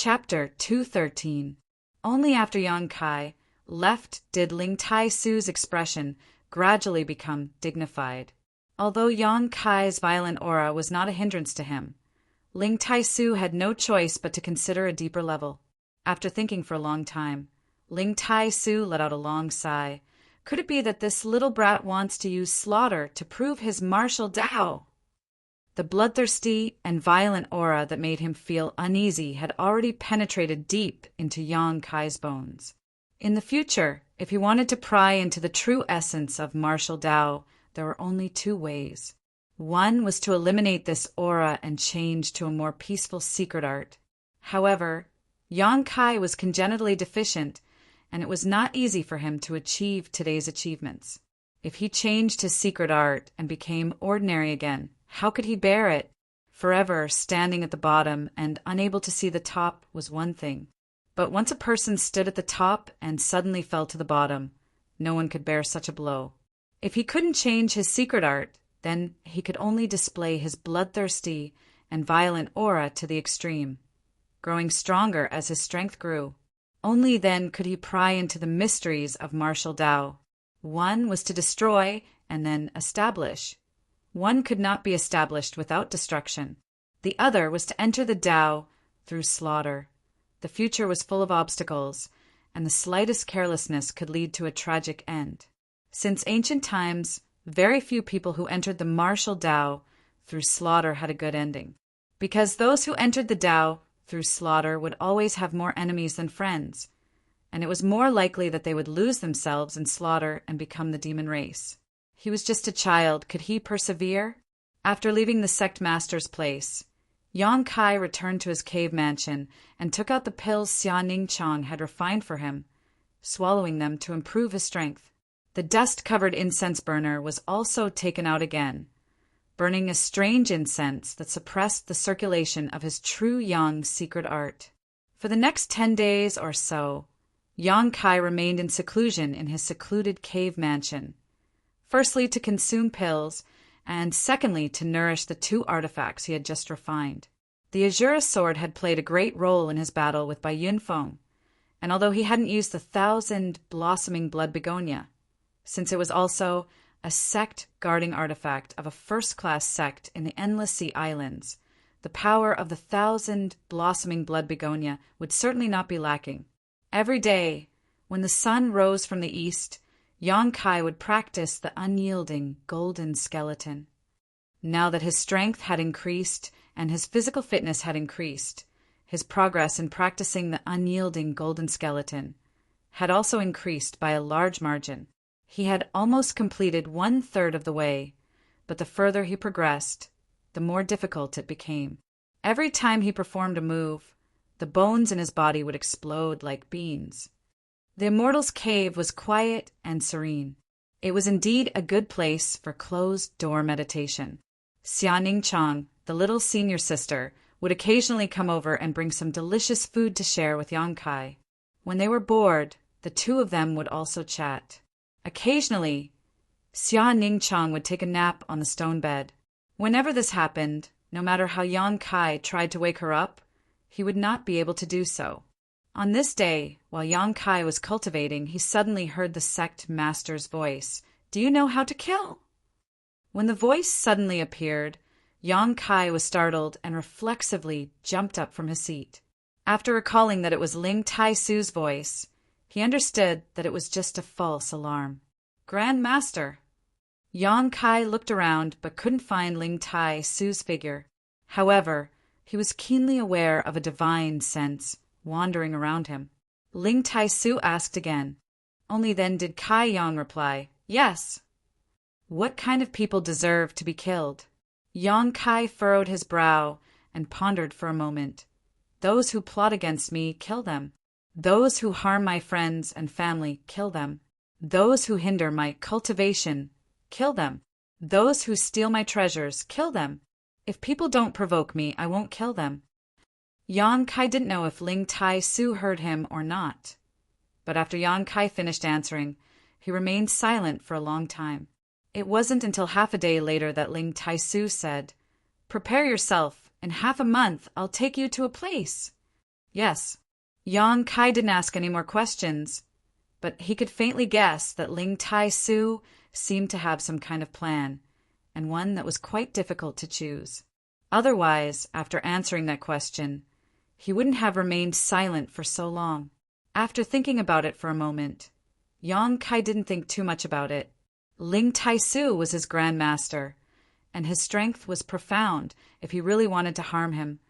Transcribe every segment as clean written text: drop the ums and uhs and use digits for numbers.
Chapter 213. Only after Yang Kai left did Ling Tai Su's expression gradually become dignified. Although Yang Kai's violent aura was not a hindrance to him, Ling Tai Su had no choice but to consider a deeper level. After thinking for a long time, Ling Tai Su let out a long sigh. Could it be that this little brat wants to use slaughter to prove his martial Tao? The bloodthirsty and violent aura that made him feel uneasy had already penetrated deep into Yang Kai's bones. In the future, if he wanted to pry into the true essence of martial Tao, there were only two ways. One was to eliminate this aura and change to a more peaceful secret art. However, Yang Kai was congenitally deficient, and it was not easy for him to achieve today's achievements. If he changed his secret art and became ordinary again, how could he bear it? Forever standing at the bottom and unable to see the top was one thing. But once a person stood at the top and suddenly fell to the bottom, no one could bear such a blow. If he couldn't change his secret art, then he could only display his bloodthirsty and violent aura to the extreme, growing stronger as his strength grew. Only then could he pry into the mysteries of martial Tao. One was to destroy and then establish. One could not be established without destruction. The other was to enter the Tao through slaughter. The future was full of obstacles, and the slightest carelessness could lead to a tragic end. Since ancient times, very few people who entered the martial Tao through slaughter had a good ending, because those who entered the Tao through slaughter would always have more enemies than friends, and it was more likely that they would lose themselves in slaughter and become the demon race. He was just a child. Could he persevere? After leaving the sect master's place, Yang Kai returned to his cave mansion and took out the pills Xia Ning Chang had refined for him, swallowing them to improve his strength. The dust-covered incense burner was also taken out again, burning a strange incense that suppressed the circulation of his true Yang secret art. For the next 10 days or so, Yang Kai remained in seclusion in his secluded cave mansion. Firstly, to consume pills, and secondly, to nourish the two artifacts he had just refined. The Azura sword had played a great role in his battle with Bai Yunfeng, and although he hadn't used the 1,000 blossoming blood begonia, since it was also a sect-guarding artifact of a first-class sect in the Endless Sea Islands, the power of the 1,000 blossoming blood begonia would certainly not be lacking. Every day, when the sun rose from the east, Yang Kai would practice the unyielding golden skeleton. Now that his strength had increased and his physical fitness had increased, his progress in practicing the unyielding golden skeleton had also increased by a large margin. He had almost completed 1/3 of the way, but the further he progressed, the more difficult it became. Every time he performed a move, the bones in his body would explode like beans. The immortal's cave was quiet and serene. It was indeed a good place for closed-door meditation. Xia Ning Chang, the little senior sister, would occasionally come over and bring some delicious food to share with Yang Kai. When they were bored, the two of them would also chat. Occasionally, Xia Ning Chang would take a nap on the stone bed. Whenever this happened, no matter how Yang Kai tried to wake her up, he would not be able to do so. On this day, while Yang Kai was cultivating, he suddenly heard the sect master's voice. "Do you know how to kill?" When the voice suddenly appeared, Yang Kai was startled and reflexively jumped up from his seat. After recalling that it was Ling Tai Su's voice, he understood that it was just a false alarm. "Grand Master." Yang Kai looked around but couldn't find Ling Tai Su's figure. However, he was keenly aware of a divine sense wandering around him. Ling Tai Su asked again. Only then did Kai Yang reply, "Yes." What kind of people deserve to be killed? Yang Kai furrowed his brow and pondered for a moment. Those who plot against me, kill them. Those who harm my friends and family, kill them. Those who hinder my cultivation, kill them. Those who steal my treasures, kill them. If people don't provoke me, I won't kill them. Yang Kai didn't know if Ling Tai Su heard him or not. But after Yang Kai finished answering, he remained silent for a long time. It wasn't until half a day later that Ling Tai Su said, "Prepare yourself. In half a month, I'll take you to a place." Yes. Yang Kai didn't ask any more questions, but he could faintly guess that Ling Tai Su seemed to have some kind of plan, and one that was quite difficult to choose. Otherwise, after answering that question, he wouldn't have remained silent for so long. After thinking about it for a moment, Yang Kai didn't think too much about it. Ling Tai Su was his grandmaster, and his strength was profound. If he really wanted to harm him,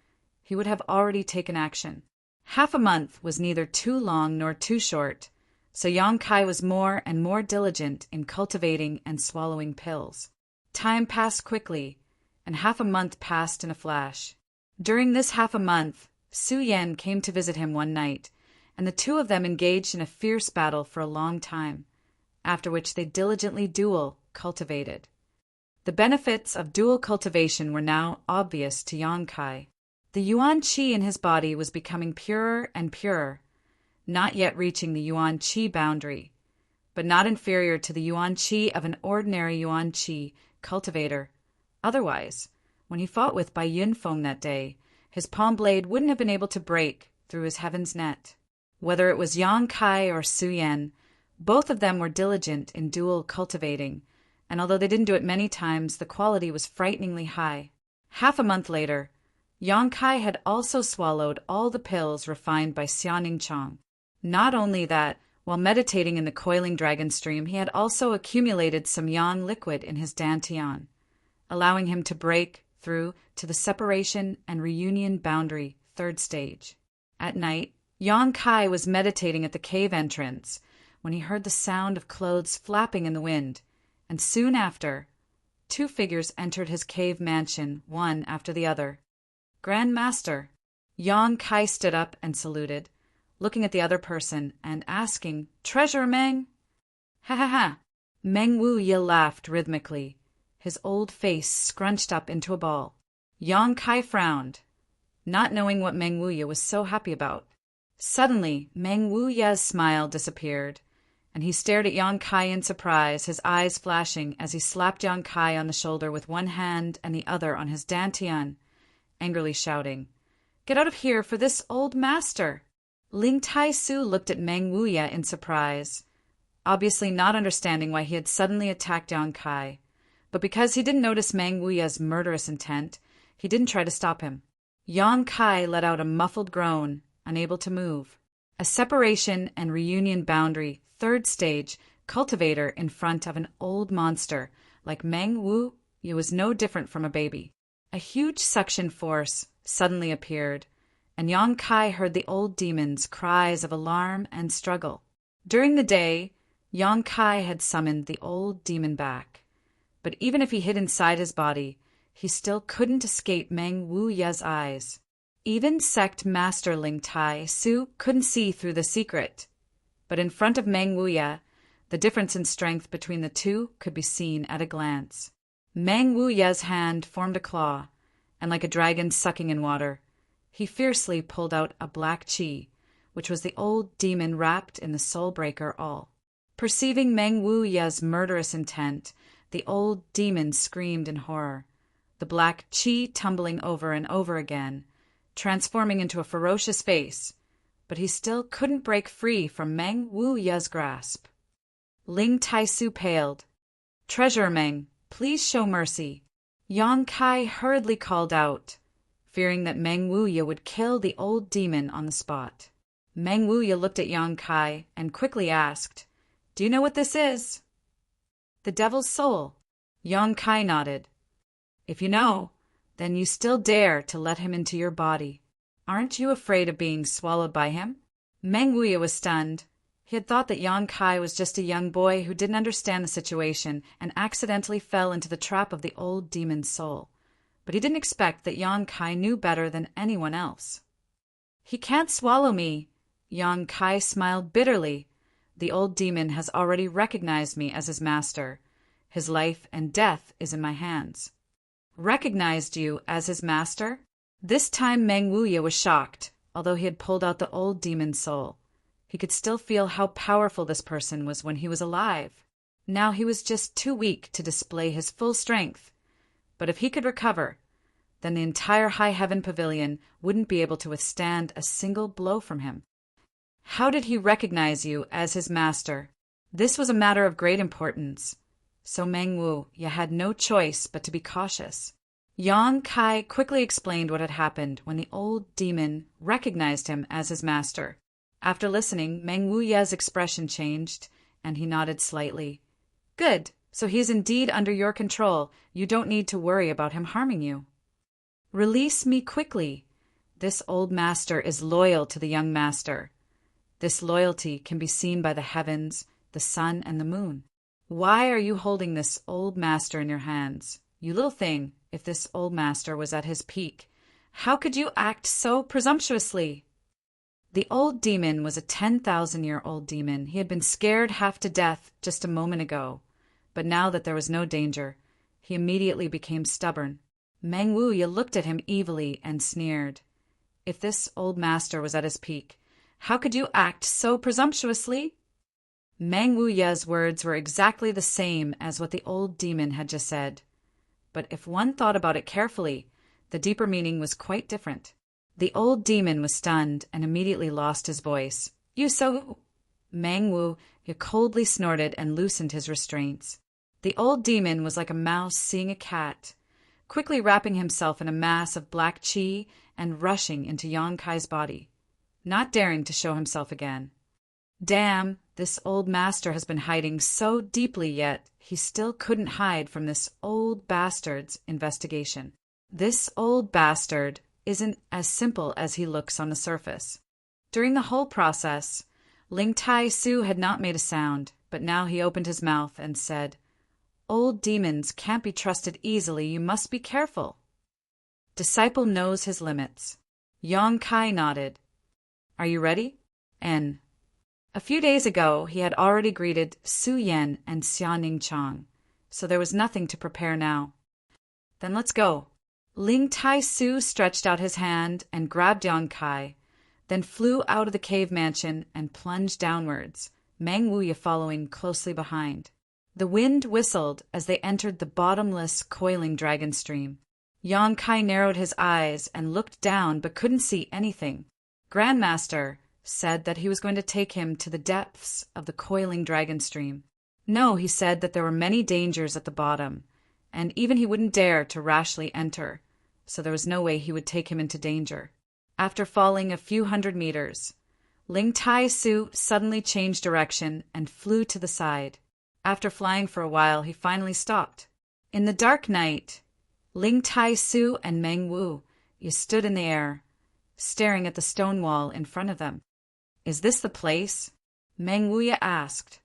he would have already taken action. Half a month was neither too long nor too short, so Yang Kai was more and more diligent in cultivating and swallowing pills. Time passed quickly, and half a month passed in a flash. During this half a month, Su Yan came to visit him one night, and the two of them engaged in a fierce battle for a long time, after which they diligently cultivated. The benefits of dual cultivation were now obvious to Yang Kai. The yuan qi in his body was becoming purer and purer, not yet reaching the yuan qi boundary, but not inferior to the yuan qi of an ordinary yuan qi cultivator. Otherwise, when he fought with Bai Yunfeng that day, his palm blade wouldn't have been able to break through his heaven's net. Whether it was Yang Kai or Su Yan, both of them were diligent in dual cultivating, and although they didn't do it many times, the quality was frighteningly high. Half a month later, Yang Kai had also swallowed all the pills refined by Xiaoning Chang. Not only that, while meditating in the coiling dragon stream, he had also accumulated some yang liquid in his dantian, allowing him to break through to the separation and reunion boundary, third stage. At night, Yang Kai was meditating at the cave entrance when he heard the sound of clothes flapping in the wind, and soon after, two figures entered his cave mansion, one after the other. Grand Master. Yang Kai stood up and saluted, looking at the other person and asking, "Treasure, Meng?" "Ha ha ha!" Meng Wuye laughed rhythmically, his old face scrunched up into a ball. Yang Kai frowned, not knowing what Meng Wuye was so happy about. Suddenly, Meng Wuye's smile disappeared, and he stared at Yang Kai in surprise, his eyes flashing as he slapped Yang Kai on the shoulder with one hand and the other on his dantian, angrily shouting, "Get out of here for this old master!" Ling Tai Su looked at Meng Wuye in surprise, obviously not understanding why he had suddenly attacked Yang Kai, but because he didn't notice Meng Wuye's murderous intent, he didn't try to stop him. Yang Kai let out a muffled groan, unable to move. A separation and reunion boundary, third stage, cultivator in front of an old monster like Meng Wuye was no different from a baby. A huge suction force suddenly appeared, and Yang Kai heard the old demon's cries of alarm and struggle. During the day, Yang Kai had summoned the old demon back, but even if he hid inside his body, he still couldn't escape Meng Wuye's eyes. Even sect master Ling Tai Su couldn't see through the secret, but in front of Meng Wuye, the difference in strength between the two could be seen at a glance. Meng Wuye's hand formed a claw, and like a dragon sucking in water, he fiercely pulled out a black chi, which was the old demon wrapped in the soul breaker all. Perceiving Meng Wuye's murderous intent, the old demon screamed in horror, the black chi tumbling over and over again, transforming into a ferocious face, but he still couldn't break free from Meng Wuye's grasp. Ling Tai Su paled. "Treasurer Meng, please show mercy." Yang Kai hurriedly called out, fearing that Meng Wuye would kill the old demon on the spot. Meng Wuye looked at Yang Kai and quickly asked, "Do you know what this is?" "The devil's soul." Yang Kai nodded. "If you know, then you still dare to let him into your body. Aren't you afraid of being swallowed by him?" Meng Wuye was stunned. He had thought that Yang Kai was just a young boy who didn't understand the situation and accidentally fell into the trap of the old demon's soul. But he didn't expect that Yang Kai knew better than anyone else. "He can't swallow me." Yang Kai smiled bitterly. "The old demon has already recognized me as his master. His life and death is in my hands." "Recognized you as his master?" This time Meng Wuye was shocked, although he had pulled out the old demon's soul. He could still feel how powerful this person was when he was alive. Now he was just too weak to display his full strength. But if he could recover, then the entire High Heaven Pavilion wouldn't be able to withstand a single blow from him. How did he recognize you as his master? This was a matter of great importance. So Mengwu, you had no choice but to be cautious. Yang Kai quickly explained what had happened when the old demon recognized him as his master. After listening, Meng Wuye's expression changed, and he nodded slightly. Good, so he is indeed under your control. You don't need to worry about him harming you. Release me quickly. This old master is loyal to the young master. This loyalty can be seen by the heavens, the sun, and the moon. Why are you holding this old master in your hands? You little thing, if this old master was at his peak, how could you act so presumptuously? The old demon was a 10,000-year-old demon. He had been scared half to death just a moment ago, but now that there was no danger, he immediately became stubborn. Meng Wuye looked at him evilly and sneered. If this old master was at his peak, how could you act so presumptuously? Meng Wuye's words were exactly the same as what the old demon had just said. But if one thought about it carefully, the deeper meaning was quite different. The old demon was stunned and immediately lost his voice. You so... Meng Wuye coldly snorted and loosened his restraints. The old demon was like a mouse seeing a cat, quickly wrapping himself in a mass of black qi and rushing into Yang Kai's body, not daring to show himself again. Damn, this old master has been hiding so deeply, yet he still couldn't hide from this old bastard's investigation. This old bastard isn't as simple as he looks on the surface. During the whole process, Ling Tai Su had not made a sound, but now he opened his mouth and said, Old demons can't be trusted easily, you must be careful. Disciple knows his limits. Yang Kai nodded. Are you ready? N. A few days ago, he had already greeted Su Yan and Xianing Chang, so there was nothing to prepare now. Then let's go. Ling Tai Su stretched out his hand and grabbed Yang Kai, then flew out of the cave mansion and plunged downwards, Meng Wuye following closely behind. The wind whistled as they entered the bottomless, coiling dragon stream. Yang Kai narrowed his eyes and looked down but couldn't see anything. Grandmaster said that he was going to take him to the depths of the coiling dragon stream. No, he said that there were many dangers at the bottom, and even he wouldn't dare to rashly enter, so there was no way he would take him into danger. After falling a few hundred meters, Ling Tai Su suddenly changed direction and flew to the side. After flying for a while, he finally stopped. In the dark night, Ling Tai Su and Meng Wuye stood in the air, staring at the stone wall in front of them. Is this the place? Meng Wuye asked.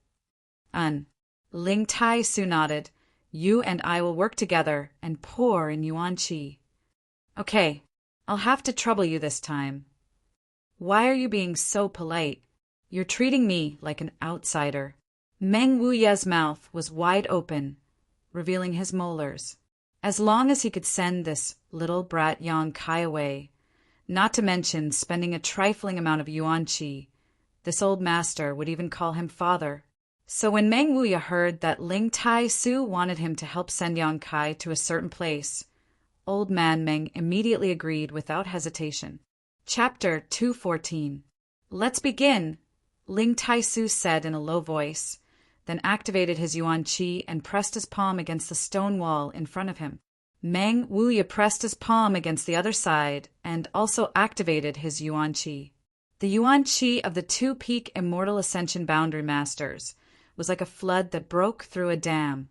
Ling Tai Su nodded. You and I will work together and pour in Yuan Qi. Okay, I'll have to trouble you this time. Why are you being so polite? You're treating me like an outsider. Meng Wuye's mouth was wide open, revealing his molars. As long as he could send this little brat Yang Kai away, not to mention spending a trifling amount of Yuan Qi, this old master would even call him father. So when Meng Wuye heard that Ling Tai Su wanted him to help send Yang Kai to a certain place, old man Meng immediately agreed without hesitation. Chapter 214. Let's begin, Ling Tai Su said in a low voice, then activated his Yuan Qi and pressed his palm against the stone wall in front of him. Meng Wuye pressed his palm against the other side and also activated his Yuan Qi. The Yuan Qi of the two-peak Immortal Ascension Boundary Masters was like a flood that broke through a dam,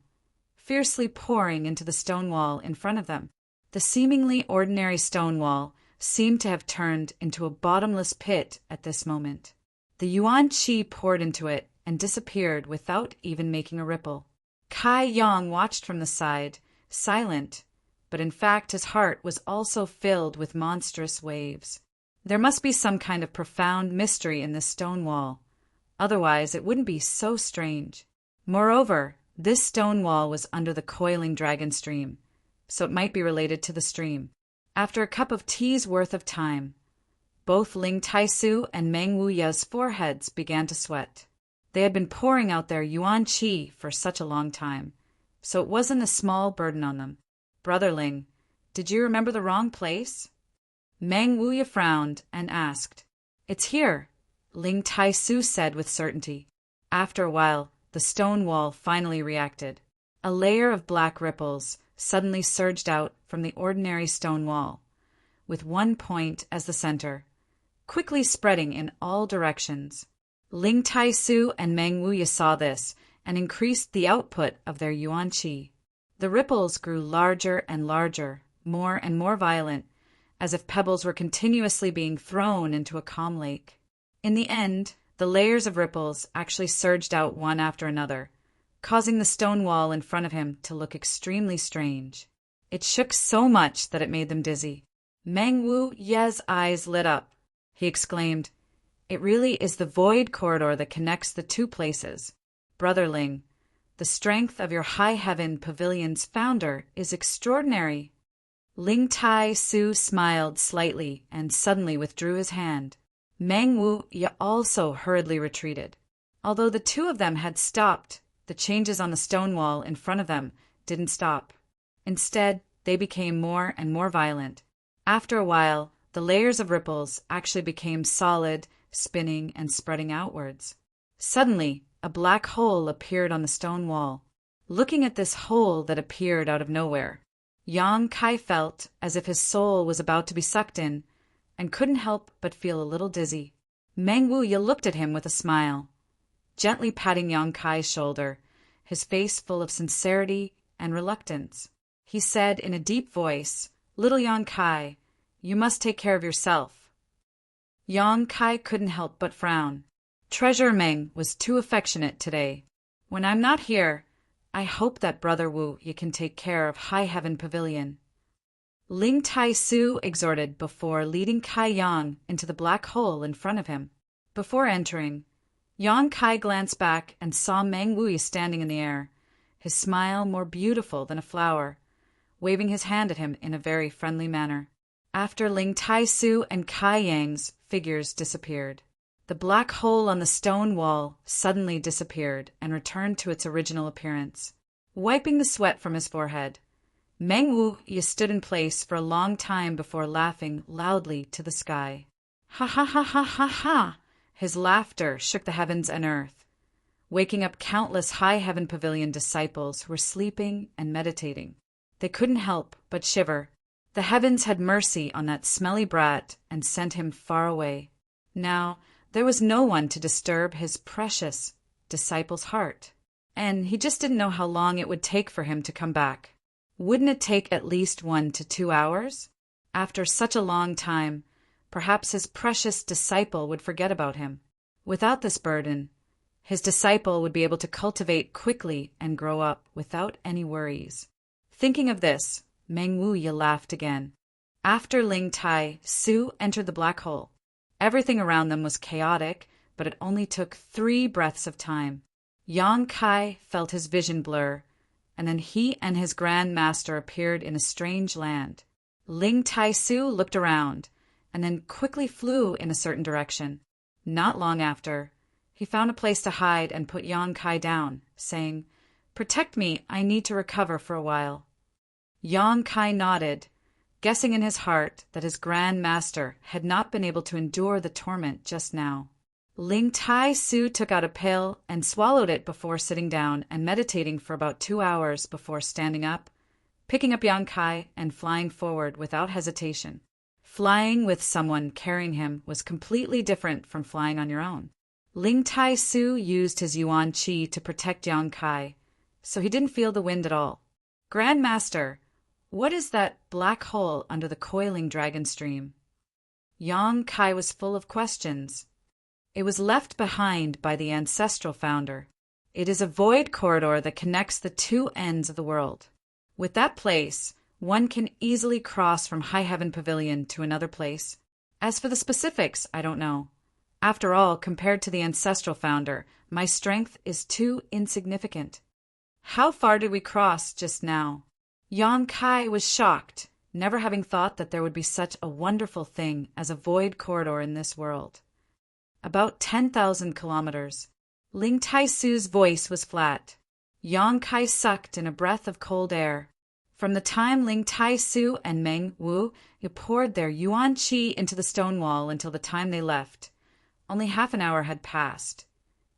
fiercely pouring into the stone wall in front of them. The seemingly ordinary stone wall seemed to have turned into a bottomless pit at this moment. The Yuan Qi poured into it and disappeared without even making a ripple. Kai Yang watched from the side, silent, but in fact his heart was also filled with monstrous waves. There must be some kind of profound mystery in this stone wall, otherwise it wouldn't be so strange. Moreover, this stone wall was under the coiling dragon stream, so it might be related to the stream. After a cup of tea's worth of time, both Ling Tai Su and Meng Wuye's foreheads began to sweat. They had been pouring out their Yuan Qi for such a long time, so it wasn't a small burden on them. Brother Ling, Did you remember the wrong place?" Meng Wuya frowned and asked. "It's here," Ling Tai Su said with certainty. After a while, the stone wall finally reacted. A layer of black ripples suddenly surged out from the ordinary stone wall, with one point as the center, quickly spreading in all directions. Ling Tai Su and Meng Wuya saw this and increased the output of their yuan qi. The ripples grew larger and larger, more and more violent, as if pebbles were continuously being thrown into a calm lake. In the end, the layers of ripples actually surged out one after another, causing the stone wall in front of him to look extremely strange. It shook so much that it made them dizzy. Meng Wuya's eyes lit up. He exclaimed, "It really is the void corridor that connects the two places. Brother Ling, the strength of your High Heaven Pavilion's founder is extraordinary." Ling Tai Su smiled slightly and suddenly withdrew his hand. Meng Wuya also hurriedly retreated. Although the two of them had stopped, the changes on the stone wall in front of them didn't stop. Instead, they became more and more violent. After a while, the layers of ripples actually became solid, spinning and spreading outwards. Suddenly, a black hole appeared on the stone wall. Looking at this hole that appeared out of nowhere, Yang Kai felt as if his soul was about to be sucked in, and couldn't help but feel a little dizzy. Meng Wuya looked at him with a smile, gently patting Yang Kai's shoulder, his face full of sincerity and reluctance. He said in a deep voice, "Little Yang Kai, you must take care of yourself." Yang Kai couldn't help but frown. Treasurer Meng was too affectionate today. "When I'm not here, I hope that Brother Wu you can take care of High Heaven Pavilion," Ling Tai Su exhorted before leading Kai Yang into the black hole in front of him. Before entering, Yang Kai glanced back and saw Meng Wuya standing in the air, his smile more beautiful than a flower, waving his hand at him in a very friendly manner. After Ling Tai Su and Kai Yang's figures disappeared, the black hole on the stone wall suddenly disappeared and returned to its original appearance. Wiping the sweat from his forehead, Meng Wuya stood in place for a long time before laughing loudly to the sky. "Ha ha ha ha ha ha!" His laughter shook the heavens and earth, waking up countless High Heaven Pavilion disciples who were sleeping and meditating. They couldn't help but shiver. The heavens had mercy on that smelly brat and sent him far away. Now, there was no one to disturb his precious disciple's heart, and he just didn't know how long it would take for him to come back. Wouldn't it take at least 1 to 2 hours? After such a long time, perhaps his precious disciple would forget about him. Without this burden, his disciple would be able to cultivate quickly and grow up without any worries. Thinking of this, Meng Wuya laughed again. After Ling Tai Su entered the black hole, everything around them was chaotic, but it only took 3 breaths of time. Yang Kai felt his vision blur, and then he and his Grand Master appeared in a strange land. Ling Tai Su looked around, and then quickly flew in a certain direction. Not long after, he found a place to hide and put Yang Kai down, saying, "Protect me, I need to recover for a while." Yang Kai nodded, guessing in his heart that his Grand Master had not been able to endure the torment just now. Ling Tai Su took out a pill and swallowed it before sitting down and meditating for about 2 hours before standing up, picking up Yang Kai and flying forward without hesitation. Flying with someone carrying him was completely different from flying on your own. Ling Tai Su used his yuan qi to protect Yang Kai, so he didn't feel the wind at all. "Grand Master, what is that black hole under the coiling dragon stream?" Yang Kai was full of questions. "It was left behind by the ancestral founder. It is a void corridor that connects the 2 ends of the world. With that place, one can easily cross from High Heaven Pavilion to another place. As for the specifics, I don't know. After all, compared to the ancestral founder, my strength is too insignificant." "How far did we cross just now?" Yang Kai was shocked, never having thought that there would be such a wonderful thing as a void corridor in this world. "About 10,000 kilometers." Ling Tai Su's voice was flat. Yang Kai sucked in a breath of cold air. From the time Ling Tai Su and Meng Wu poured their yuan qi into the stone wall until the time they left, only half an hour had passed.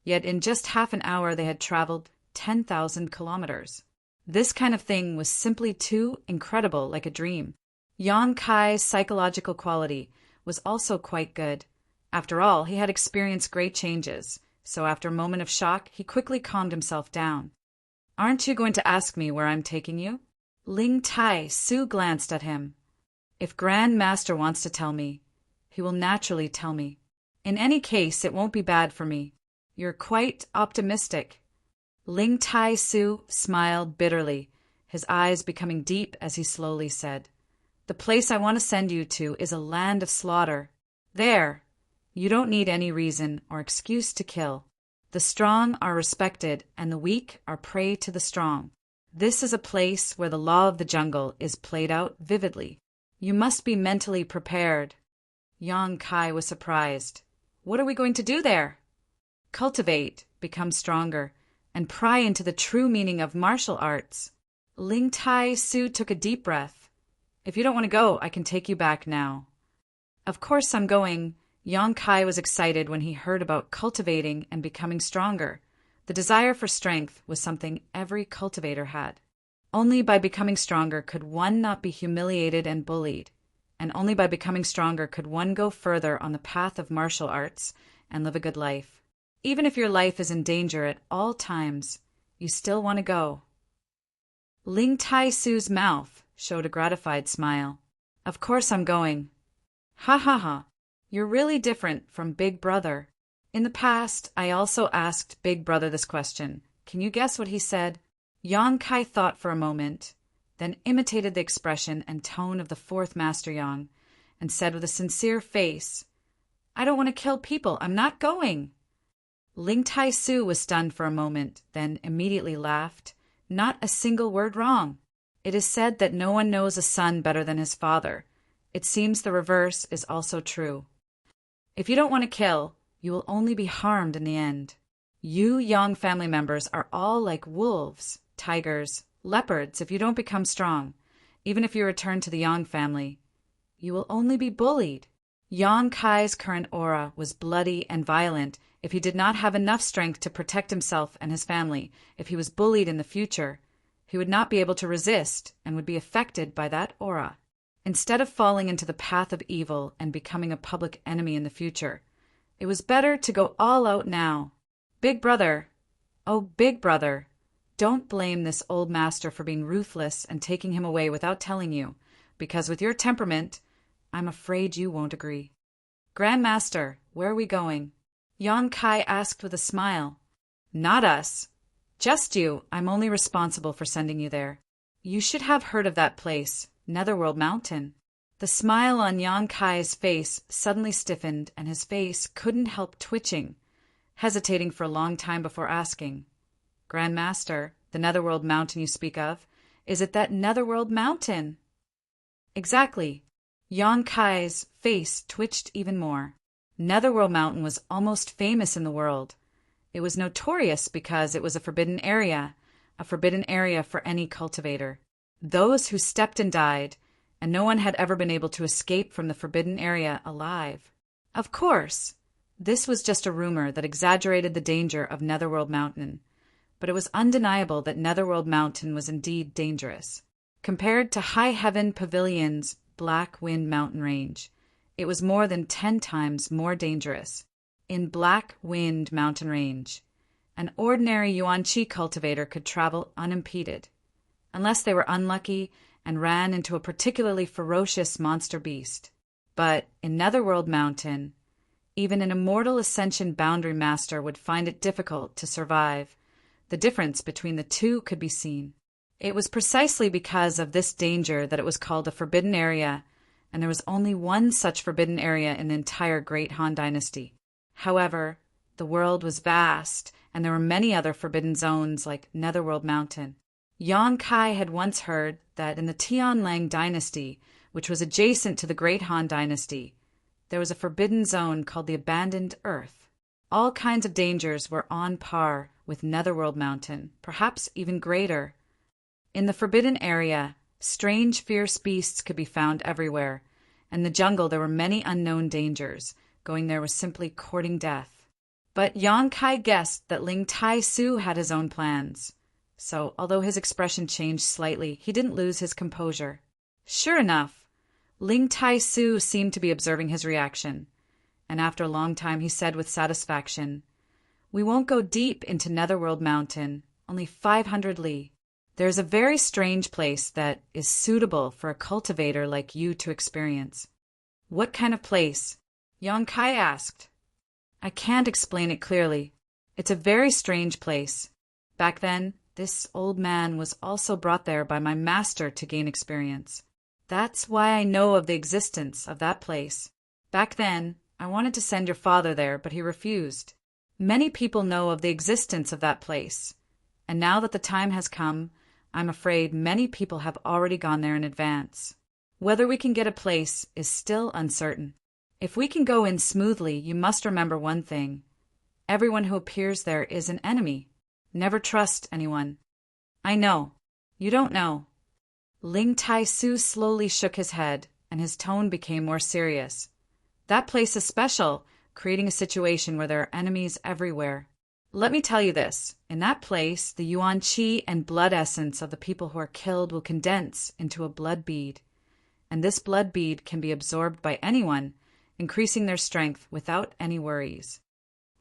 Yet in just half an hour they had traveled 10,000 kilometers. This kind of thing was simply too incredible, like a dream. Yang Kai's psychological quality was also quite good. After all, he had experienced great changes, so after a moment of shock, he quickly calmed himself down. "Aren't you going to ask me where I'm taking you?" Ling Tai Su glanced at him. "If Grand Master wants to tell me, he will naturally tell me. In any case, it won't be bad for me. You're quite optimistic." Ling Tai Su smiled bitterly, his eyes becoming deep as he slowly said, "The place I want to send you to is a land of slaughter. There, you don't need any reason or excuse to kill. The strong are respected and the weak are prey to the strong. This is a place where the law of the jungle is played out vividly. You must be mentally prepared." Yang Kai was surprised. "What are we going to do there?" "Cultivate, become stronger, and pry into the true meaning of martial arts." Ling Tai Su took a deep breath. "If you don't want to go, I can take you back now." "Of course I'm going." Yang Kai was excited when he heard about cultivating and becoming stronger. The desire for strength was something every cultivator had. Only by becoming stronger could one not be humiliated and bullied, and only by becoming stronger could one go further on the path of martial arts and live a good life. Even if your life is in danger at all times, you still want to go. Ling Tai Su's mouth showed a gratified smile. "Of course I'm going." "Ha ha ha. You're really different from Big Brother." In the past, I also asked Big Brother this question. Can you guess what he said? Yang Kai thought for a moment, then imitated the expression and tone of the fourth Master Yang, and said with a sincere face, "I don't want to kill people. I'm not going." Ling Tai Su was stunned for a moment, then immediately laughed. "Not a single word wrong. It is said that no one knows a son better than his father. It seems the reverse is also true. If you don't want to kill, you will only be harmed in the end. You Yang family members are all like wolves, tigers, leopards if you don't become strong. Even if you return to the Yang family, you will only be bullied." Yang Kai's current aura was bloody and violent. If he did not have enough strength to protect himself and his family, if he was bullied in the future, he would not be able to resist and would be affected by that aura. Instead of falling into the path of evil and becoming a public enemy in the future, it was better to go all out now. "Big Brother, oh Big Brother, don't blame this old master for being ruthless and taking him away without telling you, because with your temperament, I'm afraid you won't agree." "Grand Master, where are we going?" Yang Kai asked with a smile. "Not us. Just you. I'm only responsible for sending you there. You should have heard of that place, Netherworld Mountain." The smile on Yang Kai's face suddenly stiffened and his face couldn't help twitching, hesitating for a long time before asking, "Grand Master, the Netherworld Mountain you speak of, is it that Netherworld Mountain?" "Exactly." Yang Kai's face twitched even more. Netherworld Mountain was almost famous in the world. It was notorious because it was a forbidden area for any cultivator. Those who stepped and died, and no one had ever been able to escape from the forbidden area alive. Of course, this was just a rumor that exaggerated the danger of Netherworld Mountain, but it was undeniable that Netherworld Mountain was indeed dangerous. Compared to High Heaven Pavilion's Black Wind Mountain Range, it was more than 10 times more dangerous. In Black Wind Mountain Range, an ordinary yuan qi cultivator could travel unimpeded, unless they were unlucky and ran into a particularly ferocious monster beast. But in Netherworld Mountain, even an immortal Ascension Boundary Master would find it difficult to survive. The difference between the two could be seen. It was precisely because of this danger that it was called a forbidden area, and there was only one such forbidden area in the entire Great Han Dynasty. However, the world was vast, and there were many other forbidden zones like Netherworld Mountain. Yang Kai had once heard that in the Tianlang Dynasty, which was adjacent to the Great Han Dynasty, there was a forbidden zone called the Abandoned Earth. All kinds of dangers were on par with Netherworld Mountain, perhaps even greater. In the forbidden area, Strange, fierce beasts could be found everywhere. In the jungle there were many unknown dangers. Going there was simply courting death. But Yang Kai guessed that Ling Tai Su had his own plans. So, although his expression changed slightly, he didn't lose his composure. Sure enough, Ling Tai Su seemed to be observing his reaction. And after a long time he said with satisfaction, "We won't go deep into Netherworld Mountain, only 500 li. There's a very strange place that is suitable for a cultivator like you to experience." "What kind of place?" Yang Kai asked. "I can't explain it clearly. It's a very strange place. Back then, this old man was also brought there by my master to gain experience. That's why I know of the existence of that place. Back then, I wanted to send your father there, but he refused. Many people know of the existence of that place, and now that the time has come, I'm afraid many people have already gone there in advance. Whether we can get a place is still uncertain. If we can go in smoothly, you must remember one thing. Everyone who appears there is an enemy. Never trust anyone." "I know. You don't know." Ling Tai Su slowly shook his head, and his tone became more serious. "That place is special, creating a situation where there are enemies everywhere. Let me tell you this. In that place, the yuan qi and blood essence of the people who are killed will condense into a blood bead. And this blood bead can be absorbed by anyone, increasing their strength without any worries."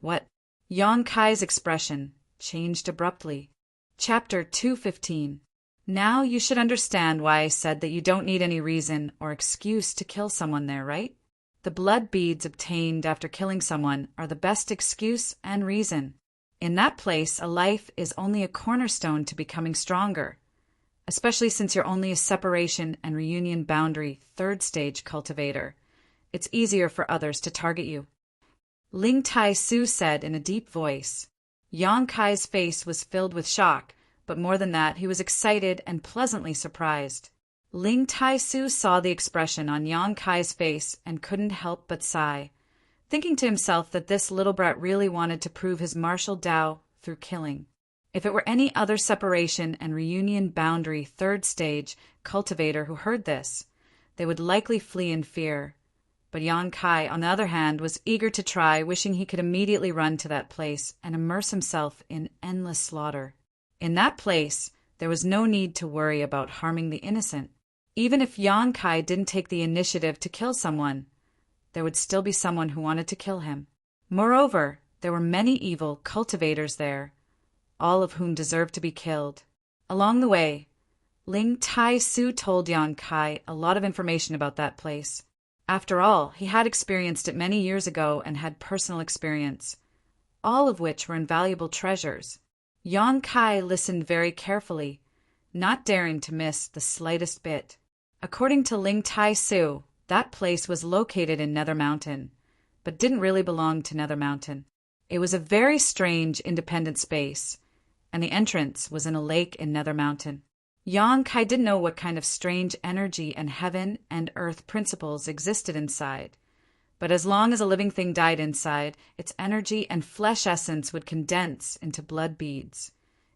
"What?" Yang Kai's expression changed abruptly. Chapter 215. Now you should understand why I said that you don't need any reason or excuse to kill someone there, right? The blood beads obtained after killing someone are the best excuse and reason. In that place, a life is only a cornerstone to becoming stronger, especially since you're only a separation and reunion boundary third stage cultivator. It's easier for others to target you. Ling Tai Su said in a deep voice. Yang Kai's face was filled with shock, but more than that, he was excited and pleasantly surprised. Ling Tai Su saw the expression on Yang Kai's face and couldn't help but sigh, thinking to himself that this little brat really wanted to prove his martial Tao through killing. If it were any other separation and reunion boundary third stage cultivator who heard this, they would likely flee in fear. But Yang Kai, on the other hand, was eager to try, wishing he could immediately run to that place and immerse himself in endless slaughter. In that place, there was no need to worry about harming the innocent. Even if Yang Kai didn't take the initiative to kill someone, there would still be someone who wanted to kill him. Moreover, there were many evil cultivators there, all of whom deserved to be killed. Along the way, Ling Tai Su told Yang Kai a lot of information about that place. After all, he had experienced it many years ago and had personal experience, all of which were invaluable treasures. Yang Kai listened very carefully, not daring to miss the slightest bit. According to Ling Tai Su, that place was located in Nether Mountain, but didn't really belong to Nether Mountain. It was a very strange, independent space, and the entrance was in a lake in Nether Mountain. Yang Kai didn't know what kind of strange energy and heaven and earth principles existed inside, but as long as a living thing died inside, its energy and flesh essence would condense into blood beads,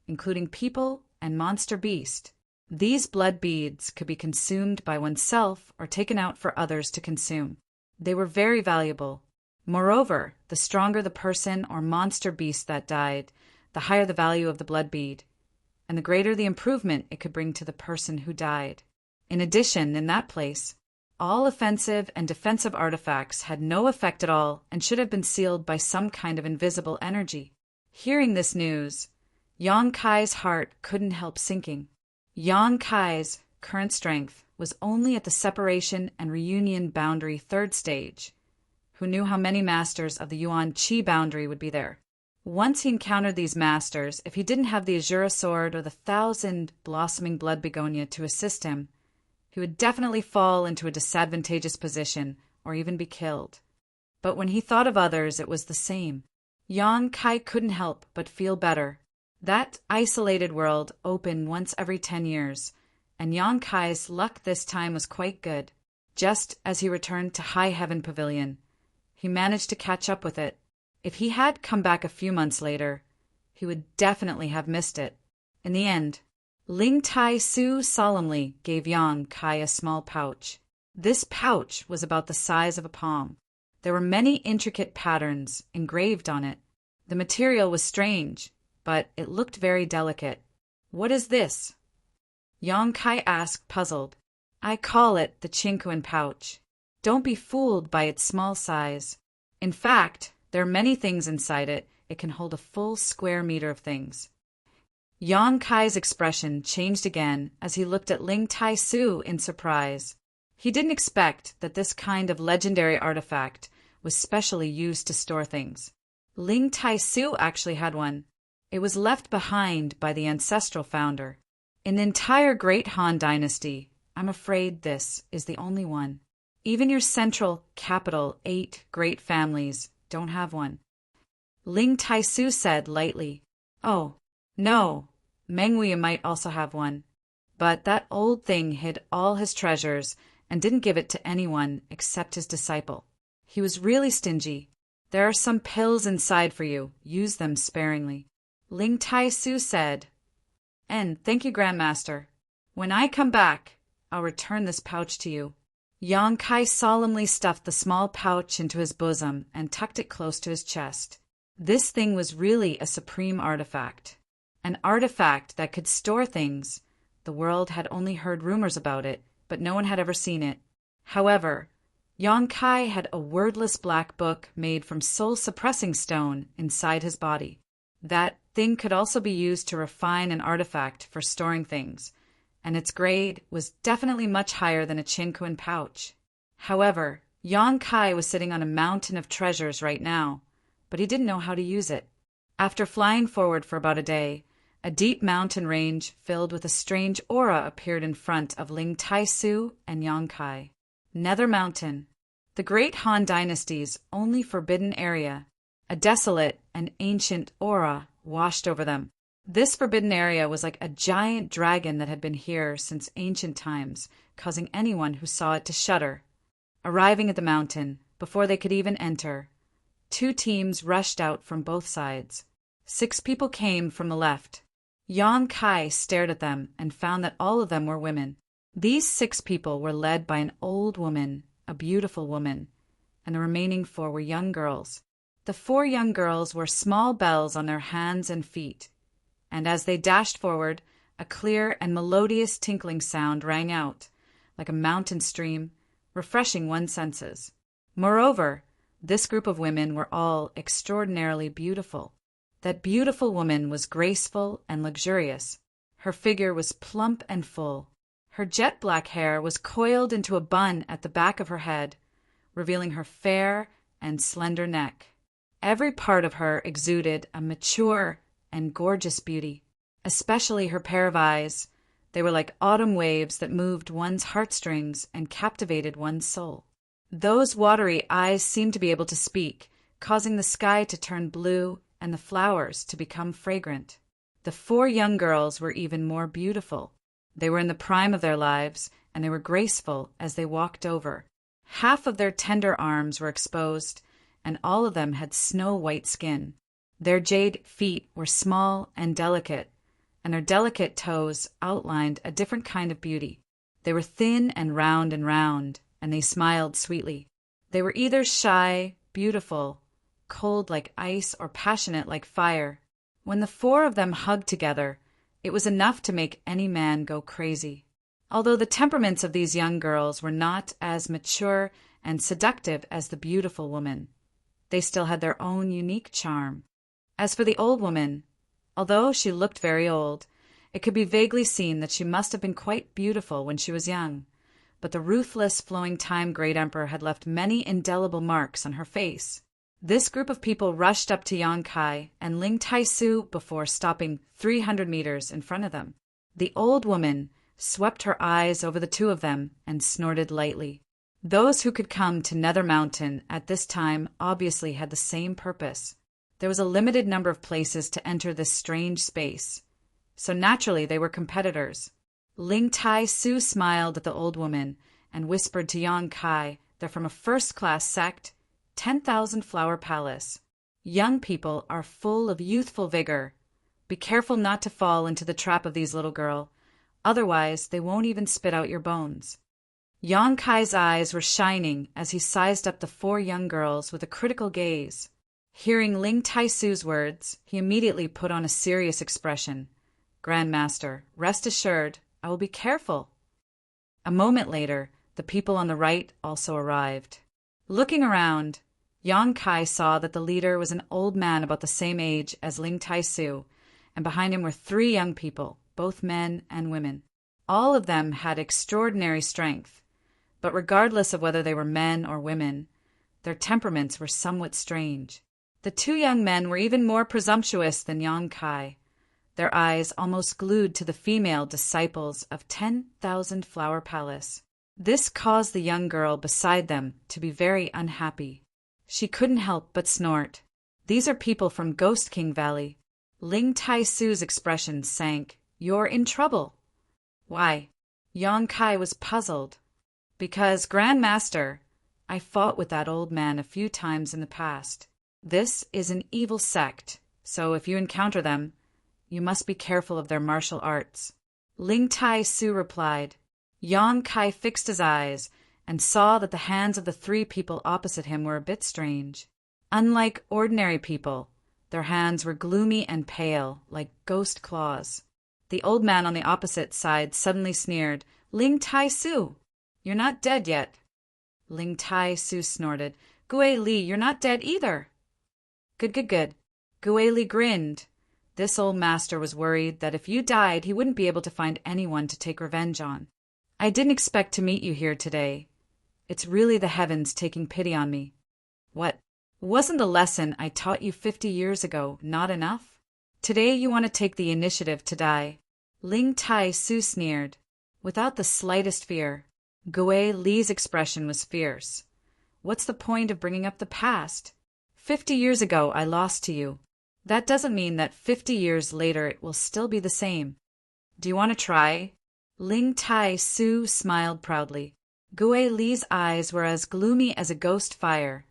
including people and monster beast. These blood beads could be consumed by oneself or taken out for others to consume. They were very valuable. Moreover, the stronger the person or monster beast that died, the higher the value of the blood bead, and the greater the improvement it could bring to the person who died. In addition, in that place, all offensive and defensive artifacts had no effect at all and should have been sealed by some kind of invisible energy. Hearing this news, Yang Kai's heart couldn't help sinking. Yang Kai's current strength was only at the separation and reunion boundary third stage. Who knew how many masters of the Yuan Qi boundary would be there? Once he encountered these masters, if he didn't have the Azura sword or the 1,000 blossoming blood begonia to assist him, he would definitely fall into a disadvantageous position or even be killed. But when he thought of others, it was the same. Yang Kai couldn't help but feel better. That isolated world opened once every 10 years, and Yang Kai's luck this time was quite good. Just as he returned to High Heaven Pavilion, he managed to catch up with it. If he had come back a few months later, he would definitely have missed it. In the end, Ling Tai Su solemnly gave Yang Kai a small pouch. This pouch was about the size of a palm. There were many intricate patterns engraved on it. The material was strange, but it looked very delicate. "What is this?" Yang Kai asked, puzzled. "I call it the Chinquan pouch. Don't be fooled by its small size. In fact, there are many things inside it. It can hold a full square meter of things." Yang Kai's expression changed again as he looked at Ling Tai Su in surprise. He didn't expect that this kind of legendary artifact was specially used to store things. Ling Tai Su actually had one. It was left behind by the ancestral founder. In the entire Great Han Dynasty, I'm afraid this is the only one. Even your central capital 8 great families don't have one. Ling Tai Su said lightly, "Oh, no, Meng Wei might also have one. But that old thing hid all his treasures and didn't give it to anyone except his disciple. He was really stingy. There are some pills inside for you. Use them sparingly." Ling Tai Su said, "And thank you, Grandmaster. When I come back, I'll return this pouch to you." Yang Kai solemnly stuffed the small pouch into his bosom and tucked it close to his chest. This thing was really a supreme artifact. An artifact that could store things. The world had only heard rumors about it, but no one had ever seen it. However, Yang Kai had a wordless black book made from soul-suppressing stone inside his body. That thing could also be used to refine an artifact for storing things, and its grade was definitely much higher than a Chinquan pouch. However, Yang Kai was sitting on a mountain of treasures right now, but he didn't know how to use it. After flying forward for about a day, a deep mountain range filled with a strange aura appeared in front of Ling Tai Su and Yang Kai. Nether Mountain, the Great Han Dynasty's only forbidden area. A desolate and ancient aura washed over them. This forbidden area was like a giant dragon that had been here since ancient times, causing anyone who saw it to shudder. Arriving at the mountain, before they could even enter, 2 teams rushed out from both sides. 6 people came from the left. Yang Kai stared at them and found that all of them were women. These 6 people were led by an old woman, a beautiful woman, and the remaining 4 were young girls. The 4 young girls wore small bells on their hands and feet, and as they dashed forward, a clear and melodious tinkling sound rang out, like a mountain stream, refreshing one's senses. Moreover, this group of women were all extraordinarily beautiful. That beautiful woman was graceful and luxurious. Her figure was plump and full. Her jet black hair was coiled into a bun at the back of her head, revealing her fair and slender neck. Every part of her exuded a mature and gorgeous beauty, especially her pair of eyes. They were like autumn waves that moved one's heartstrings and captivated one's soul. Those watery eyes seemed to be able to speak, causing the sky to turn blue and the flowers to become fragrant. The 4 young girls were even more beautiful. They were in the prime of their lives, and they were graceful as they walked over. Half of their tender arms were exposed, and all of them had snow-white skin. Their jade feet were small and delicate, and their delicate toes outlined a different kind of beauty. They were thin and round, and they smiled sweetly. They were either shy, beautiful, cold like ice, or passionate like fire. When the 4 of them hugged together, it was enough to make any man go crazy. Although the temperaments of these young girls were not as mature and seductive as the beautiful woman, they still had their own unique charm. As for the old woman, although she looked very old, it could be vaguely seen that she must have been quite beautiful when she was young, but the ruthless flowing time Great Emperor had left many indelible marks on her face. This group of people rushed up to Yang Kai and Ling Tai Su before stopping 300 meters in front of them. The old woman swept her eyes over the 2 of them and snorted lightly. Those who could come to Nether Mountain at this time obviously had the same purpose. There was a limited number of places to enter this strange space, so naturally they were competitors. Ling Tai Su smiled at the old woman and whispered to Yang Kai, "They're from a first-class sect, 10,000 Flower Palace. Young people are full of youthful vigor. Be careful not to fall into the trap of these little girl. Otherwise, they won't even spit out your bones. Yang Kai's eyes were shining as he sized up the 4 young girls with a critical gaze. Hearing Ling Tai-su's words, he immediately put on a serious expression. Grandmaster, rest assured, I will be careful. A moment later, the people on the right also arrived. Looking around, Yang Kai saw that the leader was an old man about the same age as Ling Tai-su, and behind him were 3 young people, both men and women. All of them had extraordinary strength, but regardless of whether they were men or women, their temperaments were somewhat strange. The 2 young men were even more presumptuous than Yang Kai, their eyes almost glued to the female disciples of 10,000 Flower Palace. This caused the young girl beside them to be very unhappy. She couldn't help but snort. These are people from Ghost King Valley. Ling Tai-su's expression sank. You're in trouble. Why? Yang Kai was puzzled. Because, Grandmaster, I fought with that old man a few times in the past. This is an evil sect, so if you encounter them, you must be careful of their martial arts. Ling Tai-su replied. Yang Kai fixed his eyes and saw that the hands of the 3 people opposite him were a bit strange. Unlike ordinary people, their hands were gloomy and pale, like ghost claws. The old man on the opposite side suddenly sneered, Ling Tai-su, you're not dead yet. Ling Tai-su snorted, Gue Li, you're not dead either. Good. Gue Li grinned. This old master was worried that if you died, he wouldn't be able to find anyone to take revenge on. I didn't expect to meet you here today. It's really the heavens taking pity on me. What? Wasn't the lesson I taught you 50 years ago not enough? Today you want to take the initiative to die. Ling Tai-su sneered, without the slightest fear. Gue Li's expression was fierce. What's the point of bringing up the past? 50 years ago I lost to you. That doesn't mean that 50 years later it will still be the same. Do you want to try? Ling Tai-su smiled proudly. Gue Li's eyes were as gloomy as a ghost fire,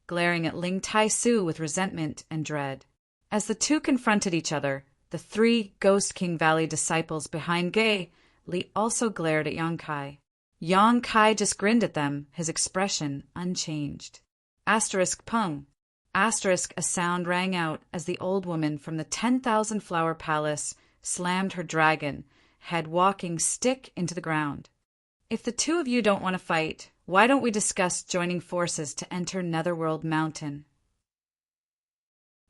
glaring at Ling Tai-su with resentment and dread. As the 2 confronted each other, the 3 Ghost King Valley disciples behind Gue Li also glared at Yang Kai. Yang Kai just grinned at them, his expression unchanged. Pung. A sound rang out as the old woman from the 10,000 Flower Palace slammed her dragon, head walking stick into the ground. If the 2 of you don't want to fight, why don't we discuss joining forces to enter Netherworld Mountain?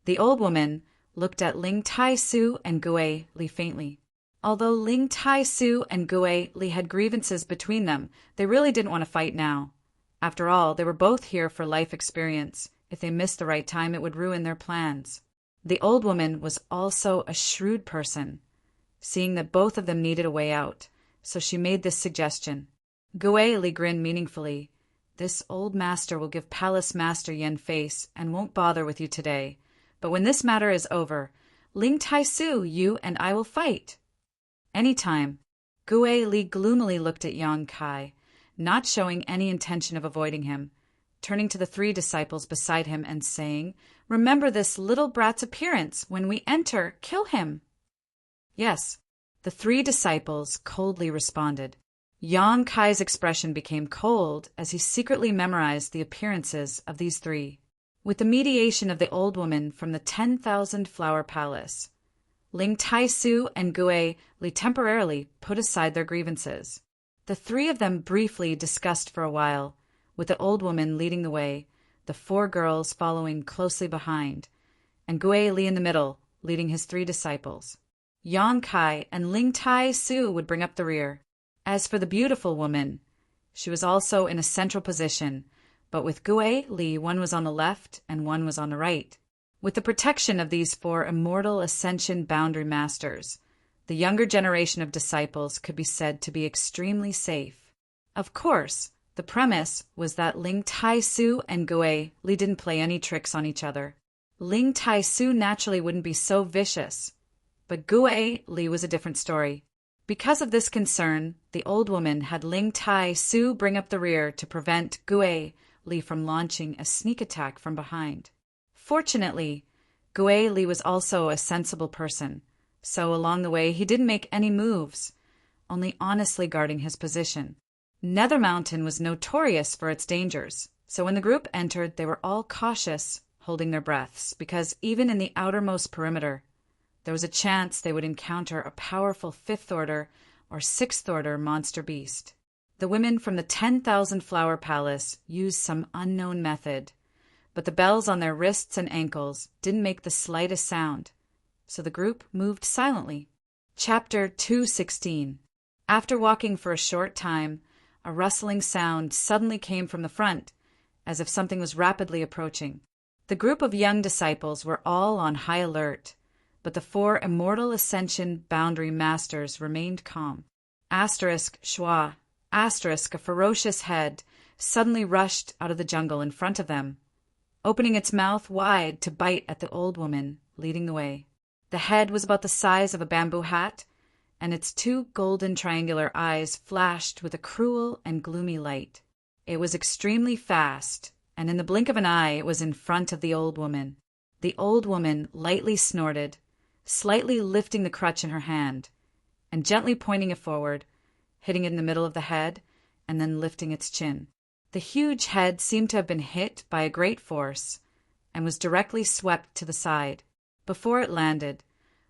The old woman looked at Ling Tai-su and Gue Li faintly. Although Ling Tai-su and Gue Li had grievances between them, they really didn't want to fight now. After all, they were both here for life experience. If they missed the right time, it would ruin their plans. The old woman was also a shrewd person, seeing that both of them needed a way out, so she made this suggestion. Gue Li grinned meaningfully. This old master will give Palace Master Yen face and won't bother with you today. But when this matter is over, Ling Tai-su, you and I will fight. Anytime. Gue Li gloomily looked at Yang Kai, not showing any intention of avoiding him, turning to the 3 disciples beside him and saying, Remember this little brat's appearance. When we enter, kill him. Yes, the 3 disciples coldly responded. Yang Kai's expression became cold as he secretly memorized the appearances of these 3. With the mediation of the old woman from the 10,000 Flower Palace, Ling Tai-su and Gue Li temporarily put aside their grievances. The 3 of them briefly discussed for a while, with the old woman leading the way, the 4 girls following closely behind, and Gue Li in the middle, leading his 3 disciples. Yang Kai and Ling Tai-su would bring up the rear. As for the beautiful woman, she was also in a central position, but with Gue Li, one was on the left and one was on the right. With the protection of these 4 immortal Ascension Boundary Masters, the younger generation of disciples could be said to be extremely safe. Of course, the premise was that Ling Tai-su and Gue Li didn't play any tricks on each other. Ling Tai-su naturally wouldn't be so vicious, but Gue Li was a different story. Because of this concern, the old woman had Ling Tai-su bring up the rear to prevent Gue Li from launching a sneak attack from behind. Fortunately, Gue Li was also a sensible person, so along the way he didn't make any moves, only honestly guarding his position. Nether Mountain was notorious for its dangers, so when the group entered, they were all cautious, holding their breaths, because even in the outermost perimeter, there was a chance they would encounter a powerful 5th order or 6th order monster beast. The women from the 10,000 Flower Palace used some unknown method, but the bells on their wrists and ankles didn't make the slightest sound, so the group moved silently. Chapter 216. After walking for a short time, a rustling sound suddenly came from the front, as if something was rapidly approaching. The group of young disciples were all on high alert, but the 4 immortal Ascension Boundary Masters remained calm. Schwa, a ferocious head, suddenly rushed out of the jungle in front of them, opening its mouth wide to bite at the old woman, leading the way. The head was about the size of a bamboo hat, and its 2 golden triangular eyes flashed with a cruel and gloomy light. It was extremely fast, and in the blink of an eye it was in front of the old woman. The old woman lightly snorted, slightly lifting the crutch in her hand, and gently pointing it forward, hitting it in the middle of the head, and then lifting its chin. The huge head seemed to have been hit by a great force, and was directly swept to the side. Before it landed,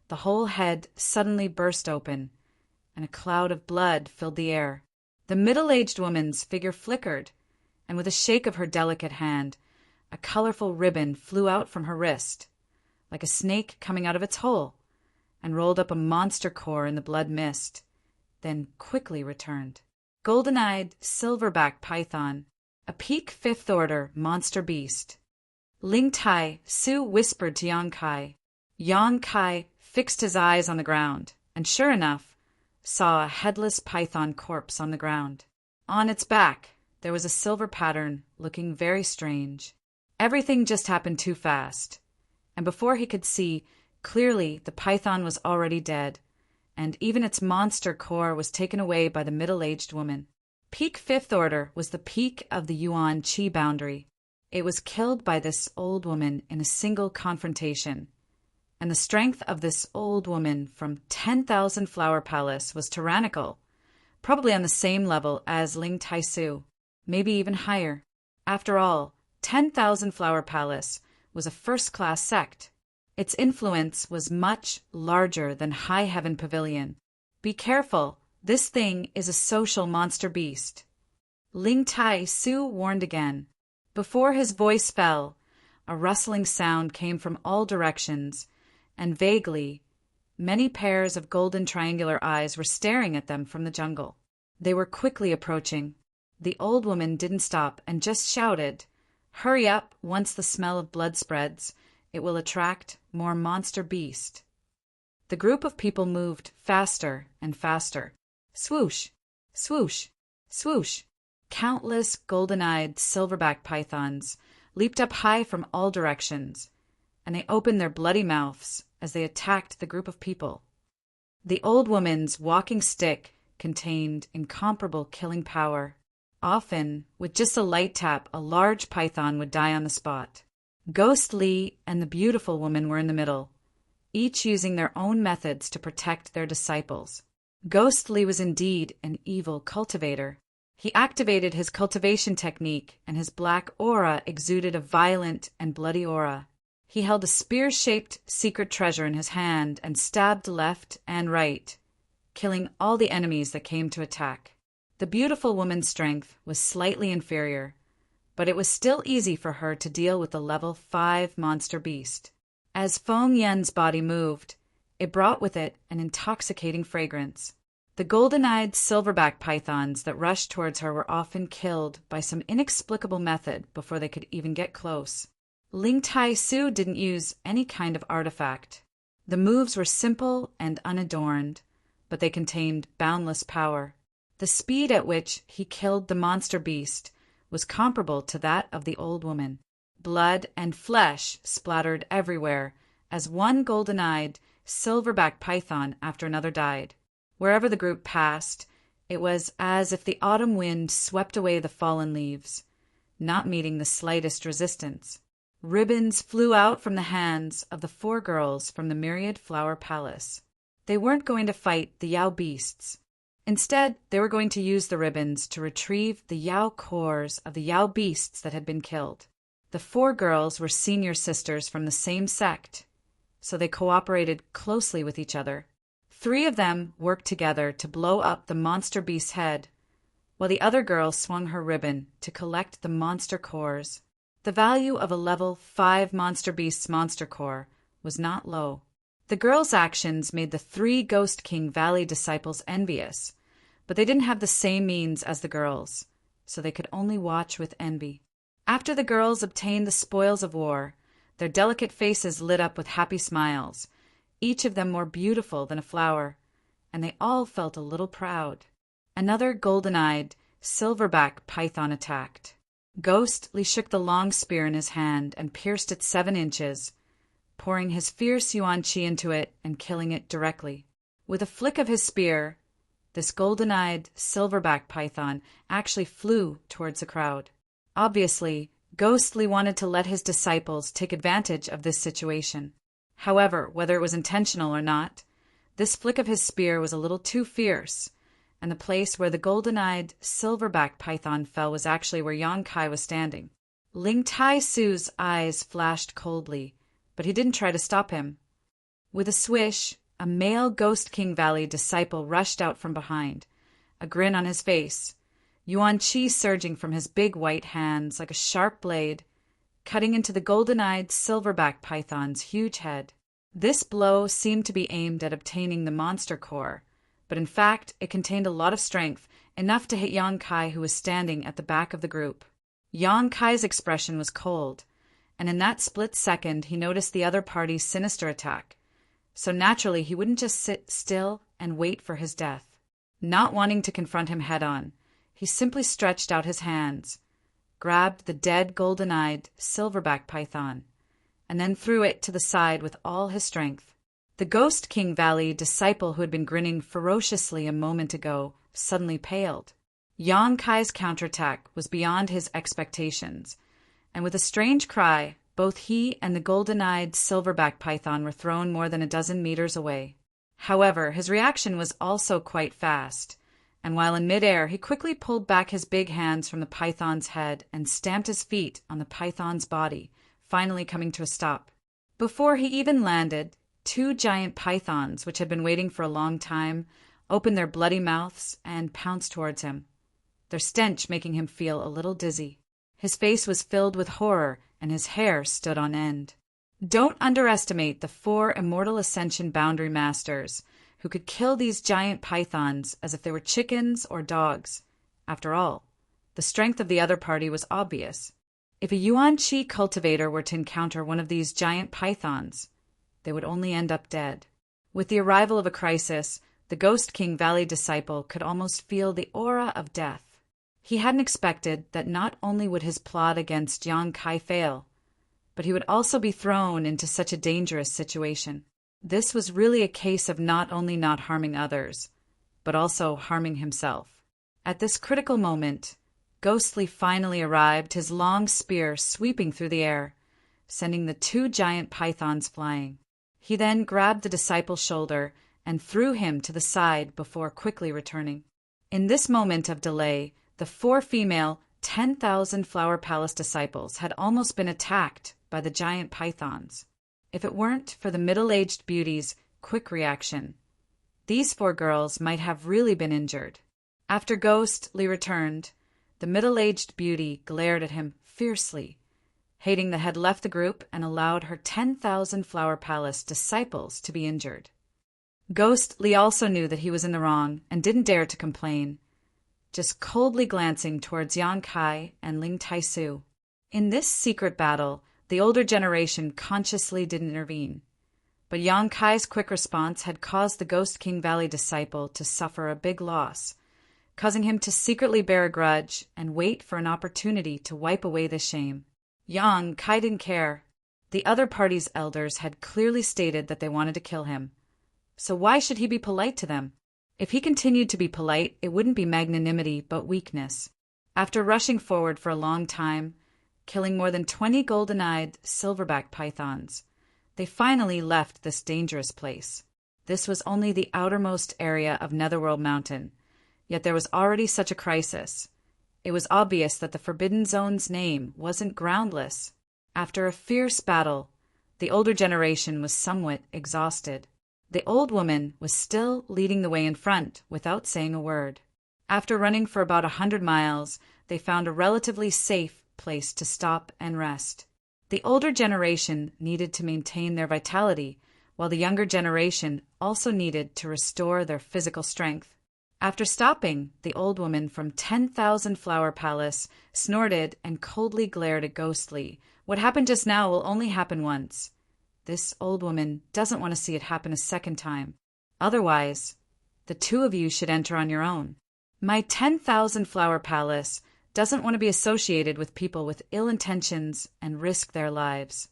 the whole head suddenly burst open, and a cloud of blood filled the air. The middle-aged woman's figure flickered, and with a shake of her delicate hand, a colorful ribbon flew out from her wrist, like a snake coming out of its hole, and rolled up a monster core in the blood mist, then quickly returned. Golden-eyed silverback python, a peak 5th order monster beast. Ling Tai Su whispered to Yang Kai. Yang Kai fixed his eyes on the ground, and sure enough, saw a headless python corpse on the ground. On its back, there was a silver pattern looking very strange. Everything just happened too fast, and before he could see, clearly the python was already dead, and even its monster core was taken away by the middle-aged woman. Peak 5th order was the peak of the Yuan Qi boundary. It was killed by this old woman in a single confrontation, and the strength of this old woman from 10,000 Flower Palace was tyrannical, probably on the same level as Ling Tai-su, maybe even higher. After all, 10,000 Flower Palace was a first-class sect. Its influence was much larger than High Heaven Pavilion. Be careful, this thing is a social monster beast. Ling Tai-su warned again. Before his voice fell, a rustling sound came from all directions, and vaguely, many pairs of golden triangular eyes were staring at them from the jungle. They were quickly approaching. The old woman didn't stop and just shouted, "Hurry up, once the smell of blood spreads. It will attract more monster beast." The group of people moved faster and faster. Swoosh, swoosh, swoosh. Countless golden-eyed silverback pythons leaped up high from all directions, and they opened their bloody mouths as they attacked the group of people. The old woman's walking stick contained incomparable killing power. Often, with just a light tap, a large python would die on the spot. Ghost Lee and the beautiful woman were in the middle, each using their own methods to protect their disciples. Ghost Lee was indeed an evil cultivator. He activated his cultivation technique, and his black aura exuded a violent and bloody aura. He held a spear-shaped secret treasure in his hand and stabbed left and right, killing all the enemies that came to attack. The beautiful woman's strength was slightly inferior, but it was still easy for her to deal with the level 5 monster beast. As Feng Yan's body moved, it brought with it an intoxicating fragrance. The golden-eyed silverback pythons that rushed towards her were often killed by some inexplicable method before they could even get close. Ling Tai-su didn't use any kind of artifact. The moves were simple and unadorned, but they contained boundless power. The speed at which he killed the monster beast was comparable to that of the old woman. Blood and flesh splattered everywhere as one golden-eyed silverback python after another died. Wherever the group passed, it was as if the autumn wind swept away the fallen leaves, not meeting the slightest resistance. Ribbons flew out from the hands of the 4 girls from the Myriad Flower Palace. They weren't going to fight the Yao beasts. Instead, they were going to use the ribbons to retrieve the Yao cores of the Yao beasts that had been killed. The 4 girls were senior sisters from the same sect, so they cooperated closely with each other. 3 of them worked together to blow up the monster beast's head, while the other girl swung her ribbon to collect the monster cores. The value of a level 5 monster beast's monster core was not low. The girls' actions made the 3 Ghost King Valley disciples envious, but they didn't have the same means as the girls, so they could only watch with envy. After the girls obtained the spoils of war, their delicate faces lit up with happy smiles, each of them more beautiful than a flower, and they all felt a little proud. Another golden-eyed, silverback python attacked. Ghostly shook the long spear in his hand and pierced it 7 inches, pouring his fierce yuan qi into it and killing it directly. With a flick of his spear, this golden-eyed, silverback python actually flew towards the crowd. Obviously, Ghostly wanted to let his disciples take advantage of this situation. However, whether it was intentional or not, this flick of his spear was a little too fierce, and the place where the golden-eyed, silverback python fell was actually where Yang Kai was standing. Ling Tai Su's eyes flashed coldly, but he didn't try to stop him. With a swish, a male Ghost King Valley disciple rushed out from behind, a grin on his face, yuan qi surging from his big white hands like a sharp blade, cutting into the golden-eyed silverback python's huge head. This blow seemed to be aimed at obtaining the monster core, but in fact it contained a lot of strength, enough to hit Yang Kai, who was standing at the back of the group. Yang Kai's expression was cold, and in that split second he noticed the other party's sinister attack, so naturally he wouldn't just sit still and wait for his death. Not wanting to confront him head-on, he simply stretched out his hands, grabbed the dead golden-eyed silverback python, and then threw it to the side with all his strength. The Ghost King Valley disciple who had been grinning ferociously a moment ago suddenly paled. Yang Kai's counterattack was beyond his expectations, and with a strange cry, both he and the golden-eyed silverback python were thrown more than a dozen meters away. However, his reaction was also quite fast, and while in midair, he quickly pulled back his big hands from the python's head and stamped his feet on the python's body, finally coming to a stop. Before he even landed, 2 giant pythons, which had been waiting for a long time, opened their bloody mouths and pounced towards him, their stench making him feel a little dizzy. His face was filled with horror, and his hair stood on end. Don't underestimate the 4 Immortal Ascension Boundary Masters, who could kill these giant pythons as if they were chickens or dogs. After all, the strength of the other party was obvious. If a yuan qi cultivator were to encounter one of these giant pythons, they would only end up dead. With the arrival of a crisis, the Ghost King Valley disciple could almost feel the aura of death. He hadn't expected that not only would his plot against Yang Kai fail, but he would also be thrown into such a dangerous situation. This was really a case of not only not harming others, but also harming himself. At this critical moment, Ghostly finally arrived, his long spear sweeping through the air, sending the 2 giant pythons flying. He then grabbed the disciple's shoulder and threw him to the side before quickly returning. In this moment of delay, the 4 female 10,000 Flower Palace disciples had almost been attacked by the giant pythons. If it weren't for the middle-aged beauty's quick reaction, these 4 girls might have really been injured. After Ghostly returned, the middle-aged beauty glared at him fiercely, hating that had left the group and allowed her 10,000 Flower Palace disciples to be injured. Ghostly also knew that he was in the wrong and didn't dare to complain, just coldly glancing towards Yang Kai and Ling Tai Su. In this secret battle, the older generation consciously didn't intervene, but Yang Kai's quick response had caused the Ghost King Valley disciple to suffer a big loss, causing him to secretly bear a grudge and wait for an opportunity to wipe away the shame. Yang Kai didn't care. The other party's elders had clearly stated that they wanted to kill him, so why should he be polite to them? If he continued to be polite, it wouldn't be magnanimity but weakness. After rushing forward for a long time, killing more than 20 golden-eyed silverback pythons, they finally left this dangerous place. This was only the outermost area of Netherworld Mountain, Yet there was already such a crisis. It was obvious that the Forbidden Zone's name wasn't groundless. After a fierce battle, the older generation was somewhat exhausted. The old woman was still leading the way in front without saying a word. After running for about 100 miles, they found a relatively safe place to stop and rest. The older generation needed to maintain their vitality, while the younger generation also needed to restore their physical strength. After stopping, the old woman from 10,000 Flower Palace snorted and coldly glared at Ghostly. What happened just now will only happen once. This old woman doesn't want to see it happen a second time. Otherwise, the two of you should enter on your own. My 10,000 Flower Palace doesn't want to be associated with people with ill intentions and risk their lives.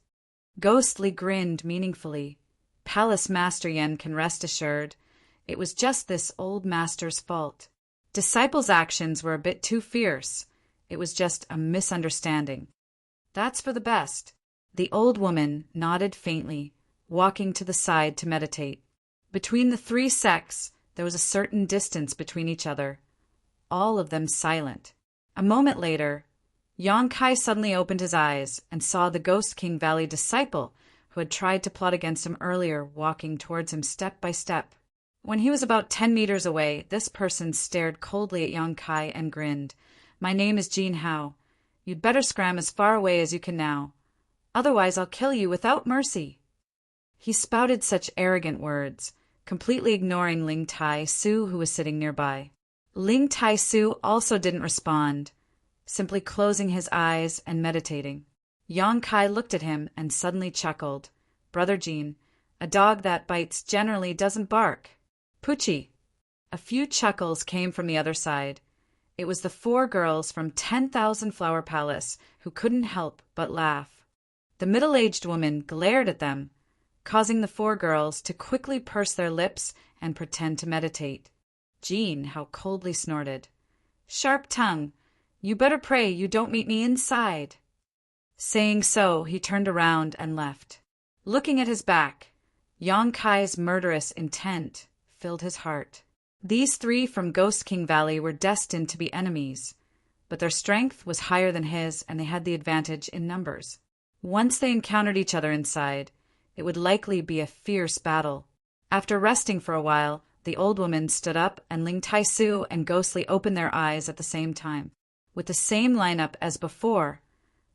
Ghostly grinned meaningfully. Palace Master Yen can rest assured. It was just this old master's fault. Disciples' actions were a bit too fierce. It was just a misunderstanding. That's for the best. The old woman nodded faintly, walking to the side to meditate. Between the three sects, there was a certain distance between each other, all of them silent. A moment later, Yong-kai suddenly opened his eyes and saw the Ghost King Valley disciple who had tried to plot against him earlier walking towards him step by step. When he was about 10 meters away, this person stared coldly at Yong-kai and grinned. "My name is Jin Hao. You'd better scram as far away as you can now. Otherwise I'll kill you without mercy." He spouted such arrogant words, completely ignoring Ling Tai Su, who was sitting nearby. Ling Tai Su also didn't respond, simply closing his eyes and meditating. Yong-kai looked at him and suddenly chuckled. "Brother Jin, a dog that bites generally doesn't bark. Poochie." A few chuckles came from the other side. It was the 4 girls from 10,000 Flower Palace who couldn't help but laugh. The middle-aged woman glared at them, causing the 4 girls to quickly purse their lips and pretend to meditate. Jin Hao coldly snorted. "Sharp tongue, you better pray you don't meet me inside." Saying so, he turned around and left. Looking at his back, Yong-kai's murderous intent filled his heart. These 3 from Ghost King Valley were destined to be enemies, but their strength was higher than his and they had the advantage in numbers. Once they encountered each other inside, it would likely be a fierce battle. After resting for a while, the old woman stood up and Ling Tai Su and Ghostly opened their eyes at the same time. With the same lineup as before,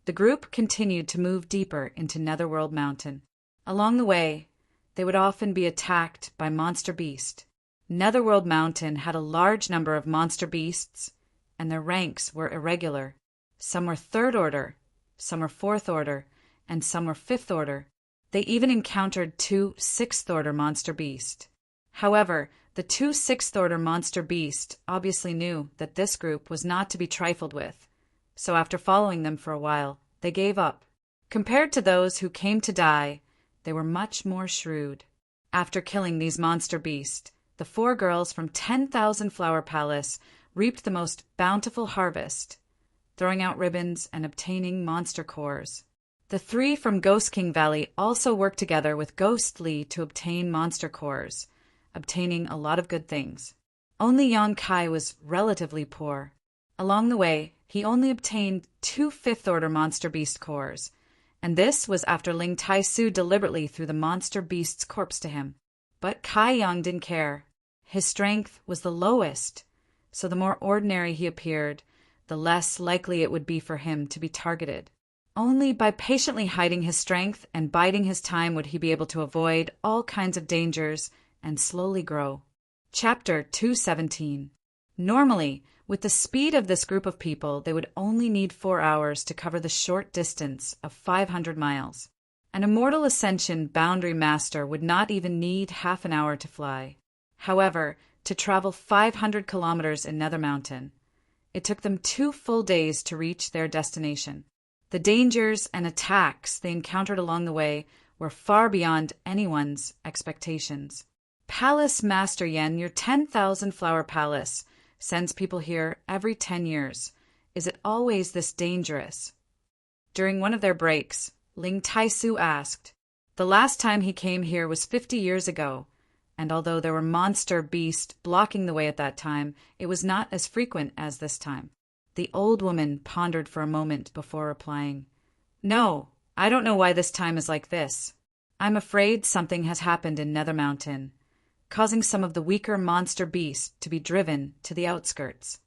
the group continued to move deeper into Netherworld Mountain. Along the way, they would often be attacked by monster beasts. Netherworld Mountain had a large number of monster beasts, and their ranks were irregular. Some were 3rd order, some were 4th order, and some were 5th order. They even encountered 2 6th order monster beasts. However, the 2 6th order monster beasts obviously knew that this group was not to be trifled with, so after following them for a while, they gave up. Compared to those who came to die, they were much more shrewd. After killing these monster beasts, the 4 girls from 10,000 Flower Palace reaped the most bountiful harvest, throwing out ribbons and obtaining monster cores. The 3 from Ghost King Valley also worked together with Ghostly to obtain monster cores, obtaining a lot of good things. Only Yong-kai was relatively poor. Along the way, he only obtained 2 5th order monster beast cores, and this was after Ling Tai Su deliberately threw the monster beast's corpse to him. But Kai Yang didn't care. His strength was the lowest, so the more ordinary he appeared, the less likely it would be for him to be targeted. Only by patiently hiding his strength and biding his time would he be able to avoid all kinds of dangers and slowly grow. Chapter 217. Normally, with the speed of this group of people, they would only need 4 hours to cover the short distance of 500 miles. An Immortal Ascension Boundary Master would not even need half an hour to fly. However, to travel 500 kilometers in Nether Mountain, it took them 2 full days to reach their destination. The dangers and attacks they encountered along the way were far beyond anyone's expectations. Palace Master Yen, your 10,000 Flower Palace, sends people here every 10 years. Is it always this dangerous? During one of their breaks, Ling Tai Su asked. The last time he came here was 50 years ago, and although there were monster beasts blocking the way at that time, it was not as frequent as this time. The old woman pondered for a moment before replying, "No, I don't know why this time is like this. I'm afraid something has happened in Nether Mountain, causing some of the weaker monster beasts to be driven to the outskirts."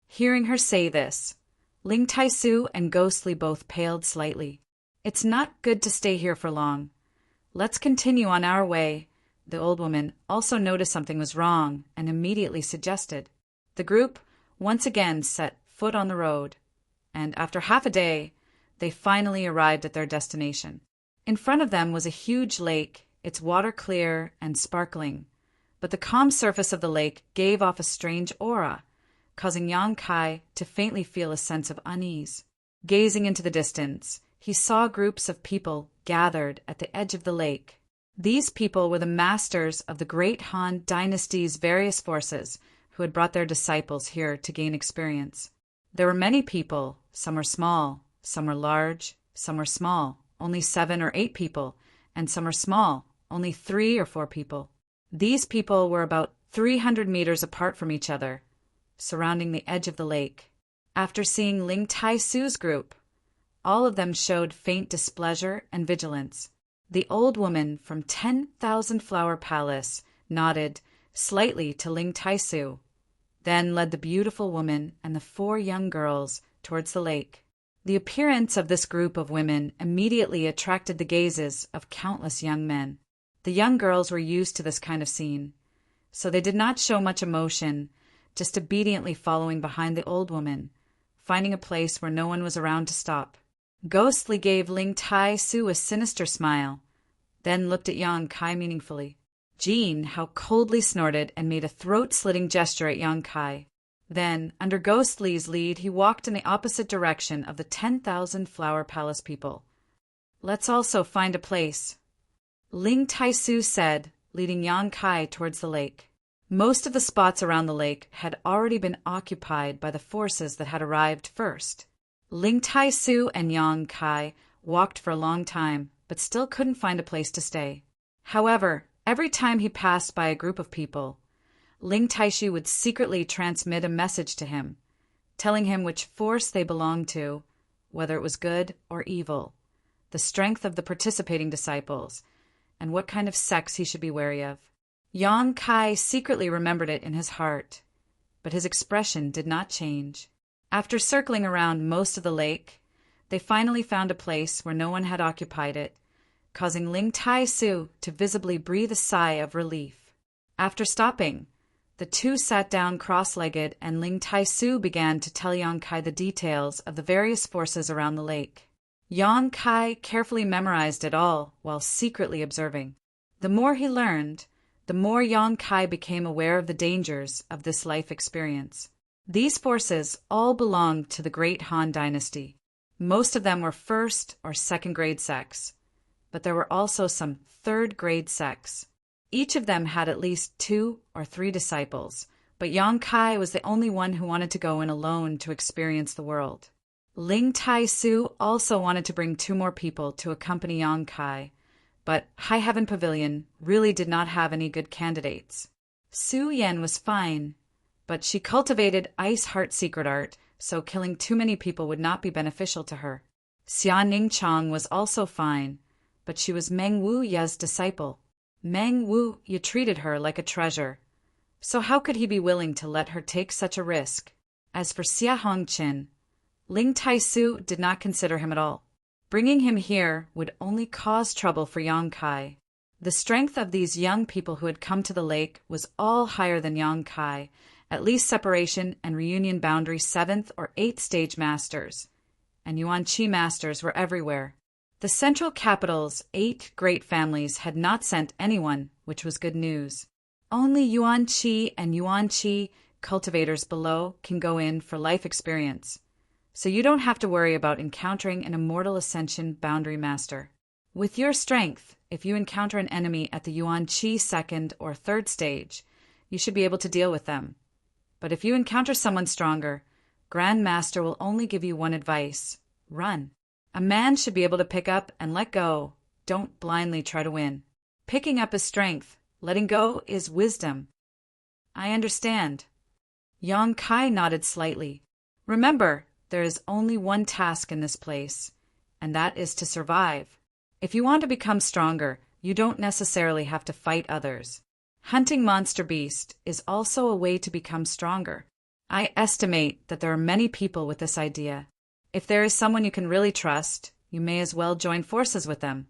Hearing her say this, Ling Tai-su and Ghostly both paled slightly. "It's not good to stay here for long. Let's continue on our way." The old woman also noticed something was wrong and immediately suggested. The group once again set foot on the road, and after half a day, they finally arrived at their destination. In front of them was a huge lake, its water clear and sparkling, but the calm surface of the lake gave off a strange aura, causing Yang Kai to faintly feel a sense of unease. Gazing into the distance, he saw groups of people gathered at the edge of the lake. These people were the masters of the great Han Dynasty's various forces who had brought their disciples here to gain experience. There were many people, some were small, some were large, some were small, only 7 or 8 people, and some were small, only 3 or 4 people. These people were about 300 meters apart from each other, surrounding the edge of the lake. After seeing Ling Tai-su's group, all of them showed faint displeasure and vigilance. The old woman from 10,000 Flower Palace nodded slightly to Ling Tai-su, then led the beautiful woman and the 4 young girls towards the lake. The appearance of this group of women immediately attracted the gazes of countless young men. The young girls were used to this kind of scene, so they did not show much emotion, just obediently following behind the old woman, finding a place where no one was around to stop. Ghostly gave Ling Tai-su a sinister smile, then looked at Yang Kai meaningfully. Jean, how coldly snorted and made a throat-slitting gesture at Yang Kai. Then, under Ghostly's lead, he walked in the opposite direction of the 10,000 Flower Palace people. "Let's also find a place," Ling Tai-su said, leading Yang Kai towards the lake. Most of the spots around the lake had already been occupied by the forces that had arrived first. Ling Tai-su and Yang Kai walked for a long time, but still couldn't find a place to stay. However, every time he passed by a group of people, Ling Tai-su would secretly transmit a message to him, telling him which force they belonged to, whether it was good or evil, the strength of the participating disciples, and what kind of sects he should be wary of. Yang Kai secretly remembered it in his heart, but his expression did not change. After circling around most of the lake, they finally found a place where no one had occupied it, causing Ling Tai-su to visibly breathe a sigh of relief. After stopping, the two sat down cross-legged and Ling Tai-su began to tell Yang Kai the details of the various forces around the lake. Yang Kai carefully memorized it all while secretly observing. The more he learned, the more Yang Kai became aware of the dangers of this life experience. These forces all belonged to the great Han Dynasty. Most of them were first or second grade sects, but there were also some third-grade sects. Each of them had at least 2 or 3 disciples, but Yang Kai was the only one who wanted to go in alone to experience the world. Ling Tai-su also wanted to bring 2 more people to accompany Yang Kai, but High Heaven Pavilion really did not have any good candidates. Su Yan was fine, but she cultivated Ice Heart secret art, so killing too many people would not be beneficial to her. Xia Ning Chang was also fine, but she was Meng Wu Ye's disciple. Meng Wu Ye treated her like a treasure, so how could he be willing to let her take such a risk? As for Xia Hongqin, Ling Tai-su did not consider him at all. Bringing him here would only cause trouble for Yang Kai. The strength of these young people who had come to the lake was all higher than Yang Kai, at least separation and reunion boundary 7th or 8th stage masters, and Yuan Qi masters were everywhere. The central capital's 8 great families had not sent anyone, which was good news. Only Yuan Qi and Yuan Qi cultivators below can go in for life experience, so you don't have to worry about encountering an immortal ascension boundary master. With your strength, if you encounter an enemy at the Yuan Qi 2nd or 3rd stage, you should be able to deal with them. But if you encounter someone stronger, Grand Master will only give you one advice: run. A man should be able to pick up and let go. Don't blindly try to win. Picking up his strength, Letting go is wisdom. I understand. Yang Kai nodded slightly. Remember, there is only one task in this place, and that is to survive. If you want to become stronger, you don't necessarily have to fight others. Hunting monster beast is also a way to become stronger. I estimate that there are many people with this idea. If there is someone you can really trust, you may as well join forces with them.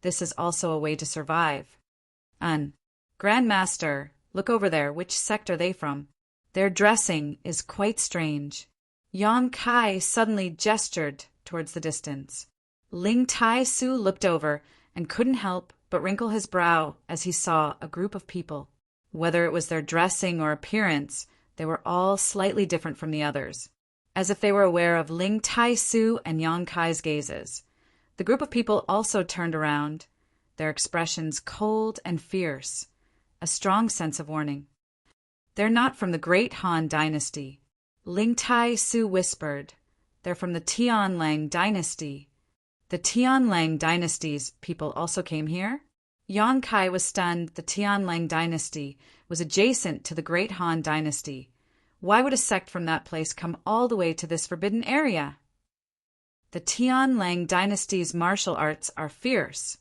This is also a way to survive. Grandmaster, look over there. Which sect are they from? Their dressing is quite strange. Yang Kai suddenly gestured towards the distance. Ling Tai Su looked over and couldn't help but wrinkle his brow as he saw a group of people. Whether it was their dressing or appearance, they were all slightly different from the others, as if they were aware of Ling Tai Su and Yang Kai's gazes. The group of people also turned around, their expressions cold and fierce, a strong sense of warning. They're not from the Great Han Dynasty. Ling Tai Su whispered. They're from the Tianlang Dynasty. The Tianlang Dynasty's people also came here? Yang Kai was stunned. The Tianlang Dynasty was adjacent to the Great Han Dynasty. Why would a sect from that place come all the way to this forbidden area? The Tianlang Dynasty's martial arts are fierce.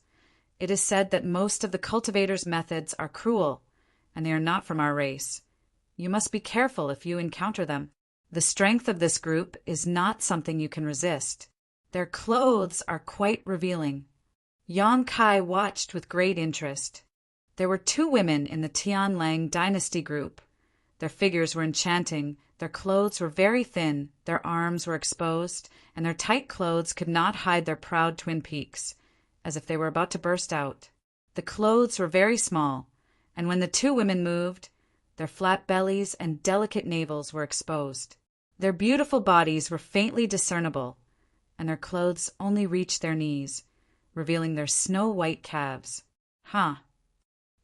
It is said that most of the cultivators' methods are cruel, and they are not from our race. You must be careful if you encounter them. The strength of this group is not something you can resist. Their clothes are quite revealing. Yang Kai watched with great interest. There were 2 women in the Tianlang Dynasty group. Their figures were enchanting, their clothes were very thin, their arms were exposed, and their tight clothes could not hide their proud twin peaks, as if they were about to burst out. The clothes were very small, and when the 2 women moved, their flat bellies and delicate navels were exposed. Their beautiful bodies were faintly discernible, and their clothes only reached their knees, revealing their snow-white calves.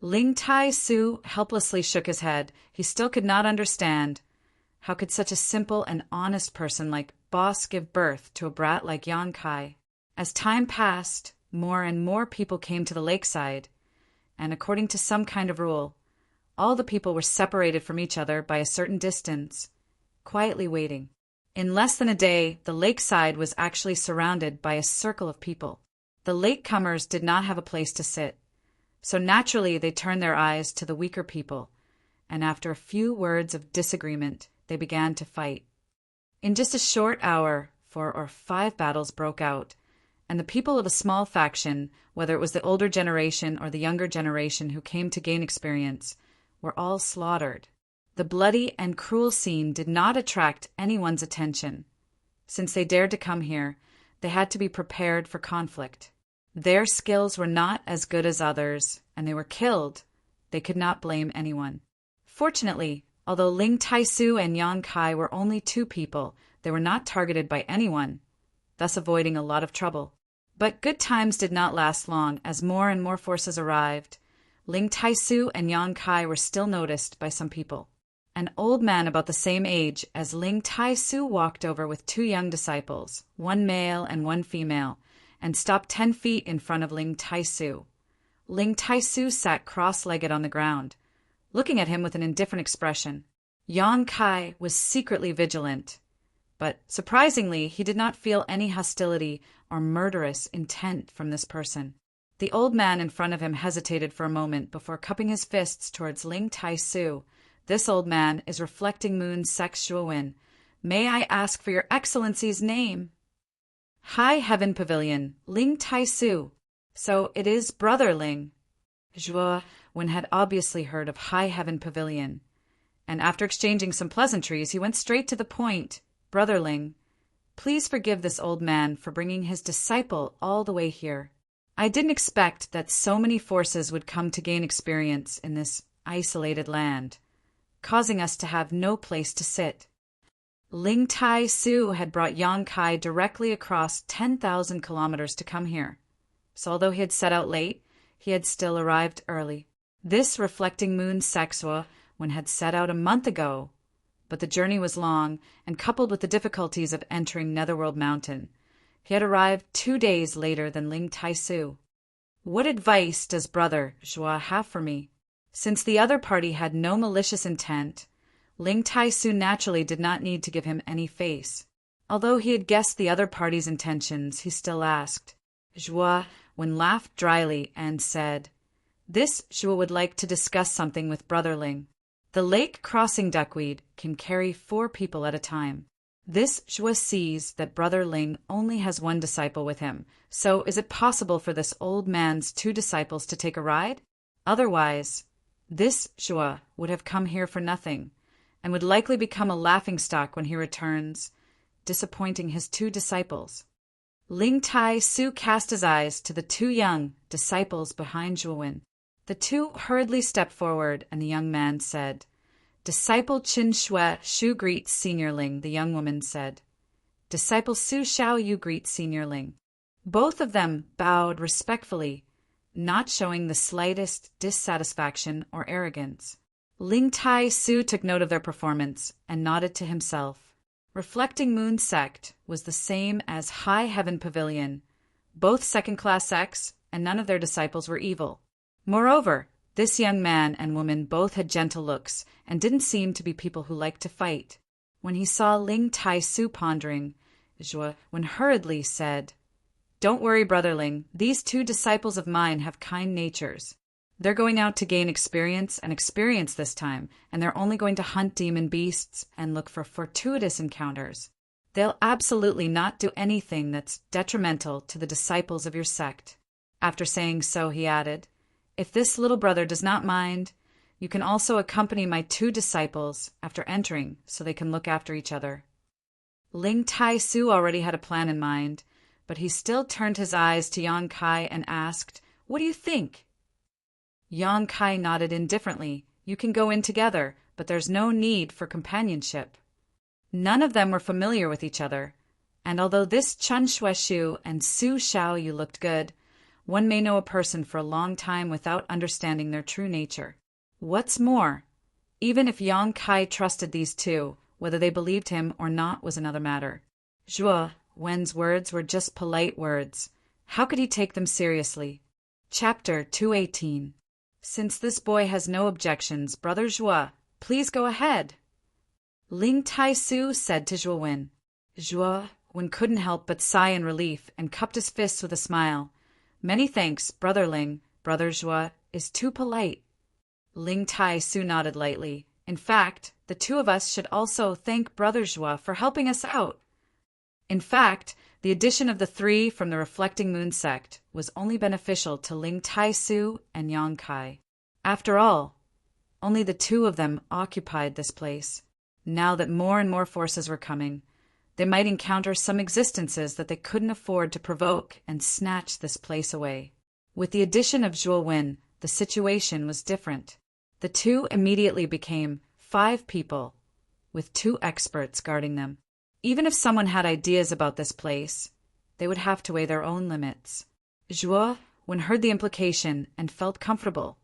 Ling Tai Su helplessly shook his head. He still could not understand. How could such a simple and honest person like Boss give birth to a brat like Yang Kai? As time passed, more and more people came to the lakeside, and according to some kind of rule, all the people were separated from each other by a certain distance, quietly waiting. In less than a day, the lakeside was actually surrounded by a circle of people. The latecomers did not have a place to sit, so naturally they turned their eyes to the weaker people, and after a few words of disagreement, they began to fight. In just a short hour, 4 or 5 battles broke out, and the people of a small faction, whether it was the older generation or the younger generation who came to gain experience, were all slaughtered. The bloody and cruel scene did not attract anyone's attention. Since they dared to come here, they had to be prepared for conflict. Their skills were not as good as others, and they were killed. They could not blame anyone. Fortunately, although Ling Tai Su and Yang Kai were only 2 people, they were not targeted by anyone, thus avoiding a lot of trouble. But good times did not last long, as more and more forces arrived. Ling Tai Su and Yang Kai were still noticed by some people. An old man about the same age as Ling Tai Su walked over with 2 young disciples, 1 male and 1 female, and stopped 10 feet in front of Ling Tai Su. Ling Tai Su sat cross-legged on the ground, looking at him with an indifferent expression. Yang Kai was secretly vigilant, but surprisingly he did not feel any hostility or murderous intent from this person. The old man in front of him hesitated for a moment before cupping his fists towards Ling Tai Su. This old man is Reflecting Moon Sek Shuowen. May I ask for your Excellency's name? High Heaven Pavilion, Ling Tai Su. So it is Brother Ling. Zhuo-wen had obviously heard of High Heaven Pavilion, and after exchanging some pleasantries, he went straight to the point. Brother Ling, please forgive this old man for bringing his disciple all the way here. I didn't expect that so many forces would come to gain experience in this isolated land, causing us to have no place to sit. Ling Tai Su had brought Yang Kai directly across 10,000 kilometers to come here, so although he had set out late, he had still arrived early. This Reflecting Moon Sexua-wen had set out a month ago, but the journey was long, and coupled with the difficulties of entering Netherworld Mountain, he had arrived 2 days later than Ling Tai Su. What advice does Brother Zhuo have for me? Since the other party had no malicious intent, Ling Tai-su naturally did not need to give him any face. Although he had guessed the other party's intentions, he still asked. Zhuo Wen laughed dryly and said, "This Zhuo would like to discuss something with Brother Ling. The lake crossing duckweed can carry 4 people at a time. This Zhuo sees that Brother Ling only has 1 disciple with him, so is it possible for this old man's 2 disciples to take a ride? Otherwise, this Zhuo would have come here for nothing, and would likely become a laughingstock when he returns, disappointing his 2 disciples." Ling Tai-su cast his eyes to the 2 young disciples behind Zhuo Wen. The 2 hurriedly stepped forward, and the young man said, "Disciple Qin Shui Shu greets Senior Ling," the young woman said. "Disciple Su Xiao Yu greets Senior Ling." Both of them bowed respectfully, not showing the slightest dissatisfaction or arrogance. Ling Tai-su took note of their performance and nodded to himself. Reflecting Moon Sect was the same as High Heaven Pavilion, both second-class sects, and none of their disciples were evil. Moreover, this young man and woman both had gentle looks and didn't seem to be people who liked to fight. When he saw Ling Tai-su pondering, Zhuo Wen hurriedly said, "Don't worry, Brother Ling. These 2 disciples of mine have kind natures. They're going out to gain experience this time, and they're only going to hunt demon beasts and look for fortuitous encounters. They'll absolutely not do anything that's detrimental to the disciples of your sect." After saying so, he added, "If this little brother does not mind, you can also accompany my 2 disciples after entering so they can look after each other." Ling Tai-su already had a plan in mind, but he still turned his eyes to Yang Kai and asked, "What do you think?" Yang Kai nodded indifferently. "You can go in together, but there's no need for companionship." None of them were familiar with each other, and although this Chun Shui Shu and Su Xiao Yu looked good, one may know a person for a long time without understanding their true nature. What's more, even if Yang Kai trusted these 2, whether they believed him or not was another matter. Zhuo Wen's words were just polite words. How could he take them seriously? Chapter 218. Since this boy has no objections, Brother Zhuo, please go ahead. Ling Tai-su said to Zhuo Wen. Zhuo Wen couldn't help but sigh in relief and cupped his fists with a smile. "Many thanks, Brother Ling. Brother Zhuo is too polite." Ling Tai-su nodded lightly. "In fact, the 2 of us should also thank Brother Zhuo for helping us out." In fact, the addition of the 3 from the Reflecting Moon Sect was only beneficial to Ling Tai-su and Yang Kai. After all, only the 2 of them occupied this place. Now that more and more forces were coming, they might encounter some existences that they couldn't afford to provoke and snatch this place away. With the addition of Zhuo Wen, the situation was different. The 2 immediately became 5 people, with 2 experts guarding them. Even if someone had ideas about this place, they would have to weigh their own limits. Zhuo Wen heard the implication and felt comfortable,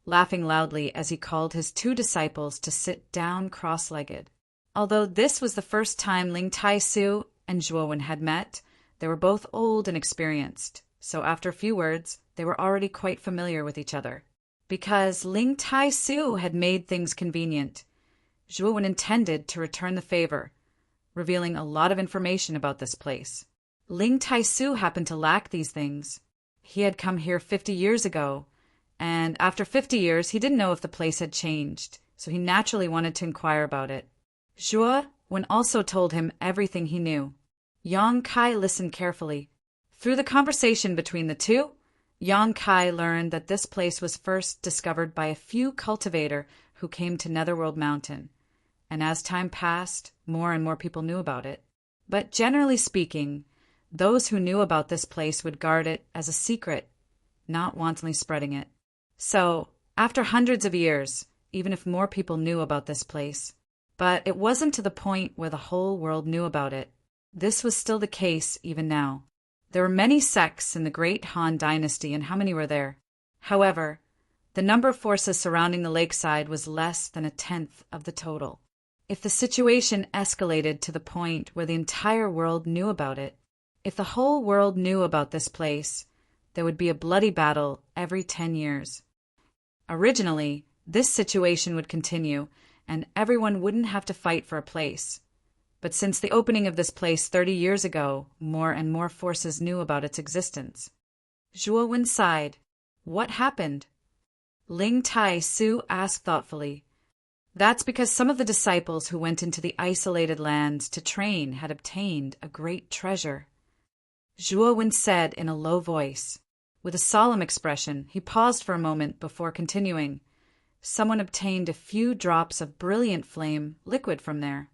laughing loudly as he called his 2 disciples to sit down cross-legged. Although this was the first time Ling Tai-su and Zhuo Wen had met, they were both old and experienced, so after a few words, they were already quite familiar with each other. Because Ling Tai-su had made things convenient, Zhuo Wen intended to return the favor, revealing a lot of information about this place. Ling Tai-su happened to lack these things. He had come here 50 years ago, and after 50 years he didn't know if the place had changed, so he naturally wanted to inquire about it. Zhuo Wen also told him everything he knew. Yang Kai listened carefully. Through the conversation between the 2, Yang Kai learned that this place was first discovered by a few cultivators who came to Netherworld Mountain, and as time passed, more and more people knew about it. But generally speaking, those who knew about this place would guard it as a secret, not wantonly spreading it. So, after hundreds of years, even if more people knew about this place, but it wasn't to the point where the whole world knew about it. This was still the case even now. There were many sects in the Great Han Dynasty, and how many were there? However, the number of forces surrounding the lakeside was less than 1/10 of the total. If the situation escalated to the point where the entire world knew about it, if the whole world knew about this place, there would be a bloody battle every 10 years. Originally, This situation would continue, and everyone wouldn't have to fight for a place. But since the opening of this place 30 years ago, more and more forces knew about its existence. Zhuo Wen sighed. What happened? Ling Tai Su asked thoughtfully. That's because some of the disciples who went into the isolated lands to train had obtained a great treasure. Zhuo Wen said in a low voice. With a solemn expression, he paused for a moment before continuing. Someone obtained a few drops of brilliant flame liquid from there.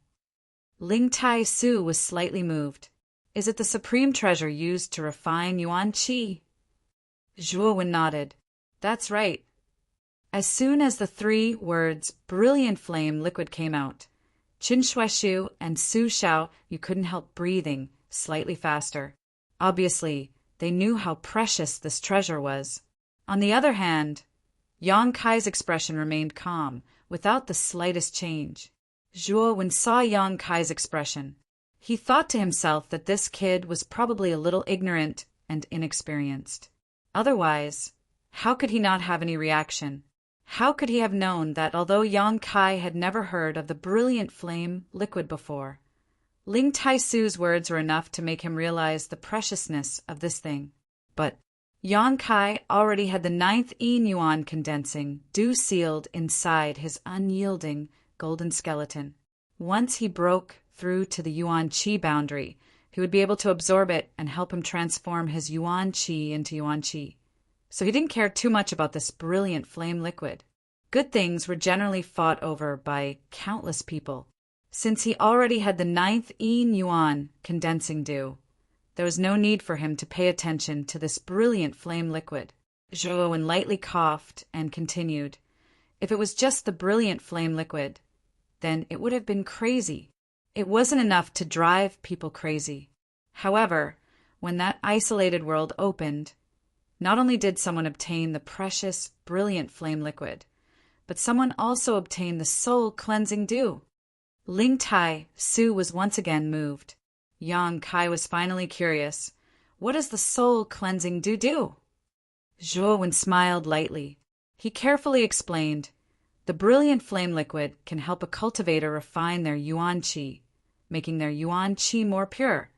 Ling Tai Su was slightly moved. Is it the supreme treasure used to refine yuan qi? Zhuo Wen nodded. That's right. As soon as the 3 words brilliant flame liquid came out, Qin Shuaishu and Su Xiao, you couldn't help breathing slightly faster. Obviously, they knew how precious this treasure was. On the other hand, Yang Kai's expression remained calm, without the slightest change. Zhuo Wen saw Yang Kai's expression. He thought to himself that this kid was probably a little ignorant and inexperienced. Otherwise, how could he not have any reaction? How could he have known that although Yang Kai had never heard of the brilliant flame liquid before, Ling Tai Su's words were enough to make him realize the preciousness of this thing. But Yang Kai already had the 9th Yin Yuan condensing, dew-sealed inside his unyielding golden skeleton. Once he broke through to the Yuan Qi boundary, he would be able to absorb it and help him transform his Yuan Qi into Yuan Qi. So he didn't care too much about this brilliant flame liquid. Good things were generally fought over by countless people. Since he already had the 9th Yin Yuan condensing dew, there was no need for him to pay attention to this brilliant flame liquid. Zhuo Wen lightly coughed and continued. If it was just the brilliant flame liquid, then it would have been crazy. It wasn't enough to drive people crazy. However, when that isolated world opened, not only did someone obtain the precious, brilliant flame liquid, but someone also obtained the soul-cleansing dew. Ling Tai Su was once again moved. Yang Kai was finally curious. What does the soul-cleansing dew do? Zhuo Wen smiled lightly. He carefully explained, the brilliant flame liquid can help a cultivator refine their yuan qi, making their yuan qi more pure,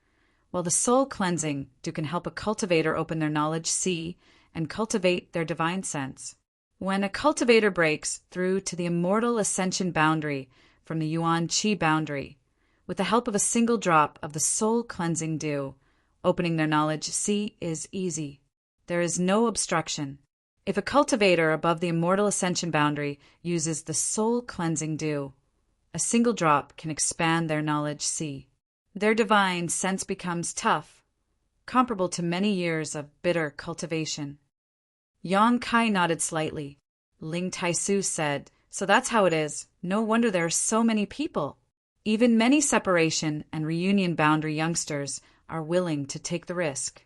while the soul-cleansing dew can help a cultivator open their knowledge si and cultivate their divine sense. When a cultivator breaks through to the immortal ascension boundary from the yuan qi boundary, with the help of a single drop of the soul-cleansing dew, opening their knowledge si is easy. There is no obstruction. If a cultivator above the immortal ascension boundary uses the soul-cleansing dew, a single drop can expand their knowledge si. Their divine sense becomes tough, comparable to many years of bitter cultivation. Yang Kai nodded slightly. Ling Tai Su said, so that's how it is. No wonder there are so many people. Even many separation and reunion boundary youngsters are willing to take the risk.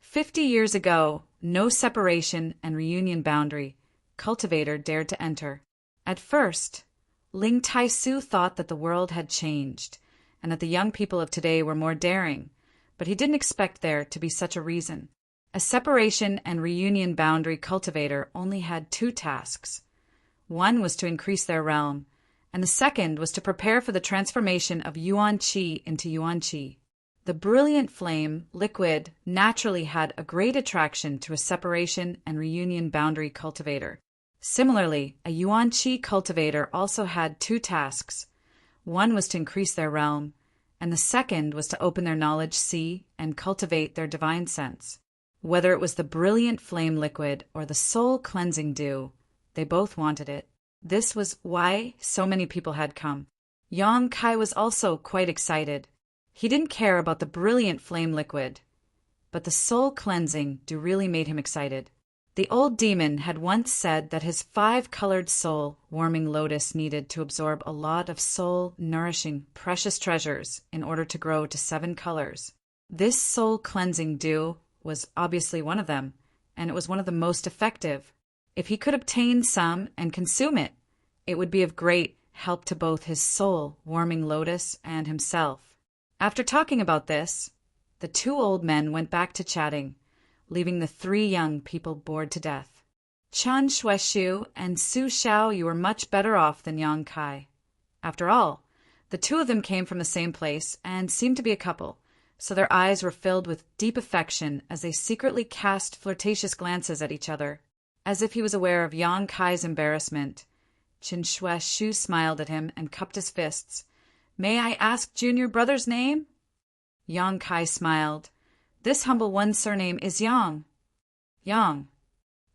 50 years ago, no separation and reunion boundary cultivator dared to enter. At first, Ling Tai Su thought that the world had changed and that the young people of today were more daring, but he didn't expect there to be such a reason. A separation and reunion boundary cultivator only had 2 tasks. One was to increase their realm, and the second was to prepare for the transformation of Yuan Qi into Yuan Qi. The brilliant flame, liquid, naturally had a great attraction to a separation and reunion boundary cultivator. Similarly, a Yuan Qi cultivator also had 2 tasks. One was to increase their realm, and the second was to open their knowledge si and cultivate their divine sense. Whether it was the brilliant flame liquid or the soul-cleansing dew, they both wanted it. This was why so many people had come. Yang Kai was also quite excited. He didn't care about the brilliant flame liquid, but the soul-cleansing dew really made him excited. The old demon had once said that his 5-colored soul-warming lotus needed to absorb a lot of soul-nourishing precious treasures in order to grow to 7 colors. This soul-cleansing dew was obviously one of them, and it was one of the most effective. If he could obtain some and consume it, it would be of great help to both his soul-warming lotus and himself. After talking about this, the 2 old men went back to chatting, leaving the 3 young people bored to death. Chen Shueshu and Su Xiao, you were much better off than Yang Kai. After all, the two of them came from the same place and seemed to be a couple, so their eyes were filled with deep affection as they secretly cast flirtatious glances at each other. As if he was aware of Yang Kai's embarrassment, Chen Shueshu smiled at him and cupped his fists. May I ask junior brother's name? Yang Kai smiled. This humble one's surname is Yang. Yang.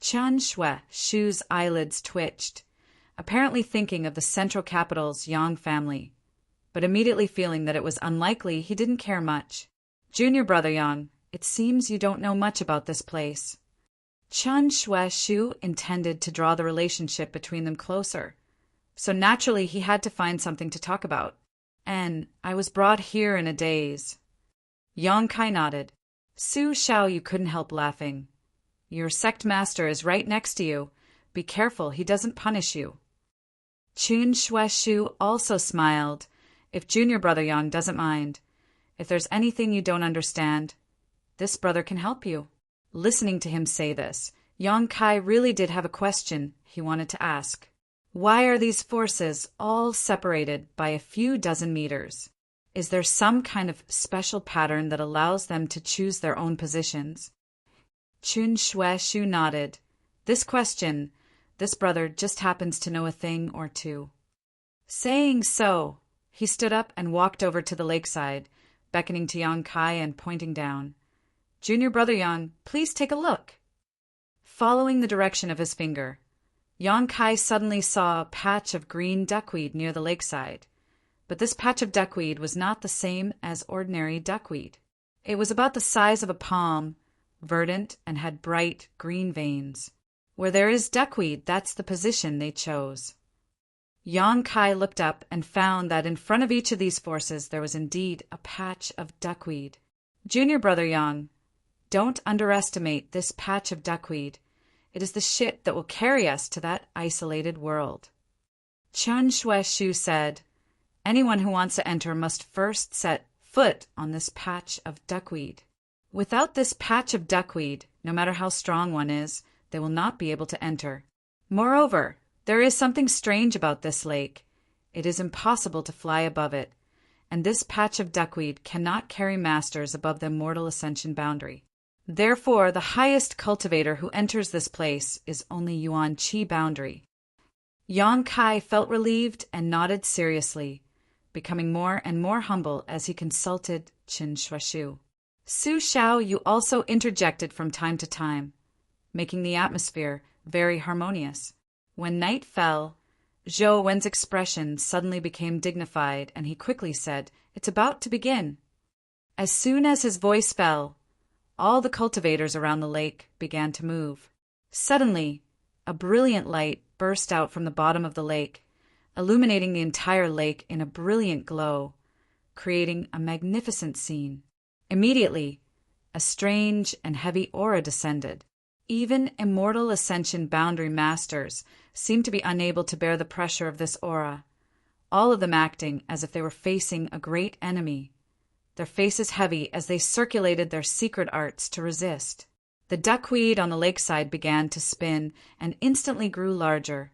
Chen Shueshu's eyelids twitched, apparently thinking of the central capital's Yang family, but immediately feeling that it was unlikely he didn't care much. Junior brother Yang, it seems you don't know much about this place. Chen Shueshu intended to draw the relationship between them closer, so naturally he had to find something to talk about. And I was brought here in a daze. Yang Kai nodded. Su Xiao, you couldn't help laughing. Your sect master is right next to you. Be careful he doesn't punish you. Chen Shueshu also smiled. If junior brother Yang doesn't mind. If there's anything you don't understand, this brother can help you. Listening to him say this, Yang Kai really did have a question he wanted to ask. Why are these forces all separated by a few dozen meters? Is there some kind of special pattern that allows them to choose their own positions? Chen Shueshu nodded. This brother just happens to know a thing or two. Saying so, he stood up and walked over to the lakeside, beckoning to Yang Kai and pointing down. Junior brother Yang, please take a look. Following the direction of his finger, Yang Kai suddenly saw a patch of green duckweed near the lakeside. But this patch of duckweed was not the same as ordinary duckweed. It was about the size of a palm, verdant, and had bright green veins. Where there is duckweed, that's the position they chose. Yang Kai looked up and found that in front of each of these forces there was indeed a patch of duckweed. Junior brother Yang, don't underestimate this patch of duckweed. It is the shit that will carry us to that isolated world. Chen Shueshu said, anyone who wants to enter must first set foot on this patch of duckweed. Without this patch of duckweed, no matter how strong one is, they will not be able to enter. Moreover, there is something strange about this lake. It is impossible to fly above it, and this patch of duckweed cannot carry masters above the mortal ascension boundary. Therefore, the highest cultivator who enters this place is only Yuan Qi boundary. Yang Kai felt relieved and nodded seriously, becoming more and more humble as he consulted Chen Shueshu. Su Xiao, you also interjected from time to time, making the atmosphere very harmonious. When night fell, Zhou Wen's expression suddenly became dignified, and he quickly said, "It's about to begin." As soon as his voice fell, all the cultivators around the lake began to move. Suddenly, a brilliant light burst out from the bottom of the lake, illuminating the entire lake in a brilliant glow, creating a magnificent scene. Immediately, a strange and heavy aura descended. Even immortal ascension boundary masters seemed to be unable to bear the pressure of this aura, all of them acting as if they were facing a great enemy, their faces heavy as they circulated their secret arts to resist. The duckweed on the lakeside began to spin and instantly grew larger,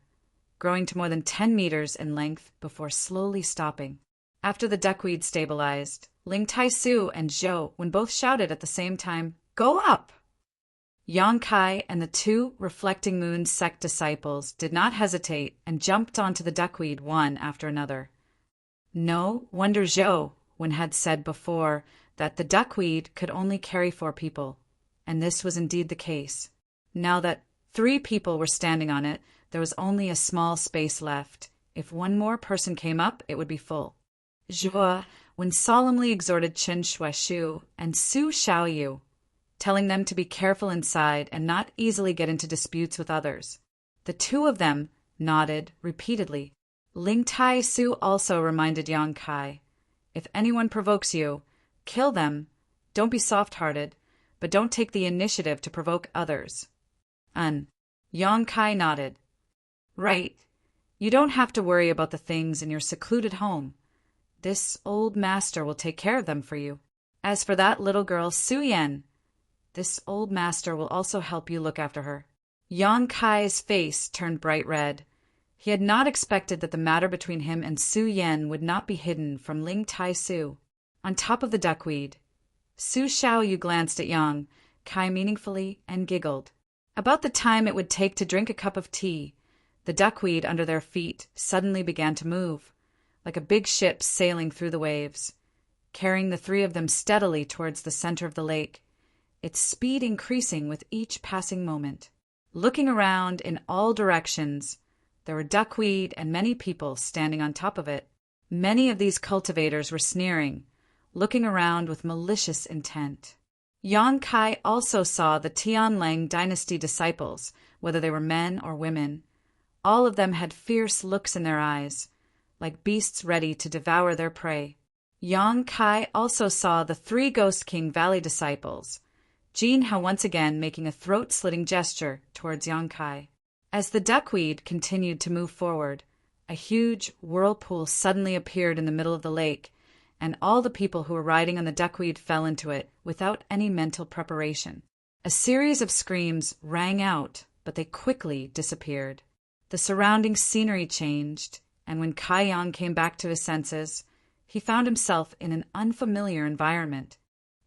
growing to more than 10 meters in length before slowly stopping. After the duckweed stabilized, Ling Taisu and Zhou Wen both shouted at the same time, "Go up!" Yang Kai and the two Reflecting Moon sect disciples did not hesitate and jumped onto the duckweed one after another. No wonder Zhou Wen had said before that the duckweed could only carry 4 people, and this was indeed the case. Now that 3 people were standing on it, there was only a small space left. If one more person came up, it would be full. Zhou Wen solemnly exhorted Chen Shueshu and Su Xiaoyu, telling them to be careful inside and not easily get into disputes with others. The 2 of them nodded repeatedly. Ling Taisu also reminded Yang Kai, "If anyone provokes you, kill them. Don't be soft-hearted, but don't take the initiative to provoke others." Yang Kai nodded. "Right. You don't have to worry about the things in your secluded home. This old master will take care of them for you. As for that little girl, Su Yan, this old master will also help you look after her." Yang Kai's face turned bright red. He had not expected that the matter between him and Su Yan would not be hidden from Ling Tai Su. On top of the duckweed, Su Xiaoyu glanced at Yang Kai meaningfully and giggled. About the time it would take to drink a cup of tea, the duckweed under their feet suddenly began to move, like a big ship sailing through the waves, carrying the three of them steadily towards the center of the lake, its speed increasing with each passing moment. Looking around in all directions, there were duckweed and many people standing on top of it. Many of these cultivators were sneering, looking around with malicious intent. Yang Kai also saw the Tianlang dynasty disciples, whether they were men or women. All of them had fierce looks in their eyes, like beasts ready to devour their prey. Yang Kai also saw the three Ghost King Valley disciples, Jin Hao once again making a throat-slitting gesture towards Yang Kai. As the duckweed continued to move forward, a huge whirlpool suddenly appeared in the middle of the lake, and all the people who were riding on the duckweed fell into it without any mental preparation. A series of screams rang out, but they quickly disappeared. The surrounding scenery changed, and when Kai Yang came back to his senses, he found himself in an unfamiliar environment.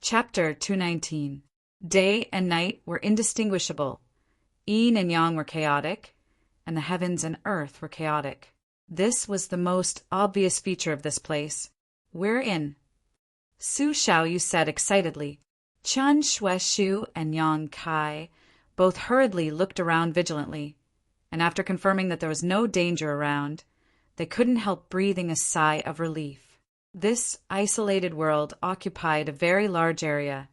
Chapter 219. Day and night were indistinguishable. Yin and Yang were chaotic, and the heavens and earth were chaotic. This was the most obvious feature of this place. "We're in," Su Xiaoyu said excitedly. Chen Shueshu and Yang Kai both hurriedly looked around vigilantly, and after confirming that there was no danger around, they couldn't help breathing a sigh of relief. This isolated world occupied a very large area,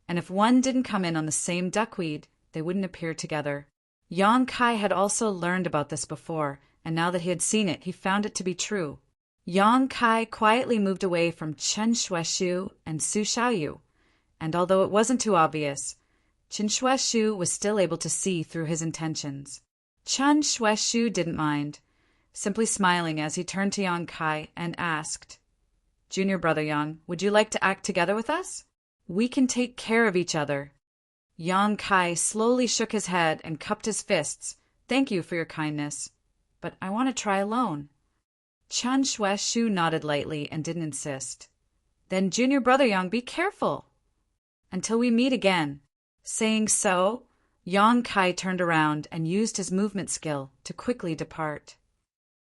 and if one didn't come in on the same duckweed, they wouldn't appear together. Yang Kai had also learned about this before, and now that he had seen it, he found it to be true. Yang Kai quietly moved away from Chen Shueshu and Su Xiaoyu, and although it wasn't too obvious, Chen Shueshu was still able to see through his intentions. Chen Shueshu didn't mind, simply smiling as he turned to Yang Kai and asked, "Junior brother Yang, would you like to act together with us? We can take care of each other." Yang Kai slowly shook his head and cupped his fists. "Thank you for your kindness, but I want to try alone." Chen Shueshu nodded lightly and didn't insist. "Then, junior brother Yang, be careful until we meet again." Saying so, Yang Kai turned around and used his movement skill to quickly depart.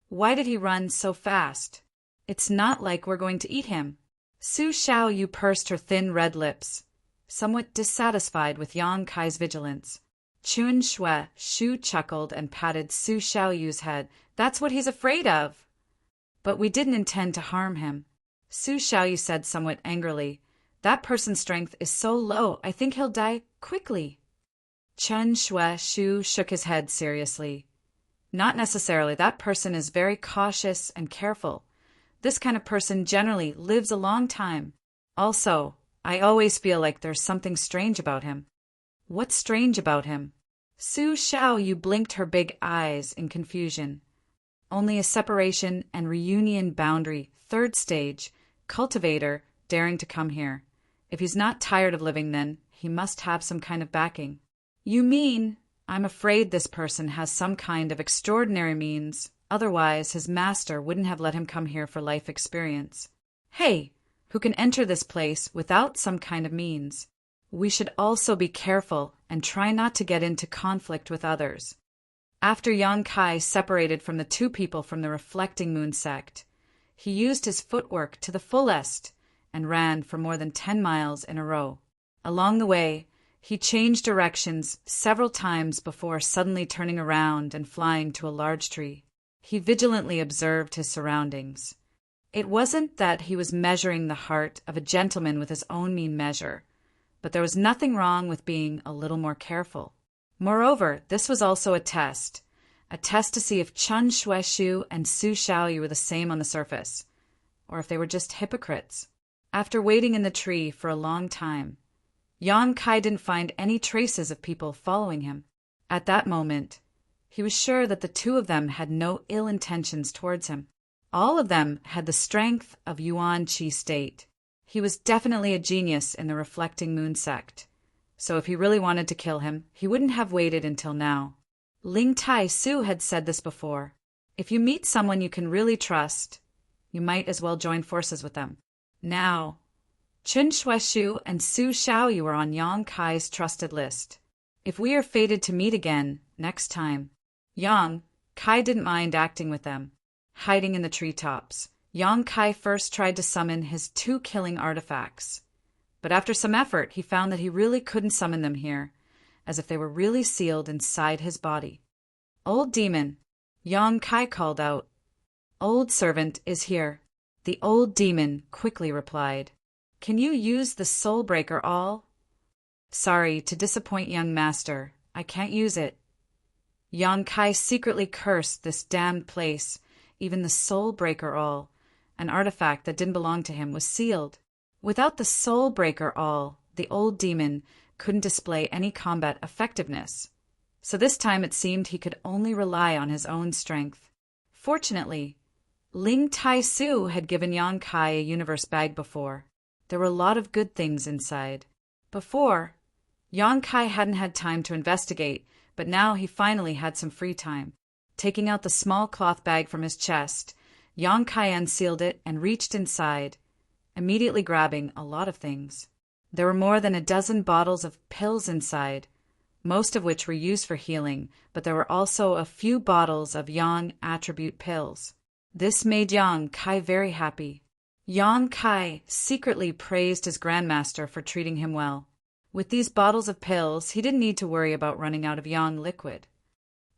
Why did he run so fast? It's not like we're going to eat him. Su Xiaoyu pursed her thin red lips, somewhat dissatisfied with Yang Kai's vigilance. Chen Shueshu chuckled and patted Su Xiaoyu's head. "That's what he's afraid of." "But we didn't intend to harm him," Su Xiaoyu said somewhat angrily. "That person's strength is so low, I think he'll die quickly." Chen Shueshu shook his head seriously. "Not necessarily. That person is very cautious and careful. This kind of person generally lives a long time. Also, I always feel like there's something strange about him." "What's strange about him?" Su Xiaoyu blinked her big eyes in confusion. "Only a separation and reunion boundary, third stage, cultivator daring to come here. If he's not tired of living, then he must have some kind of backing." "You mean—" "I'm afraid this person has some kind of extraordinary means. Otherwise, his master wouldn't have let him come here for life experience. Hey, who can enter this place without some kind of means? We should also be careful and try not to get into conflict with others." After Yang Kai separated from the two people from the Reflecting Moon sect, he used his footwork to the fullest and ran for more than 10 miles in a row. Along the way, he changed directions several times before suddenly turning around and flying to a large tree. He vigilantly observed his surroundings. It wasn't that he was measuring the heart of a gentleman with his own mean measure, but there was nothing wrong with being a little more careful. Moreover, this was also a test to see if Chen Shueshu and Su Xiaoyu were the same on the surface, or if they were just hypocrites. After waiting in the tree for a long time, Yang Kai didn't find any traces of people following him. At that moment, he was sure that the two of them had no ill intentions towards him. All of them had the strength of Yuan Qi state. He was definitely a genius in the Reflecting Moon sect, so if he really wanted to kill him, he wouldn't have waited until now. Ling Tai Su had said this before. If you meet someone you can really trust, you might as well join forces with them. Now, Chen Shueshu and Su Xiaoyu were on Yang Kai's trusted list. If we are fated to meet again next time. Yang Kai didn't mind acting with them. Hiding in the treetops, Yang Kai first tried to summon his 2 killing artifacts. But after some effort, he found that he really couldn't summon them here, as if they were really sealed inside his body. Old demon, Yang Kai called out. Old servant is here. The old demon quickly replied. Can you use the soul breaker all? Sorry to disappoint young master, I can't use it. Yang Kai secretly cursed this damned place. Even the soul breaker all, an artifact that didn't belong to him, was sealed. Without the soul breaker all, the old demon couldn't display any combat effectiveness. So this time it seemed he could only rely on his own strength. Fortunately, Ling Tai Su had given Yang Kai a universe bag before. There were a lot of good things inside. Before, Yang Kai hadn't had time to investigate, but now he finally had some free time. Taking out the small cloth bag from his chest, Yang Kai unsealed it and reached inside, immediately grabbing a lot of things. There were more than a dozen bottles of pills inside, most of which were used for healing, but there were also a few bottles of Yang attribute pills. This made Yang Kai very happy. Yang Kai secretly praised his grandmaster for treating him well. With these bottles of pills, he didn't need to worry about running out of Yang liquid.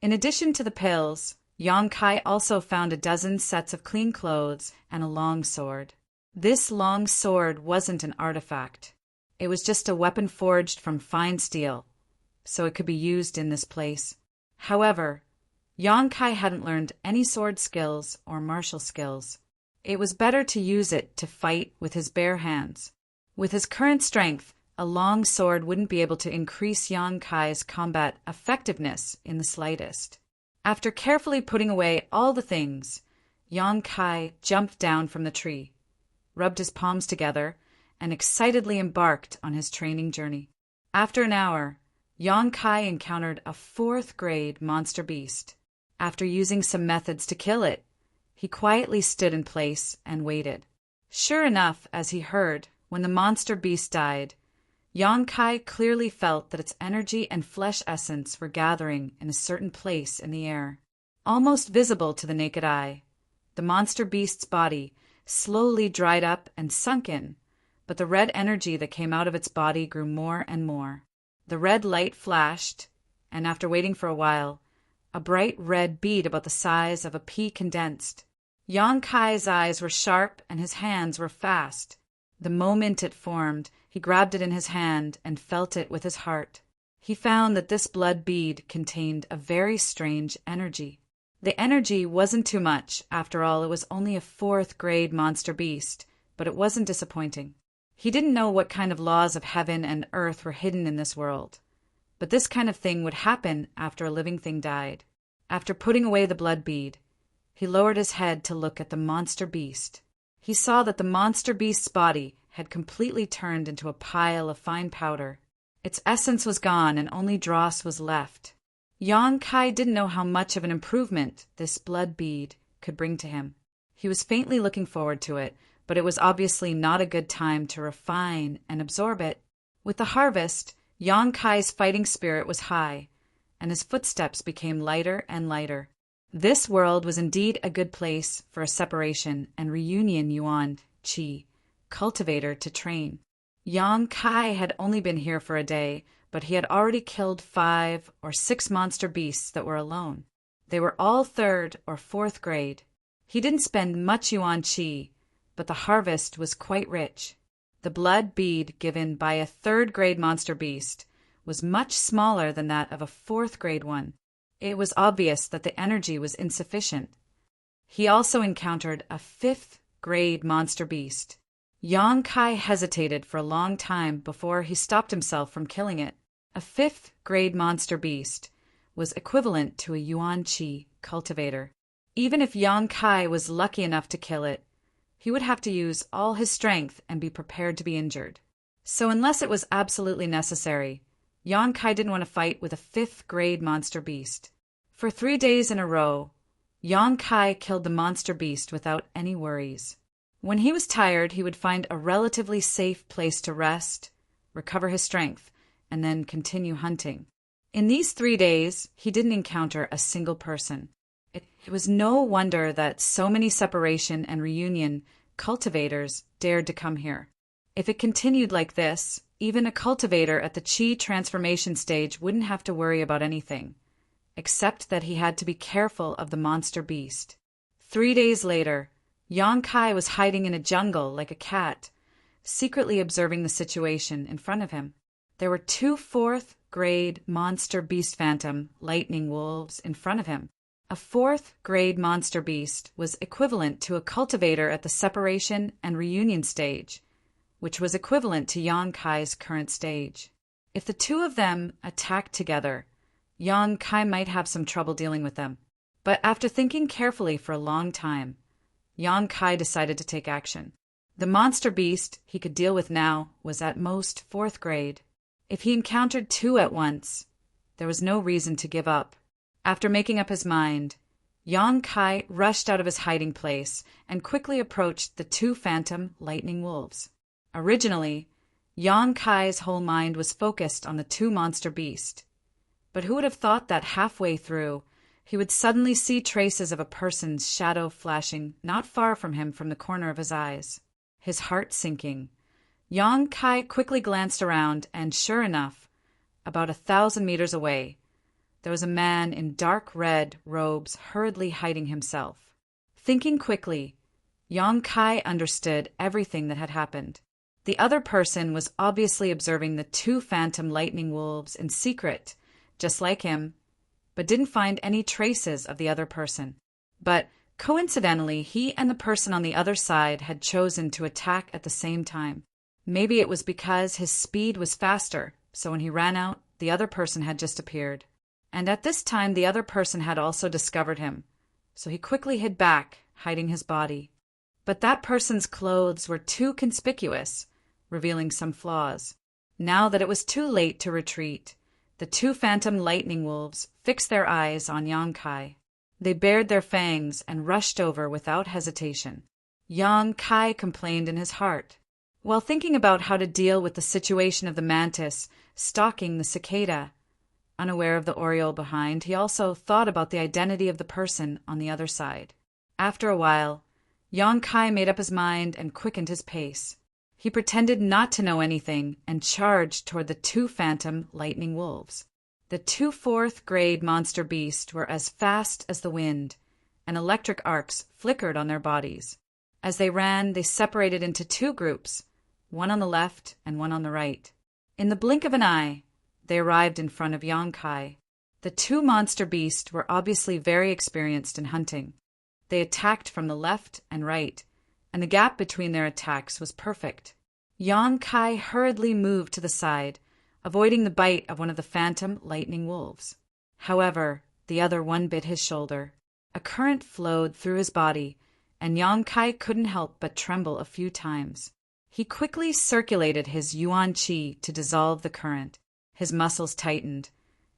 In addition to the pills, Yang Kai also found a dozen sets of clean clothes and a long sword. This long sword wasn't an artifact. It was just a weapon forged from fine steel, so it could be used in this place. However, Yang Kai hadn't learned any sword skills or martial skills. It was better to use it to fight with his bare hands. With his current strength, a long sword wouldn't be able to increase Yang Kai's combat effectiveness in the slightest. After carefully putting away all the things, Yang Kai jumped down from the tree, rubbed his palms together, and excitedly embarked on his training journey. After an hour, Yang Kai encountered a 4th-grade monster beast. After using some methods to kill it, he quietly stood in place and waited. Sure enough, as he heard, when the monster beast died, Yang Kai clearly felt that its energy and flesh essence were gathering in a certain place in the air. Almost visible to the naked eye, the monster beast's body slowly dried up and sunk in, but the red energy that came out of its body grew more and more. The red light flashed, and after waiting for a while, a bright red bead about the size of a pea condensed. Yang Kai's eyes were sharp and his hands were fast. The moment it formed, he grabbed it in his hand and felt it with his heart. He found that this blood bead contained a very strange energy. The energy wasn't too much. After all, it was only a 4th-grade monster beast, but it wasn't disappointing. He didn't know what kind of laws of heaven and earth were hidden in this world, but this kind of thing would happen after a living thing died. After putting away the blood bead, he lowered his head to look at the monster beast. He saw that the monster beast's body had completely turned into a pile of fine powder. Its essence was gone and only dross was left. Yang Kai didn't know how much of an improvement this blood bead could bring to him. He was faintly looking forward to it, but it was obviously not a good time to refine and absorb it. With the harvest, Yang Kai's fighting spirit was high, and his footsteps became lighter and lighter. This world was indeed a good place for a separation and reunion Yuan Qi cultivator to train. Yang Kai had only been here for a day, but he had already killed 5 or 6 monster beasts that were alone. They were all 3rd or 4th grade. He didn't spend much Yuan Qi, but the harvest was quite rich. The blood bead given by a 3rd-grade monster beast was much smaller than that of a 4th-grade one. It was obvious that the energy was insufficient. He also encountered a 5th-grade monster beast. Yang Kai hesitated for a long time before he stopped himself from killing it. A 5th-grade monster beast was equivalent to a Yuan Qi cultivator. Even if Yang Kai was lucky enough to kill it, he would have to use all his strength and be prepared to be injured. So unless it was absolutely necessary, Yang Kai didn't want to fight with a 5th-grade monster beast. For 3 days in a row, Yang Kai killed the monster beast without any worries. When he was tired, he would find a relatively safe place to rest, recover his strength, and then continue hunting. In these 3 days, he didn't encounter a single person. It was no wonder that so many separation and reunion cultivators dared to come here. If it continued like this, even a cultivator at the Qi transformation stage wouldn't have to worry about anything, except that he had to be careful of the monster beast. 3 days later, Yang Kai was hiding in a jungle like a cat, secretly observing the situation in front of him. There were 2 4th-grade monster beast phantom lightning wolves in front of him. A 4th-grade monster beast was equivalent to a cultivator at the separation and reunion stage, which was equivalent to Yang Kai's current stage. If the 2 of them attacked together, Yang Kai might have some trouble dealing with them. But after thinking carefully for a long time, Yang Kai decided to take action. The monster beast he could deal with now was at most 4th grade. If he encountered 2 at once, there was no reason to give up. After making up his mind, Yang Kai rushed out of his hiding place and quickly approached the 2 phantom lightning wolves. Originally, Yang Kai's whole mind was focused on the 2 monster beasts. But who would have thought that halfway through, he would suddenly see traces of a person's shadow flashing not far from him from the corner of his eyes. His heart sinking, Yang Kai quickly glanced around, and sure enough, about 1,000 meters away, there was a man in dark red robes hurriedly hiding himself. Thinking quickly, Yang Kai understood everything that had happened. The other person was obviously observing the 2 phantom lightning wolves in secret, just like him, but didn't find any traces of the other person. But coincidentally, he and the person on the other side had chosen to attack at the same time. Maybe it was because his speed was faster, so when he ran out, the other person had just appeared. And at this time, the other person had also discovered him, so he quickly hid back, hiding his body. But that person's clothes were too conspicuous, revealing some flaws. Now that it was too late to retreat, the 2 phantom lightning wolves fixed their eyes on Yang Kai. They bared their fangs and rushed over without hesitation. Yang Kai complained in his heart. While thinking about how to deal with the situation of the mantis stalking the cicada, unaware of the oriole behind, he also thought about the identity of the person on the other side. After a while, Yang Kai made up his mind and quickened his pace. He pretended not to know anything and charged toward the 2 phantom lightning wolves. The 2 4th-grade monster beasts were as fast as the wind, and electric arcs flickered on their bodies. As they ran, they separated into 2 groups, one on the left and one on the right. In the blink of an eye, they arrived in front of Yang Kai. The 2 monster beasts were obviously very experienced in hunting. They attacked from the left and right, and the gap between their attacks was perfect. Yang Kai hurriedly moved to the side, avoiding the bite of one of the phantom lightning wolves. However, the other one bit his shoulder. A current flowed through his body, and Yang Kai couldn't help but tremble a few times. He quickly circulated his yuan qi to dissolve the current. His muscles tightened,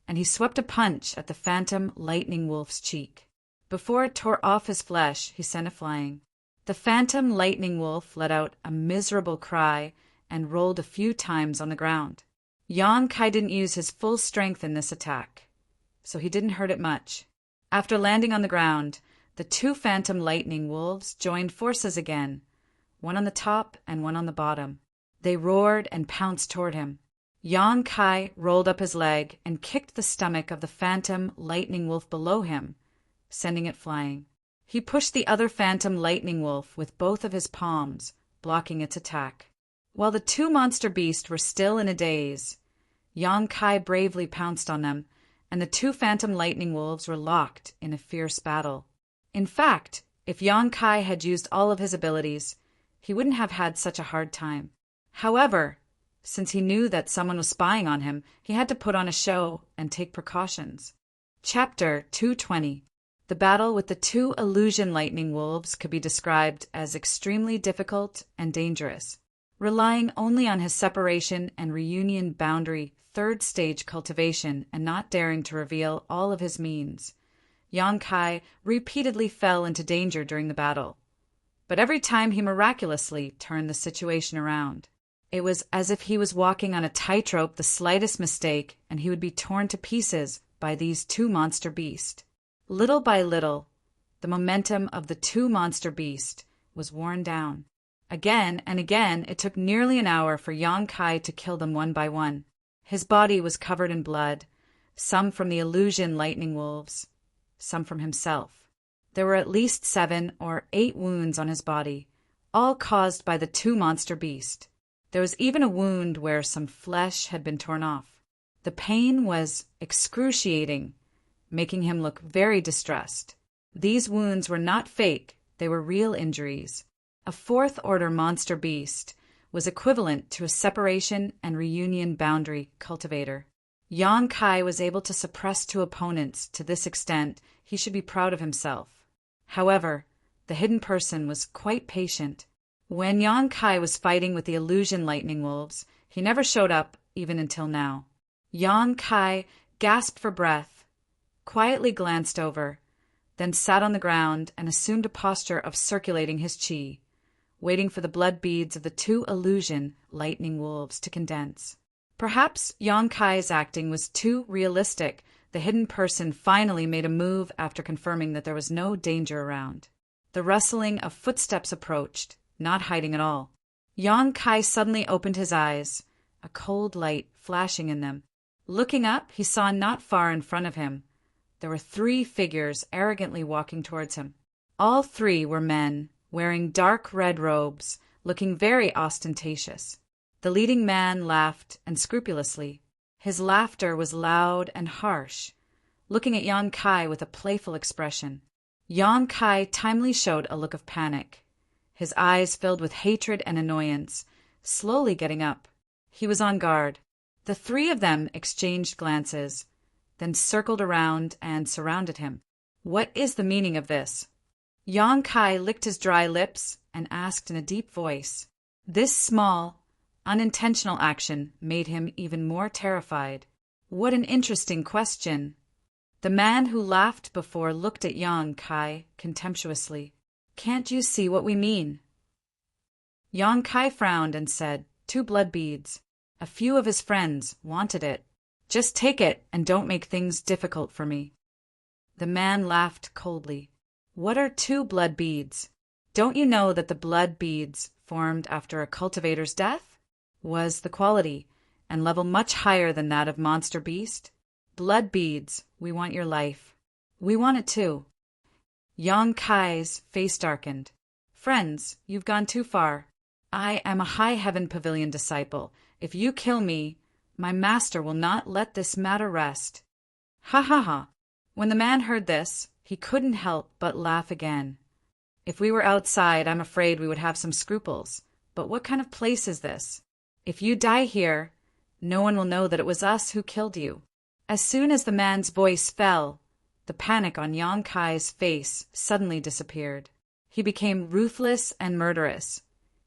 and he swept a punch at the phantom lightning wolf's cheek. Before it tore off his flesh, he sent it flying. The phantom lightning wolf let out a miserable cry and rolled a few times on the ground. Yang Kai didn't use his full strength in this attack, so he didn't hurt it much. After landing on the ground, the 2 phantom lightning wolves joined forces again, one on the top and one on the bottom. They roared and pounced toward him. Yang Kai rolled up his leg and kicked the stomach of the phantom lightning wolf below him, sending it flying. He pushed the other phantom lightning wolf with both of his palms, blocking its attack. While the 2 monster beasts were still in a daze, Yang Kai bravely pounced on them, and the 2 phantom lightning wolves were locked in a fierce battle. In fact, if Yang Kai had used all of his abilities, he wouldn't have had such a hard time. However, since he knew that someone was spying on him, he had to put on a show and take precautions. Chapter 220. The battle with the 2 illusion lightning wolves could be described as extremely difficult and dangerous. Relying only on his separation and reunion boundary 3rd stage cultivation and not daring to reveal all of his means, Yang Kai repeatedly fell into danger during the battle, but every time he miraculously turned the situation around. It was as if he was walking on a tightrope. The slightest mistake, and he would be torn to pieces by these two monster beasts. Little by little, the momentum of the two monster beasts was worn down. Again and again, it took nearly an hour for Yang Kai to kill them one by one. His body was covered in blood, some from the illusion lightning wolves, some from himself. There were at least 7 or 8 wounds on his body, all caused by the two monster beasts. There was even a wound where some flesh had been torn off. The pain was excruciating, making him look very distressed. These wounds were not fake, they were real injuries. A fourth-order monster beast was equivalent to a separation and reunion boundary cultivator. Yang Kai was able to suppress 2 opponents to this extent. He should be proud of himself. However, the hidden person was quite patient. When Yang Kai was fighting with the illusion lightning wolves, he never showed up even until now. Yang Kai gasped for breath, quietly glanced over, then sat on the ground and assumed a posture of circulating his chi, waiting for the blood beads of the 2 illusion lightning wolves to condense. Perhaps Yang Kai's acting was too realistic. The hidden person finally made a move after confirming that there was no danger around. The rustling of footsteps approached, not hiding at all. Yang Kai suddenly opened his eyes, a cold light flashing in them. Looking up, he saw not far in front of him. There were 3 figures arrogantly walking towards him. All 3 were men, wearing dark red robes, looking very ostentatious. The leading man laughed unscrupulously. His laughter was loud and harsh, looking at Yang Kai with a playful expression. Yang Kai timely showed a look of panic. His eyes filled with hatred and annoyance, slowly getting up. He was on guard. The 3 of them exchanged glances, then circled around and surrounded him. What is the meaning of this? Yang Kai licked his dry lips and asked in a deep voice. This small, unintentional action made him even more terrified. What an interesting question. The man who laughed before looked at Yang Kai contemptuously. Can't you see what we mean? Yang Kai frowned and said, 2 blood beads. A few of his friends wanted it. Just take it and don't make things difficult for me. The man laughed coldly. What are 2 blood beads? Don't you know that the blood beads formed after a cultivator's death was the quality and level much higher than that of monster beast? Blood beads, we want your life. We want it too. Yang Kai's face darkened. Friends, you've gone too far. I am a high heaven pavilion disciple. If you kill me, my master will not let this matter rest. Ha ha ha. When the man heard this, he couldn't help but laugh again. If we were outside, I'm afraid we would have some scruples. But what kind of place is this? If you die here, no one will know that it was us who killed you. As soon as the man's voice fell, the panic on Yang Kai's face suddenly disappeared. He became ruthless and murderous,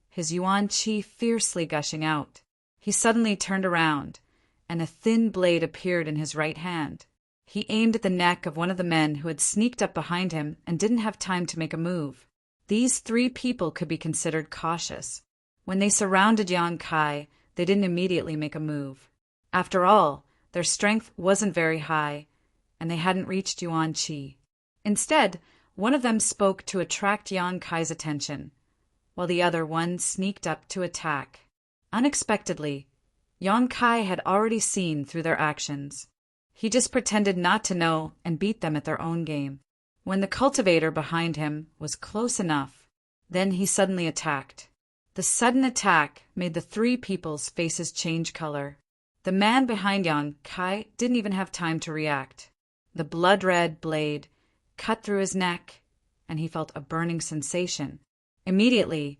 his yuan qi fiercely gushing out. He suddenly turned around, and a thin blade appeared in his right hand. He aimed at the neck of one of the men who had sneaked up behind him and didn't have time to make a move. These 3 people could be considered cautious. When they surrounded Yang Kai, they didn't immediately make a move. After all, their strength wasn't very high, and they hadn't reached yuan qi. Instead, one of them spoke to attract Yang Kai's attention, while the other one sneaked up to attack. Unexpectedly, Yang Kai had already seen through their actions. He just pretended not to know and beat them at their own game. When the cultivator behind him was close enough, then he suddenly attacked. The sudden attack made the 3 people's faces change color. The man behind Yang Kai didn't even have time to react. The blood-red blade cut through his neck, and he felt a burning sensation. Immediately,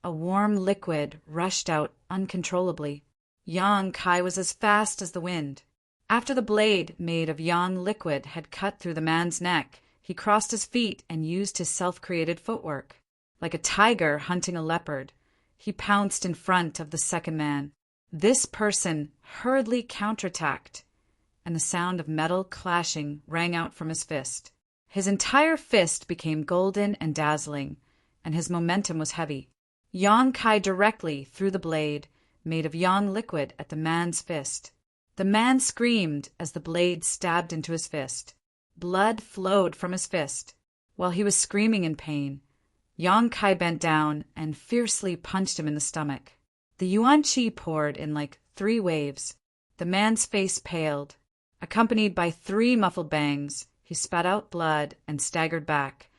a warm liquid rushed out uncontrollably. Yang Kai was as fast as the wind. After the blade made of yang liquid had cut through the man's neck, he crossed his feet and used his self-created footwork. Like a tiger hunting a leopard, he pounced in front of the second man. This person hurriedly counterattacked, and the sound of metal clashing rang out from his fist. His entire fist became golden and dazzling, and his momentum was heavy. Yang Kai directly threw the blade, made of yang liquid, at the man's fist. The man screamed as the blade stabbed into his fist. Blood flowed from his fist. While he was screaming in pain, Yang Kai bent down and fiercely punched him in the stomach. The yuan qi poured in like 3 waves. The man's face paled. Accompanied by 3 muffled bangs, he spat out blood and staggered back.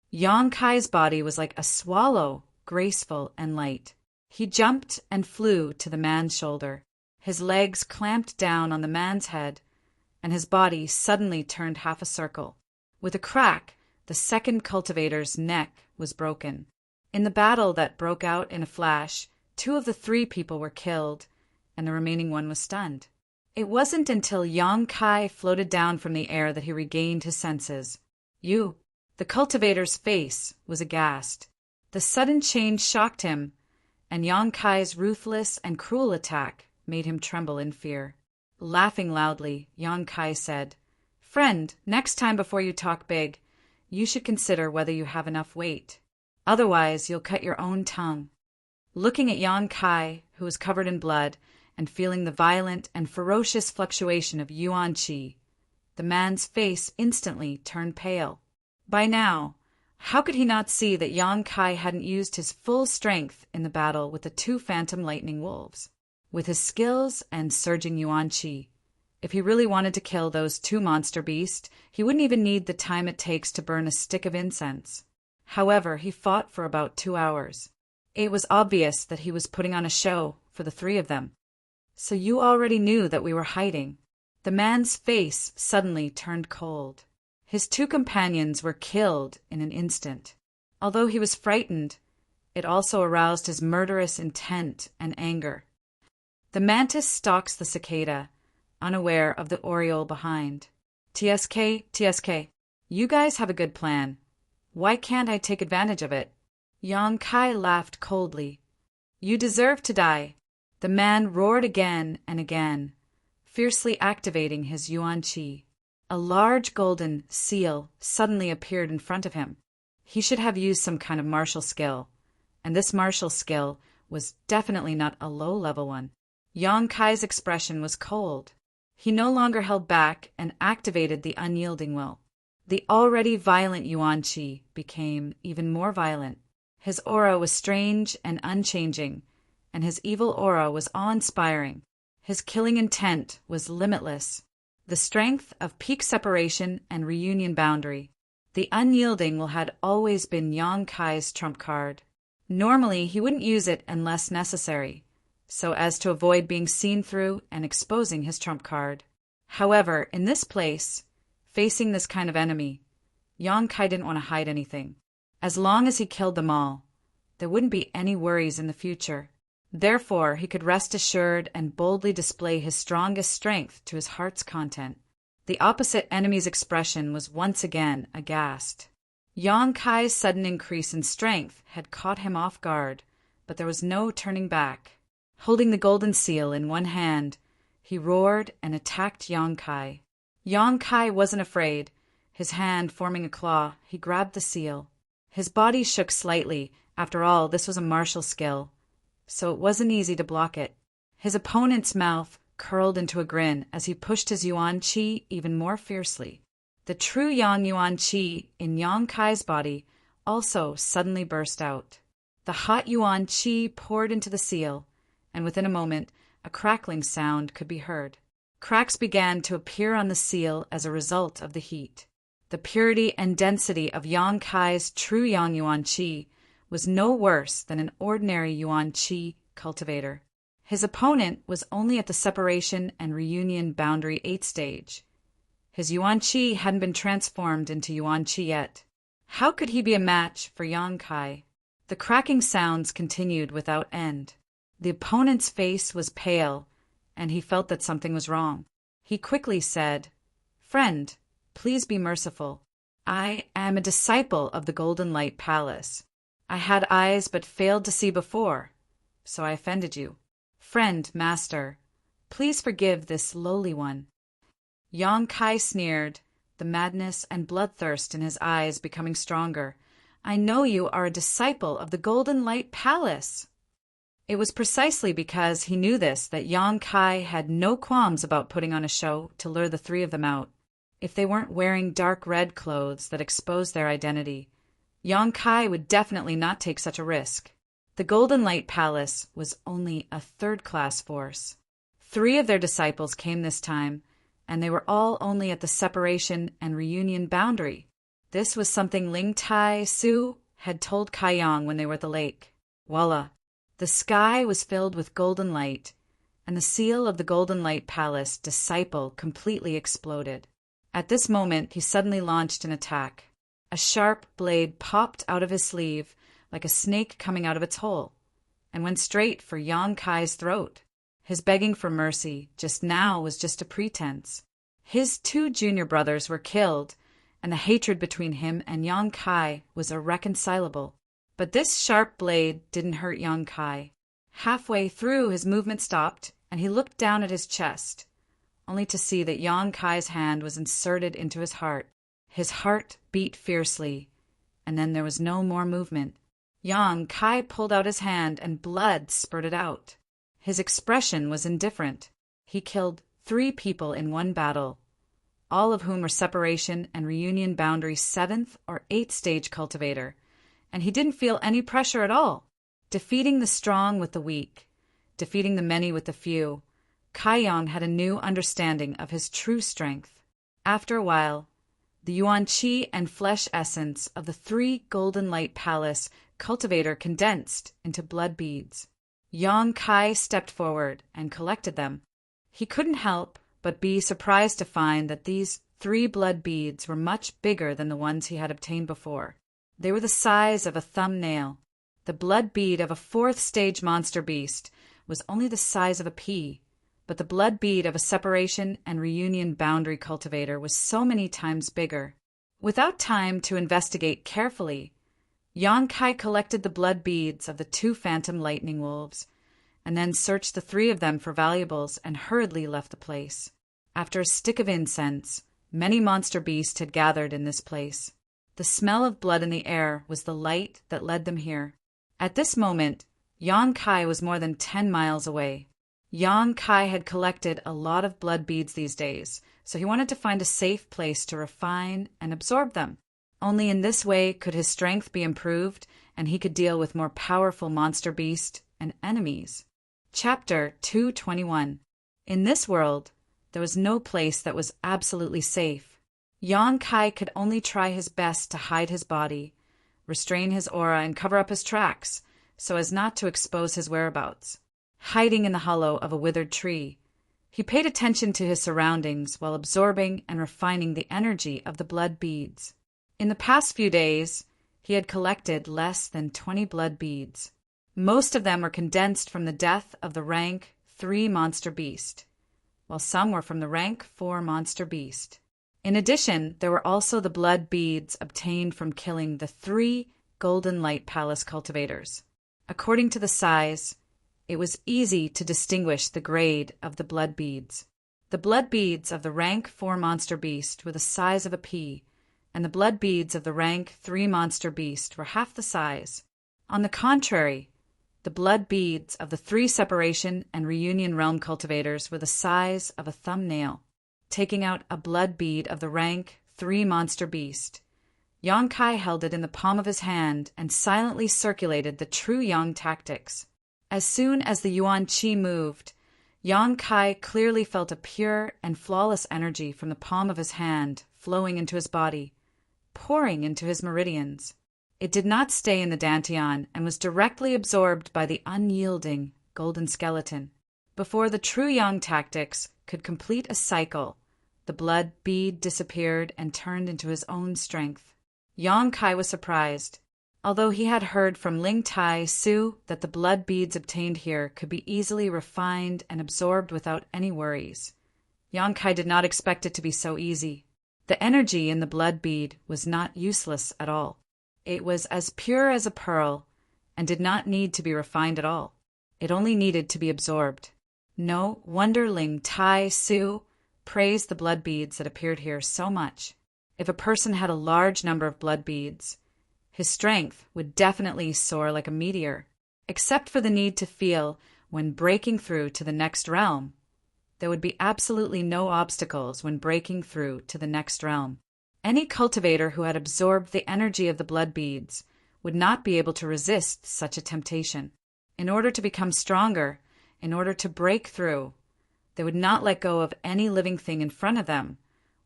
Yang Kai's body was like a swallow, graceful and light. He jumped and flew to the man's shoulder. His legs clamped down on the man's head, and his body suddenly turned half a circle. With a crack, the second cultivator's neck was broken. In the battle that broke out in a flash, 2 of the 3 people were killed, and the remaining one was stunned. It wasn't until Yang Kai floated down from the air that he regained his senses. "You." The cultivator's face was aghast. The sudden change shocked him, and Yang Kai's ruthless and cruel attack made him tremble in fear. Laughing loudly, Yang Kai said, "Friend, next time before you talk big, you should consider whether you have enough weight. Otherwise, you'll cut your own tongue." Looking at Yang Kai, who was covered in blood, and feeling the violent and ferocious fluctuation of yuan qi, the man's face instantly turned pale. By now, how could he not see that Yang Kai hadn't used his full strength in the battle with the 2 phantom lightning wolves? With his skills and surging yuan qi, if he really wanted to kill those 2 monster beasts, he wouldn't even need the time it takes to burn a stick of incense. However, he fought for about 2 hours. It was obvious that he was putting on a show for the 3 of them. "So you already knew that we were hiding?" The man's face suddenly turned cold. His 2 companions were killed in an instant. Although he was frightened, it also aroused his murderous intent and anger. The mantis stalks the cicada, unaware of the oriole behind. TSK, you guys have a good plan. Why can't I take advantage of it?" Yang Kai laughed coldly. "You deserve to die." The man roared again and again, fiercely activating his yuan qi. A large golden seal suddenly appeared in front of him. He should have used some kind of martial skill, and this martial skill was definitely not a low-level one. Yang Kai's expression was cold. He no longer held back and activated the unyielding will. The already violent yuan qi became even more violent. His aura was strange and unchanging, and his evil aura was awe-inspiring. His killing intent was limitless. The strength of peak separation and reunion boundary. The unyielding will had always been Yang Kai's trump card. Normally, he wouldn't use it unless necessary, so as to avoid being seen through and exposing his trump card. However, in this place, facing this kind of enemy, Yang Kai didn't want to hide anything. As long as he killed them all, there wouldn't be any worries in the future. Therefore, he could rest assured and boldly display his strongest strength to his heart's content. The opposite enemy's expression was once again aghast. Yang Kai's sudden increase in strength had caught him off guard, but there was no turning back. Holding the golden seal in one hand, he roared and attacked Yang Kai. Yang Kai wasn't afraid. His hand forming a claw, he grabbed the seal. His body shook slightly. After all, this was a martial skill, so it wasn't easy to block it. His opponent's mouth curled into a grin as he pushed his yuan qi even more fiercely. The true yang yuan qi in Yang Kai's body also suddenly burst out. The hot yuan qi poured into the seal, and within a moment, a crackling sound could be heard. Cracks began to appear on the seal as a result of the heat. The purity and density of Yang Kai's true yang yuan qi was no worse than an ordinary yuan qi cultivator. His opponent was only at the separation and reunion boundary 8 stage. His yuan qi hadn't been transformed into yuan qi yet. How could he be a match for Yang Kai? The cracking sounds continued without end. The opponent's face was pale, and he felt that something was wrong. He quickly said, "Friend, please be merciful. I am a disciple of the Golden Light Palace. I had eyes but failed to see before, so I offended you. Friend, master, please forgive this lowly one." Yang Kai sneered, the madness and bloodthirst in his eyes becoming stronger. "I know you are a disciple of the Golden Light Palace." It was precisely because he knew this that Yang Kai had no qualms about putting on a show to lure the three of them out. If they weren't wearing dark red clothes that exposed their identity, Yang Kai would definitely not take such a risk. The Golden Light Palace was only a third-class force. 3 of their disciples came this time, and they were all only at the separation and reunion boundary. This was something Ling Tai Su had told Kai Yang when they were at the lake. Voila! The sky was filled with golden light, and the seal of the Golden Light Palace disciple completely exploded. At this moment, he suddenly launched an attack. A sharp blade popped out of his sleeve like a snake coming out of its hole, and went straight for Yang Kai's throat. His begging for mercy just now was just a pretense. His 2 junior brothers were killed, and the hatred between him and Yang Kai was irreconcilable. But this sharp blade didn't hurt Yang Kai. Halfway through, his movement stopped, and he looked down at his chest, only to see that Yang Kai's hand was inserted into his heart. His heart beat fiercely, and then there was no more movement. Yang Kai pulled out his hand, and blood spurted out. His expression was indifferent. He killed 3 people in one battle, all of whom were separation and reunion boundary 7th or 8th stage cultivator, and he didn't feel any pressure at all. Defeating the strong with the weak, defeating the many with the few, Kai Yang had a new understanding of his true strength. After a while, the yuan qi and flesh essence of the 3 Golden Light Palace cultivator condensed into blood beads. Yang Kai stepped forward and collected them. He couldn't help but be surprised to find that these 3 blood beads were much bigger than the ones he had obtained before. They were the size of a thumbnail. The blood bead of a 4th stage monster beast was only the size of a pea, but the blood bead of a separation and reunion boundary cultivator was so many times bigger. Without time to investigate carefully, Yang Kai collected the blood beads of the 2 phantom lightning wolves, and then searched the 3 of them for valuables and hurriedly left the place. After a stick of incense, many monster beasts had gathered in this place. The smell of blood in the air was the light that led them here. At this moment, Yang Kai was more than 10 miles away. Yang Kai had collected a lot of blood beads these days, so he wanted to find a safe place to refine and absorb them. Only in this way could his strength be improved, and he could deal with more powerful monster beasts and enemies. Chapter 221. In this world, there was no place that was absolutely safe. Yang Kai could only try his best to hide his body, restrain his aura, and cover up his tracks, so as not to expose his whereabouts. Hiding in the hollow of a withered tree, he paid attention to his surroundings while absorbing and refining the energy of the blood beads. In the past few days, he had collected less than 20 blood beads. Most of them were condensed from the death of the rank 3 monster beast, while some were from the rank 4 monster beast. In addition, there were also the blood beads obtained from killing the 3 Golden Light Palace cultivators. According to the size, it was easy to distinguish the grade of the blood beads. The blood beads of the rank 4 monster beast were the size of a pea, and the blood beads of the rank 3 monster beast were half the size. On the contrary, the blood beads of the 3 separation and reunion realm cultivators were the size of a thumbnail. Taking out a blood bead of the rank 3 monster beast, Yang Kai held it in the palm of his hand and silently circulated the true Yang tactics. As soon as the yuan qi moved, Yang Kai clearly felt a pure and flawless energy from the palm of his hand flowing into his body, pouring into his meridians. It did not stay in the dantian and was directly absorbed by the unyielding golden skeleton. Before the true Yang tactics could complete a cycle, the blood bead disappeared and turned into his own strength. Yang Kai was surprised. Although he had heard from Ling Tai Su that the blood beads obtained here could be easily refined and absorbed without any worries, Yang Kai did not expect it to be so easy. The energy in the blood bead was not useless at all. It was as pure as a pearl and did not need to be refined at all. It only needed to be absorbed. No wonder Ling Tai Su praised the blood beads that appeared here so much. If a person had a large number of blood beads, his strength would definitely soar like a meteor, except for the need to feel when breaking through to the next realm. There would be absolutely no obstacles when breaking through to the next realm. Any cultivator who had absorbed the energy of the blood beads would not be able to resist such a temptation. In order to become stronger, in order to break through, they would not let go of any living thing in front of them,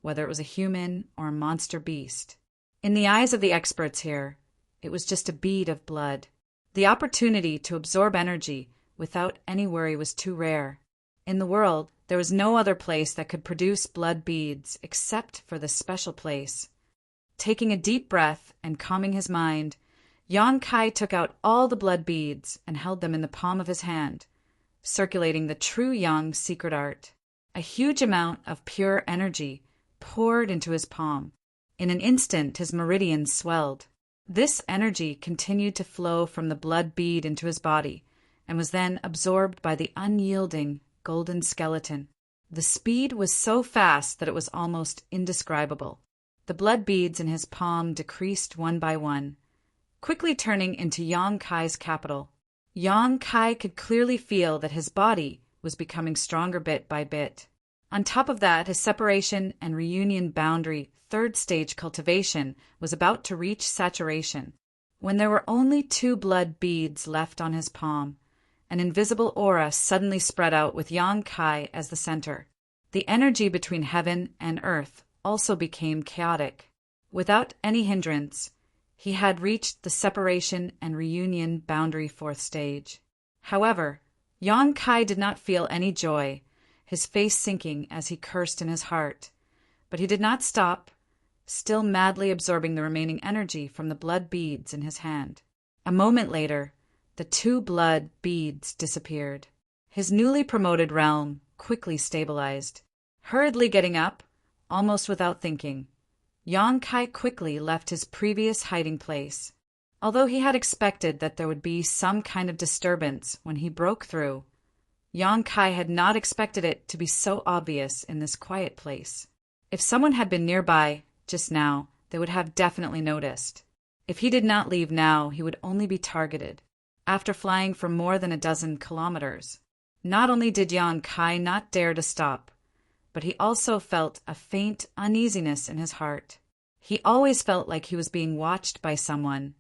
whether it was a human or a monster beast. In the eyes of the experts here, it was just a bead of blood. The opportunity to absorb energy without any worry was too rare. In the world, there was no other place that could produce blood beads except for this special place. Taking a deep breath and calming his mind, Yang Kai took out all the blood beads and held them in the palm of his hand, circulating the true Yang secret art. A huge amount of pure energy poured into his palm. In an instant, his meridians swelled. This energy continued to flow from the blood bead into his body and was then absorbed by the unyielding golden skeleton. The speed was so fast that it was almost indescribable. The blood beads in his palm decreased one by one, quickly turning into Yang Kai's capital. Yang Kai could clearly feel that his body was becoming stronger bit by bit. On top of that, his separation and reunion boundary third stage cultivation was about to reach saturation. When there were only 2 blood beads left on his palm, an invisible aura suddenly spread out with Yang Kai as the center. The energy between heaven and earth also became chaotic. Without any hindrance, he had reached the separation and reunion boundary 4th stage. However, Yang Kai did not feel any joy, his face sinking as he cursed in his heart. But he did not stop, still madly absorbing the remaining energy from the blood beads in his hand. A moment later, the 2 blood beads disappeared. His newly promoted realm quickly stabilized. Hurriedly getting up, almost without thinking, Yang Kai quickly left his previous hiding place. Although he had expected that there would be some kind of disturbance when he broke through, Yang Kai had not expected it to be so obvious in this quiet place. If someone had been nearby just now, they would have definitely noticed. If he did not leave now, he would only be targeted. After flying for more than a dozen kilometers, not only did Yang Kai not dare to stop, but he also felt a faint uneasiness in his heart. He always felt like he was being watched by someone,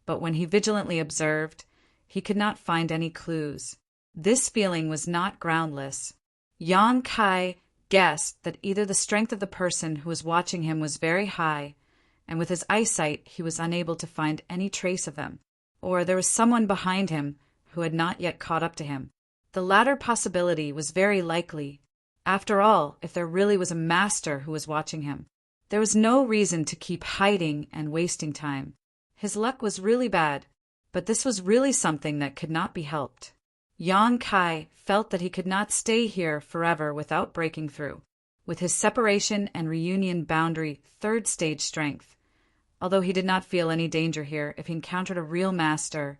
but when he vigilantly observed, he could not find any clues. This feeling was not groundless. Yang Kai guessed that either the strength of the person who was watching him was very high, and with his eyesight he was unable to find any trace of them, or there was someone behind him who had not yet caught up to him. The latter possibility was very likely. After all, if there really was a master who was watching him, there was no reason to keep hiding and wasting time. His luck was really bad, but this was really something that could not be helped. Yang Kai felt that he could not stay here forever without breaking through. With his separation and reunion boundary 3rd stage strength, although he did not feel any danger here, if he encountered a real master,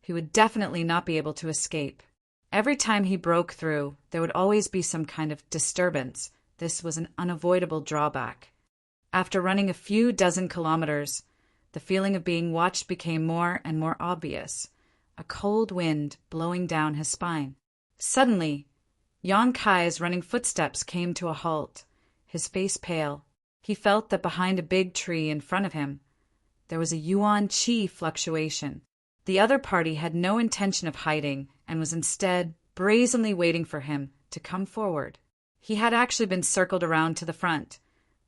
he would definitely not be able to escape. Every time he broke through, there would always be some kind of disturbance. This was an unavoidable drawback. After running a few dozen kilometers, the feeling of being watched became more and more obvious, a cold wind blowing down his spine. Suddenly, Yang Kai's running footsteps came to a halt, his face pale. He felt that behind a big tree in front of him, there was a yuan qi fluctuation. The other party had no intention of hiding and was instead brazenly waiting for him to come forward. He had actually been circled around to the front.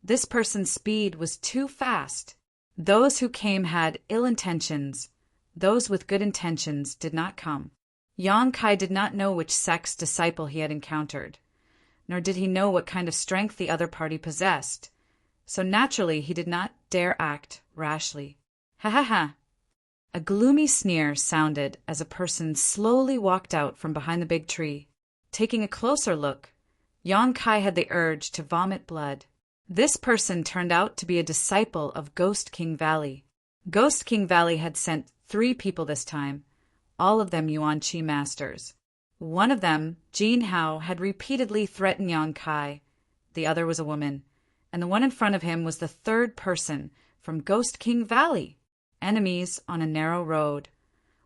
This person's speed was too fast. Those who came had ill intentions. Those with good intentions did not come. Yang Kai did not know which sect's disciple he had encountered, nor did he know what kind of strength the other party possessed. So naturally he did not dare act rashly. Ha ha ha! A gloomy sneer sounded as a person slowly walked out from behind the big tree. Taking a closer look, Yang Kai had the urge to vomit blood. This person turned out to be a disciple of Ghost King Valley. Ghost King Valley had sent 3 people this time, all of them Yuan Qi masters. One of them, Jin Hao, had repeatedly threatened Yang Kai. The other was a woman, and the one in front of him was the third person from Ghost King Valley. Enemies on a narrow road.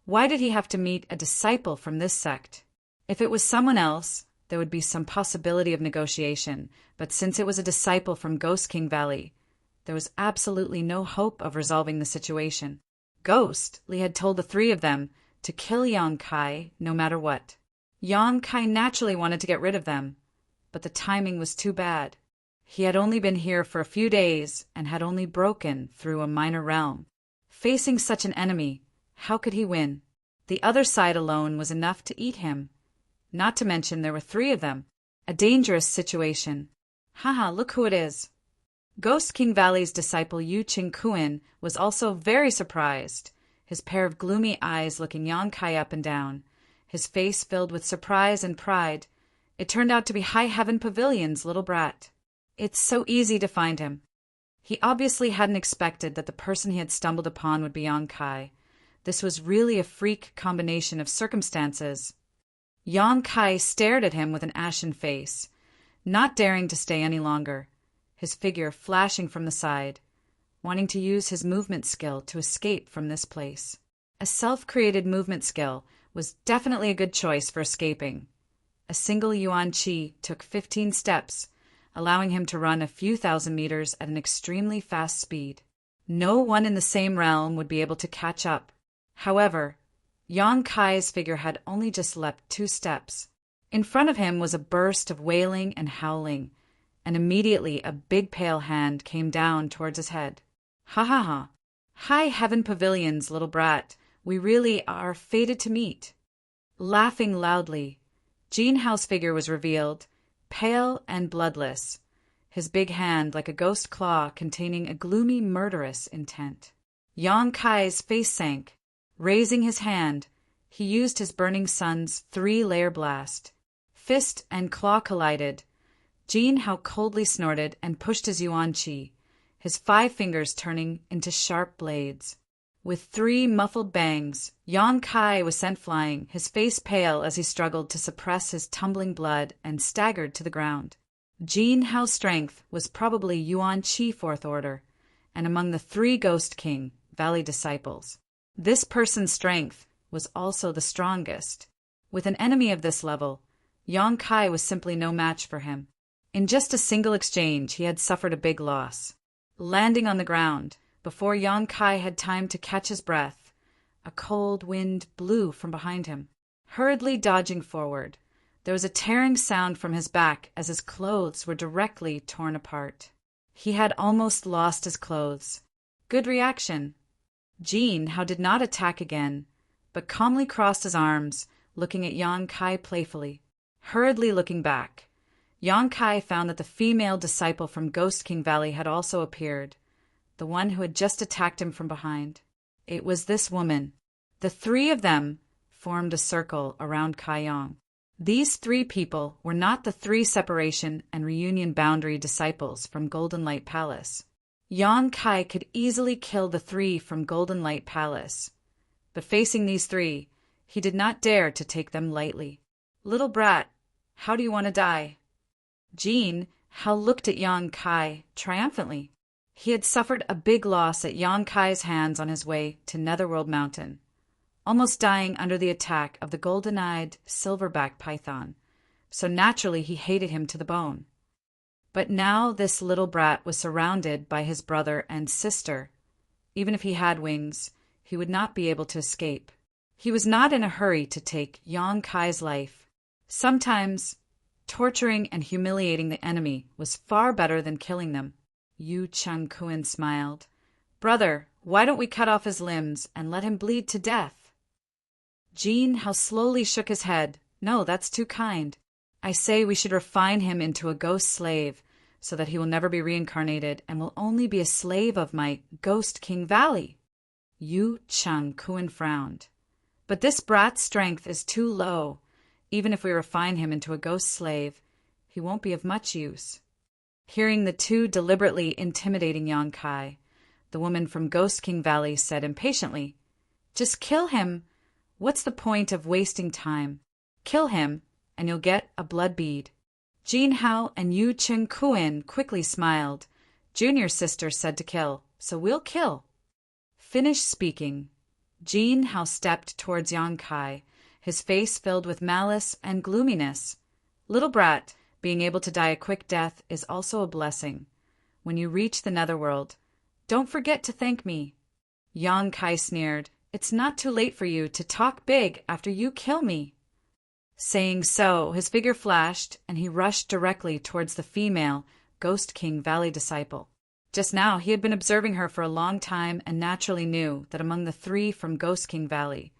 Why did he have to meet a disciple from this sect? If it was someone else, there would be some possibility of negotiation, but since it was a disciple from Ghost King Valley, there was absolutely no hope of resolving the situation. Ghost, Li had told the three of them to kill Yang Kai no matter what. Yang Kai naturally wanted to get rid of them, but the timing was too bad. He had only been here for a few days and had only broken through a minor realm. Facing such an enemy, how could he win? The other side alone was enough to eat him. Not to mention there were three of them. A dangerous situation. Haha, look who it is. Ghost King Valley's disciple Yu Qingkuan was also very surprised, his pair of gloomy eyes looking Yang Kai up and down, his face filled with surprise and pride. It turned out to be High Heaven Pavilion's little brat. It's so easy to find him. He obviously hadn't expected that the person he had stumbled upon would be Yang Kai. This was really a freak combination of circumstances. Yang Kai stared at him with an ashen face, not daring to stay any longer, his figure flashing from the side, wanting to use his movement skill to escape from this place. A self-created movement skill was definitely a good choice for escaping. A single Yuan Qi took 15 steps, allowing him to run a few thousand meters at an extremely fast speed. No one in the same realm would be able to catch up. However, Yang Kai's figure had only just leapt 2 steps. In front of him was a burst of wailing and howling, and immediately a big pale hand came down towards his head. Ha ha ha! High Heaven Pavilion's little brat, we really are fated to meet. Laughing loudly, Jin Hao's figure was revealed, pale and bloodless, his big hand like a ghost claw containing a gloomy murderous intent. Yang Kai's face sank. Raising his hand, he used his Burning Sun's 3-layer blast. Fist and claw collided. Jin Hao coldly snorted and pushed his Yuan Qi, his 5 fingers turning into sharp blades. With 3 muffled bangs, Yang Kai was sent flying, his face pale as he struggled to suppress his tumbling blood and staggered to the ground. Jin Hao's strength was probably Yuan Qi 4th order, and among the 3 Ghost King Valley disciples, this person's strength was also the strongest. With an enemy of this level, Yang Kai was simply no match for him. In just a single exchange, he had suffered a big loss. Landing on the ground, before Yang Kai had time to catch his breath, a cold wind blew from behind him. Hurriedly dodging forward, there was a tearing sound from his back as his clothes were directly torn apart. He had almost lost his clothes. Good reaction. Jin Hao did not attack again, but calmly crossed his arms, looking at Yang Kai playfully. Hurriedly looking back, Yang Kai found that the female disciple from Ghost King Valley had also appeared, the one who had just attacked him from behind. It was this woman. The 3 of them formed a circle around Kai Yang. These 3 people were not the 3 separation and reunion boundary disciples from Golden Light Palace. Yang Kai could easily kill the 3 from Golden Light Palace, but facing these 3, he did not dare to take them lightly. Little brat, how do you want to die? Jin Hao looked at Yang Kai triumphantly. He had suffered a big loss at Yang Kai's hands on his way to Netherworld Mountain, almost dying under the attack of the golden-eyed silverback python, so naturally he hated him to the bone. But now this little brat was surrounded by his brother and sister. Even if he had wings, he would not be able to escape. He was not in a hurry to take Yang Kai's life. Sometimes, torturing and humiliating the enemy was far better than killing them. Yu Qingkuan smiled. Brother, why don't we cut off his limbs and let him bleed to death? Jin Hao slowly shook his head. No, that's too kind. I say we should refine him into a ghost slave, so that he will never be reincarnated and will only be a slave of my Ghost King Valley. Yu Qingkuan frowned. But this brat's strength is too low. Even if we refine him into a ghost slave, he won't be of much use. Hearing the 2 deliberately intimidating Yang Kai, the woman from Ghost King Valley said impatiently, Just kill him. What's the point of wasting time? Kill him, and you'll get a blood bead. Jin Hao and Yu Qingkuan quickly smiled, Junior's sister said to kill, so we'll kill. Finished speaking, Jin Hao stepped towards Yang Kai, his face filled with malice and gloominess. Little brat, being able to die a quick death is also a blessing. When you reach the netherworld, don't forget to thank me. Yang Kai sneered, it's not too late for you to talk big after you kill me. Saying so, his figure flashed, and he rushed directly towards the female Ghost King Valley disciple. Just now he had been observing her for a long time and naturally knew that among the three from Ghost King Valley,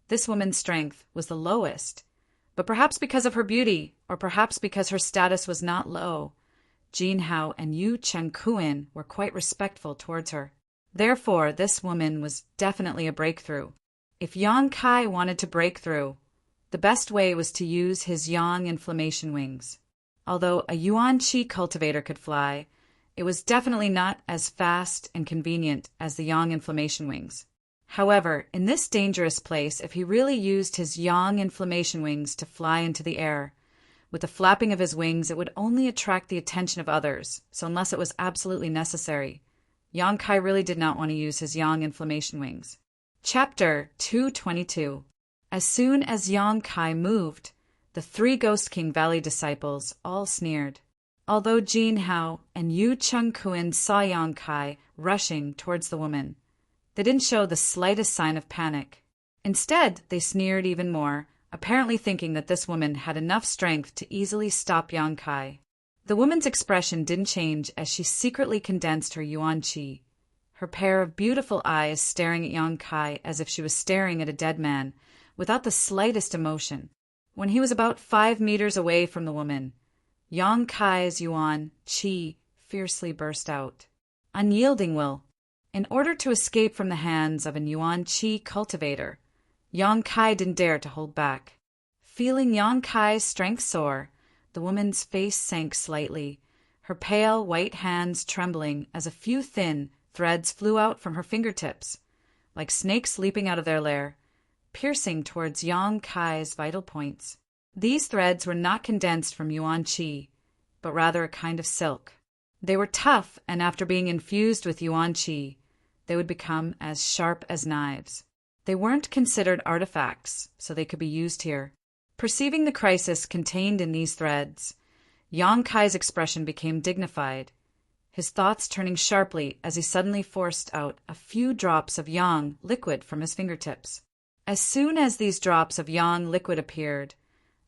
this woman's strength was the lowest. But perhaps because of her beauty, or perhaps because her status was not low, Jin Hao and Yu Chengkuin were quite respectful towards her. Therefore, this woman was definitely a breakthrough. If Yang Kai wanted to break through, the best way was to use his Yang inflammation wings. Although a Yuan Qi cultivator could fly, it was definitely not as fast and convenient as the Yang inflammation wings. However, in this dangerous place, if he really used his Yang inflammation wings to fly into the air, with the flapping of his wings, it would only attract the attention of others, so unless it was absolutely necessary, Yang Kai really did not want to use his Yang inflammation wings. Chapter 222. As soon as Yang Kai moved, the three Ghost King Valley disciples all sneered. Although Jin Hao and Yu Chengkuin saw Yang Kai rushing towards the woman, they didn't show the slightest sign of panic. Instead, they sneered even more, apparently thinking that this woman had enough strength to easily stop Yang Kai. The woman's expression didn't change as she secretly condensed her Yuan Qi, her pair of beautiful eyes staring at Yang Kai as if she was staring at a dead man, without the slightest emotion. When he was about 5 meters away from the woman, Yang Kai's Yuan Qi fiercely burst out. Unyielding will. In order to escape from the hands of an Yuan Qi cultivator, Yang Kai didn't dare to hold back. Feeling Yang Kai's strength soar, the woman's face sank slightly, her pale white hands trembling as a few thin threads flew out from her fingertips, like snakes leaping out of their lair, piercing towards Yang Kai's vital points. These threads were not condensed from Yuan Qi, but rather a kind of silk. They were tough, and after being infused with Yuan Qi, they would become as sharp as knives. They weren't considered artifacts, so they could be used here. Perceiving the crisis contained in these threads, Yang Kai's expression became dignified, his thoughts turning sharply as he suddenly forced out a few drops of Yang liquid from his fingertips. As soon as these drops of Yang liquid appeared,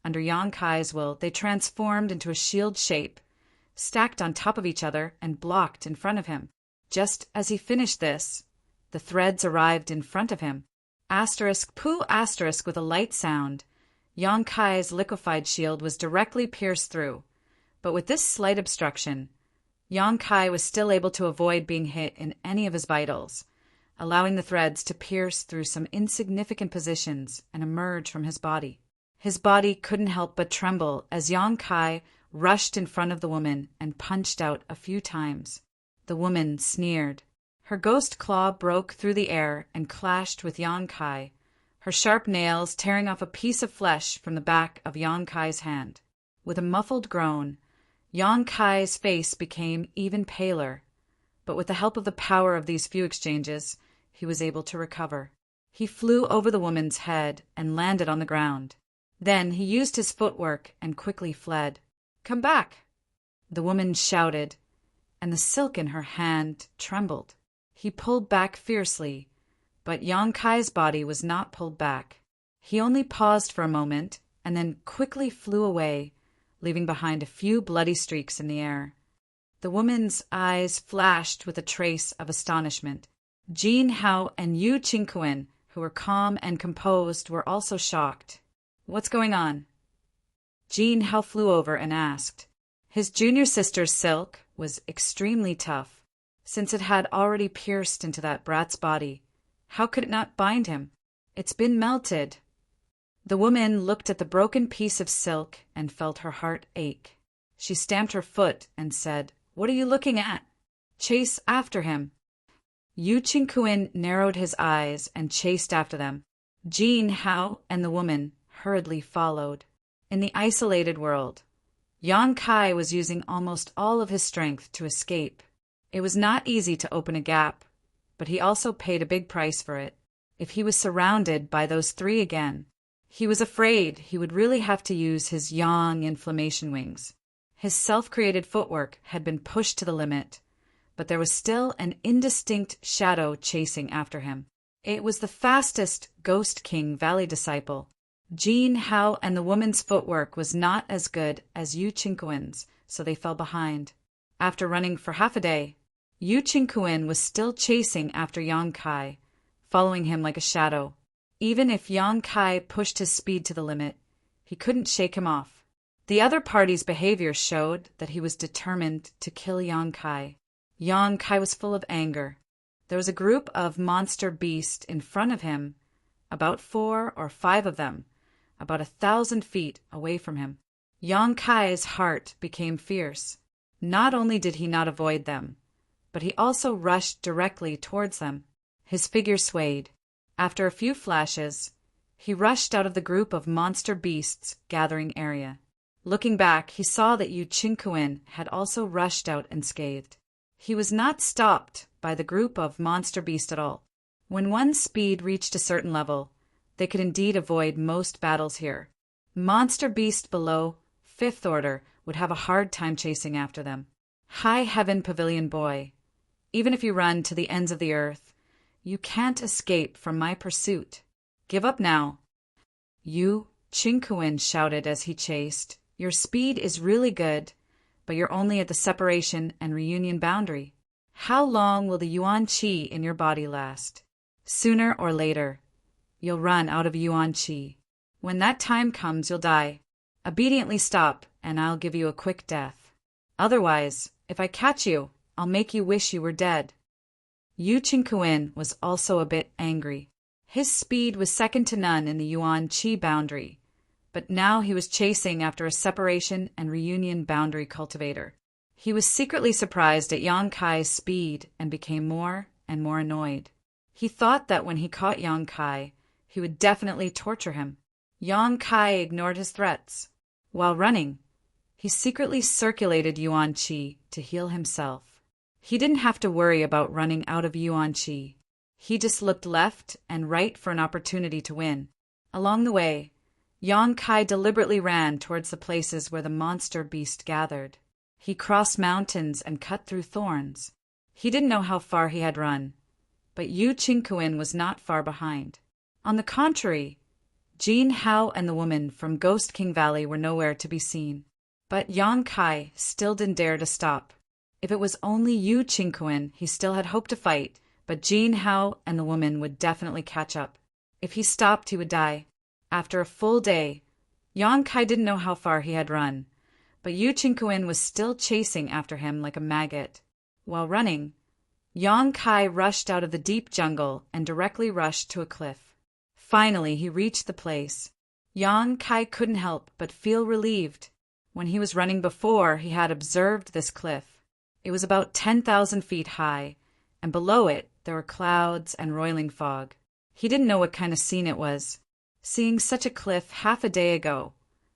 under Yang Kai's will, they transformed into a shield shape, stacked on top of each other and blocked in front of him. Just as he finished this, the threads arrived in front of him. Poo asterisk with a light sound, Yang Kai's liquefied shield was directly pierced through, but with this slight obstruction, Yang Kai was still able to avoid being hit in any of his vitals, allowing the threads to pierce through some insignificant positions and emerge from his body. His body couldn't help but tremble as Yang Kai rushed in front of the woman and punched out a few times. The woman sneered. Her ghost claw broke through the air and clashed with Yang Kai, her sharp nails tearing off a piece of flesh from the back of Yang Kai's hand. With a muffled groan, Yang Kai's face became even paler, but with the help of the power of these few exchanges, he was able to recover. He flew over the woman's head and landed on the ground. Then he used his footwork and quickly fled. "Come back!" the woman shouted, and the silk in her hand trembled. He pulled back fiercely, but Yang Kai's body was not pulled back. He only paused for a moment and then quickly flew away, leaving behind a few bloody streaks in the air. The woman's eyes flashed with a trace of astonishment. Jin Hao and Yu Chengkuin, who were calm and composed, were also shocked. "What's going on?" Jin Hao flew over and asked. His junior sister's silk was extremely tough. Since it had already pierced into that brat's body, how could it not bind him? "It's been melted." The woman looked at the broken piece of silk and felt her heart ache. She stamped her foot and said, "What are you looking at? Chase after him." Yu Chengkuin narrowed his eyes and chased after them. Jin Hao and the woman hurriedly followed. In the isolated world, Yang Kai was using almost all of his strength to escape. It was not easy to open a gap, but he also paid a big price for it. If he was surrounded by those three again, he was afraid he would really have to use his yang inflammation wings. His self-created footwork had been pushed to the limit, but there was still an indistinct shadow chasing after him. It was the fastest Ghost King Valley disciple. Jin Hao and the woman's footwork was not as good as Yu Qingquan's, so they fell behind. After running for half a day, Yu Qingquan was still chasing after Yang Kai, following him like a shadow. Even if Yang Kai pushed his speed to the limit, he couldn't shake him off. The other party's behavior showed that he was determined to kill Yang Kai. Yang Kai was full of anger. There was a group of monster beasts in front of him, about 4 or 5 of them, about 1,000 feet away from him. Yang Kai's heart became fierce. Not only did he not avoid them, but he also rushed directly towards them. His figure swayed. After a few flashes, he rushed out of the group of monster beasts gathering area. Looking back, he saw that Yu Qingquan had also rushed out unscathed. He was not stopped by the group of monster beasts at all. When one's speed reached a certain level, they could indeed avoid most battles here. Monster beasts below 5th order would have a hard time chasing after them. High Heaven Pavilion Boy, even if you run to the ends of the earth, you can't escape from my pursuit. Give up now. Yu Qingquan shouted as he chased. Your speed is really good, but you're only at the separation and reunion boundary. How long will the Yuan Qi in your body last? Sooner or later, you'll run out of Yuan Qi. When that time comes, you'll die. Obediently stop, and I'll give you a quick death. Otherwise, if I catch you, I'll make you wish you were dead. Yu Qingquan was also a bit angry. His speed was second to none in the Yuan Qi boundary, but now he was chasing after a separation and reunion boundary cultivator. He was secretly surprised at Yang Kai's speed and became more and more annoyed. He thought that when he caught Yang Kai, he would definitely torture him. Yang Kai ignored his threats. While running, he secretly circulated Yuan Qi to heal himself. He didn't have to worry about running out of Yuan Qi. He just looked left and right for an opportunity to win. Along the way, Yang Kai deliberately ran towards the places where the monster beast gathered. He crossed mountains and cut through thorns. He didn't know how far he had run, but Yu Qingquan was not far behind. On the contrary, Jin Hao and the woman from Ghost King Valley were nowhere to be seen. But Yang Kai still didn't dare to stop. If it was only Yu Qingquan, he still had hope to fight, but Jin Hao and the woman would definitely catch up. If he stopped, he would die. After a full day, Yang Kai didn't know how far he had run, but Yu Qingquan was still chasing after him like a maggot. While running, Yang Kai rushed out of the deep jungle and directly rushed to a cliff. Finally, he reached the place. Yang Kai couldn't help but feel relieved. When he was running before, he had observed this cliff. It was about 10,000 feet high, and below it there were clouds and roiling fog. He didn't know what kind of scene it was. Seeing such a cliff half a day ago,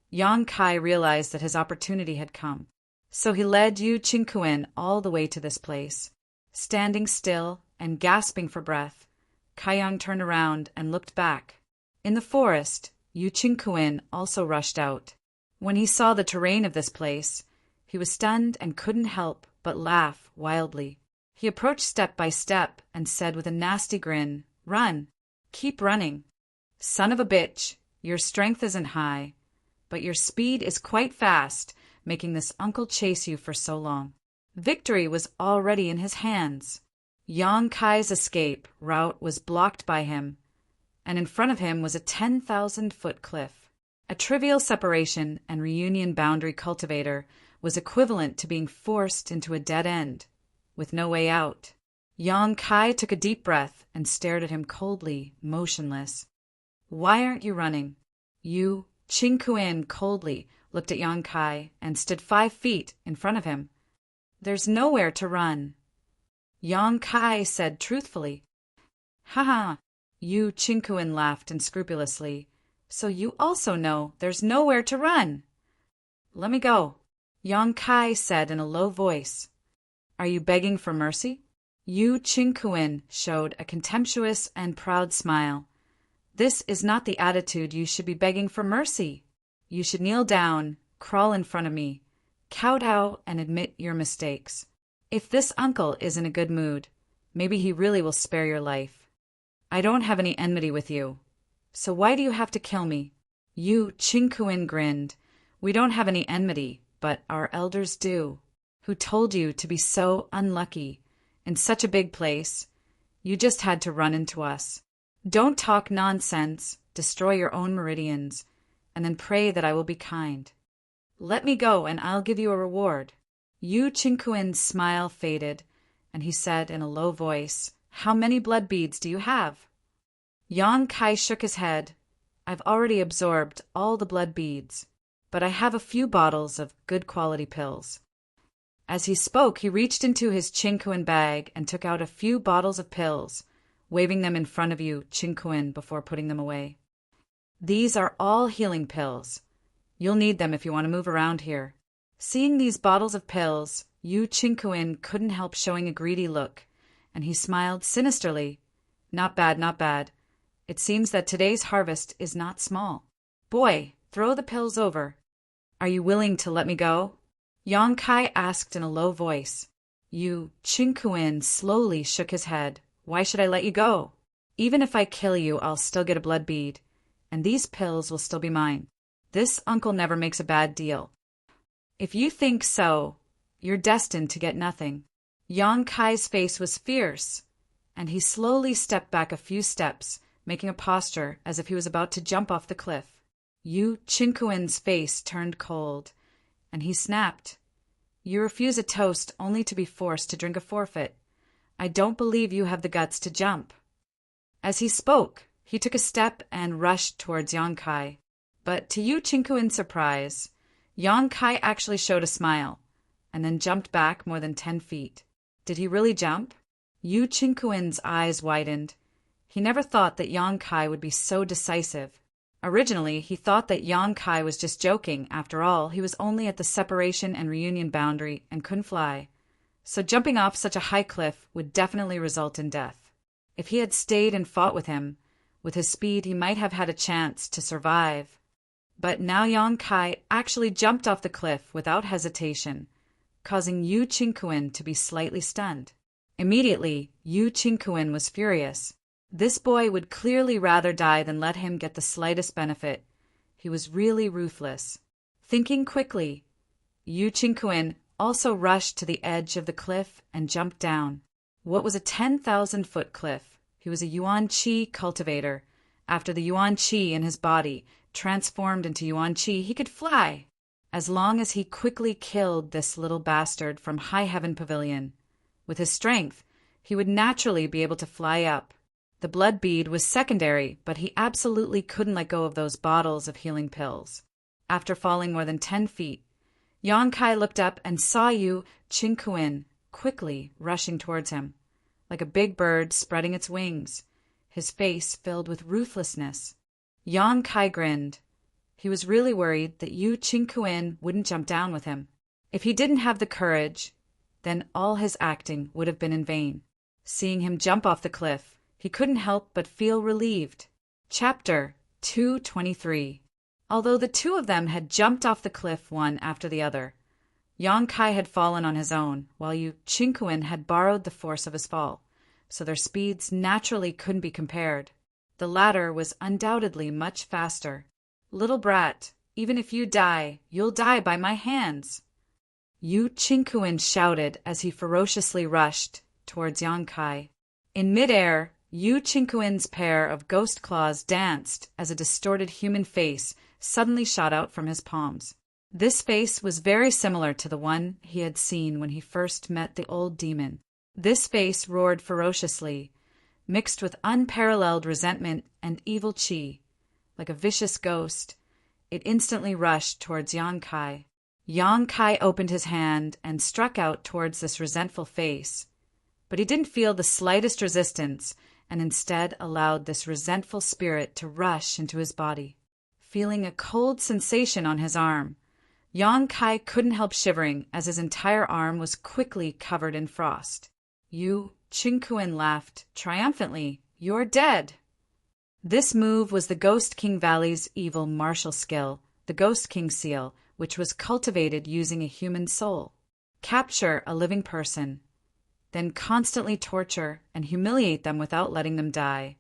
Yang Kai realized that his opportunity had come. So he led Yu Qingquan all the way to this place. Standing still and gasping for breath, Kaiyang turned around and looked back. In the forest, Yu Qingquan also rushed out. When he saw the terrain of this place, he was stunned and couldn't help but laugh wildly. He approached step by step and said with a nasty grin, "Run! Keep running! Son of a bitch, your strength isn't high, but your speed is quite fast, making this uncle chase you for so long." Victory was already in his hands. Yang Kai's escape route was blocked by him, and in front of him was a 10,000-foot cliff. A trivial separation and reunion boundary cultivator was equivalent to being forced into a dead end, with no way out. Yang Kai took a deep breath and stared at him coldly, motionless. "Why aren't you running?" Yu Qingquan coldly looked at Yang Kai and stood 5 feet in front of him. "There's nowhere to run." Yang Kai said truthfully. "Ha!" Yu Qingquan laughed unscrupulously. "So you also know there's nowhere to run?" "Let me go," Yang Kai said in a low voice. Are you begging for mercy? Yu Qingkuan showed a contemptuous and proud smile. This is not the attitude you should be begging for mercy. You should kneel down, crawl in front of me, kowtow and admit your mistakes. If this uncle is in a good mood, maybe he really will spare your life. I don't have any enmity with you. So why do you have to kill me? Yu Qingkuan grinned. We don't have any enmity, but our elders do. Who told you to be so unlucky? In such a big place, you just had to run into us. Don't talk nonsense, destroy your own meridians, and then pray that I will be kind. Let me go and I'll give you a reward. Yu Qingkuan's smile faded, and he said in a low voice, How many blood beads do you have? Yang Kai shook his head. I've already absorbed all the blood beads, but I have a few bottles of good quality pills. As he spoke, he reached into his Qingkuan bag and took out a few bottles of pills, waving them in front of Yu Qingkuan before putting them away. These are all healing pills. You'll need them if you want to move around here. Seeing these bottles of pills, Yu Qingkuan couldn't help showing a greedy look, and he smiled sinisterly. Not bad, not bad. It seems that today's harvest is not small. Boy, throw the pills over. Are you willing to let me go? Yang Kai asked in a low voice. Yu Qingkuan slowly shook his head. Why should I let you go? Even if I kill you, I'll still get a blood bead, and these pills will still be mine. This uncle never makes a bad deal. If you think so, you're destined to get nothing. Yang Kai's face was fierce, and he slowly stepped back a few steps, making a posture as if he was about to jump off the cliff. Yu Qingkuan's face turned cold, and he snapped. You refuse a toast only to be forced to drink a forfeit. I don't believe you have the guts to jump. As he spoke, he took a step and rushed towards Yang Kai. But to Yu Qingkuan's surprise, Yang Kai actually showed a smile, and then jumped back more than 10 feet. Did he really jump? Yu Qingkuan's eyes widened. He never thought that Yang Kai would be so decisive. Originally, he thought that Yang Kai was just joking. After all, he was only at the separation and reunion boundary and couldn't fly. So jumping off such a high cliff would definitely result in death. If he had stayed and fought with him, with his speed he might have had a chance to survive. But now Yang Kai actually jumped off the cliff without hesitation, causing Yu Qingkuan to be slightly stunned. Immediately, Yu Qingkuan was furious. This boy would clearly rather die than let him get the slightest benefit. He was really ruthless. Thinking quickly, Yu Qingkuan also rushed to the edge of the cliff and jumped down. What was a 10,000-foot cliff? He was a Yuan Qi cultivator. After the Yuan Qi in his body transformed into Yuan Qi, he could fly. As long as he quickly killed this little bastard from High Heaven Pavilion, with his strength, he would naturally be able to fly up. The blood bead was secondary, but he absolutely couldn't let go of those bottles of healing pills. After falling more than 10 feet, Yang Kai looked up and saw Yu Qingkuan quickly rushing towards him, like a big bird spreading its wings, his face filled with ruthlessness. Yang Kai grinned. He was really worried that Yu Qingkuan wouldn't jump down with him. If he didn't have the courage, then all his acting would have been in vain. Seeing him jump off the cliff, he couldn't help but feel relieved. Chapter 223. Although the two of them had jumped off the cliff one after the other, Yang Kai had fallen on his own, while Yu Qingkuan had borrowed the force of his fall, so their speeds naturally couldn't be compared. The latter was undoubtedly much faster. Little brat, even if you die, you'll die by my hands. Yu Qingkuan shouted as he ferociously rushed towards Yang Kai. In midair, Yu Qingkuan's pair of ghost claws danced as a distorted human face suddenly shot out from his palms. This face was very similar to the one he had seen when he first met the old demon. This face roared ferociously, mixed with unparalleled resentment and evil qi. Like a vicious ghost, it instantly rushed towards Yang Kai. Yang Kai opened his hand and struck out towards this resentful face, but he didn't feel the slightest resistance and instead allowed this resentful spirit to rush into his body. Feeling a cold sensation on his arm, Yang Kai couldn't help shivering as his entire arm was quickly covered in frost. Yu Qingquan laughed triumphantly. "You're dead!" This move was the Ghost King Valley's evil martial skill, the Ghost King seal, which was cultivated using a human soul. Capture a living person, then constantly torture and humiliate them without letting them die,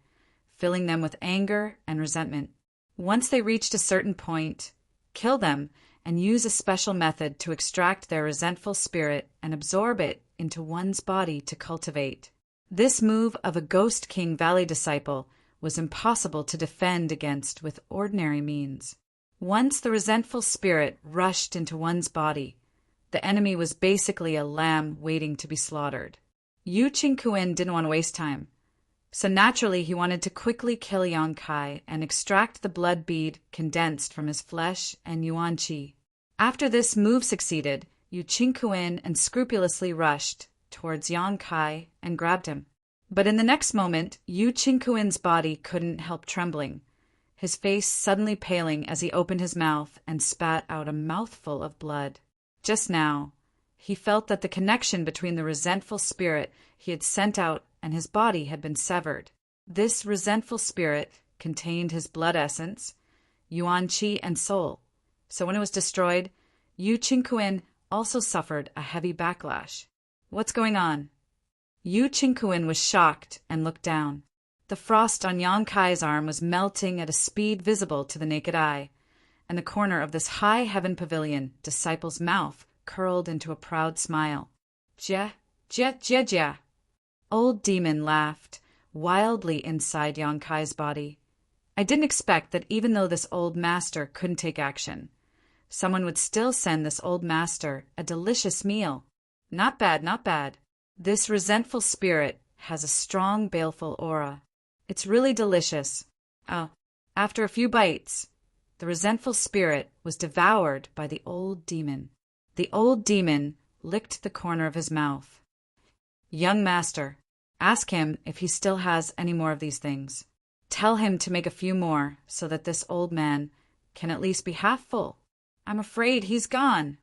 filling them with anger and resentment. Once they reached a certain point, kill them and use a special method to extract their resentful spirit and absorb it into one's body to cultivate. This move of a Ghost King Valley disciple was impossible to defend against with ordinary means. Once the resentful spirit rushed into one's body, the enemy was basically a lamb waiting to be slaughtered. Yu Qingquan didn't want to waste time, so naturally he wanted to quickly kill Yang Kai and extract the blood bead condensed from his flesh and yuan qi. After this move succeeded, Yu Qingquan unscrupulously rushed towards Yang Kai and grabbed him. But in the next moment, Yu Qingquan's body couldn't help trembling, his face suddenly paling as he opened his mouth and spat out a mouthful of blood. Just now, he felt that the connection between the resentful spirit he had sent out and his body had been severed. This resentful spirit contained his blood essence, yuan qi, and soul. So when it was destroyed, Yu Qingquan also suffered a heavy backlash. What's going on? Yu Qingquan was shocked and looked down. The frost on Yang Kai's arm was melting at a speed visible to the naked eye, and the corner of this high heaven pavilion disciple's mouth curled into a proud smile. "Jia, jia, jia, jia." Old Demon laughed wildly inside Yang Kai's body. I didn't expect that even though this old master couldn't take action, someone would still send this old master a delicious meal. Not bad, not bad. This resentful spirit has a strong, baleful aura. It's really delicious. Oh, after a few bites, the resentful spirit was devoured by the old demon. The old demon licked the corner of his mouth. "Young master, ask him if he still has any more of these things. Tell him to make a few more so that this old man can at least be half full. I'm afraid he's gone."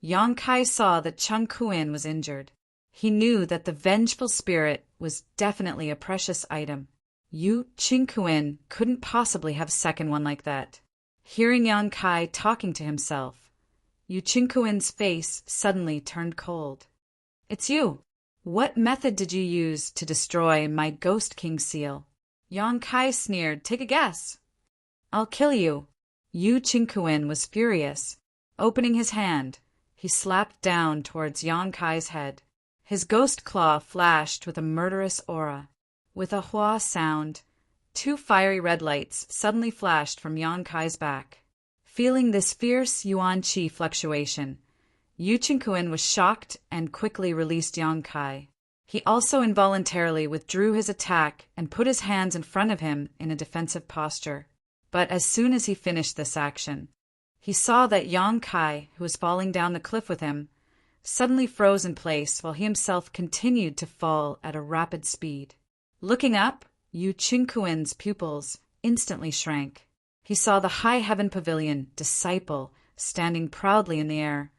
Yang Kai saw that Cheng Kuan was injured. He knew that the vengeful spirit was definitely a precious item. Yu Qingquan couldn't possibly have a second one like that. Hearing Yang Kai talking to himself, Yu Qingquan's face suddenly turned cold. "It's you. What method did you use to destroy my Ghost King seal?" Yang Kai sneered. "Take a guess." "I'll kill you." Yu Qingquan was furious. Opening his hand, he slapped down towards Yang Kai's head. His ghost claw flashed with a murderous aura. With a hua sound, 2 fiery red lights suddenly flashed from Yang Kai's back. Feeling this fierce yuan qi fluctuation, Yu Qingquan was shocked and quickly released Yang Kai. He also involuntarily withdrew his attack and put his hands in front of him in a defensive posture. But as soon as he finished this action, he saw that Yang Kai, who was falling down the cliff with him, suddenly froze in place while he himself continued to fall at a rapid speed. Looking up, Yu Qingquan's pupils instantly shrank. He saw the high heaven pavilion disciple standing proudly in the air,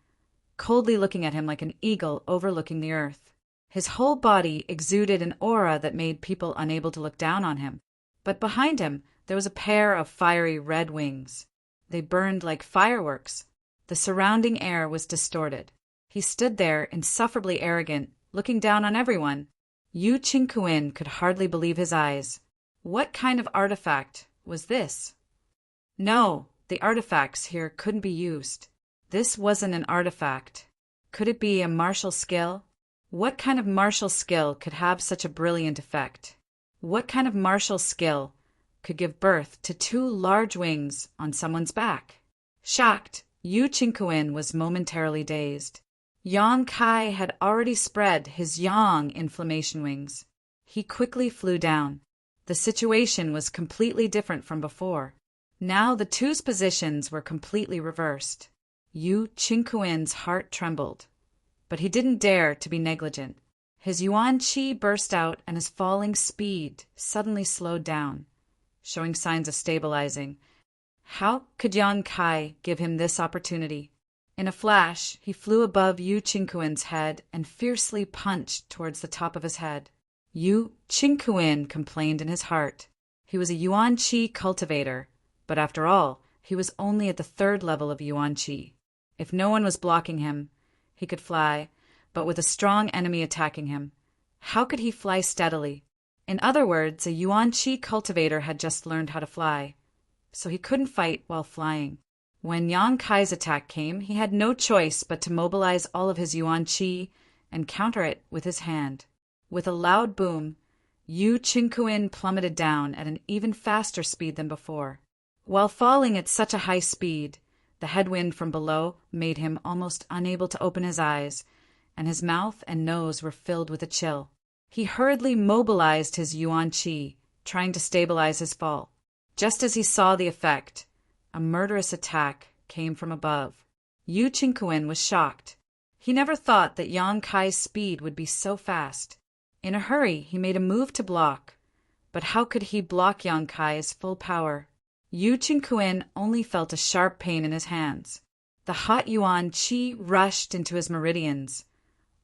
coldly looking at him like an eagle overlooking the earth. His whole body exuded an aura that made people unable to look down on him. But behind him, there was a pair of fiery red wings. They burned like fireworks. The surrounding air was distorted. He stood there, insufferably arrogant, looking down on everyone. Yu Qingquan could hardly believe his eyes. What kind of artifact was this? No, the artifacts here couldn't be used. This wasn't an artifact. Could it be a martial skill? What kind of martial skill could have such a brilliant effect? What kind of martial skill could give birth to 2 large wings on someone's back? Shocked, Yu Qingquan was momentarily dazed. Yang Kai had already spread his yang inflammation wings. He quickly flew down. The situation was completely different from before. Now the two's positions were completely reversed. Yu Qingquan's heart trembled, but he didn't dare to be negligent. His yuan qi burst out and his falling speed suddenly slowed down, showing signs of stabilizing. How could Yang Kai give him this opportunity? In a flash, he flew above Yu Qingkuin's head and fiercely punched towards the top of his head. Yu Qingkuin complained in his heart. He was a Yuan Qi cultivator, but after all, he was only at the 3rd level of Yuan Qi. If no one was blocking him, he could fly, but with a strong enemy attacking him, how could he fly steadily? In other words, a Yuan Qi cultivator had just learned how to fly, so he couldn't fight while flying. When Yang Kai's attack came, he had no choice but to mobilize all of his Yuan Qi and counter it with his hand. With a loud boom, Yu Qingkuin plummeted down at an even faster speed than before. While falling at such a high speed, the headwind from below made him almost unable to open his eyes, and his mouth and nose were filled with a chill. He hurriedly mobilized his Yuan Qi, trying to stabilize his fall. Just as he saw the effect, a murderous attack came from above. Yu Qingkuin was shocked. He never thought that Yang Kai's speed would be so fast. In a hurry, he made a move to block. But how could he block Yang Kai's full power? Yu Qingkuin only felt a sharp pain in his hands. The hot Yuan Qi rushed into his meridians,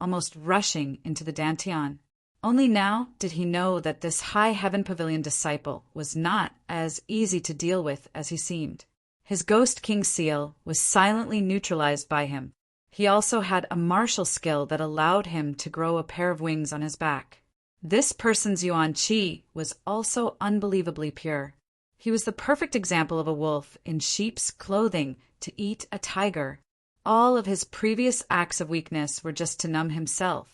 almost rushing into the dantian. Only now did he know that this High Heaven Pavilion disciple was not as easy to deal with as he seemed. His Ghost King seal was silently neutralized by him. He also had a martial skill that allowed him to grow a pair of wings on his back. This person's Yuan Qi was also unbelievably pure. He was the perfect example of a wolf in sheep's clothing to eat a tiger. All of his previous acts of weakness were just to numb himself.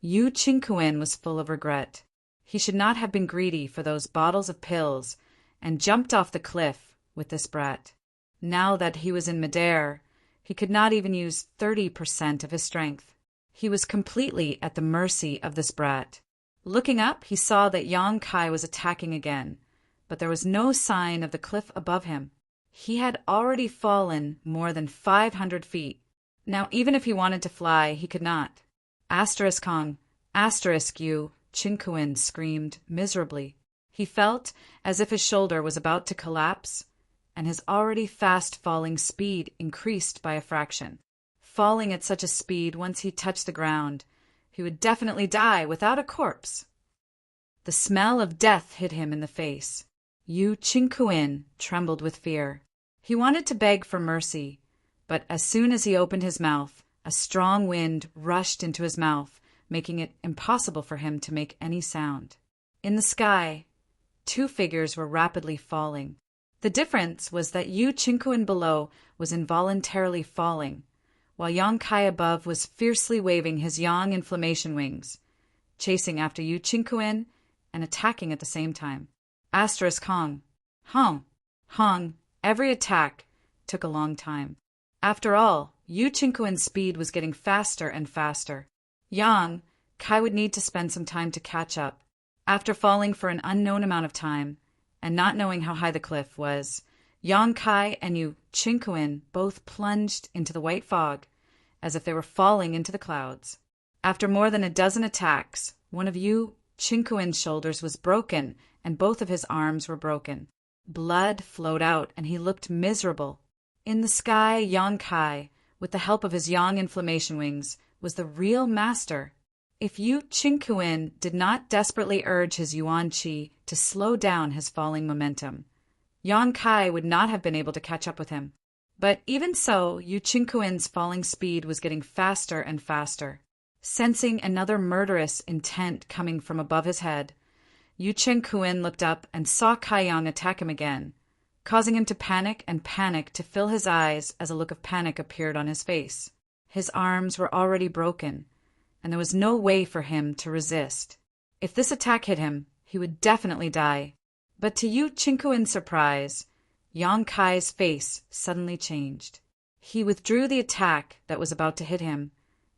Yu Qingkuin was full of regret. He should not have been greedy for those bottles of pills and jumped off the cliff with this brat. Now that he was in midair, he could not even use 30% of his strength. He was completely at the mercy of this brat. Looking up, he saw that Yang Kai was attacking again, but there was no sign of the cliff above him. He had already fallen more than 500 feet. Now, even if he wanted to fly, he could not. Asterisk Kong, asterisk Yu Qingkuin screamed miserably. He felt as if his shoulder was about to collapse, and his already fast-falling speed increased by a fraction. Falling at such a speed, once he touched the ground, he would definitely die without a corpse. The smell of death hit him in the face. Yu Qingkuin trembled with fear. He wanted to beg for mercy, but as soon as he opened his mouth, a strong wind rushed into his mouth, making it impossible for him to make any sound. In the sky, 2 figures were rapidly falling. The difference was that Yu Qingkuin below was involuntarily falling, while Yang Kai above was fiercely waving his yang inflammation wings, chasing after Yu Qingkuin and attacking at the same time. Asterisk Hong. Hong. Hong. Every attack took a long time. After all, Yu Qingkuin's speed was getting faster and faster. Yang Kai would need to spend some time to catch up. After falling for an unknown amount of time, and not knowing how high the cliff was, Yang Kai and Yu Qingkuin both plunged into the white fog, as if they were falling into the clouds. After more than a dozen attacks, one of Yu Qingkuin's shoulders was broken, and both of his arms were broken. Blood flowed out, and he looked miserable. In the sky, Yang Kai, with the help of his yang inflammation wings, was the real master. If Yu Qingkuin did not desperately urge his Yuan Qi to slow down his falling momentum, Yang Kai would not have been able to catch up with him. But even so, Yu Qingkuin's falling speed was getting faster and faster. Sensing another murderous intent coming from above his head, Yu Qingkuin looked up and saw Kai Yang attack him again, causing him to panic and panic to fill his eyes as a look of panic appeared on his face. His arms were already broken, and there was no way for him to resist. If this attack hit him, he would definitely die. But to Yu Qingkuin's surprise, Yang Kai's face suddenly changed. He withdrew the attack that was about to hit him,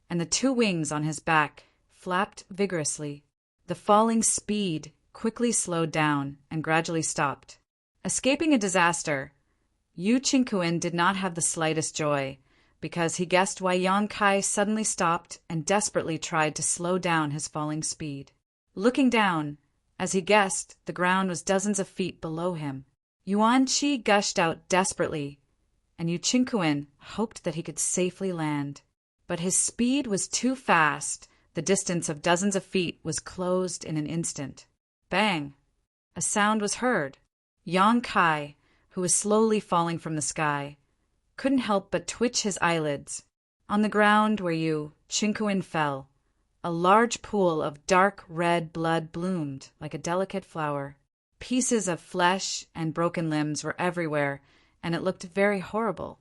and the 2 wings on his back flapped vigorously. The falling speed quickly slowed down and gradually stopped. Escaping a disaster, Yu Qingkuin did not have the slightest joy, because he guessed why Yang Kai suddenly stopped and desperately tried to slow down his falling speed. Looking down, as he guessed, the ground was dozens of feet below him. Yuan Qi gushed out desperately, and Yu Qingquan hoped that he could safely land. But his speed was too fast. The distance of dozens of feet was closed in an instant. Bang! A sound was heard. Yang Kai, who was slowly falling from the sky, couldn't help but twitch his eyelids. On the ground where Yu Qingquan fell, a large pool of dark red blood bloomed like a delicate flower. Pieces of flesh and broken limbs were everywhere, and it looked very horrible.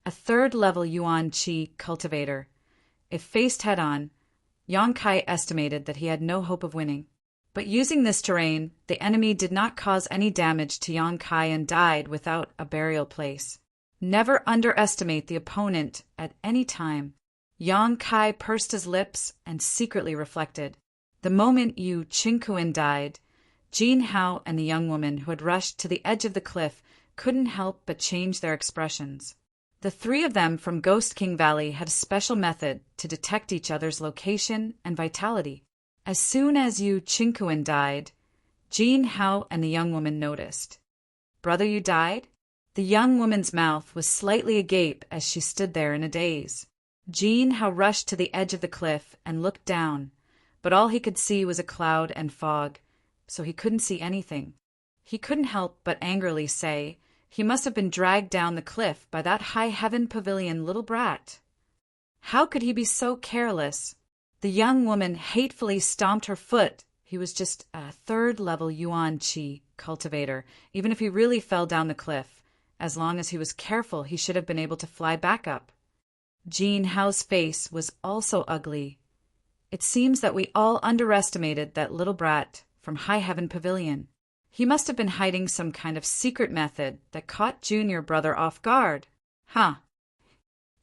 A third-level Yuan Qi cultivator. If faced head-on, Yang Kai estimated that he had no hope of winning. But using this terrain, the enemy did not cause any damage to Yang Kai and died without a burial place. Never underestimate the opponent at any time. Yang Kai pursed his lips and secretly reflected. The moment Yu Qingquan died, Jin Hao and the young woman who had rushed to the edge of the cliff couldn't help but change their expressions. The three of them from Ghost King Valley had a special method to detect each other's location and vitality. As soon as Yu Qingquan died, Jin Hao and the young woman noticed. "Brother, you died?" The young woman's mouth was slightly agape as she stood there in a daze. Jin Hao rushed to the edge of the cliff and looked down, but all he could see was a cloud and fog, so he couldn't see anything. He couldn't help but angrily say, he must have been dragged down the cliff by that high heaven pavilion little brat. How could he be so careless? The young woman hatefully stomped her foot. He was just a third-level Yuan Qi cultivator. Even if he really fell down the cliff, as long as he was careful, he should have been able to fly back up. Jin Hao's face was also ugly. It seems that we all underestimated that little brat from High Heaven Pavilion. He must have been hiding some kind of secret method that caught Junior Brother off guard. Huh.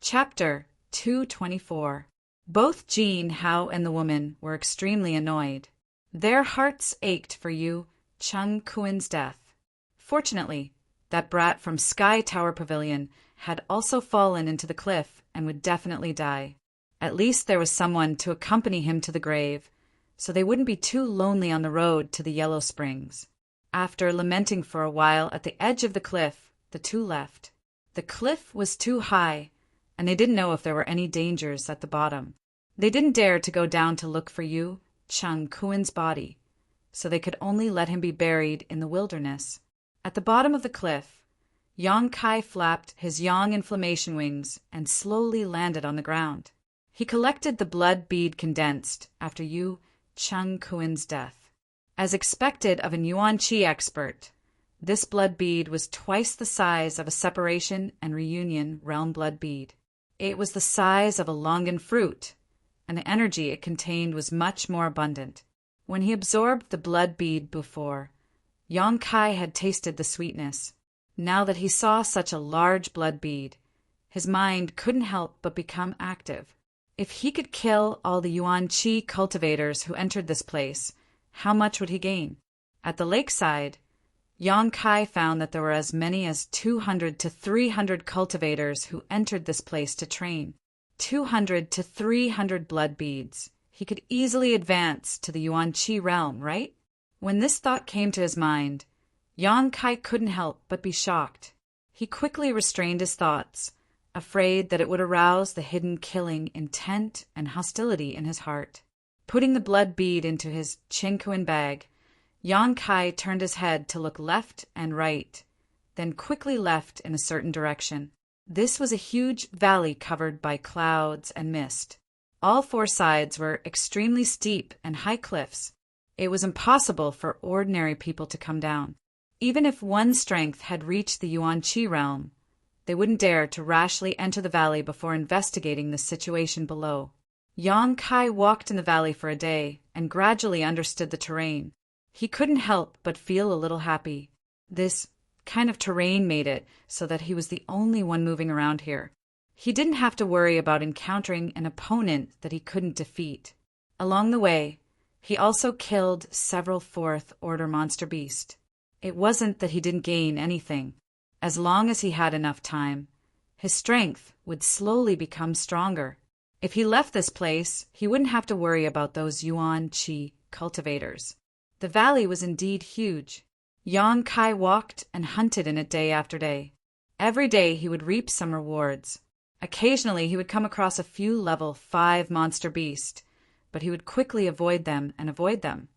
Chapter 224. Both Jin Hao and the woman were extremely annoyed. Their hearts ached for Yu Qingquan's death. Fortunately, that brat from Sky Tower Pavilion had also fallen into the cliff and would definitely die. At least there was someone to accompany him to the grave, so they wouldn't be too lonely on the road to the Yellow Springs. After lamenting for a while at the edge of the cliff, the two left. The cliff was too high, and they didn't know if there were any dangers at the bottom. They didn't dare to go down to look for Yu Qingquan's body, so they could only let him be buried in the wilderness. At the bottom of the cliff, Yang Kai flapped his yang inflammation wings and slowly landed on the ground. He collected the blood bead condensed after Yu Qingquan's death. As expected of an Yuan Qi expert, this blood bead was twice the size of a separation and reunion realm blood bead. It was the size of a longan fruit, and the energy it contained was much more abundant. When he absorbed the blood bead before, Yang Kai had tasted the sweetness. Now that he saw such a large blood bead, his mind couldn't help but become active. If he could kill all the Yuan Qi cultivators who entered this place, how much would he gain? At the lakeside, Yang Kai found that there were as many as 200 to 300 cultivators who entered this place to train. 200 to 300 blood beads. He could easily advance to the Yuan Qi realm, right? When this thought came to his mind, Yang Kai couldn't help but be shocked. He quickly restrained his thoughts, afraid that it would arouse the hidden killing intent and hostility in his heart. Putting the blood bead into his Qingquan bag, Yang Kai turned his head to look left and right, then quickly left in a certain direction. This was a huge valley covered by clouds and mist. All four sides were extremely steep and high cliffs. It was impossible for ordinary people to come down. Even if one's strength had reached the Yuan Qi realm, they wouldn't dare to rashly enter the valley before investigating the situation below. Yang Kai walked in the valley for a day and gradually understood the terrain. He couldn't help but feel a little happy. This kind of terrain made it so that he was the only one moving around here. He didn't have to worry about encountering an opponent that he couldn't defeat. Along the way, he also killed several fourth-order monster beasts. It wasn't that he didn't gain anything. As long as he had enough time, his strength would slowly become stronger. If he left this place, he wouldn't have to worry about those Yuan Qi cultivators. The valley was indeed huge. Yang Kai walked and hunted in it day after day. Every day he would reap some rewards. Occasionally he would come across a few level 5 monster beasts, but he would quickly avoid them and avoid them.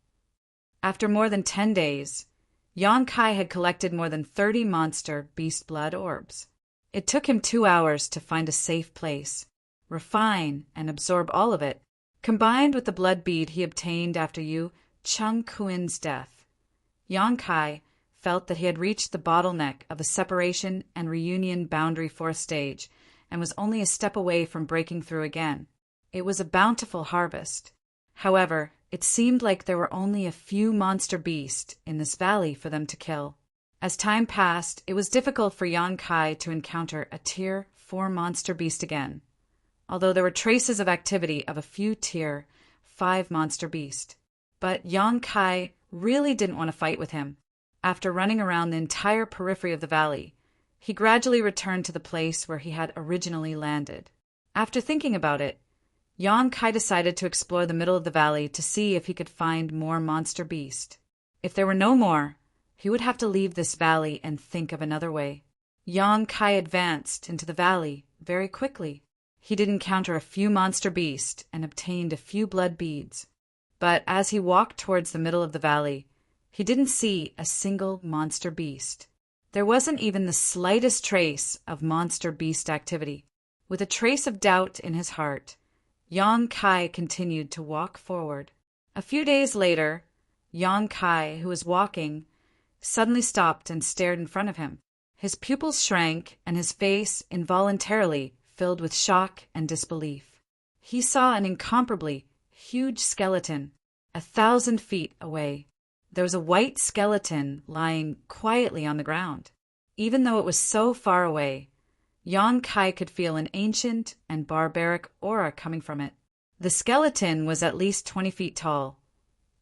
After more than 10 days, Yang Kai had collected more than 30 monster beast blood orbs. It took him 2 hours to find a safe place, refine and absorb all of it, combined with the blood bead he obtained after Yu Chung Kuin's death. Yang Kai felt that he had reached the bottleneck of the separation and reunion boundary 4th stage and was only a step away from breaking through again. It was a bountiful harvest. However, it seemed like there were only a few monster beasts in this valley for them to kill. As time passed, it was difficult for Yang Kai to encounter a Tier 4 monster beast again, although there were traces of activity of a few Tier 5 monster beasts. But Yang Kai really didn't want to fight with him. After running around the entire periphery of the valley, he gradually returned to the place where he had originally landed. After thinking about it, Yang Kai decided to explore the middle of the valley to see if he could find more monster beast. If there were no more, he would have to leave this valley and think of another way. Yang Kai advanced into the valley very quickly. He did encounter a few monster beasts and obtained a few blood beads. But as he walked towards the middle of the valley, he didn't see a single monster beast. There wasn't even the slightest trace of monster beast activity. With a trace of doubt in his heart, Yang Kai continued to walk forward. A few days later, Yang Kai, who was walking, suddenly stopped and stared in front of him. His pupils shrank and his face involuntarily filled with shock and disbelief. He saw an incomparably huge skeleton 1,000 feet away. There was a white skeleton lying quietly on the ground. Even though it was so far away, Yang Kai could feel an ancient and barbaric aura coming from it. The skeleton was at least 20 feet tall,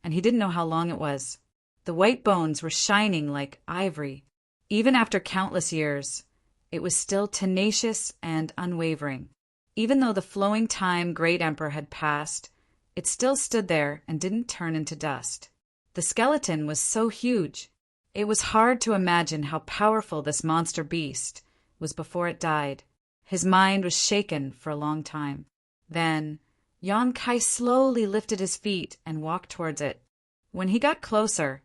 and he didn't know how long it was. The white bones were shining like ivory. Even after countless years, it was still tenacious and unwavering. Even though the flowing time Great Emperor had passed, it still stood there and didn't turn into dust. The skeleton was so huge, it was hard to imagine how powerful this monster beast was before it died. His mind was shaken for a long time. Then, Yang Kai slowly lifted his feet and walked towards it. When he got closer,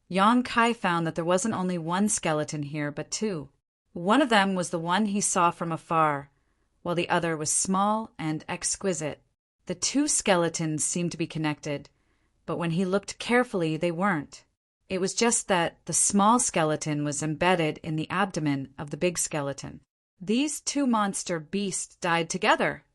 Yang Kai found that there wasn't only one skeleton here, but 2. One of them was the one he saw from afar, while the other was small and exquisite. The 2 skeletons seemed to be connected, but when he looked carefully, they weren't. It was just that the small skeleton was embedded in the abdomen of the big skeleton. These 2 monster beasts died together,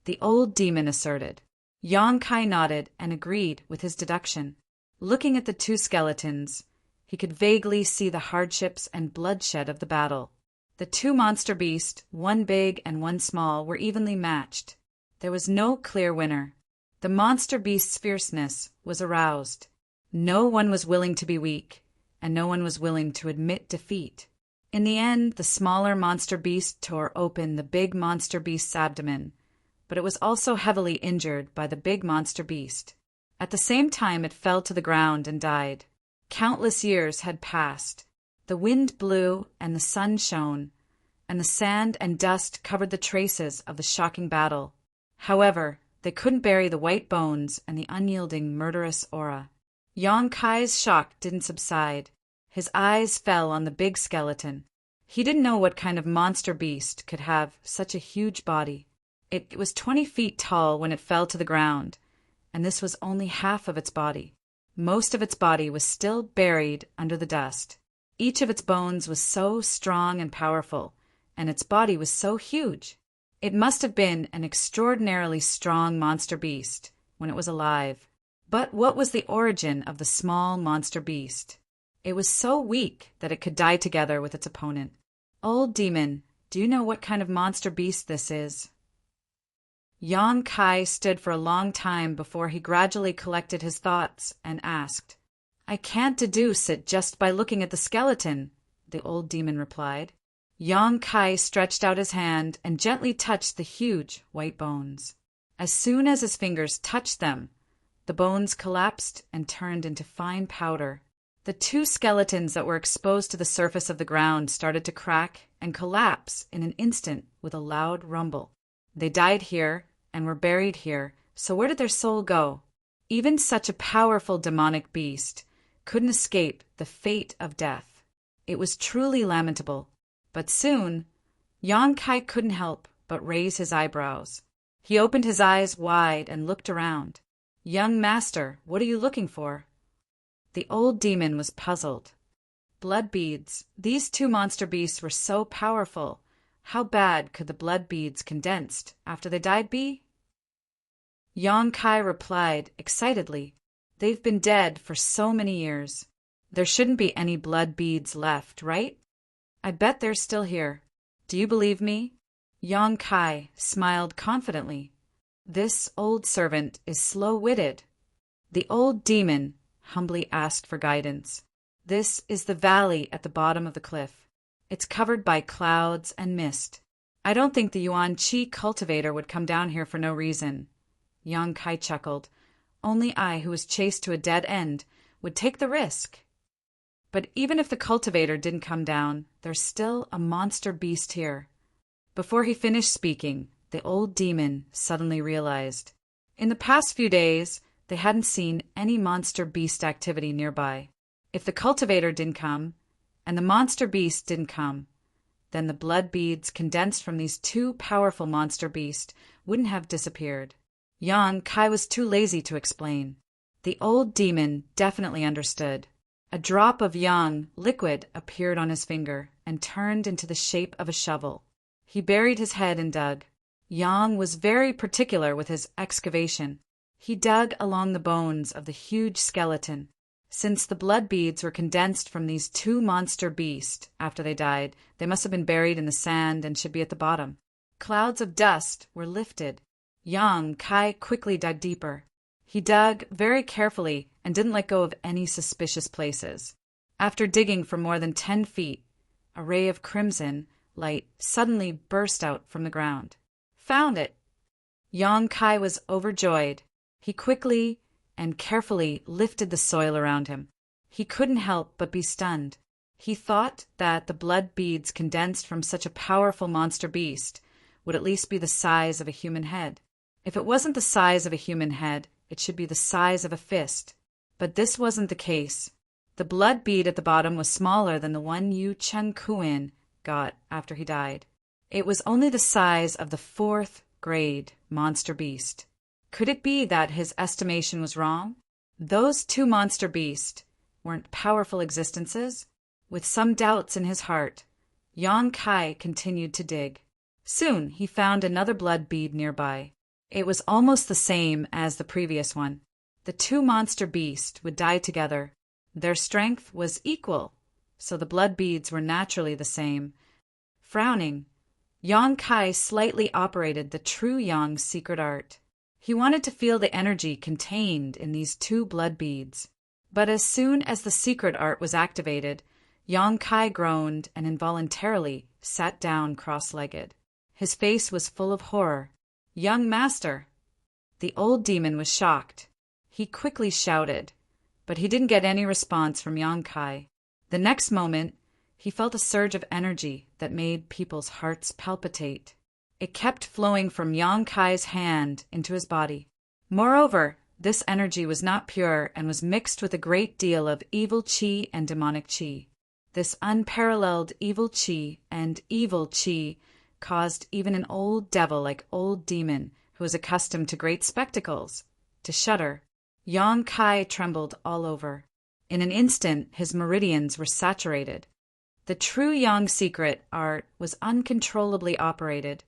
the old demon asserted. Yang Kai nodded and agreed with his deduction. Looking at the 2 skeletons, he could vaguely see the hardships and bloodshed of the battle. The 2 monster beasts, one big and one small, were evenly matched. There was no clear winner. The monster beast's fierceness was aroused. No one was willing to be weak, and no one was willing to admit defeat. In the end, the smaller monster beast tore open the big monster beast's abdomen, but it was also heavily injured by the big monster beast. At the same time, it fell to the ground and died. Countless years had passed. The wind blew and the sun shone, and the sand and dust covered the traces of the shocking battle. However, they couldn't bury the white bones and the unyielding murderous aura. Yang Kai's shock didn't subside. His eyes fell on the big skeleton. He didn't know what kind of monster beast could have such a huge body. It was 20 feet tall when it fell to the ground, and this was only half of its body. Most of its body was still buried under the dust. Each of its bones was so strong and powerful, and its body was so huge. It must have been an extraordinarily strong monster beast when it was alive. But what was the origin of the small monster beast? It was so weak that it could die together with its opponent. Old demon, do you know what kind of monster beast this is? Yang Kai stood for a long time before he gradually collected his thoughts and asked. I can't deduce it just by looking at the skeleton, the old demon replied. Yang Kai stretched out his hand and gently touched the huge white bones. As soon as his fingers touched them, the bones collapsed and turned into fine powder. The two skeletons that were exposed to the surface of the ground started to crack and collapse in an instant with a loud rumble. They died here and were buried here, so where did their soul go? Even such a powerful demonic beast couldn't escape the fate of death. It was truly lamentable. But soon, Yang Kai couldn't help but raise his eyebrows. He opened his eyes wide and looked around. "Young master, what are you looking for?" The old demon was puzzled. Blood beads. These two monster beasts were so powerful. How bad could the blood beads condensed after they died be? Yang Kai replied excitedly, "They've been dead for so many years. There shouldn't be any blood beads left, right? I bet they're still here. Do you believe me?" Yang Kai smiled confidently. This old servant is slow-witted. The old demon humbly asked for guidance. "This is the valley at the bottom of the cliff. It's covered by clouds and mist. I don't think the Yuan Qi cultivator would come down here for no reason." Yang Kai chuckled. "Only I, who was chased to a dead end, would take the risk." But even if the cultivator didn't come down, there's still a monster beast here. Before he finished speaking, the old demon suddenly realized. In the past few days, they hadn't seen any monster beast activity nearby. If the cultivator didn't come, and the monster beast didn't come, then the blood beads condensed from these two powerful monster beasts wouldn't have disappeared. Yang Kai was too lazy to explain. The old demon definitely understood. A drop of yang liquid appeared on his finger and turned into the shape of a shovel. He buried his head and dug. Yang was very particular with his excavation. He dug along the bones of the huge skeleton. Since the blood beads were condensed from these two monster beasts after they died, they must have been buried in the sand and should be at the bottom. Clouds of dust were lifted. Yang Kai quickly dug deeper. He dug very carefully and didn't let go of any suspicious places. After digging for more than 10 feet, a ray of crimson light suddenly burst out from the ground. "Found it!" Yang Kai was overjoyed. He quickly and carefully lifted the soil around him. He couldn't help but be stunned. He thought that the blood beads condensed from such a powerful monster beast would at least be the size of a human head. If it wasn't the size of a human head, it should be the size of a fist. But this wasn't the case. The blood bead at the bottom was smaller than the one Yu Chen Kuan got after he died. It was only the size of the 4th grade monster beast. Could it be that his estimation was wrong? Those two monster beasts weren't powerful existences? With some doubts in his heart, Yang Kai continued to dig. Soon he found another blood bead nearby. It was almost the same as the previous one. The two monster beasts would die together. Their strength was equal, so the blood beads were naturally the same. Frowning, Yang Kai slightly operated the true Yang's secret art. He wanted to feel the energy contained in these two blood beads. But as soon as the secret art was activated, Yang Kai groaned and involuntarily sat down cross-legged. His face was full of horror. "Young master!" The old demon was shocked. He quickly shouted, but he didn't get any response from Yang Kai. The next moment, he felt a surge of energy that made people's hearts palpitate. It kept flowing from Yang Kai's hand into his body. Moreover, this energy was not pure and was mixed with a great deal of evil qi and demonic qi. This unparalleled evil qi and evil qi caused even an old devil like old demon, who was accustomed to great spectacles, to shudder. Yang Kai trembled all over. In an instant, his meridians were saturated. The true Yang secret art was uncontrollably operated,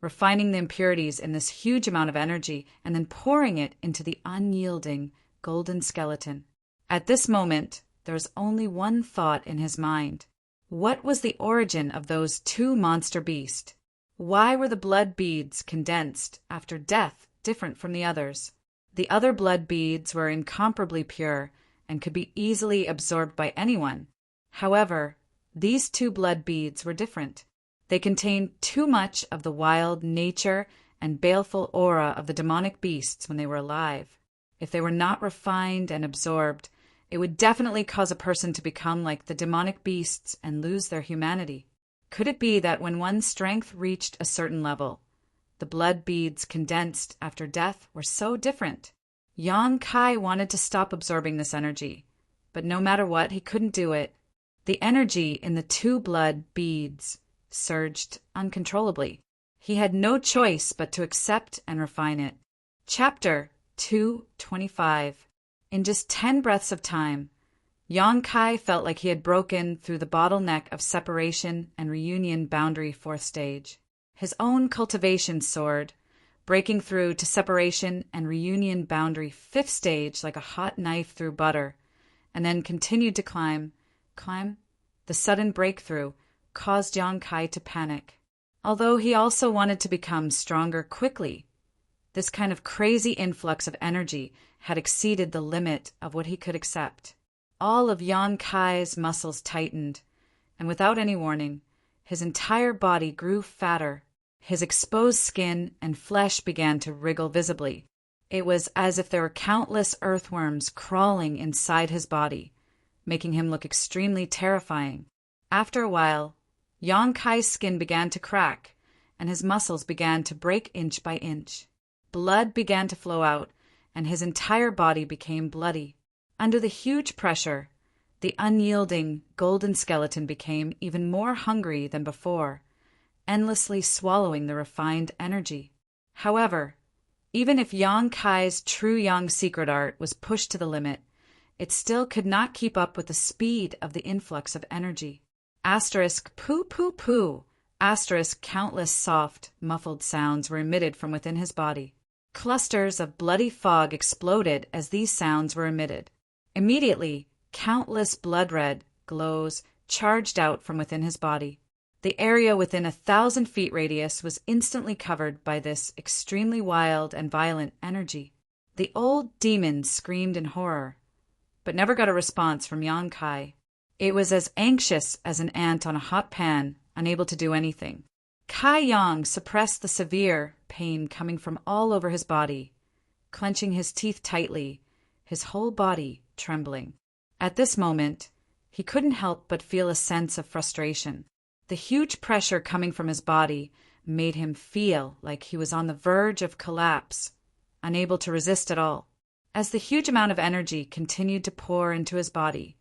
refining the impurities in this huge amount of energy and then pouring it into the unyielding golden skeleton. At this moment, there was only one thought in his mind. What was the origin of those two monster beasts? Why were the blood beads condensed after death different from the others? The other blood beads were incomparably pure and could be easily absorbed by anyone. However, these two blood beads were different. They contained too much of the wild nature and baleful aura of the demonic beasts when they were alive. If they were not refined and absorbed, It would definitely cause a person to become like the demonic beasts and lose their humanity. Could it be that when one's strength reached a certain level, the blood beads condensed after death were so different? Yang Kai wanted to stop absorbing this energy, but no matter what, he couldn't do it. The energy in the 2 blood beads surged uncontrollably. He had no choice but to accept and refine it. Chapter 225. In just 10 breaths of time, Yang Kai felt like he had broken through the bottleneck of separation and reunion boundary 4th stage. His own cultivation soared, breaking through to separation and reunion boundary 5th stage like a hot knife through butter, and then continued to climb. The sudden breakthrough caused Yang Kai to panic. Although he also wanted to become stronger quickly, this kind of crazy influx of energy had exceeded the limit of what he could accept. All of Yang Kai's muscles tightened, and without any warning, his entire body grew fatter. His exposed skin and flesh began to wriggle visibly. It was as if there were countless earthworms crawling inside his body, making him look extremely terrifying. After a while, Yang Kai's skin began to crack, and his muscles began to break inch by inch. Blood began to flow out, and his entire body became bloody. Under the huge pressure, the unyielding golden skeleton became even more hungry than before, endlessly swallowing the refined energy. However, even if Yang Kai's true Yang secret art was pushed to the limit, it still could not keep up with the speed of the influx of energy. Poo poo poo. Countless soft, muffled sounds were emitted from within his body. Clusters of bloody fog exploded as these sounds were emitted. Immediately, countless blood-red glows charged out from within his body. The area within 1,000 feet radius was instantly covered by this extremely wild and violent energy. The old demon screamed in horror, but never got a response from Yang Kai. It was as anxious as an ant on a hot pan, unable to do anything. Kai Yang suppressed the severe pain coming from all over his body, clenching his teeth tightly, his whole body trembling. At this moment, he couldn't help but feel a sense of frustration. The huge pressure coming from his body made him feel like he was on the verge of collapse, unable to resist at all. As the huge amount of energy continued to pour into his body,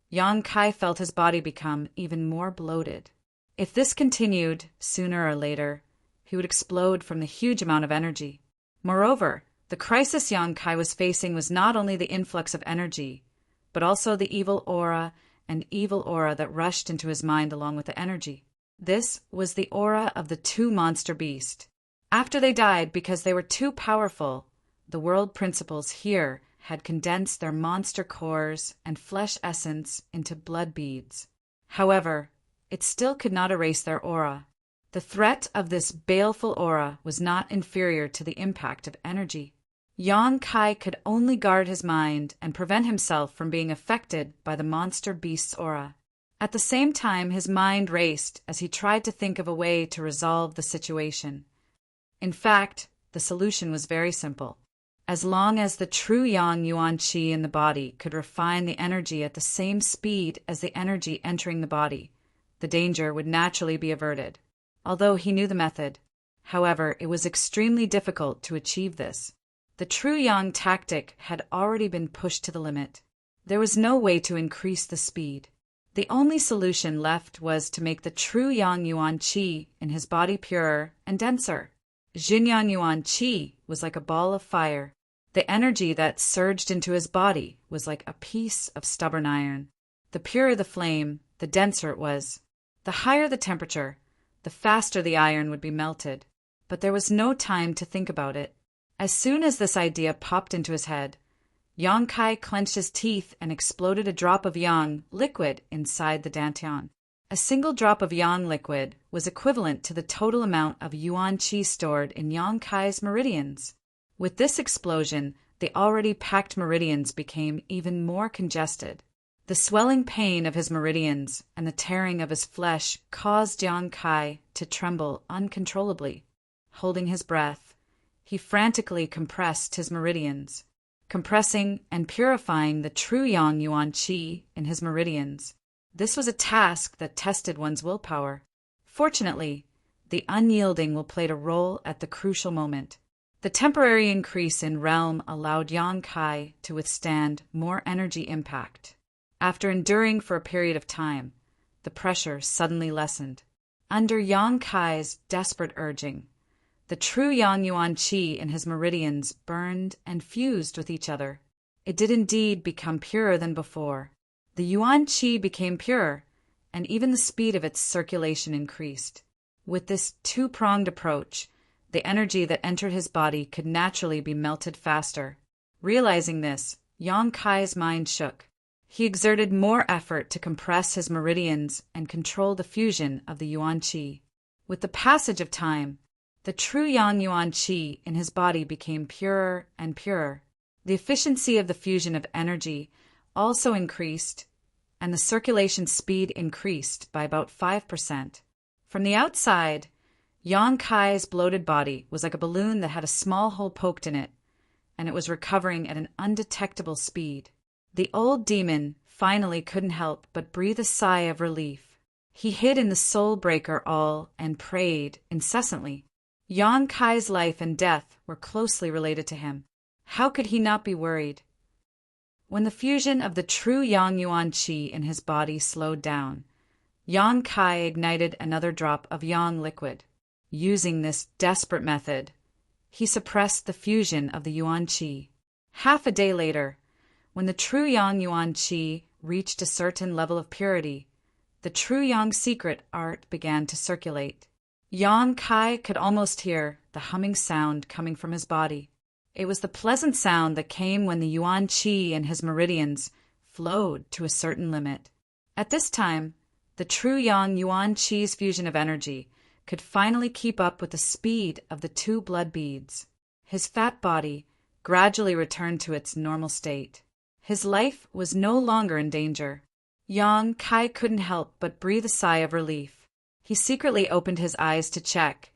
Yang Kai felt his body become even more bloated. If this continued, sooner or later, he would explode from the huge amount of energy. Moreover, the crisis Yang Kai was facing was not only the influx of energy, but also the evil aura that rushed into his mind along with the energy. This was the aura of the 2 monster beasts. After they died because they were too powerful, the world principles here had condensed their monster cores and flesh essence into blood beads. However, it still could not erase their aura. The threat of this baleful aura was not inferior to the impact of energy. Yang Kai could only guard his mind and prevent himself from being affected by the monster beast's aura. At the same time, his mind raced as he tried to think of a way to resolve the situation. In fact, the solution was very simple. As long as the true Yang Yuan Qi in the body could refine the energy at the same speed as the energy entering the body, the danger would naturally be averted. Although he knew the method, however, it was extremely difficult to achieve this. The true Yang tactic had already been pushed to the limit. There was no way to increase the speed. The only solution left was to make the true Yang Yuan Qi in his body purer and denser. Xinyan Yuan Qi was like a ball of fire. The energy that surged into his body was like a piece of stubborn iron. The purer the flame, the denser it was. The higher the temperature, the faster the iron would be melted. But there was no time to think about it. As soon as this idea popped into his head, Yang Kai clenched his teeth and exploded a drop of Yang liquid inside the dantian. A single drop of Yang liquid was equivalent to the total amount of Yuan Qi stored in Yang Kai's meridians. With this explosion, the already packed meridians became even more congested. The swelling pain of his meridians and the tearing of his flesh caused Yang Kai to tremble uncontrollably. Holding his breath, he frantically compressed his meridians. compressing and purifying the true Yang Yuan Qi in his meridians. This was a task that tested one's willpower. Fortunately, the unyielding will played a role at the crucial moment. The temporary increase in realm allowed Yang Kai to withstand more energy impact. After enduring for a period of time, the pressure suddenly lessened. Under Yang Kai's desperate urging, the true Yang Yuan Qi in his meridians burned and fused with each other. It did indeed become purer than before. The Yuan Qi became purer, and even the speed of its circulation increased. With this two-pronged approach, the energy that entered his body could naturally be melted faster. Realizing this, Yang Kai's mind shook. He exerted more effort to compress his meridians and control the fusion of the Yuan Qi. With the passage of time, the true Yang Yuan Qi in his body became purer and purer. The efficiency of the fusion of energy also increased, and the circulation speed increased by about 5%. From the outside, Yang Kai's bloated body was like a balloon that had a small hole poked in it, and it was recovering at an undetectable speed. The old demon finally couldn't help but breathe a sigh of relief. He hid in the soul breaker all and prayed incessantly. Yang Kai's life and death were closely related to him. How could he not be worried? When the fusion of the true Yang Yuan Qi in his body slowed down, Yang Kai ignited another drop of Yang liquid. Using this desperate method, he suppressed the fusion of the Yuan Qi. Half a day later, when the true Yang Yuan Qi reached a certain level of purity, the true Yang secret art began to circulate. Yang Kai could almost hear the humming sound coming from his body. It was the pleasant sound that came when the Yuan Qi in his meridians flowed to a certain limit. At this time, the true Yang Yuan Qi's fusion of energy could finally keep up with the speed of the two blood beads. His fat body gradually returned to its normal state. His life was no longer in danger. Yang Kai couldn't help but breathe a sigh of relief. He secretly opened his eyes to check,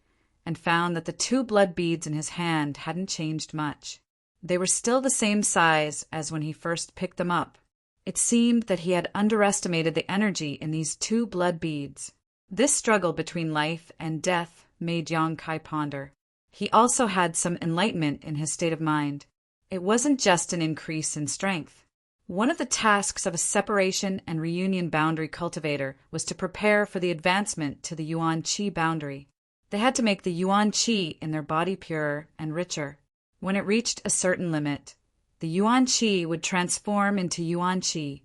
and found that the two blood beads in his hand hadn't changed much. They were still the same size as when he first picked them up. It seemed that he had underestimated the energy in these two blood beads. This struggle between life and death made Yang Kai ponder. He also had some enlightenment in his state of mind. It wasn't just an increase in strength. One of the tasks of a separation and reunion boundary cultivator was to prepare for the advancement to the Yuan Qi boundary. They had to make the Yuan Qi in their body purer and richer. When it reached a certain limit, the Yuan Qi would transform into Yuan Qi,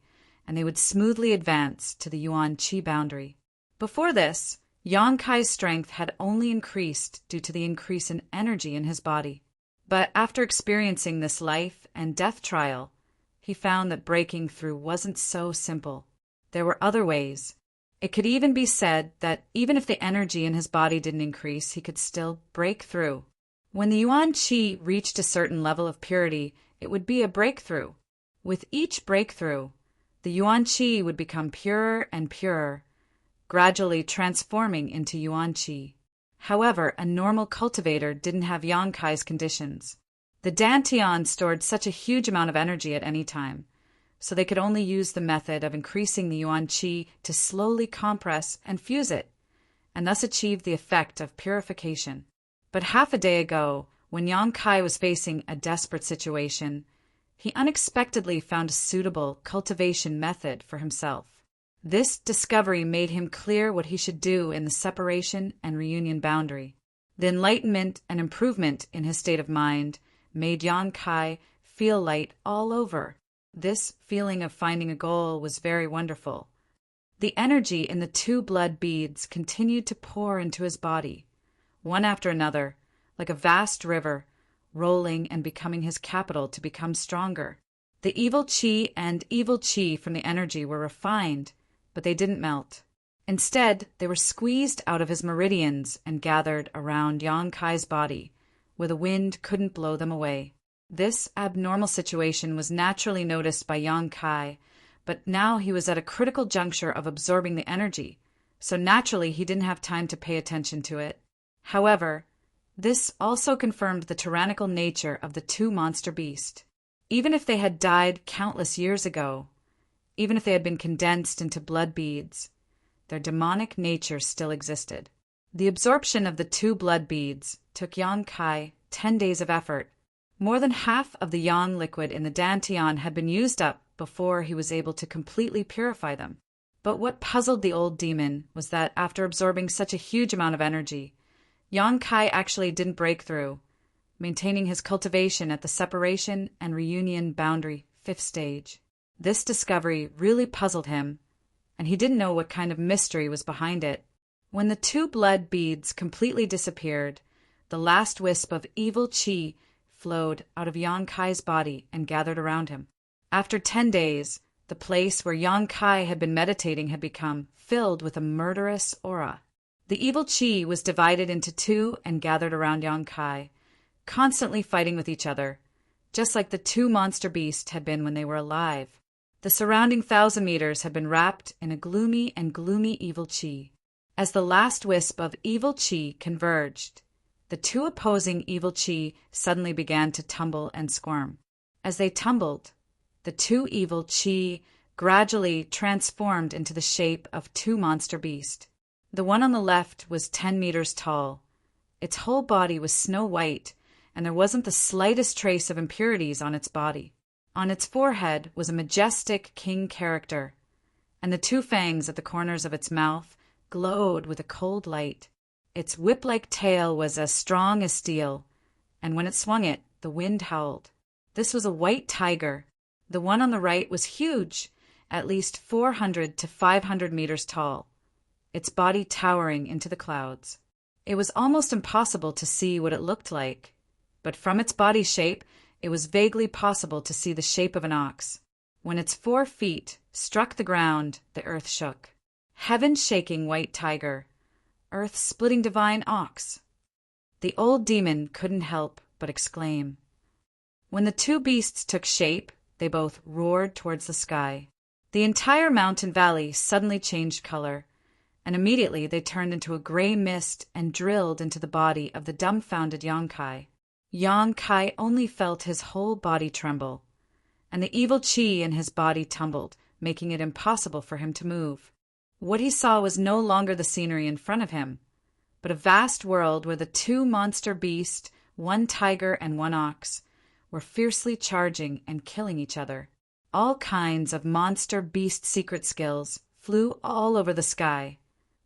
and they would smoothly advance to the Yuan Qi boundary. Before this, Yang Kai's strength had only increased due to the increase in energy in his body. But after experiencing this life and death trial, he found that breaking through wasn't so simple. There were other ways. It could even be said that even if the energy in his body didn't increase, he could still break through. When the Yuan Qi reached a certain level of purity, it would be a breakthrough. With each breakthrough, the Yuan Qi would become purer and purer, gradually transforming into Yuan Qi. However, a normal cultivator didn't have Yang Kai's conditions. The Dantian stored such a huge amount of energy at any time, so they could only use the method of increasing the Yuan Qi to slowly compress and fuse it, and thus achieve the effect of purification. But half a day ago, when Yang Kai was facing a desperate situation, he unexpectedly found a suitable cultivation method for himself. This discovery made him clear what he should do in the separation and reunion boundary. The enlightenment and improvement in his state of mind made Yang Kai feel light all over. This feeling of finding a goal was very wonderful. The energy in the two blood beads continued to pour into his body, one after another, like a vast river, rolling and becoming his capital to become stronger. The evil qi and evil qi from the energy were refined, but they didn't melt. Instead, they were squeezed out of his meridians and gathered around Yang Kai's body, where the wind couldn't blow them away. This abnormal situation was naturally noticed by Yang Kai, but now he was at a critical juncture of absorbing the energy, so naturally he didn't have time to pay attention to it. However, this also confirmed the tyrannical nature of the two monster beasts. Even if they had died countless years ago, even if they had been condensed into blood beads, their demonic nature still existed. The absorption of the 2 blood beads took Yang Kai 10 days of effort. More than half of the yang liquid in the dantian had been used up before he was able to completely purify them. But what puzzled the old demon was that after absorbing such a huge amount of energy, Yang Kai actually didn't break through, maintaining his cultivation at the separation and reunion boundary 5th stage. This discovery really puzzled him, and he didn't know what kind of mystery was behind it. When the 2 blood beads completely disappeared, the last wisp of evil qi flowed out of Yang Kai's body and gathered around him. After 10 days, the place where Yang Kai had been meditating had become filled with a murderous aura. The evil qi was divided into 2 and gathered around Yang Kai, constantly fighting with each other, just like the 2 monster beasts had been when they were alive. The surrounding 1,000 meters had been wrapped in a gloomy evil qi. As the last wisp of evil qi converged, the 2 opposing evil qi suddenly began to tumble and squirm. As they tumbled, the 2 evil qi gradually transformed into the shape of 2 monster beasts. The one on the left was 10 meters tall. Its whole body was snow white, and there wasn't the slightest trace of impurities on its body. On its forehead was a majestic king character, and the 2 fangs at the corners of its mouth glowed with a cold light. Its whip-like tail was as strong as steel, and when it swung it, the wind howled. This was a white tiger. The one on the right was huge, at least 400 to 500 meters tall, its body towering into the clouds. It was almost impossible to see what it looked like, but from its body shape, it was vaguely possible to see the shape of an ox. When its 4 feet struck the ground, the earth shook. Heaven-shaking white tiger, earth-splitting divine ox. The old demon couldn't help but exclaim. When the 2 beasts took shape, they both roared towards the sky. The entire mountain valley suddenly changed color, and immediately they turned into a gray mist and drilled into the body of the dumbfounded Yang Kai. Yang Kai only felt his whole body tremble, and the evil qi in his body tumbled, making it impossible for him to move. What he saw was no longer the scenery in front of him, but a vast world where the 2 monster beasts, 1 tiger and 1 ox, were fiercely charging and killing each other. All kinds of monster beast secret skills flew all over the sky,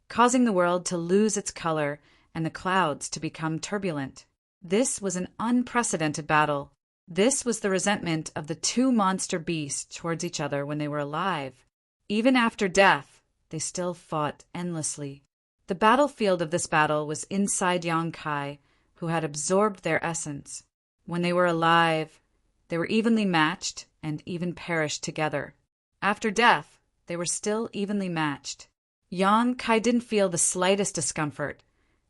causing the world to lose its color and the clouds to become turbulent. This was an unprecedented battle. This was the resentment of the 2 monster beasts towards each other when they were alive. Even after death, they still fought endlessly. The battlefield of this battle was inside Yang Kai, who had absorbed their essence. When they were alive, they were evenly matched and even perished together. After death, they were still evenly matched. Yang Kai didn't feel the slightest discomfort,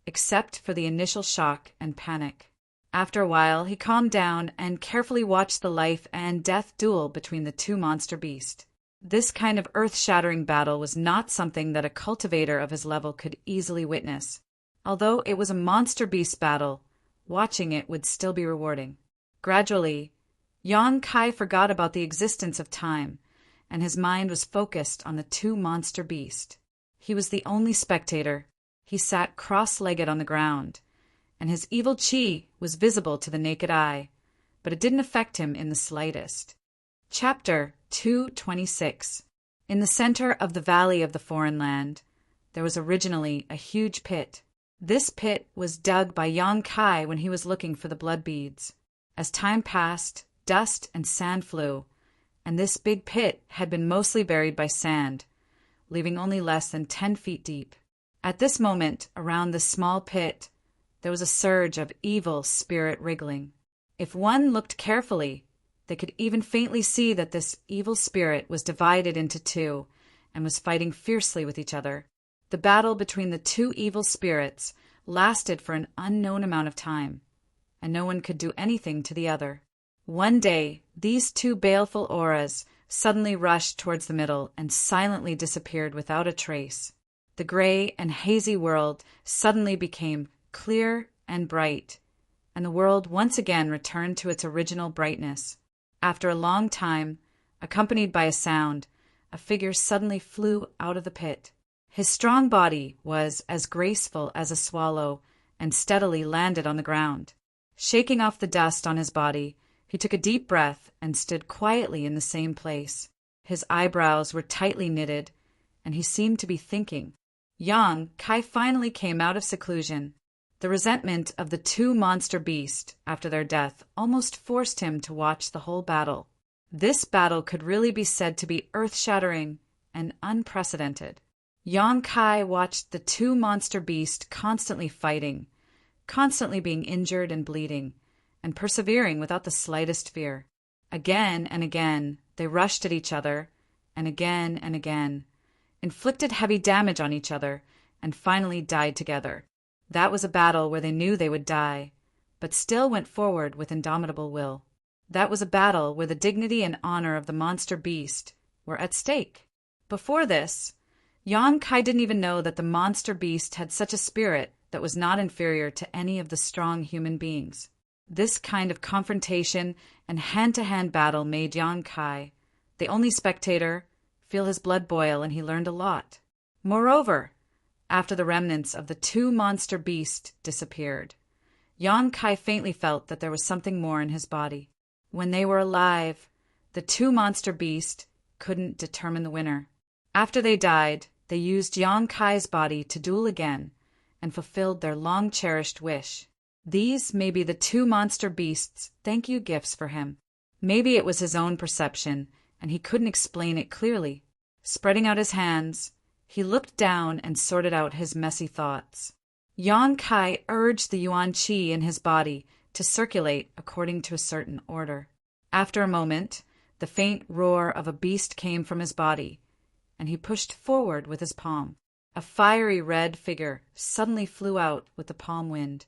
except for the initial shock and panic. After a while, he calmed down and carefully watched the life and death duel between the 2 monster beasts. This kind of earth-shattering battle was not something that a cultivator of his level could easily witness. Although it was a monster beast battle, watching it would still be rewarding. Gradually, Yang Kai forgot about the existence of time, and his mind was focused on the 2 monster beasts. He was the only spectator. He sat cross-legged on the ground, and his evil qi was visible to the naked eye, but it didn't affect him in the slightest. Chapter 226. In the center of the Valley of the Foreign Land, there was originally a huge pit. This pit was dug by Yang Kai when he was looking for the blood beads. As time passed, dust and sand flew, and this big pit had been mostly buried by sand, leaving only less than 10 feet deep. At this moment, around this small pit, there was a surge of evil spirit wriggling. If one looked carefully, they could even faintly see that this evil spirit was divided into 2 and was fighting fiercely with each other. The battle between the 2 evil spirits lasted for an unknown amount of time, and no one could do anything to the other. One day, these 2 baleful auras suddenly rushed towards the middle and silently disappeared without a trace. The gray and hazy world suddenly became clear and bright, and the world once again returned to its original brightness. After a long time, accompanied by a sound, a figure suddenly flew out of the pit. His strong body was as graceful as a swallow and steadily landed on the ground. Shaking off the dust on his body, he took a deep breath and stood quietly in the same place. His eyebrows were tightly knitted, and he seemed to be thinking. Young Kai finally came out of seclusion. The resentment of the two monster beasts after their death almost forced him to watch the whole battle. This battle could really be said to be earth-shattering and unprecedented. Young Kai watched the two monster beasts constantly fighting, constantly being injured and bleeding, and persevering without the slightest fear. Again and again, they rushed at each other, and again, inflicted heavy damage on each other, and finally died together. That was a battle where they knew they would die, but still went forward with indomitable will. That was a battle where the dignity and honor of the monster beast were at stake. Before this, Young Kai didn't even know that the monster beast had such a spirit that was not inferior to any of the strong human beings. This kind of confrontation and hand-to-hand battle made Young Kai, the only spectator, feel his blood boil, and he learned a lot. Moreover, after the remnants of the two monster beasts disappeared, Young Kai faintly felt that there was something more in his body. When they were alive, the two monster beasts couldn't determine the winner. After they died, they used Young Kai's body to duel again and fulfilled their long-cherished wish. These may be the two monster beasts' thank-you gifts for him. Maybe it was his own perception, and he couldn't explain it clearly. Spreading out his hands, he looked down and sorted out his messy thoughts. Young Kai urged the yuan qi in his body to circulate according to a certain order. After a moment, the faint roar of a beast came from his body, and he pushed forward with his palm. A fiery red figure suddenly flew out with the palm wind.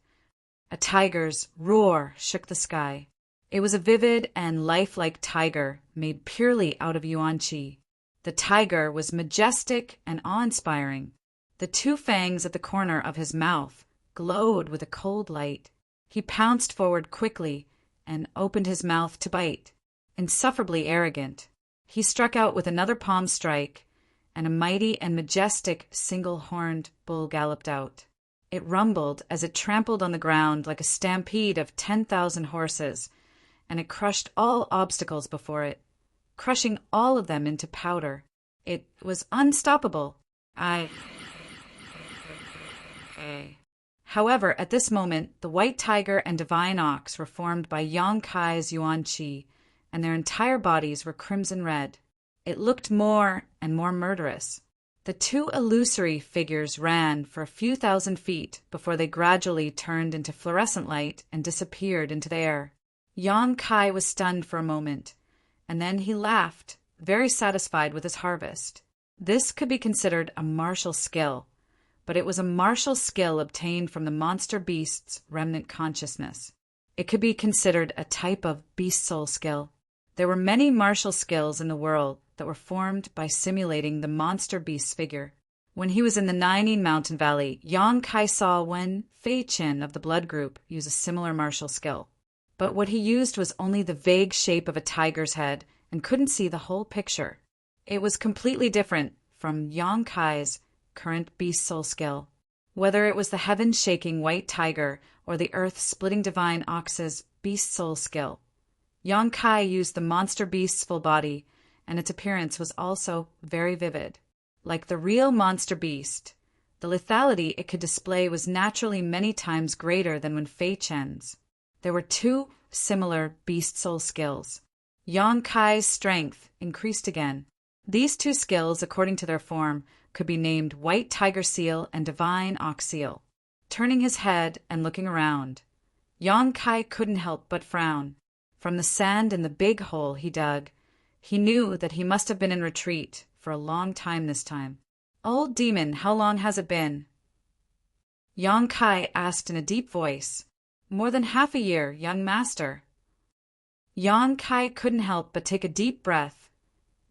A tiger's roar shook the sky. It was a vivid and lifelike tiger made purely out of yuan qi. The tiger was majestic and awe-inspiring. The two fangs at the corner of his mouth glowed with a cold light. He pounced forward quickly and opened his mouth to bite. Insufferably arrogant, he struck out with another palm strike, and a mighty and majestic single-horned bull galloped out. It rumbled as it trampled on the ground like a stampede of 10,000 horses, and it crushed all obstacles before it, crushing all of them into powder. It was unstoppable. However, at this moment, the white tiger and divine ox were formed by Young Kai's yuan qi, and their entire bodies were crimson red. It looked more and more murderous. The two illusory figures ran for a few thousand feet before they gradually turned into fluorescent light and disappeared into the air. Young Kai was stunned for a moment, and then he laughed, very satisfied with his harvest. This could be considered a martial skill, but it was a martial skill obtained from the monster beast's remnant consciousness. It could be considered a type of beast soul skill. There were many martial skills in the world that were formed by simulating the monster beast's figure. When he was in the Nining Mountain Valley, Young Kai saw Wen Fei Qin of the blood group use a similar martial skill. But what he used was only the vague shape of a tiger's head and couldn't see the whole picture. It was completely different from Young Kai's current beast soul skill. Whether it was the heaven-shaking white tiger or the earth-splitting divine ox's beast soul skill, Young Kai used the monster beast's full body, and its appearance was also very vivid. Like the real monster beast, the lethality it could display was naturally many times greater than when Fei Chen's. There were two similar beast soul skills. Young Kai's strength increased again. These two skills, according to their form, could be named White Tiger Seal and Divine Ox Seal. Turning his head and looking around, Young Kai couldn't help but frown. From the sand in the big hole he dug, he knew that he must have been in retreat for a long time this time. "Old demon, how long has it been?" Young Kai asked in a deep voice. "More than half a year, young master." Young Kai couldn't help but take a deep breath.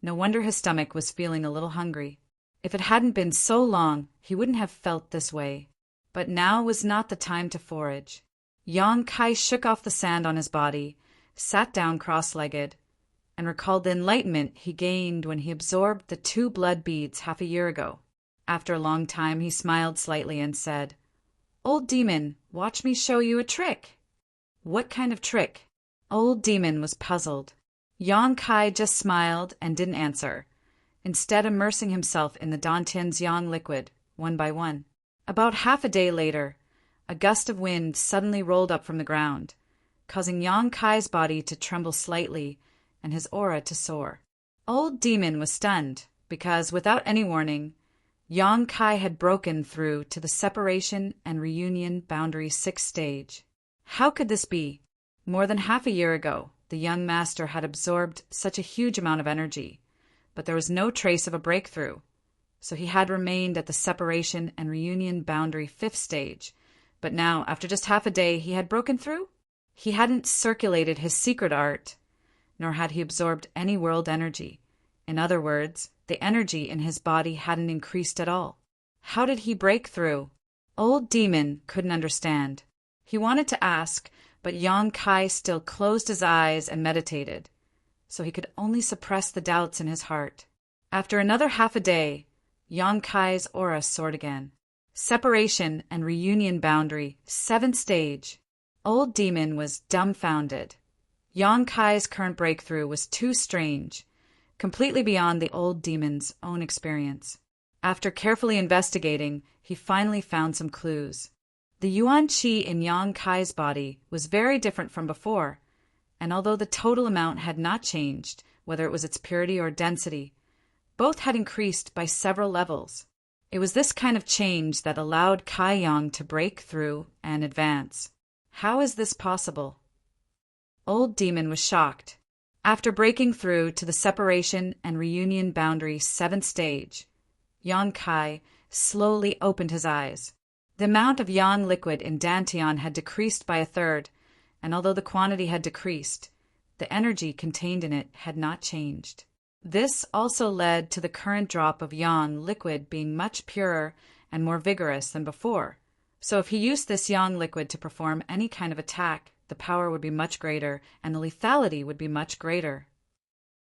No wonder his stomach was feeling a little hungry. If it hadn't been so long, he wouldn't have felt this way. But now was not the time to forage. Young Kai shook off the sand on his body, sat down cross-legged, and recalled the enlightenment he gained when he absorbed the 2 blood beads half a year ago. After a long time, he smiled slightly and said, "Old demon, watch me show you a trick." "What kind of trick?" Old demon was puzzled. Yang Kai just smiled and didn't answer, instead immersing himself in the Dantian's yang liquid, one by one. About half a day later, a gust of wind suddenly rolled up from the ground, causing Yang Kai's body to tremble slightly and his aura to soar. Old demon was stunned because, without any warning, Yang Kai had broken through to the separation and reunion boundary 6th stage. How could this be? More than half a year ago, the young master had absorbed such a huge amount of energy, but there was no trace of a breakthrough. So he had remained at the separation and reunion boundary 5th stage, but now, after just half a day, he had broken through? He hadn't circulated his secret art, nor had he absorbed any world energy. In other words, the energy in his body hadn't increased at all. How did he break through? Old demon couldn't understand. He wanted to ask, but Yang Kai still closed his eyes and meditated, so he could only suppress the doubts in his heart. After another half a day, Yang Kai's aura soared again. Separation and reunion boundary, 7th stage. Old demon was dumbfounded. Yang Kai's current breakthrough was too strange, completely beyond the old demon's own experience. After carefully investigating, he finally found some clues. The yuan qi in Yang Kai's body was very different from before, and although the total amount had not changed, whether it was its purity or density, both had increased by several levels. It was this kind of change that allowed Kai Yang to break through and advance. How is this possible? Old demon was shocked. After breaking through to the separation and reunion boundary 7th stage, Yang Kai slowly opened his eyes. The amount of yang liquid in Dantian had decreased by 1/3, and although the quantity had decreased, the energy contained in it had not changed. This also led to the current drop of yang liquid being much purer and more vigorous than before. So if he used this yang liquid to perform any kind of attack, the power would be much greater and the lethality would be much greater.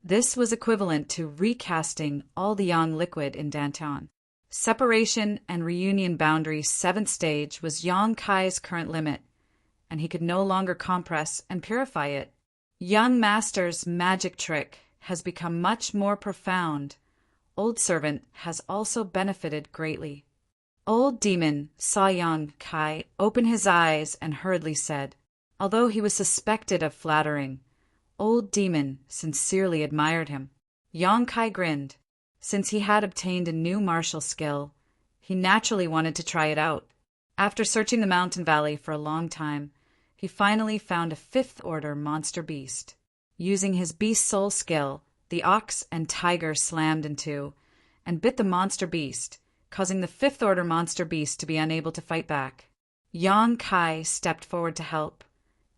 This was equivalent to recasting all the yang liquid in Dantian. Separation and reunion boundary 7th stage was Yang Kai's current limit, and he could no longer compress and purify it. Young master's magic trick has become much more profound. Old servant has also benefited greatly. Old demon saw Yang Kai open his eyes and hurriedly said, although he was suspected of flattering, old demon sincerely admired him. Yang Kai grinned. Since he had obtained a new martial skill, he naturally wanted to try it out. After searching the mountain valley for a long time, he finally found a 5th-order monster beast. Using his beast soul skill, the ox and tiger slammed into and bit the monster beast, causing the 5th-order monster beast to be unable to fight back. Yang Kai stepped forward to help,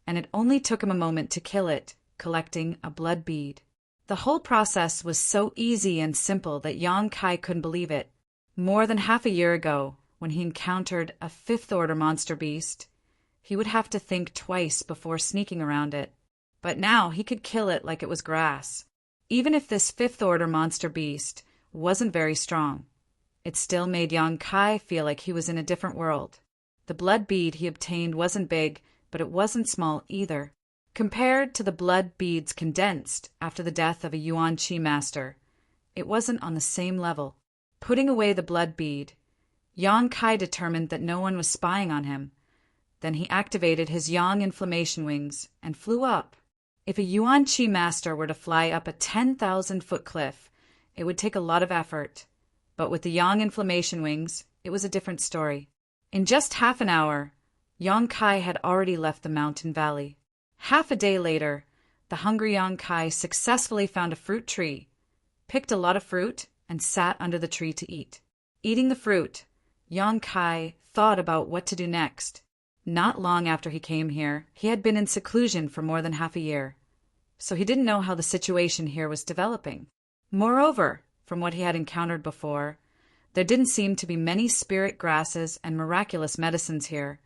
and it only took him a moment to kill it, collecting a blood bead. The whole process was so easy and simple that Yang Kai couldn't believe it. More than half a year ago, when he encountered a 5th-order monster beast, he would have to think twice before sneaking around it. But now he could kill it like it was grass. Even if this 5th-order monster beast wasn't very strong, it still made Yang Kai feel like he was in a different world. The blood bead he obtained wasn't big, but it wasn't small either. Compared to the blood beads condensed after the death of a yuan qi master, it wasn't on the same level. Putting away the blood bead, Yang Kai determined that no one was spying on him. Then he activated his yang inflammation wings and flew up. If a yuan qi master were to fly up a 10,000-foot cliff, it would take a lot of effort. But with the yang inflammation wings, it was a different story. In just half an hour, Yang Kai had already left the mountain valley. Half a day later, the hungry Yang Kai successfully found a fruit tree, picked a lot of fruit, and sat under the tree to eat. Eating the fruit, Yang Kai thought about what to do next. Not long after he came here, he had been in seclusion for more than half a year, so he didn't know how the situation here was developing. Moreover, from what he had encountered before, there didn't seem to be many spirit grasses and miraculous medicines here,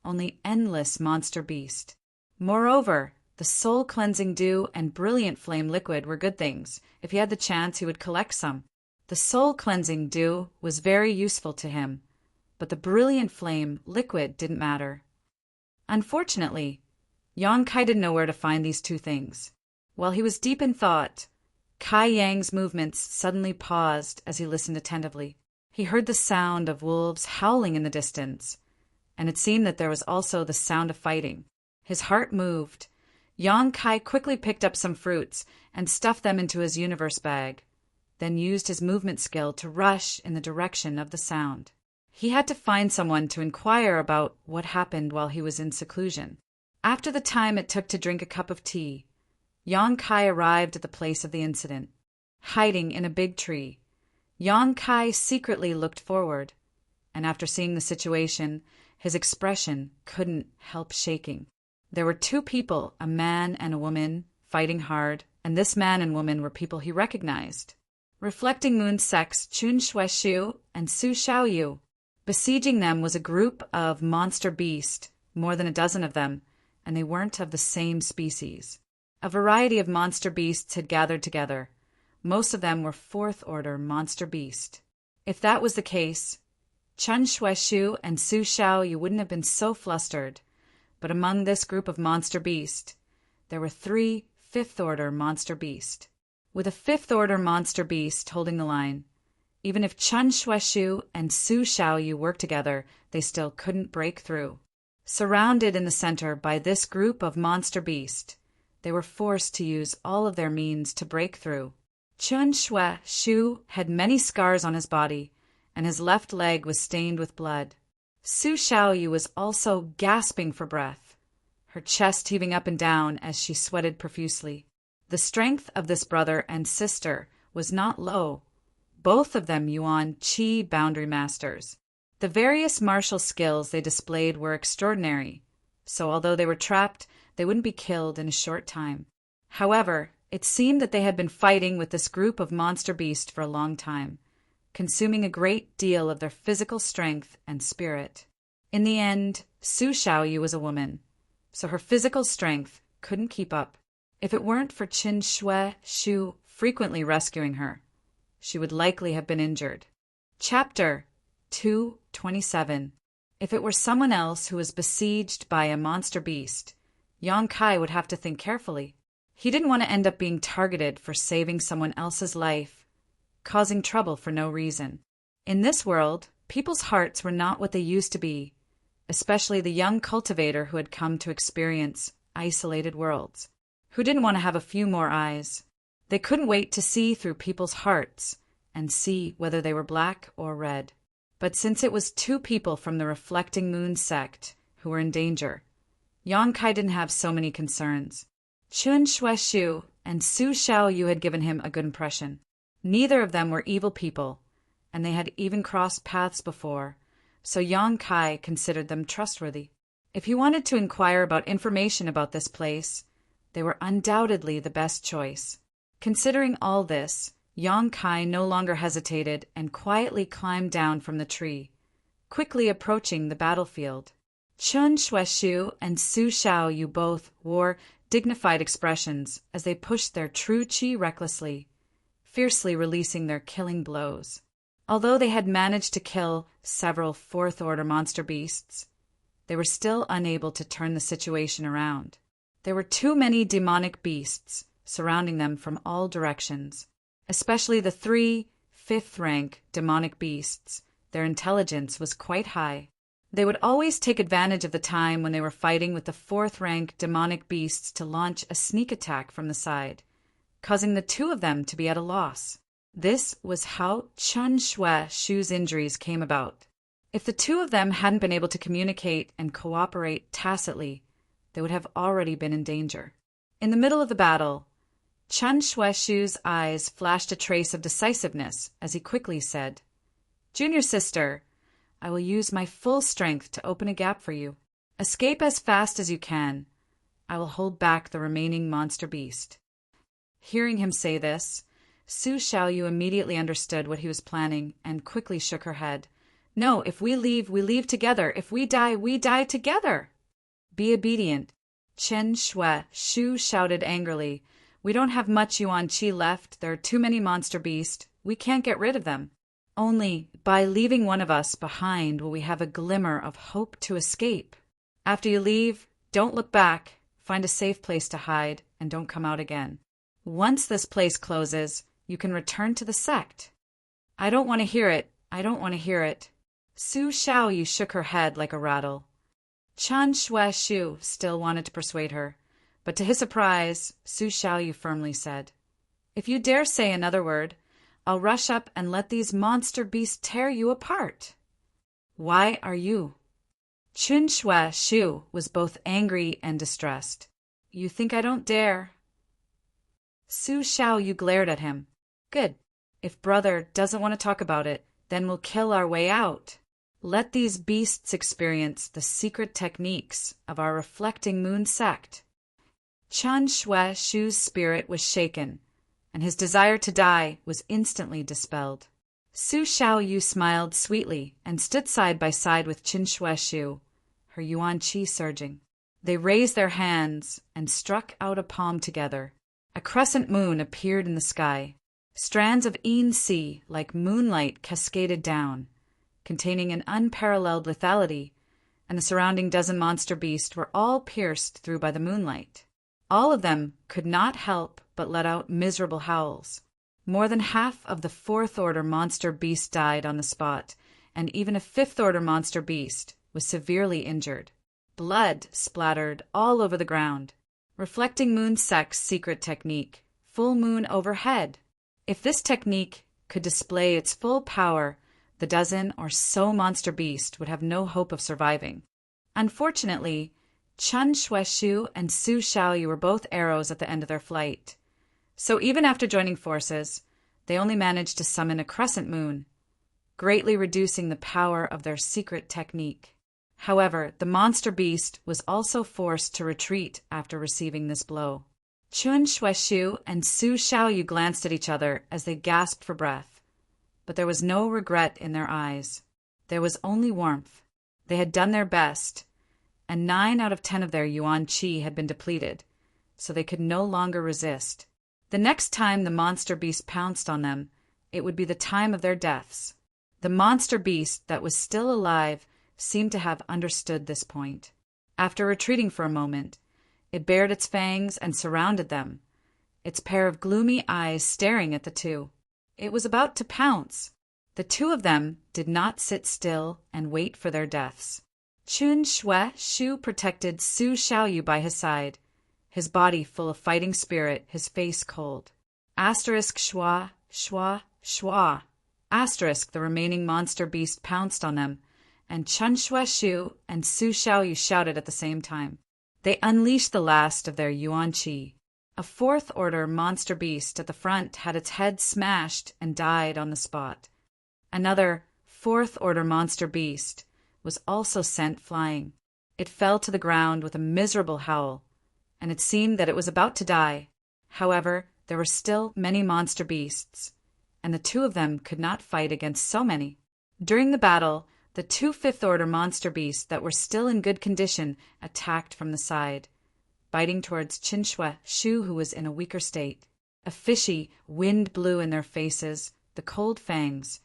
only endless monster beast. Moreover, The soul-cleansing dew and brilliant flame liquid were good things. If he had the chance, he would collect some. The soul-cleansing dew was very useful to him, but the brilliant flame liquid didn't matter. Unfortunately, Yang Kai didn't know where to find these two things. While he was deep in thought, Kai Yang's movements suddenly paused as he listened attentively. He heard the sound of wolves howling in the distance, and it seemed that there was also the sound of fighting. His heart moved. Yang Kai quickly picked up some fruits and stuffed them into his universe bag, then used his movement skill to rush in the direction of the sound. He had to find someone to inquire about what happened while he was in seclusion. After the time it took to drink a cup of tea, Yang Kai arrived at the place of the incident. Hiding in a big tree, Yang Kai secretly looked forward, and after seeing the situation, his expression couldn't help shaking. There were two people, a man and a woman, fighting hard, and this man and woman were people he recognized. Reflecting Moon sects Chun Shueshu and Su Xiaoyu. Besieging them was a group of monster beasts, more than a dozen of them, and they weren't of the same species. A variety of monster beasts had gathered together. Most of them were fourth-order monster beast. If that was the case, Chun Shueshu and Su Xiaoyu wouldn't have been so flustered. But among this group of monster beast, there were 3 fifth-order monster beast. With a fifth-order monster beast holding the line, even if Chun Shueshu and Su Xiaoyu worked together, they still couldn't break through. Surrounded in the center by this group of monster beast, they were forced to use all of their means to break through. Chun Shueshu had many scars on his body, and his left leg was stained with blood. Su Xiaoyu was also gasping for breath, her chest heaving up and down as she sweated profusely. The strength of this brother and sister was not low, both of them Yuan Qi boundary masters. The various martial skills they displayed were extraordinary, so although they were trapped, they wouldn't be killed in a short time. However, it seemed that they had been fighting with this group of monster beasts for a long time, consuming a great deal of their physical strength and spirit. In the end, Su Xiaoyu was a woman, so her physical strength couldn't keep up. If it weren't for Chun Shueshu frequently rescuing her, she would likely have been injured. Chapter 227. If it were someone else who was besieged by a monster beast, Yang Kai would have to think carefully. He didn't want to end up being targeted for saving someone else's life, causing trouble for no reason. In this world, people's hearts were not what they used to be, especially the young cultivator who had come to experience isolated worlds, who didn't want to have a few more eyes. They couldn't wait to see through people's hearts and see whether they were black or red. But since it was 2 people from the Reflecting Moon sect who were in danger, Yang Kai didn't have so many concerns. Chun Shueshu and Su Xiaoyu had given him a good impression. Neither of them were evil people, and they had even crossed paths before, so Yang Kai considered them trustworthy. If he wanted to inquire about information about this place, they were undoubtedly the best choice. Considering all this, Yang Kai no longer hesitated and quietly climbed down from the tree, quickly approaching the battlefield. Chun Shueshu and Su Xiaoyu both wore dignified expressions as they pushed their true qi recklessly, fiercely releasing their killing blows. Although they had managed to kill several fourth-order monster beasts, they were still unable to turn the situation around. There were too many demonic beasts surrounding them from all directions, especially the 3 fifth-rank demonic beasts. Their intelligence was quite high. They would always take advantage of the time when they were fighting with the 4th-rank demonic beasts to launch a sneak attack from the side, causing the 2 of them to be at a loss. This was how Chun Shueshu's injuries came about. If the 2 of them hadn't been able to communicate and cooperate tacitly, they would have already been in danger. In the middle of the battle, Chun Shueshu's eyes flashed a trace of decisiveness as he quickly said, "Junior sister, I will use my full strength to open a gap for you. Escape as fast as you can. I will hold back the remaining monster beast." Hearing him say this, Su Xiaoyu immediately understood what he was planning and quickly shook her head. "No, if we leave together. If we die together." "Be obedient. Chen Shu shouted angrily. We don't have much yuan qi left. There are too many monster beasts. We can't get rid of them. Only by leaving one of us behind will we have a glimmer of hope to escape. After you leave, don't look back. Find a safe place to hide and don't come out again. Once this place closes, you can return to the sect. I don't want to hear it. I don't want to hear it. Su Xiaoyu shook her head like a rattle. Chen Shu still wanted to persuade her, but to his surprise, Su Xiaoyu firmly said, If you dare say another word, I'll rush up and let these monster beasts tear you apart. Why are you? Chen Shu was both angry and distressed. You think I don't dare? Su Xiaoyu glared at him. Good. If brother doesn't want to talk about it, then we'll kill our way out. Let these beasts experience the secret techniques of our reflecting moon sect. Chen Shu's spirit was shaken, and his desire to die was instantly dispelled. Su Xiaoyu smiled sweetly and stood side by side with Chen Shu, her yuan qi surging. They raised their hands and struck out a palm together. A crescent moon appeared in the sky. Strands of yin si, like moonlight, cascaded down, containing an unparalleled lethality, and the surrounding dozen monster beasts were all pierced through by the moonlight. All of them could not help but let out miserable howls. More than half of the fourth-order monster beast died on the spot, and even a fifth-order monster beast was severely injured. Blood splattered all over the ground. Reflecting Moon Sect's secret technique, full moon overhead. If this technique could display its full power, the dozen or so monster beasts would have no hope of surviving. Unfortunately, Chen Shu and Su Xiaoyu were both arrows at the end of their flight. So even after joining forces, they only managed to summon a crescent moon, greatly reducing the power of their secret technique. However, the monster beast was also forced to retreat after receiving this blow. Chen Shu and Su Xiaoyu glanced at each other as they gasped for breath, but there was no regret in their eyes. There was only warmth. They had done their best, and 9 out of 10 of their yuan qi had been depleted, so they could no longer resist. The next time the monster beast pounced on them, it would be the time of their deaths. The monster beast that was still alive seemed to have understood this point. After retreating for a moment, it bared its fangs and surrounded them, its pair of gloomy eyes staring at the two. It was about to pounce. The two of them did not sit still and wait for their deaths. Chen Shu protected Su Xiaoyu by his side, his body full of fighting spirit, his face cold. Asterisk schwa, schwa, schwa. Asterisk the remaining monster beast pounced on them, and Chen Shu and Su Xiaoyu shouted at the same time. They unleashed the last of their yuan qi. A fourth-order monster beast at the front had its head smashed and died on the spot. Another fourth-order monster beast was also sent flying. It fell to the ground with a miserable howl, and it seemed that it was about to die. However, there were still many monster beasts, and the two of them could not fight against so many. During the battle, the 2 fifth-order monster beasts that were still in good condition attacked from the side, biting towards Chen Shu, who was in a weaker state. A fishy wind blew in their faces, the cold fangs,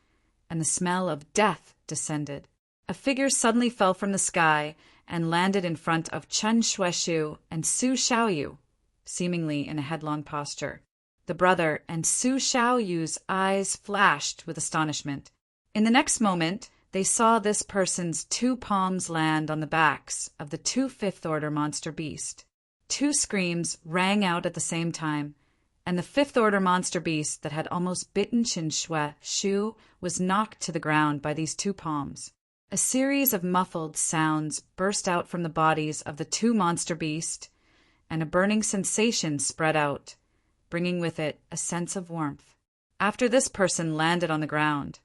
and the smell of death descended. A figure suddenly fell from the sky and landed in front of Chen Shu and Su Xiaoyu, seemingly in a headlong posture. The brother and Su Xiaoyu's eyes flashed with astonishment. In the next moment, they saw this person's 2 palms land on the backs of the 2 fifth-order monster beast. 2 screams rang out at the same time, and the 5th-order monster beast that had almost bitten Chen Shu was knocked to the ground by these 2 palms. A series of muffled sounds burst out from the bodies of the 2 monster beasts, and a burning sensation spread out, bringing with it a sense of warmth. After this person landed on the ground,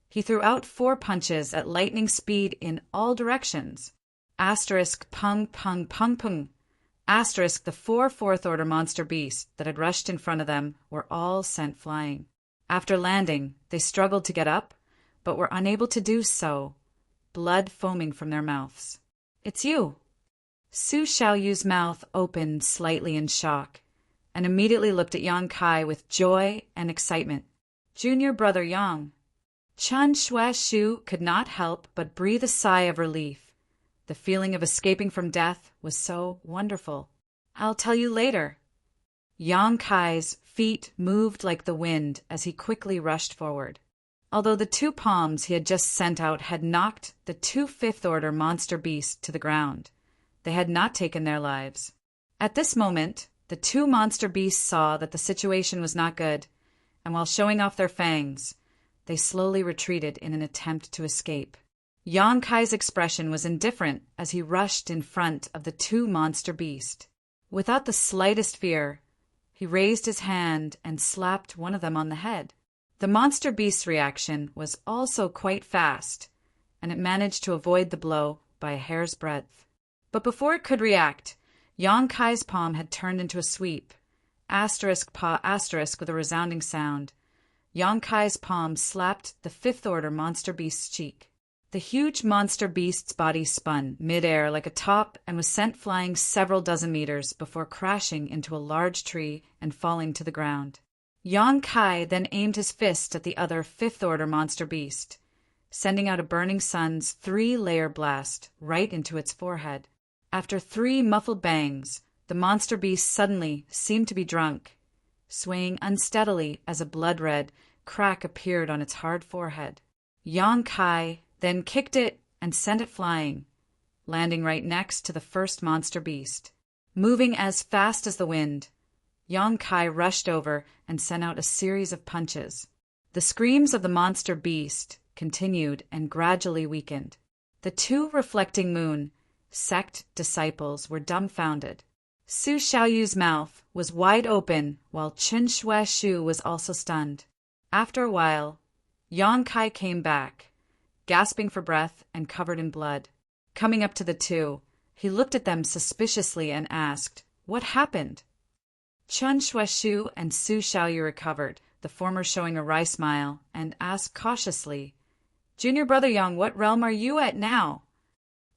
he threw out 4 punches at lightning speed in all directions. Asterisk pung pung pung pung. Asterisk the 4 fourth-order monster beasts that had rushed in front of them were all sent flying. After landing, they struggled to get up, but were unable to do so, blood foaming from their mouths. "It's you!" Su Xiaoyu's mouth opened slightly in shock, and immediately looked at Yang Kai with joy and excitement. Junior brother Yang. Chen Shuaishu could not help but breathe a sigh of relief. The feeling of escaping from death was so wonderful. I'll tell you later. Yang Kai's feet moved like the wind as he quickly rushed forward. Although the 2 palms he had just sent out had knocked the 2 fifth-order monster beasts to the ground, they had not taken their lives. At this moment, the 2 monster beasts saw that the situation was not good, and while showing off their fangs, they slowly retreated in an attempt to escape. Yang Kai's expression was indifferent as he rushed in front of the 2 monster beasts. Without the slightest fear, he raised his hand and slapped one of them on the head. The monster beast's reaction was also quite fast, and it managed to avoid the blow by a hair's breadth. But before it could react, Yang Kai's palm had turned into a sweep, asterisk paw asterisk with a resounding sound. Yang Kai's palm slapped the 5th-order monster beast's cheek. The huge monster beast's body spun mid-air like a top and was sent flying several dozen meters before crashing into a large tree and falling to the ground. Yang Kai then aimed his fist at the other 5th-order monster beast, sending out a burning sun's 3-layer blast right into its forehead. After 3 muffled bangs, the monster beast suddenly seemed to be drunk, swaying unsteadily as a blood-red crack appeared on its hard forehead. Yang Kai then kicked it and sent it flying, landing right next to the first monster beast. Moving as fast as the wind, Yang Kai rushed over and sent out a series of punches. The screams of the monster beast continued and gradually weakened. The 2 reflecting moon sect disciples were dumbfounded. Su Xiaoyu's mouth was wide open while Chen Shuaishu was also stunned. After a while, Yang Kai came back, gasping for breath and covered in blood. Coming up to the 2, he looked at them suspiciously and asked, "What happened?" Chen Shuaishu and Su Xiaoyu recovered, the former showing a wry smile, and asked cautiously, "Junior brother Yang, what realm are you at now?"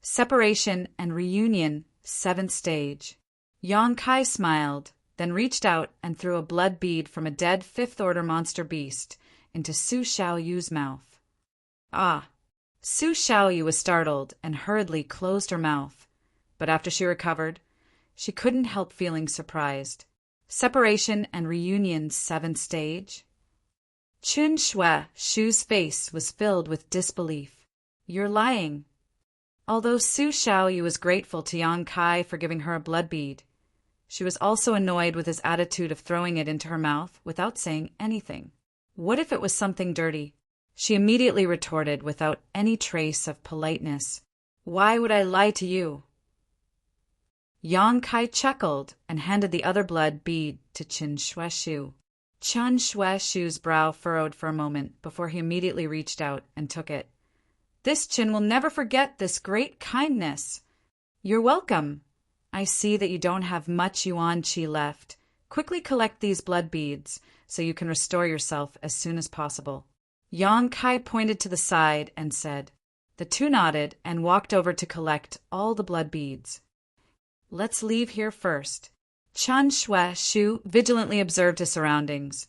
Separation and reunion, 7th stage. Yang Kai smiled, then reached out and threw a blood bead from a dead 5th-order monster beast into Su Xiaoyu's mouth. Ah! Su Xiaoyu was startled and hurriedly closed her mouth, but after she recovered, she couldn't help feeling surprised. Separation and reunion, 7th stage. Chen Shuaishu's face was filled with disbelief. "You're lying." Although Su Xiaoyu was grateful to Yang Kai for giving her a blood bead, she was also annoyed with his attitude of throwing it into her mouth without saying anything. What if it was something dirty? She immediately retorted without any trace of politeness, "Why would I lie to you?" Yang Kai chuckled and handed the other blood bead to Chen Shuaishu. Chen Shuaishu's brow furrowed for a moment before he immediately reached out and took it. "This Chen will never forget this great kindness." "You're welcome. I see that you don't have much yuan qi left. Quickly collect these blood beads so you can restore yourself as soon as possible." Yang Kai pointed to the side and said. The 2 nodded and walked over to collect all the blood beads. "Let's leave here first." Chen Shuaishu vigilantly observed his surroundings,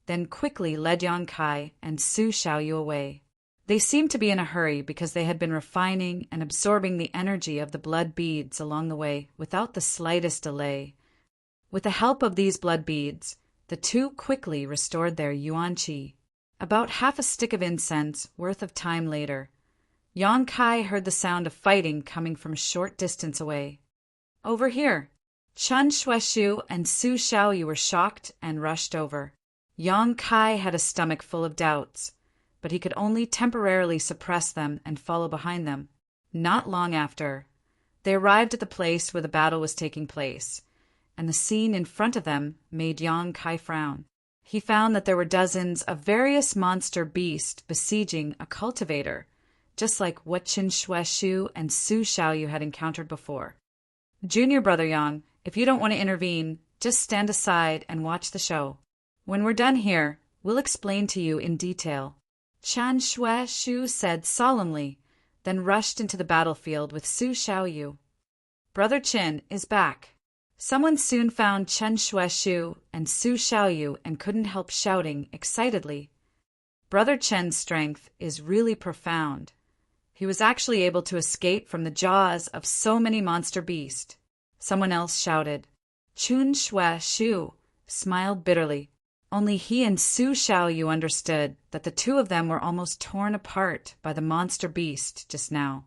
then quickly led Yang Kai and Su Xiaoyu away. They seemed to be in a hurry because they had been refining and absorbing the energy of the blood beads along the way without the slightest delay. With the help of these blood beads, the 2 quickly restored their yuan qi. About half a stick of incense worth of time later, Yang Kai heard the sound of fighting coming from a short distance away. "Over here!" Chen Shuaishu and Su Xiaoyu were shocked and rushed over. Yang Kai had a stomach full of doubts, but he could only temporarily suppress them and follow behind them. Not long after, they arrived at the place where the battle was taking place, and the scene in front of them made Yang Kai frown. He found that there were dozens of various monster beasts besieging a cultivator, just like what Chen Shuaishu and Su Xiaoyu had encountered before. "Junior brother Yang, if you don't want to intervene, just stand aside and watch the show. When we're done here, we'll explain to you in detail," Chen Shuaishu said solemnly, then rushed into the battlefield with Su Xiaoyu. Brother Qin is back. Someone soon found Chen Shueshu and Su Xiaoyu and couldn't help shouting excitedly. Brother Chen's strength is really profound. He was actually able to escape from the jaws of so many monster beasts. Someone else shouted. Chun Shueshu smiled bitterly. Only he and Su Xiaoyu understood that the two of them were almost torn apart by the monster beast just now.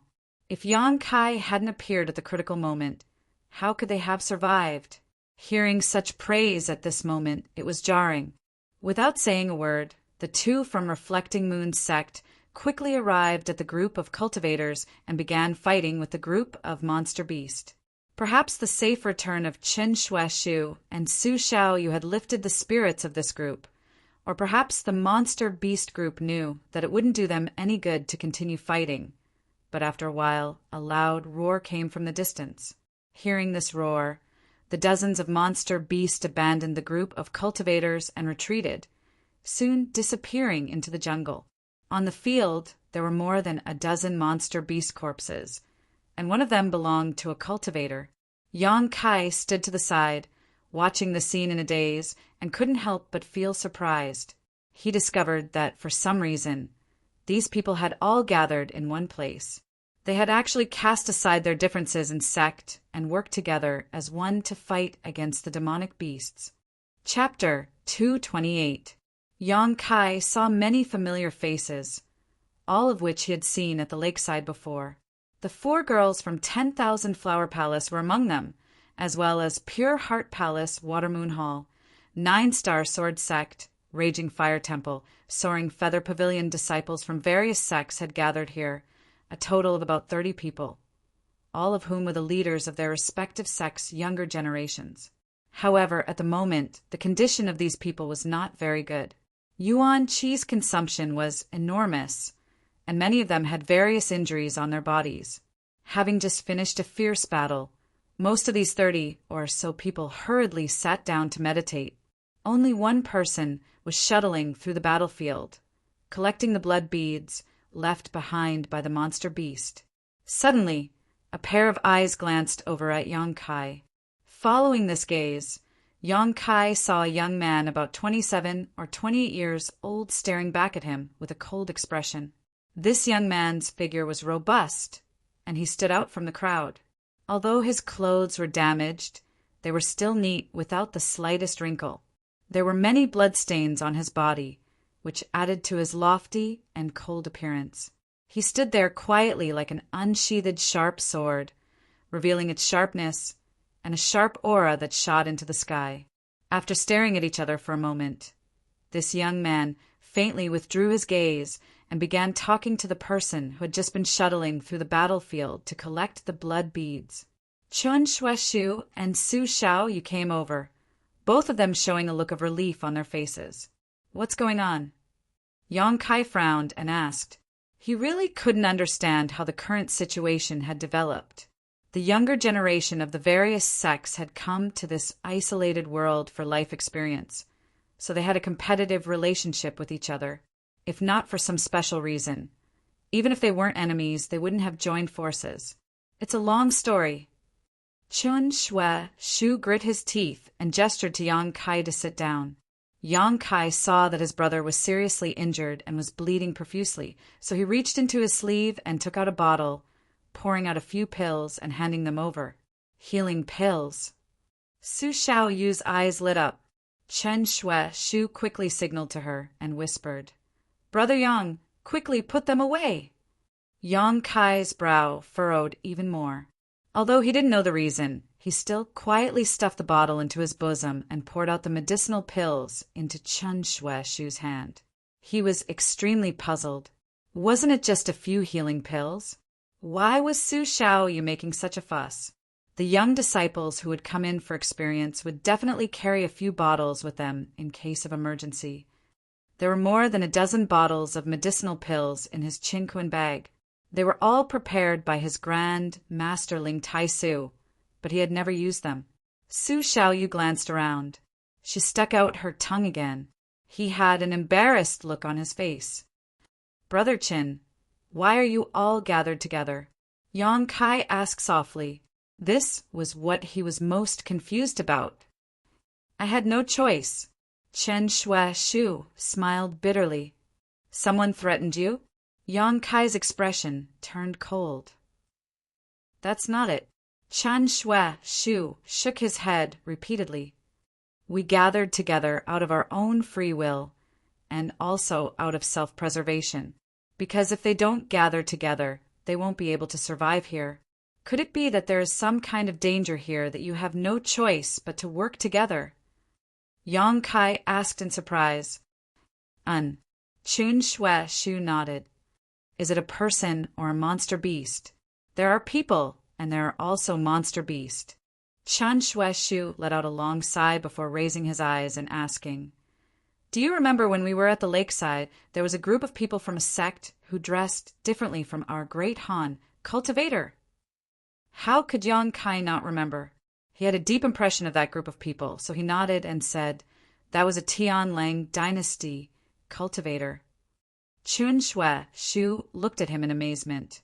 If Yang Kai hadn't appeared at the critical moment, how could they have survived? Hearing such praise at this moment, it was jarring. Without saying a word, the two from Reflecting Moon's sect quickly arrived at the group of cultivators and began fighting with the group of monster beast. Perhaps the safe return of Chen Shueshu and Su Xiaoyu had lifted the spirits of this group, or perhaps the monster beast group knew that it wouldn't do them any good to continue fighting. But after a while, a loud roar came from the distance. Hearing this roar, the dozens of monster beasts abandoned the group of cultivators and retreated, soon disappearing into the jungle. On the field, there were more than a dozen monster beast corpses, and one of them belonged to a cultivator. Yang Kai stood to the side, watching the scene in a daze, and couldn't help but feel surprised. He discovered that, for some reason, these people had all gathered in one place. They had actually cast aside their differences in sect and worked together as one to fight against the demonic beasts. Chapter 228. Yang Kai saw many familiar faces, all of which he had seen at the lakeside before. The 4 girls from 10,000 Flower Palace were among them, as well as Pure Heart Palace, Watermoon Hall, 9-Star Sword Sect, Raging Fire Temple, Soaring Feather Pavilion disciples from various sects had gathered here, a total of about 30 people, all of whom were the leaders of their respective sects' younger generations. However, at the moment, the condition of these people was not very good. Yuan Qi's consumption was enormous, and many of them had various injuries on their bodies. Having just finished a fierce battle, most of these 30 or so people hurriedly sat down to meditate. Only one person was shuttling through the battlefield, collecting the blood beads left behind by the monster beast. Suddenly, a pair of eyes glanced over at Yang Kai. Following this gaze, Yang Kai saw a young man about 27 or 28 years old staring back at him with a cold expression. This young man's figure was robust, and he stood out from the crowd. Although his clothes were damaged, they were still neat without the slightest wrinkle. There were many bloodstains on his body, which added to his lofty and cold appearance. He stood there quietly like an unsheathed sharp sword, revealing its sharpness and a sharp aura that shot into the sky. After staring at each other for a moment, this young man faintly withdrew his gaze and began talking to the person who had just been shuttling through the battlefield to collect the blood beads. Chun Shueshu and Su Xiaoyu came over, both of them showing a look of relief on their faces. What's going on? Yang Kai frowned and asked. He really couldn't understand how the current situation had developed. The younger generation of the various sects had come to this isolated world for life experience, so they had a competitive relationship with each other, if not for some special reason. Even if they weren't enemies, they wouldn't have joined forces. It's a long story. Chun Shueshu grit his teeth and gestured to Yang Kai to sit down. Yang Kai saw that his brother was seriously injured and was bleeding profusely, so he reached into his sleeve and took out a bottle, pouring out a few pills and handing them over. Healing pills. Su Xiaoyu's eyes lit up. Chen Shueshu quickly signaled to her and whispered, "Brother Yang, quickly put them away." Yang Kai's brow furrowed even more. Although he didn't know the reason, he still quietly stuffed the bottle into his bosom and poured out the medicinal pills into Chen Shueshu's hand. He was extremely puzzled. Wasn't it just a few healing pills? Why was Su Xiaoyu making such a fuss? The young disciples who had come in for experience would definitely carry a few bottles with them in case of emergency. There were more than a dozen bottles of medicinal pills in his Qinquan bag. They were all prepared by his grand masterling Tai Su, but he had never used them. Su Xiaoyu glanced around. She stuck out her tongue again. He had an embarrassed look on his face. "Brother Qin, why are you all gathered together?" Yang Kai asked softly. This was what he was most confused about. I had no choice. Chen Shui-shu smiled bitterly. Someone threatened you? Yang Kai's expression turned cold. That's not it. Chen Shui-shu shook his head repeatedly. We gathered together out of our own free will, and also out of self-preservation. Because if they don't gather together, they won't be able to survive here. Could it be that there is some kind of danger here that you have no choice but to work together? Yang Kai asked in surprise. Chen Shui-shu nodded. Is it a person or a monster beast? There are people, and there are also monster beasts. Chen Shui-shu let out a long sigh before raising his eyes and asking, Do you remember when we were at the lakeside, there was a group of people from a sect who dressed differently from our great Han, cultivator? How could Yang Kai not remember? He had a deep impression of that group of people, so he nodded and said, That was a Tianlang dynasty cultivator. Chen Shui-shu looked at him in amazement.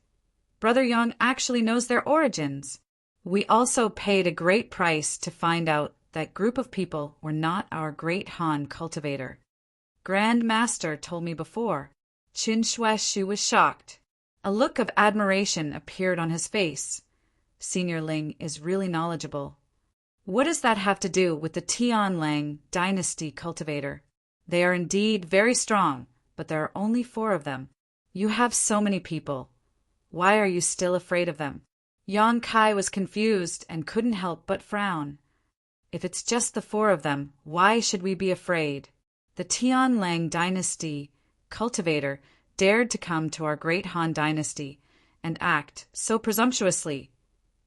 Brother Yang actually knows their origins. We also paid a great price to find out that group of people were not our great Han cultivator. Grand Master told me before. Chen Shui-shu was shocked. A look of admiration appeared on his face. Senior Ling is really knowledgeable. What does that have to do with the Tianlang dynasty cultivator? They are indeed very strong, but there are only 4 of them. You have so many people. Why are you still afraid of them? Yang Kai was confused and couldn't help but frown. If it's just the 4 of them, why should we be afraid? The Tianlang dynasty cultivator dared to come to our great Han dynasty and act so presumptuously.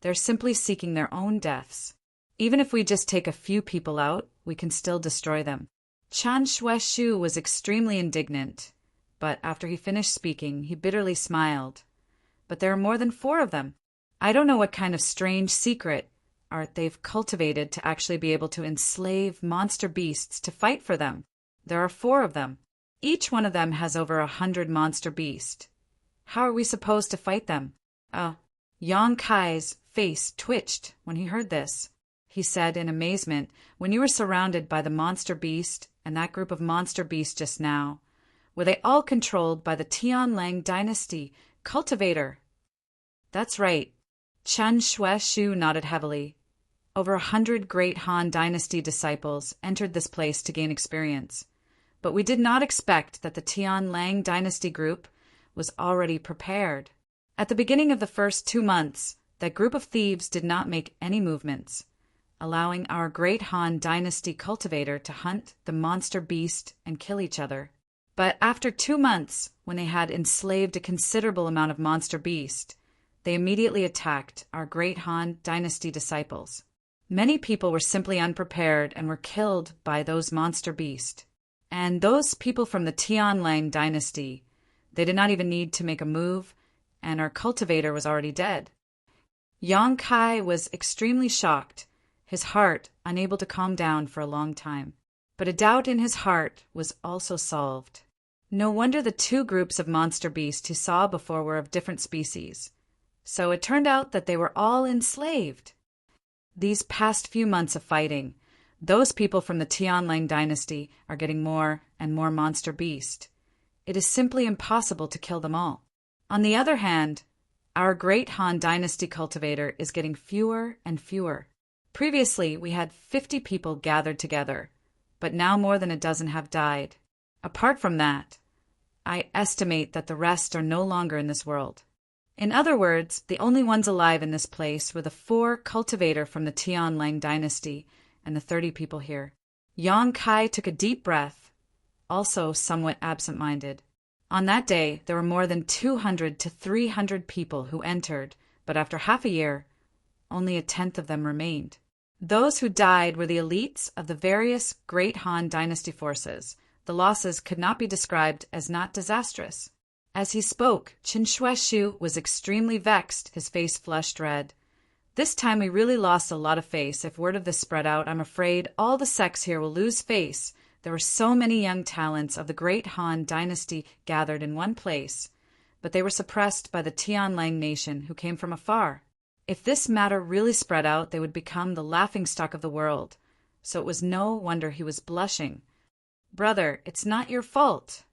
They're simply seeking their own deaths. Even if we just take a few people out, we can still destroy them. Chen Shui-shu was extremely indignant, but after he finished speaking, he bitterly smiled. But there are more than 4 of them. I don't know what kind of strange secret art they've cultivated to actually be able to enslave monster beasts to fight for them. There are 4 of them. Each one of them has over 100 monster beasts. How are we supposed to fight them? Yang Kai's face twitched when he heard this. He said in amazement, When you were surrounded by the monster beast and that group of monster beasts just now, were they all controlled by the Tianlang dynasty cultivator? That's right. Chen Shui-shu nodded heavily. Over 100 great Han dynasty disciples entered this place to gain experience. But we did not expect that the Tianlang dynasty group was already prepared. At the beginning of the first 2 months, that group of thieves did not make any movements, allowing our great Han dynasty cultivator to hunt the monster beast and kill each other. But after 2 months, when they had enslaved a considerable amount of monster beast, they immediately attacked our great Han dynasty disciples. Many people were simply unprepared and were killed by those monster beast. And those people from the Tianlang dynasty, they did not even need to make a move, and our cultivator was already dead. Yang Kai was extremely shocked, his heart unable to calm down for a long time. But a doubt in his heart was also solved. No wonder the 2 groups of monster beasts he saw before were of different species. So it turned out that they were all enslaved. These past few months of fighting, those people from the Tianlang dynasty are getting more and more monster beast. It is simply impossible to kill them all. On the other hand, our great Han dynasty cultivator is getting fewer and fewer. Previously, we had 50 people gathered together, but now more than a dozen have died. Apart from that, I estimate that the rest are no longer in this world. In other words, the only ones alive in this place were the 4 cultivator from the Tianlang dynasty and the 30 people here. Yang Kai took a deep breath, also somewhat absent-minded. On that day, there were more than 200 to 300 people who entered, but after half a year, only 1/10 of them remained. Those who died were the elites of the various great Han dynasty forces. The losses could not be described as not disastrous. As he spoke, Chen Shui-shu was extremely vexed, his face flushed red. This time we really lost a lot of face. If word of this spread out, I'm afraid all the sects here will lose face. There were so many young talents of the great Han dynasty gathered in one place, but they were suppressed by the Tianlang nation who came from afar. If this matter really spread out, they would become the laughingstock of the world. So it was no wonder he was blushing. "Brother, it's not your fault."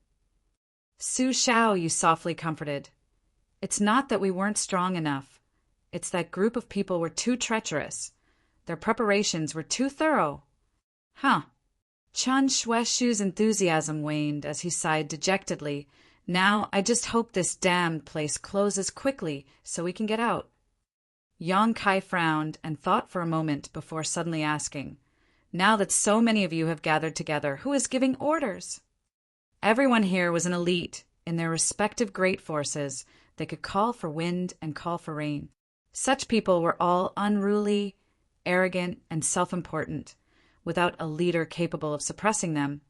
"Su Shao," you softly comforted. "It's not that we weren't strong enough. It's that group of people were too treacherous. Their preparations were too thorough." "Huh." Chen Shueshu's enthusiasm waned as he sighed dejectedly. "Now I just hope this damned place closes quickly so we can get out." Yang Kai frowned and thought for a moment before suddenly asking, "Now that so many of you have gathered together, who is giving orders?" Everyone here was an elite. In their respective great forces, they could call for wind and call for rain. Such people were all unruly, arrogant, and self-important. Without a leader capable of suppressing them,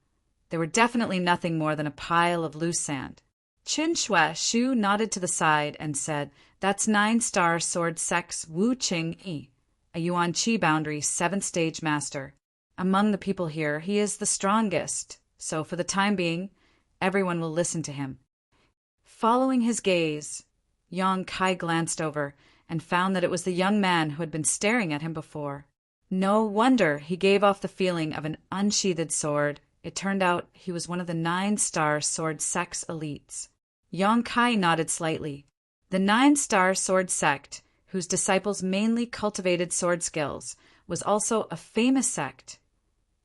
they were definitely nothing more than a pile of loose sand. Qin Shueshu nodded to the side and said, "That's 9-star sword sex Wu Qing-yi, a Yuan Qi boundary 7th stage master. Among the people here, he is the strongest, so for the time being, everyone will listen to him." Following his gaze, Yang Kai glanced over and found that it was the young man who had been staring at him before. No wonder he gave off the feeling of an unsheathed sword. It turned out he was one of the 9-star sword sex elites. Yang Kai nodded slightly. The 9-star sword sect, whose disciples mainly cultivated sword skills, was also a famous sect,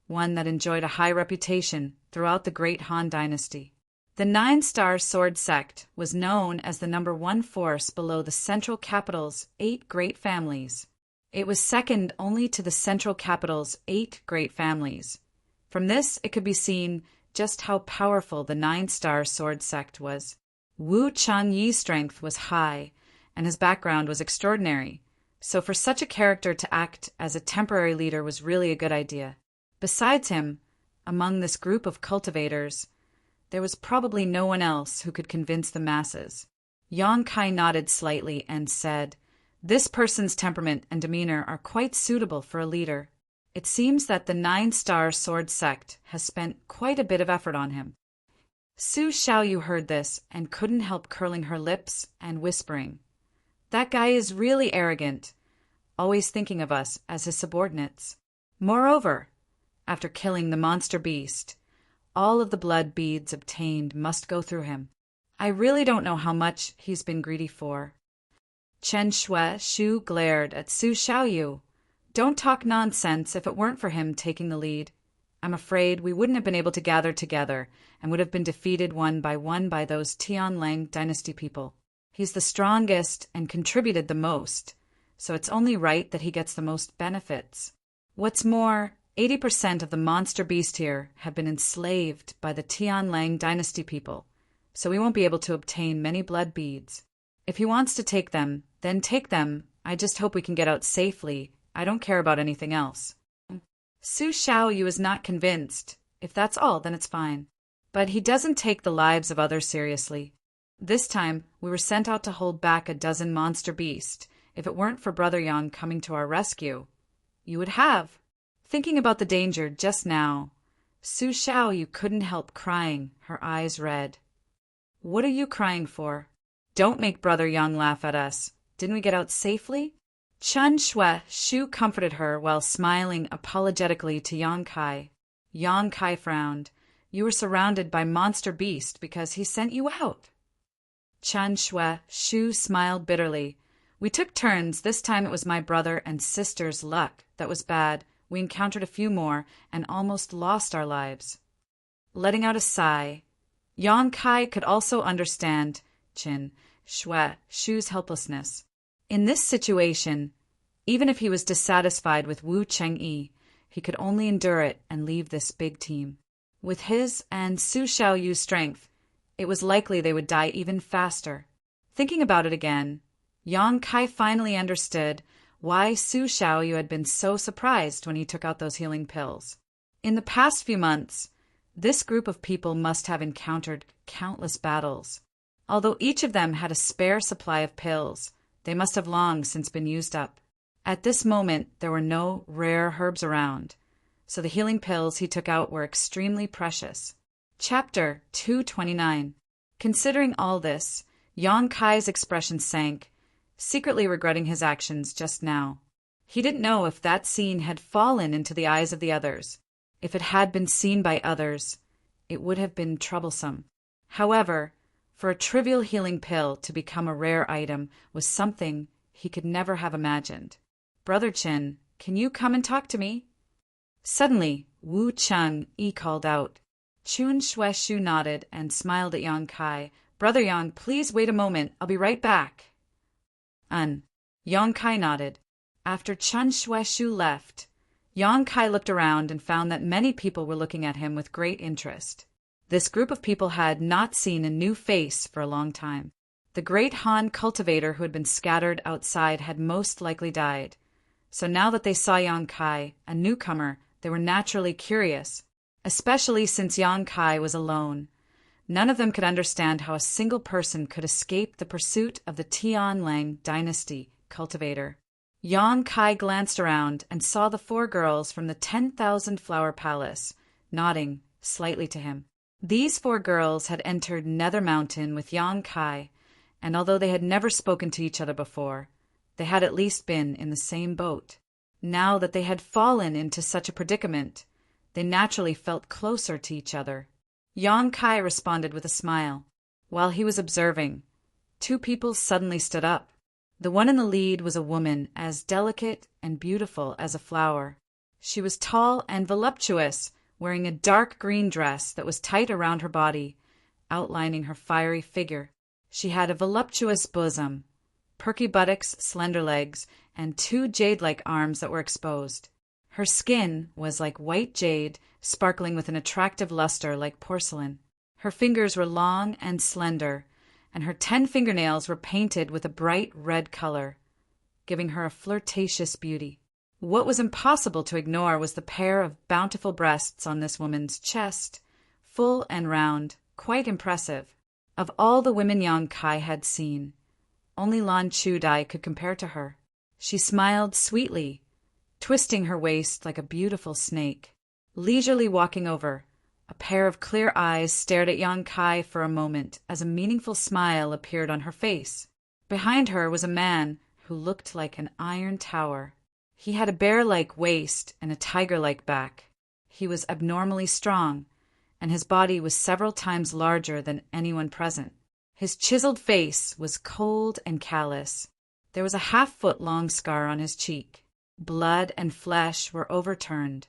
one that enjoyed a high reputation throughout the Great Han Dynasty. The 9-star sword sect was known as the number 1 force below the central capital's 8 great families. It was second only to the central capital's 8 great families. From this, it could be seen just how powerful the 9-star sword sect was. Wu Changyi's strength was high, and his background was extraordinary, so for such a character to act as a temporary leader was really a good idea. Besides him, among this group of cultivators, there was probably no one else who could convince the masses. Yang Kai nodded slightly and said, "This person's temperament and demeanor are quite suitable for a leader. It seems that the 9-star sword sect has spent quite a bit of effort on him." Su Xiaoyu heard this and couldn't help curling her lips and whispering, "That guy is really arrogant, always thinking of us as his subordinates. Moreover, after killing the monster beast, all of the blood beads obtained must go through him. I really don't know how much he's been greedy for." Chen Shueshu glared at Su Xiaoyu. "Don't talk nonsense. If it weren't for him taking the lead, I'm afraid we wouldn't have been able to gather together and would have been defeated one by those Tianlang dynasty people. He's the strongest and contributed the most, so it's only right that he gets the most benefits. What's more, 80% of the monster beast here have been enslaved by the Tianlang dynasty people, so we won't be able to obtain many blood beads. If he wants to take them, then take them. I just hope we can get out safely. I don't care about anything else." Su Xiaoyu is not convinced. If that's all, then it's fine. But he doesn't take the lives of others seriously. This time, we were sent out to hold back a dozen monster beasts. If it weren't for Brother Yang coming to our rescue, you would have. Thinking about the danger just now, Su Xiaoyu couldn't help crying, her eyes red. "What are you crying for? Don't make Brother Yang laugh at us. Didn't we get out safely?" Chen Shueshu comforted her while smiling apologetically to Yang Kai. Yang Kai frowned. "You were surrounded by monster beast because he sent you out." Chen Shueshu smiled bitterly. "We took turns. This time it was my brother and sister's luck that was bad. We encountered a few more and almost lost our lives." Letting out a sigh, Yang Kai could also understand Chen Shueshu's helplessness. In this situation, even if he was dissatisfied with Wu Chengyi, he could only endure it and leave this big team. With his and Su Xiaoyu's strength, it was likely they would die even faster. Thinking about it again, Yang Kai finally understood why Su Xiaoyu had been so surprised when he took out those healing pills. In the past few months, this group of people must have encountered countless battles. Although each of them had a spare supply of pills, they must have long since been used up. At this moment, there were no rare herbs around, so the healing pills he took out were extremely precious. Chapter 229. Considering all this, Yang Kai's expression sank. secretly regretting his actions just now. He didn't know if that scene had fallen into the eyes of the others. If it had been seen by others, it would have been troublesome. However, for a trivial healing pill to become a rare item was something he could never have imagined. "Brother Chin, can you come and talk to me?" Suddenly, Wu Cheng-yi called out. Chun Shueshu nodded and smiled at Yang Kai. "Brother Yang, please wait a moment. I'll be right back." Yang Kai nodded. After Chun Shueshu left, Yang Kai looked around and found that many people were looking at him with great interest. This group of people had not seen a new face for a long time. The great Han cultivator who had been scattered outside had most likely died. So now that they saw Yang Kai, a newcomer, they were naturally curious, especially since Yang Kai was alone. None of them could understand how a single person could escape the pursuit of the Tianlang dynasty cultivator. Yang Kai glanced around and saw the 4 girls from the 10,000 Flower Palace, nodding slightly to him. These 4 girls had entered Nether Mountain with Yang Kai, and although they had never spoken to each other before, they had at least been in the same boat. Now that they had fallen into such a predicament, they naturally felt closer to each other. Yang Kai responded with a smile. While he was observing, 2 people suddenly stood up. The one in the lead was a woman as delicate and beautiful as a flower. She was tall and voluptuous, wearing a dark green dress that was tight around her body, outlining her fiery figure. She had a voluptuous bosom, perky buttocks, slender legs, and 2 jade-like arms that were exposed. Her skin was like white jade, sparkling with an attractive luster like porcelain. Her fingers were long and slender, and her 10 fingernails were painted with a bright red color, giving her a flirtatious beauty. What was impossible to ignore was the pair of bountiful breasts on this woman's chest, full and round, quite impressive. Of all the women Yang Kai had seen, only Lan Chudai could compare to her. She smiled sweetly, twisting her waist like a beautiful snake. Leisurely walking over, a pair of clear eyes stared at Yang Kai for a moment as a meaningful smile appeared on her face. Behind her was a man who looked like an iron tower. He had a bear-like waist and a tiger-like back. He was abnormally strong, and his body was several times larger than anyone present. His chiseled face was cold and callous. There was a half-foot-long scar on his cheek. Blood and flesh were overturned,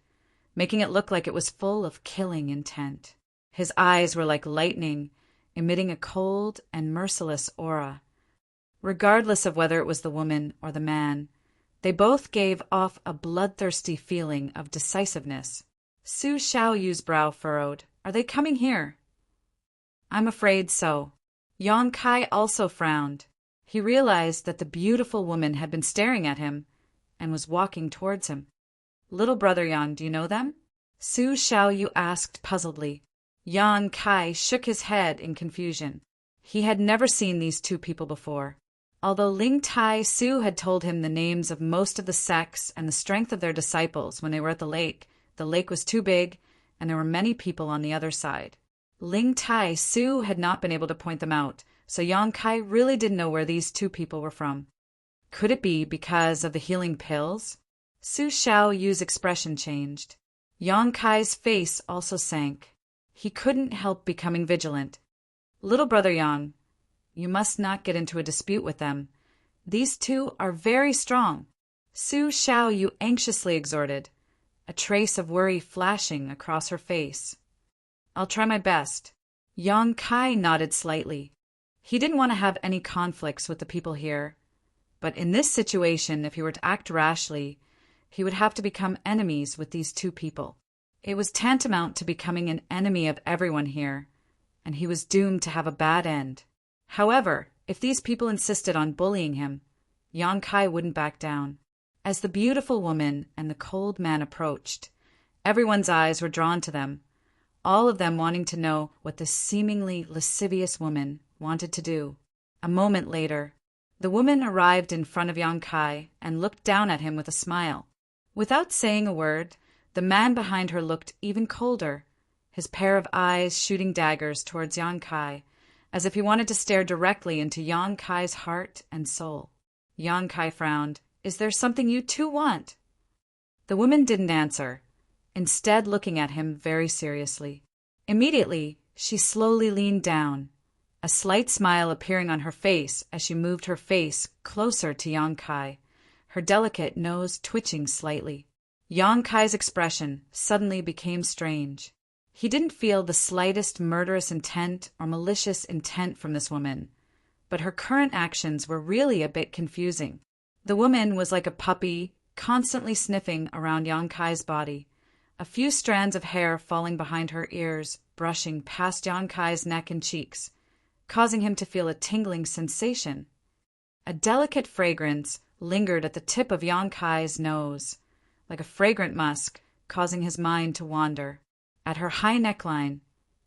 making it look like it was full of killing intent. His eyes were like lightning, emitting a cold and merciless aura. Regardless of whether it was the woman or the man, they both gave off a bloodthirsty feeling of decisiveness. Su Xiaoyu's brow furrowed. "Are they coming here?" "I'm afraid so." Yang Kai also frowned. He realized that the beautiful woman had been staring at him and was walking towards him. "Little brother Yang, do you know them?" Su Xiaoyu asked puzzledly. Yang Kai shook his head in confusion. He had never seen these 2 people before. Although Ling Tai Su had told him the names of most of the sects and the strength of their disciples when they were at the lake was too big, and there were many people on the other side. Ling Tai Su had not been able to point them out, so Yang Kai really didn't know where these 2 people were from. Could it be because of the healing pills? Su Xiaoyu's expression changed. Yang Kai's face also sank. He couldn't help becoming vigilant. "Little brother Yang, you must not get into a dispute with them. These 2 are very strong," Su Xiaoyu anxiously exhorted, a trace of worry flashing across her face. "I'll try my best." Yang Kai nodded slightly. He didn't want to have any conflicts with the people here, but in this situation, if he were to act rashly, he would have to become enemies with these 2 people. It was tantamount to becoming an enemy of everyone here, and he was doomed to have a bad end. However, if these people insisted on bullying him, Yang Kai wouldn't back down. As the beautiful woman and the cold man approached, everyone's eyes were drawn to them, all of them wanting to know what this seemingly lascivious woman wanted to do. A moment later, the woman arrived in front of Yang Kai and looked down at him with a smile. Without saying a word, the man behind her looked even colder, his pair of eyes shooting daggers towards Yang Kai, as if he wanted to stare directly into Yang Kai's heart and soul. Yang Kai frowned. Is there something you two want? The woman didn't answer, instead looking at him very seriously. Immediately, she slowly leaned down, a slight smile appearing on her face as she moved her face closer to Yang Kai, her delicate nose twitching slightly. Yang Kai's expression suddenly became strange. He didn't feel the slightest murderous intent or malicious intent from this woman, but her current actions were really a bit confusing. The woman was like a puppy, constantly sniffing around Yang Kai's body, a few strands of hair falling behind her ears, brushing past Yang Kai's neck and cheeks, causing him to feel a tingling sensation. A delicate fragrance lingered at the tip of Yang Kai's nose, like a fragrant musk, causing his mind to wander. At her high neckline,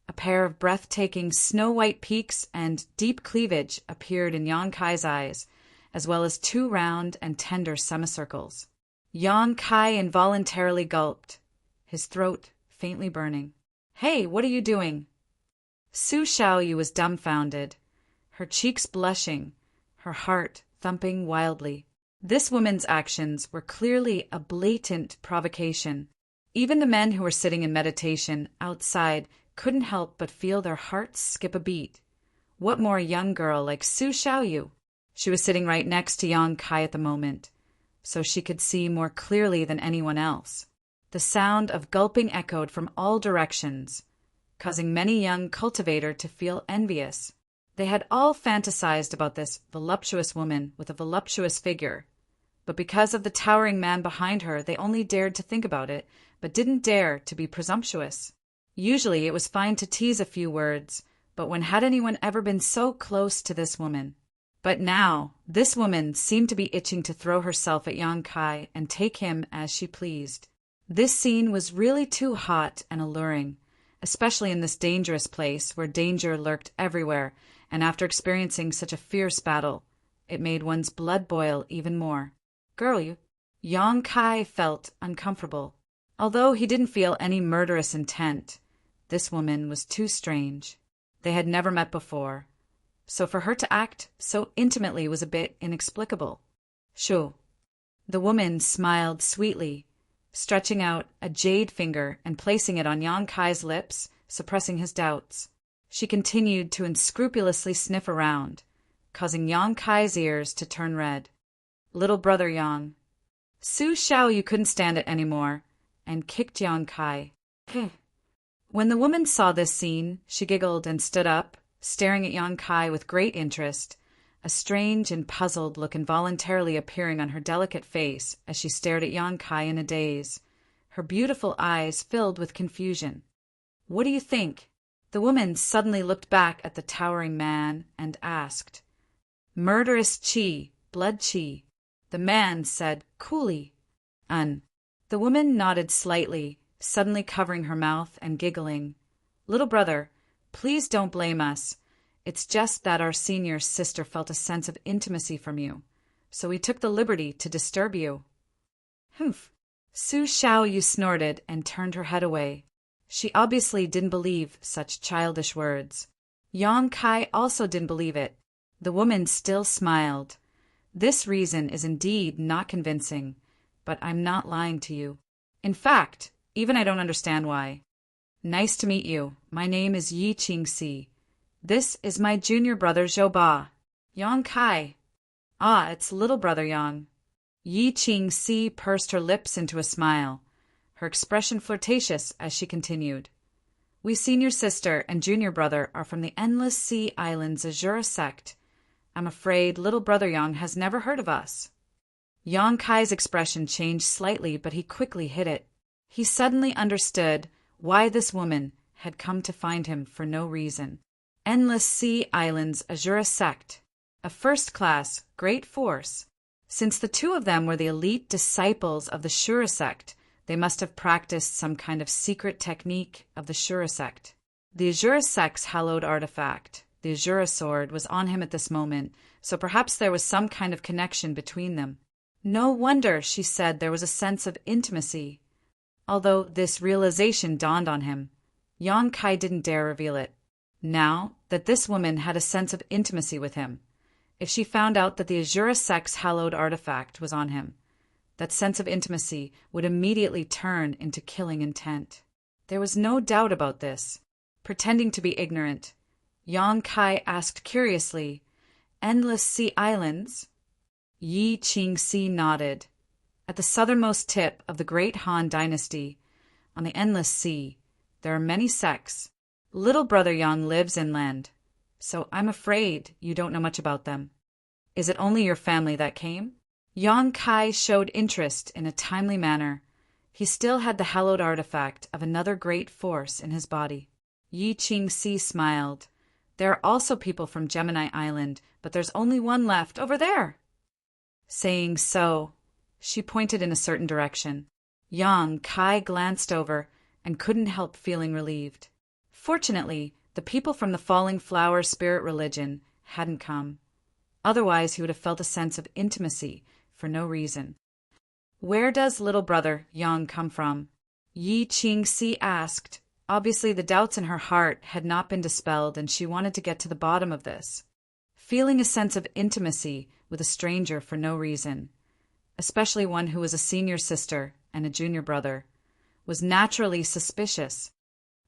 a pair of breathtaking snow-white peaks and deep cleavage appeared in Yang Kai's eyes, as well as two round and tender semicircles. Yang Kai involuntarily gulped, his throat faintly burning. Hey, what are you doing? Su Xiaoyu was dumbfounded, her cheeks blushing, her heart thumping wildly. This woman's actions were clearly a blatant provocation. Even the men who were sitting in meditation outside couldn't help but feel their hearts skip a beat. What more a young girl like Su Xiaoyu? She was sitting right next to Yang Kai at the moment, so she could see more clearly than anyone else. The sound of gulping echoed from all directions, causing many young cultivator to feel envious. They had all fantasized about this voluptuous woman with a voluptuous figure, but because of the towering man behind her, they only dared to think about it, but didn't dare to be presumptuous. Usually it was fine to tease a few words, but when had anyone ever been so close to this woman? But now, this woman seemed to be itching to throw herself at Yang Kai and take him as she pleased. This scene was really too hot and alluring, especially in this dangerous place where danger lurked everywhere, and after experiencing such a fierce battle, it made one's blood boil even more. Girl, Yang Kai felt uncomfortable. Although he didn't feel any murderous intent, this woman was too strange. They had never met before, so for her to act so intimately was a bit inexplicable. Shoo. The woman smiled sweetly, stretching out a jade finger and placing it on Yang Kai's lips, suppressing his doubts. She continued to unscrupulously sniff around, causing Yang Kai's ears to turn red. Little brother Yang. Su Xiaoyu couldn't stand it anymore, and kicked Yang Kai. When the woman saw this scene, she giggled and stood up, staring at Yang Kai with great interest, a strange and puzzled look involuntarily appearing on her delicate face as she stared at Yang Kai in a daze, her beautiful eyes filled with confusion. What do you think? The woman suddenly looked back at the towering man and asked. Murderous qi, blood qi. The man said coolly. The woman nodded slightly, suddenly covering her mouth and giggling. Little brother, please don't blame us. It's just that our senior sister felt a sense of intimacy from you, so we took the liberty to disturb you. Humph. Su Xiaoyu snorted and turned her head away. She obviously didn't believe such childish words. Yang Kai also didn't believe it. The woman still smiled. This reason is indeed not convincing, but I'm not lying to you. In fact, even I don't understand why. Nice to meet you. My name is Yi Qingxi. This is my junior brother Zhou Ba. Yang Kai. Ah, it's little brother Yang. Yi Qingxi pursed her lips into a smile, her expression flirtatious as she continued. We senior sister and junior brother are from the Endless Sea Islands Azura sect. I'm afraid little brother Yang has never heard of us. Yang Kai's expression changed slightly, but he quickly hid it. He suddenly understood why this woman had come to find him for no reason. Endless Sea Islands Azura sect, a first-class, great force. Since the two of them were the elite disciples of the Shura sect, they must have practiced some kind of secret technique of the Shura sect. The Azura sect's hallowed artifact, the Azura sword, was on him at this moment, so perhaps there was some kind of connection between them. No wonder she said there was a sense of intimacy. Although this realization dawned on him, Yang Kai didn't dare reveal it. Now that this woman had a sense of intimacy with him, if she found out that the Azura sect's hallowed artifact was on him. That sense of intimacy would immediately turn into killing intent. There was no doubt about this. Pretending to be ignorant, Yang Kai asked curiously, "Endless Sea Islands?" Yi Qingxi nodded. At the southernmost tip of the Great Han Dynasty, on the Endless Sea, there are many sects. Little brother Yang lives inland, so I'm afraid you don't know much about them. Is it only your family that came? Yang Kai showed interest in a timely manner. He still had the hallowed artifact of another great force in his body. Yi Qingxi smiled. There are also people from Gemini Island, but there's only one left over there. Saying so, she pointed in a certain direction. Yang Kai glanced over and couldn't help feeling relieved. Fortunately, the people from the Falling Flower spirit religion hadn't come. Otherwise, he would have felt a sense of intimacy for no reason. Where does little brother Yang come from? Yi Qingxi asked. Obviously, the doubts in her heart had not been dispelled, and she wanted to get to the bottom of this. Feeling a sense of intimacy with a stranger for no reason, especially one who was a senior sister and a junior brother, was naturally suspicious.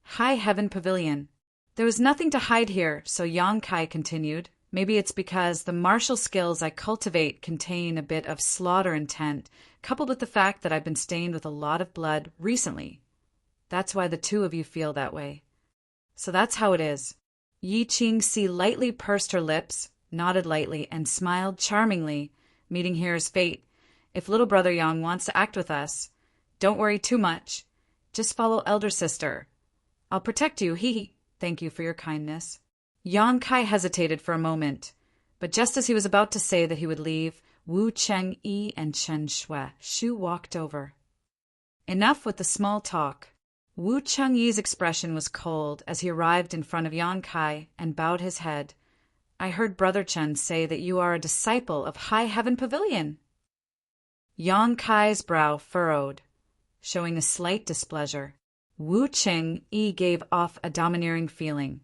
High Heaven Pavilion. There was nothing to hide here, so Yang Kai continued. Maybe it's because the martial skills I cultivate contain a bit of slaughter intent, coupled with the fact that I've been stained with a lot of blood recently. That's why the two of you feel that way. So that's how it is. Yi Qingxi lightly pursed her lips, nodded lightly, and smiled charmingly. Meeting here is fate. If little brother Yang wants to act with us, don't worry too much. Just follow elder sister. I'll protect you, hee. Thank you for your kindness. Yang Kai hesitated for a moment, but just as he was about to say that he would leave, Wu Chengyi and Chen Shu walked over. Enough with the small talk. Wu Chengyi's expression was cold as he arrived in front of Yang Kai and bowed his head. I heard Brother Chen say that you are a disciple of High Heaven Pavilion. Yang Kai's brow furrowed, showing a slight displeasure. Wu Chengyi gave off a domineering feeling,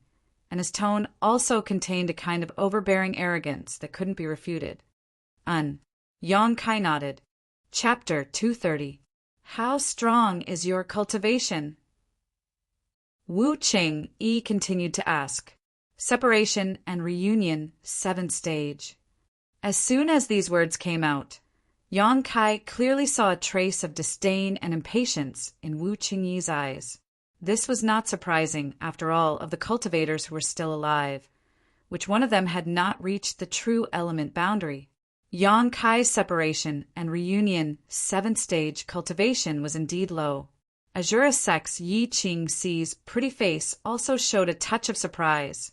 and his tone also contained a kind of overbearing arrogance that couldn't be refuted. Yang Kai nodded. Chapter 230. How strong is your cultivation? Wu Chengyi continued to ask. Separation and reunion, 7th stage. As soon as these words came out, Yang Kai clearly saw a trace of disdain and impatience in Wu Chengyi's eyes. This was not surprising, after all, of the cultivators who were still alive. Which one of them had not reached the true element boundary? Yang Kai's separation and reunion 7th stage cultivation was indeed low. Azura Sect's Yi Qingxi's pretty face also showed a touch of surprise.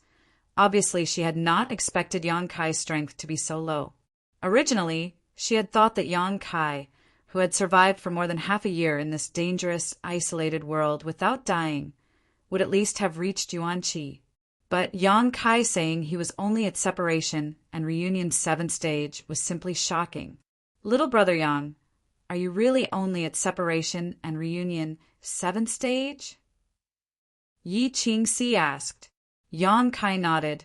Obviously, she had not expected Yang Kai's strength to be so low. Originally, she had thought that Yang Kai, who had survived for more than half a year in this dangerous, isolated world without dying, would at least have reached Yuan Qi. But Yang Kai saying he was only at separation and reunion 7th stage was simply shocking. Little brother Yang, are you really only at separation and reunion 7th stage? Yi Qingxi asked. Yang Kai nodded,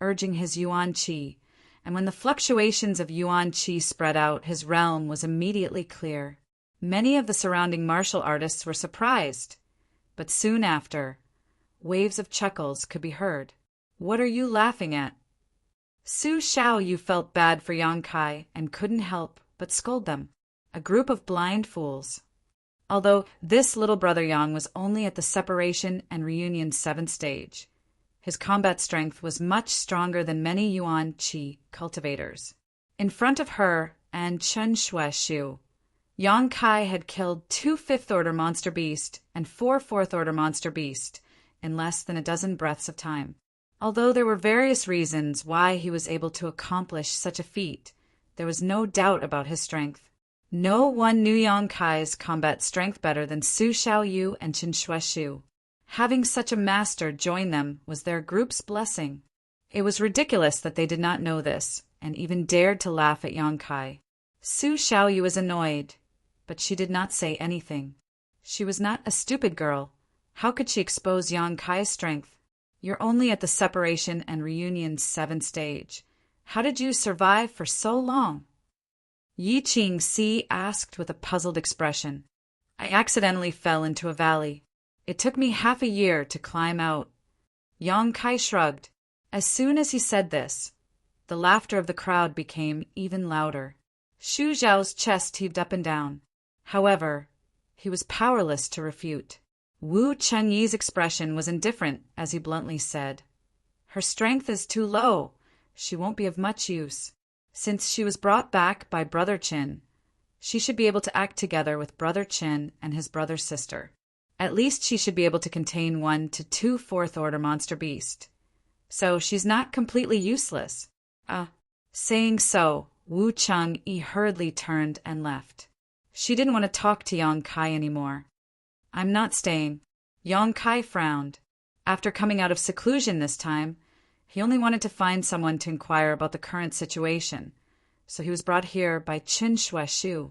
urging his Yuan Qi, and when the fluctuations of Yuan Qi spread out, his realm was immediately clear. Many of the surrounding martial artists were surprised, but soon after, waves of chuckles could be heard. What are you laughing at? Su Xiaoyu felt bad for Yang Kai and couldn't help but scold them. A group of blind fools. Although this little brother Yang was only at the separation and reunion 7th stage, his combat strength was much stronger than many Yuan Qi cultivators. In front of her and Chen Shu, Yang Kai had killed 2 5th-order monster beast and 4 4th-order monster beast in less than a dozen breaths of time. Although there were various reasons why he was able to accomplish such a feat, there was no doubt about his strength. No one knew Yang Kai's combat strength better than Su Xiaoyu and Chen Shu. Having such a master join them was their group's blessing. It was ridiculous that they did not know this, and even dared to laugh at Yang Kai. Su Xiaoyu was annoyed, but she did not say anything. She was not a stupid girl. How could she expose Yang Kai's strength? You're only at the separation and reunion 7th stage. How did you survive for so long? Yi Qingxi asked with a puzzled expression. I accidentally fell into a valley. It took me half a year to climb out. Yang Kai shrugged. As soon as he said this, the laughter of the crowd became even louder. Xu Zhao's chest heaved up and down. However, he was powerless to refute. Wu Chengyi's expression was indifferent as he bluntly said, Her strength is too low. She won't be of much use. Since she was brought back by Brother Qin, she should be able to act together with Brother Qin and his brother's sister. At least she should be able to contain 1 to 2 fourth-order monster beasts. So she's not completely useless. Saying so, Wu Chengyi hurriedly turned and left. She didn't want to talk to Yang Kai anymore. I'm not staying. Yang Kai frowned. After coming out of seclusion this time, he only wanted to find someone to inquire about the current situation, so he was brought here by Qin Shuaishu.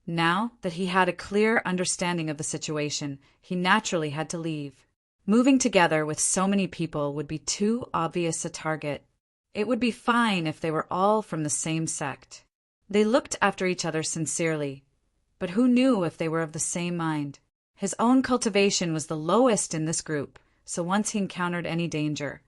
Now that he had a clear understanding of the situation, he naturally had to leave. Moving together with so many people would be too obvious a target. It would be fine if they were all from the same sect. They looked after each other sincerely, but who knew if they were of the same mind? His own cultivation was the lowest in this group, so once he encountered any danger,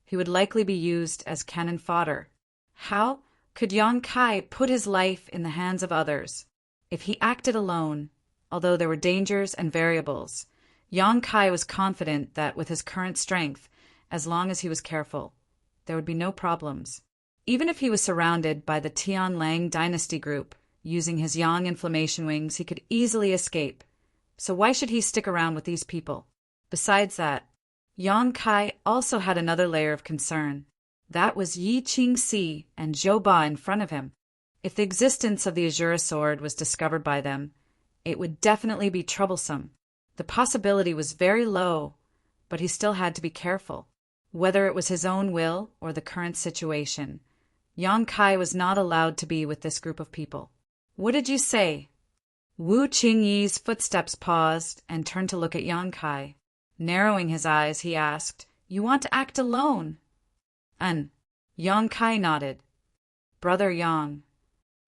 he would likely be used as cannon fodder. How could Yang Kai put his life in the hands of others? If he acted alone, although there were dangers and variables, Yang Kai was confident that with his current strength, as long as he was careful, there would be no problems. Even if he was surrounded by the Tianlang dynasty group, using his yang inflammation wings, he could easily escape. So why should he stick around with these people? Besides that, Yang Kai also had another layer of concern. That was Yi Qingxi and Zhou Ba in front of him. If the existence of the Azure Sword was discovered by them, it would definitely be troublesome. The possibility was very low, but he still had to be careful. Whether it was his own will or the current situation, Yang Kai was not allowed to be with this group of people. What did you say? Wu Qingyi's footsteps paused and turned to look at Yang Kai. Narrowing his eyes, he asked, You want to act alone? Yang Kai nodded. Brother Yang.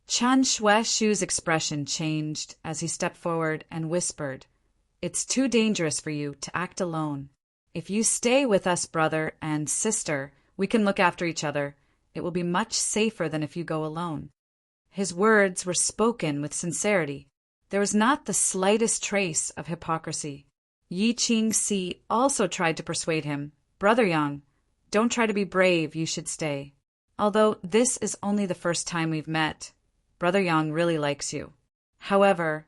Chen Shuaishu's expression changed as he stepped forward and whispered, It's too dangerous for you to act alone. If you stay with us, brother and sister, we can look after each other. It will be much safer than if you go alone. His words were spoken with sincerity. There was not the slightest trace of hypocrisy. Yi Qingxi also tried to persuade him, Brother Yang, don't try to be brave, you should stay. Although this is only the first time we've met, Brother Yang really likes you. However,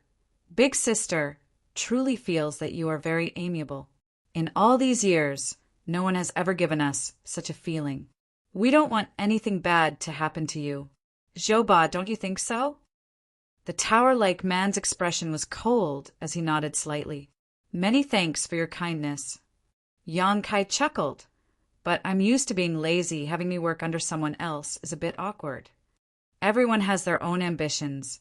Big Sister truly feels that you are very amiable. In all these years, no one has ever given us such a feeling. We don't want anything bad to happen to you. Zhou Ba, don't you think so? The tower-like man's expression was cold as he nodded slightly. Many thanks for your kindness. Yang Kai chuckled, but I'm used to being lazy. Having me work under someone else is a bit awkward. Everyone has their own ambitions.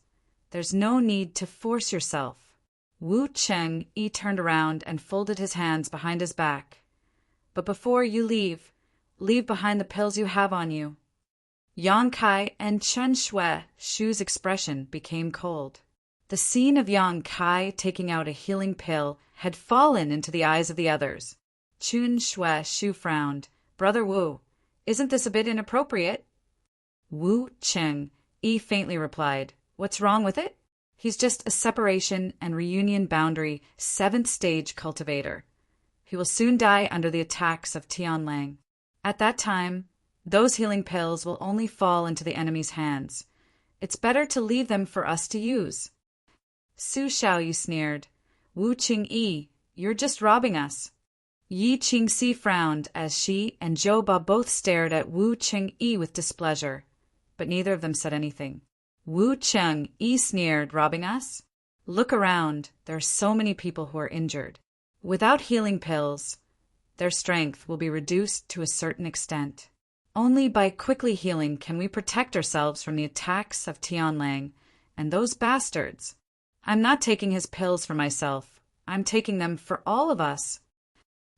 There's no need to force yourself. Wu Chengyi turned around and folded his hands behind his back. But before you leave behind the pills you have on you. Yang Kai and Chen Shuaishu's expression became cold. The scene of Yang Kai taking out a healing pill had fallen into the eyes of the others. Chen Shuaishu frowned. Brother Wu, isn't this a bit inappropriate? Wu Chengyi faintly replied, What's wrong with it? He's just a separation and reunion boundary 7th stage cultivator. He will soon die under the attacks of Tianlang. At that time, those healing pills will only fall into the enemy's hands. It's better to leave them for us to use. Su Xiaoyu sneered. Wu Qingyi, you're just robbing us. Yi Qingxi frowned as she and Zhou Ba both stared at Wu Qingyi with displeasure, but neither of them said anything. Wu Chengyi sneered, robbing us? Look around, there are so many people who are injured. Without healing pills, their strength will be reduced to a certain extent. Only by quickly healing can we protect ourselves from the attacks of Tianlang and those bastards. I'm not taking his pills for myself. I'm taking them for all of us.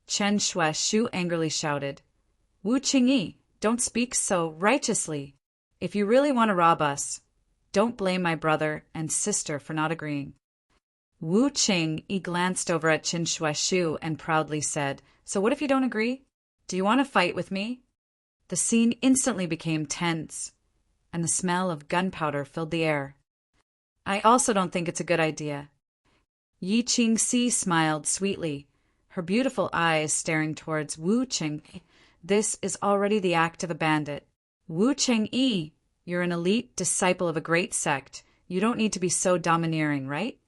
Chen Shuaishu angrily shouted, Wu Qingyi, don't speak so righteously. If you really want to rob us, don't blame my brother and sister for not agreeing. Wu Qingyi glanced over at Qin Shuaishu and proudly said, "So what if you don't agree? Do you want to fight with me?" The scene instantly became tense, and the smell of gunpowder filled the air. "I also don't think it's a good idea." Yi Qingxi smiled sweetly, her beautiful eyes staring towards Wu Qingyi. "This is already the act of a bandit. Wu Qingyi, you're an elite disciple of a great sect. You don't need to be so domineering, right?"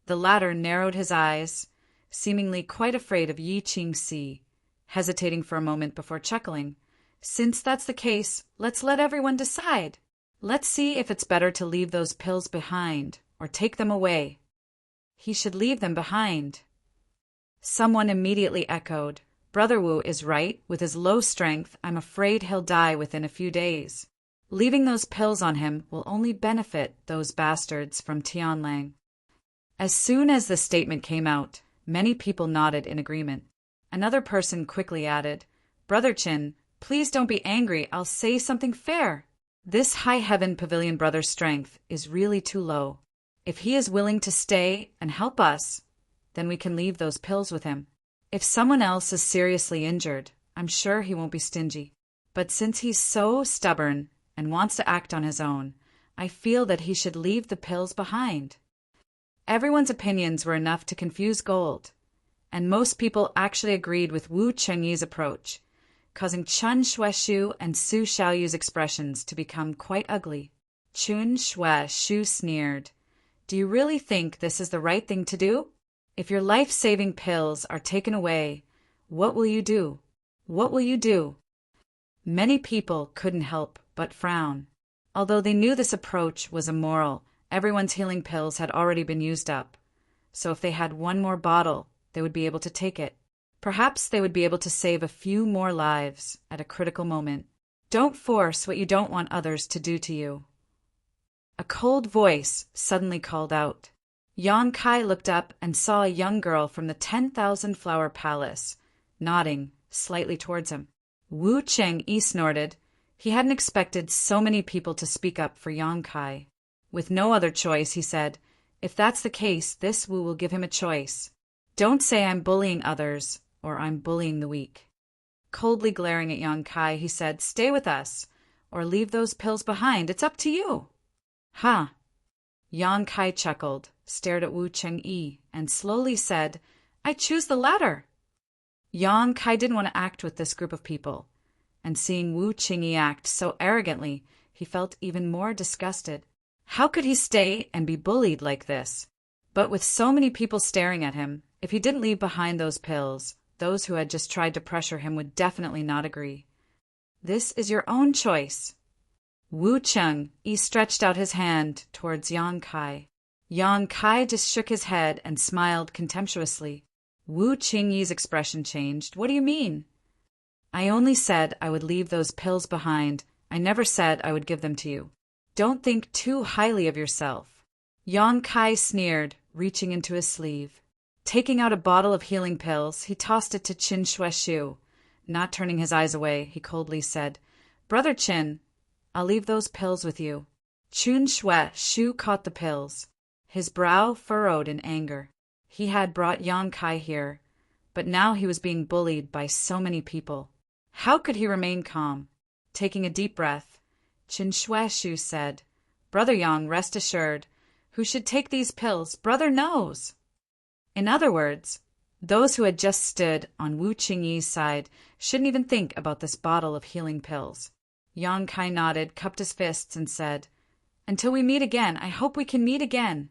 The latter narrowed his eyes, seemingly quite afraid of Yi Qingxi, hesitating for a moment before chuckling. "Since that's the case, let's let everyone decide. Let's see if it's better to leave those pills behind or take them away." "He should leave them behind." Someone immediately echoed, "Brother Wu is right. With his low strength, I'm afraid he'll die within a few days. Leaving those pills on him will only benefit those bastards from Tianlang." As soon as the statement came out, many people nodded in agreement. Another person quickly added, "Brother Qin, please don't be angry. I'll say something fair. This High Heaven Pavilion brother's strength is really too low. If he is willing to stay and help us, then we can leave those pills with him. If someone else is seriously injured, I'm sure he won't be stingy. But since he's so stubborn and wants to act on his own, I feel that he should leave the pills behind." Everyone's opinions were enough to confuse gold, and most people actually agreed with Wu Qingyi's approach, causing Chen Shuaishu and Su Xiaoyu's expressions to become quite ugly. Chen Shuaishu sneered, "Do you really think this is the right thing to do? If your life-saving pills are taken away, what will you do? What will you do?" Many people couldn't help but frown. Although they knew this approach was immoral, everyone's healing pills had already been used up, so if they had one more bottle, they would be able to take it. Perhaps they would be able to save a few more lives at a critical moment. Don't force what you don't want others to do to you. A cold voice suddenly called out. Yang Kai looked up and saw a young girl from the 10,000 Flower Palace, nodding slightly towards him. Wu Qingyi snorted. He hadn't expected so many people to speak up for Yang Kai. With no other choice, he said, "If that's the case, this Wu will give him a choice. Don't say I'm bullying others, or I'm bullying the weak." Coldly glaring at Yang Kai, he said, "Stay with us, or leave those pills behind. It's up to you." "Huh." Yang Kai chuckled, stared at Wu Qingyi, and slowly said, "I choose the latter." Yang Kai didn't want to act with this group of people, and seeing Wu Qingyi act so arrogantly, he felt even more disgusted. How could he stay and be bullied like this? But with so many people staring at him, if he didn't leave behind those pills, those who had just tried to pressure him would definitely not agree. "This is your own choice." Wu Qingyi stretched out his hand towards Yang Kai. Yang Kai just shook his head and smiled contemptuously. Wu Qingyi's expression changed. "What do you mean?" "I only said I would leave those pills behind. I never said I would give them to you. Don't think too highly of yourself." Yang Kai sneered, reaching into his sleeve. Taking out a bottle of healing pills, he tossed it to Qin Shuaishu. Not turning his eyes away, he coldly said, "Brother Qin, I'll leave those pills with you." Qin Shuaishu caught the pills. His brow furrowed in anger. He had brought Yang Kai here, but now he was being bullied by so many people. How could he remain calm? Taking a deep breath, Qin Shuaishu said, "Brother Yang, rest assured, who should take these pills, brother knows." In other words, those who had just stood on Wu Qingyi's side shouldn't even think about this bottle of healing pills. Yang Kai nodded, cupped his fists, and said, "Until we meet again, I hope we can meet again."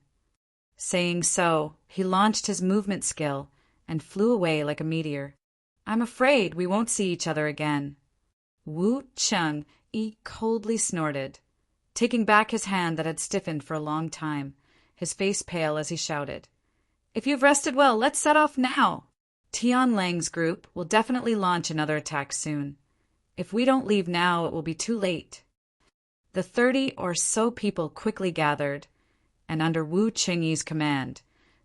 Saying so, he launched his movement skill and flew away like a meteor. "I'm afraid we won't see each other again." Wu Qingyi coldly snorted, taking back his hand that had stiffened for a long time, his face pale as he shouted, "If you've rested well, let's set off now. Tianlang's group will definitely launch another attack soon. If we don't leave now, it will be too late." The 30 or so people quickly gathered, and under Wu Qingyi's command,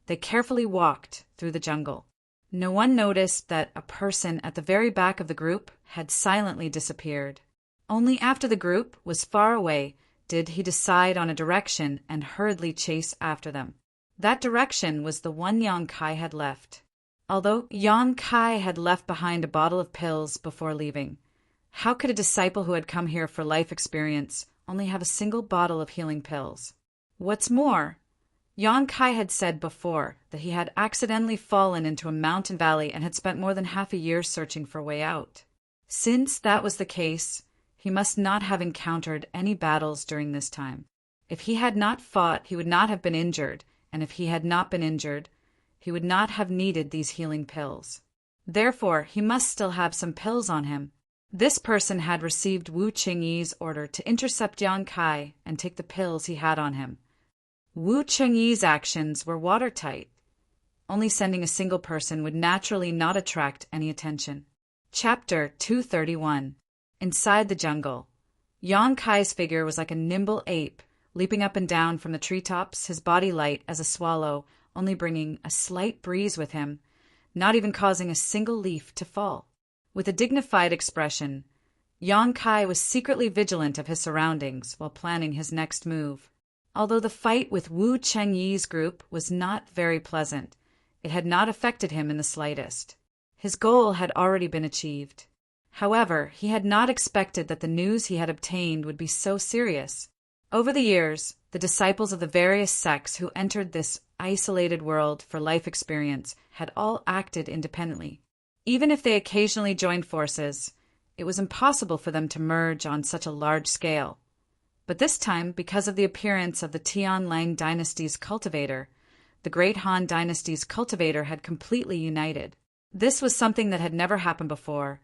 they carefully walked through the jungle. No one noticed that a person at the very back of the group had silently disappeared. Only after the group was far away did he decide on a direction and hurriedly chase after them. That direction was the one Yang Kai had left. Although Yang Kai had left behind a bottle of pills before leaving, how could a disciple who had come here for life experience only have a single bottle of healing pills? What's more, Yang Kai had said before that he had accidentally fallen into a mountain valley and had spent more than half a year searching for a way out. Since that was the case, he must not have encountered any battles during this time. If he had not fought, he would not have been injured, and if he had not been injured, he would not have needed these healing pills. Therefore, he must still have some pills on him. This person had received Wu Qingyi's order to intercept Yang Kai and take the pills he had on him. Wu Qingyi's actions were watertight. Only sending a single person would naturally not attract any attention. Chapter 231. Inside the jungle. Yang Kai's figure was like a nimble ape, leaping up and down from the treetops, his body light as a swallow, only bringing a slight breeze with him, not even causing a single leaf to fall. With a dignified expression, Yang Kai was secretly vigilant of his surroundings while planning his next move. Although the fight with Wu Qingyi's group was not very pleasant, it had not affected him in the slightest. His goal had already been achieved. However, he had not expected that the news he had obtained would be so serious. Over the years, the disciples of the various sects who entered this isolated world for life experience had all acted independently. Even if they occasionally joined forces, it was impossible for them to merge on such a large scale. But this time, because of the appearance of the Tianlang dynasty's cultivator, the Great Han dynasty's cultivator had completely united. This was something that had never happened before,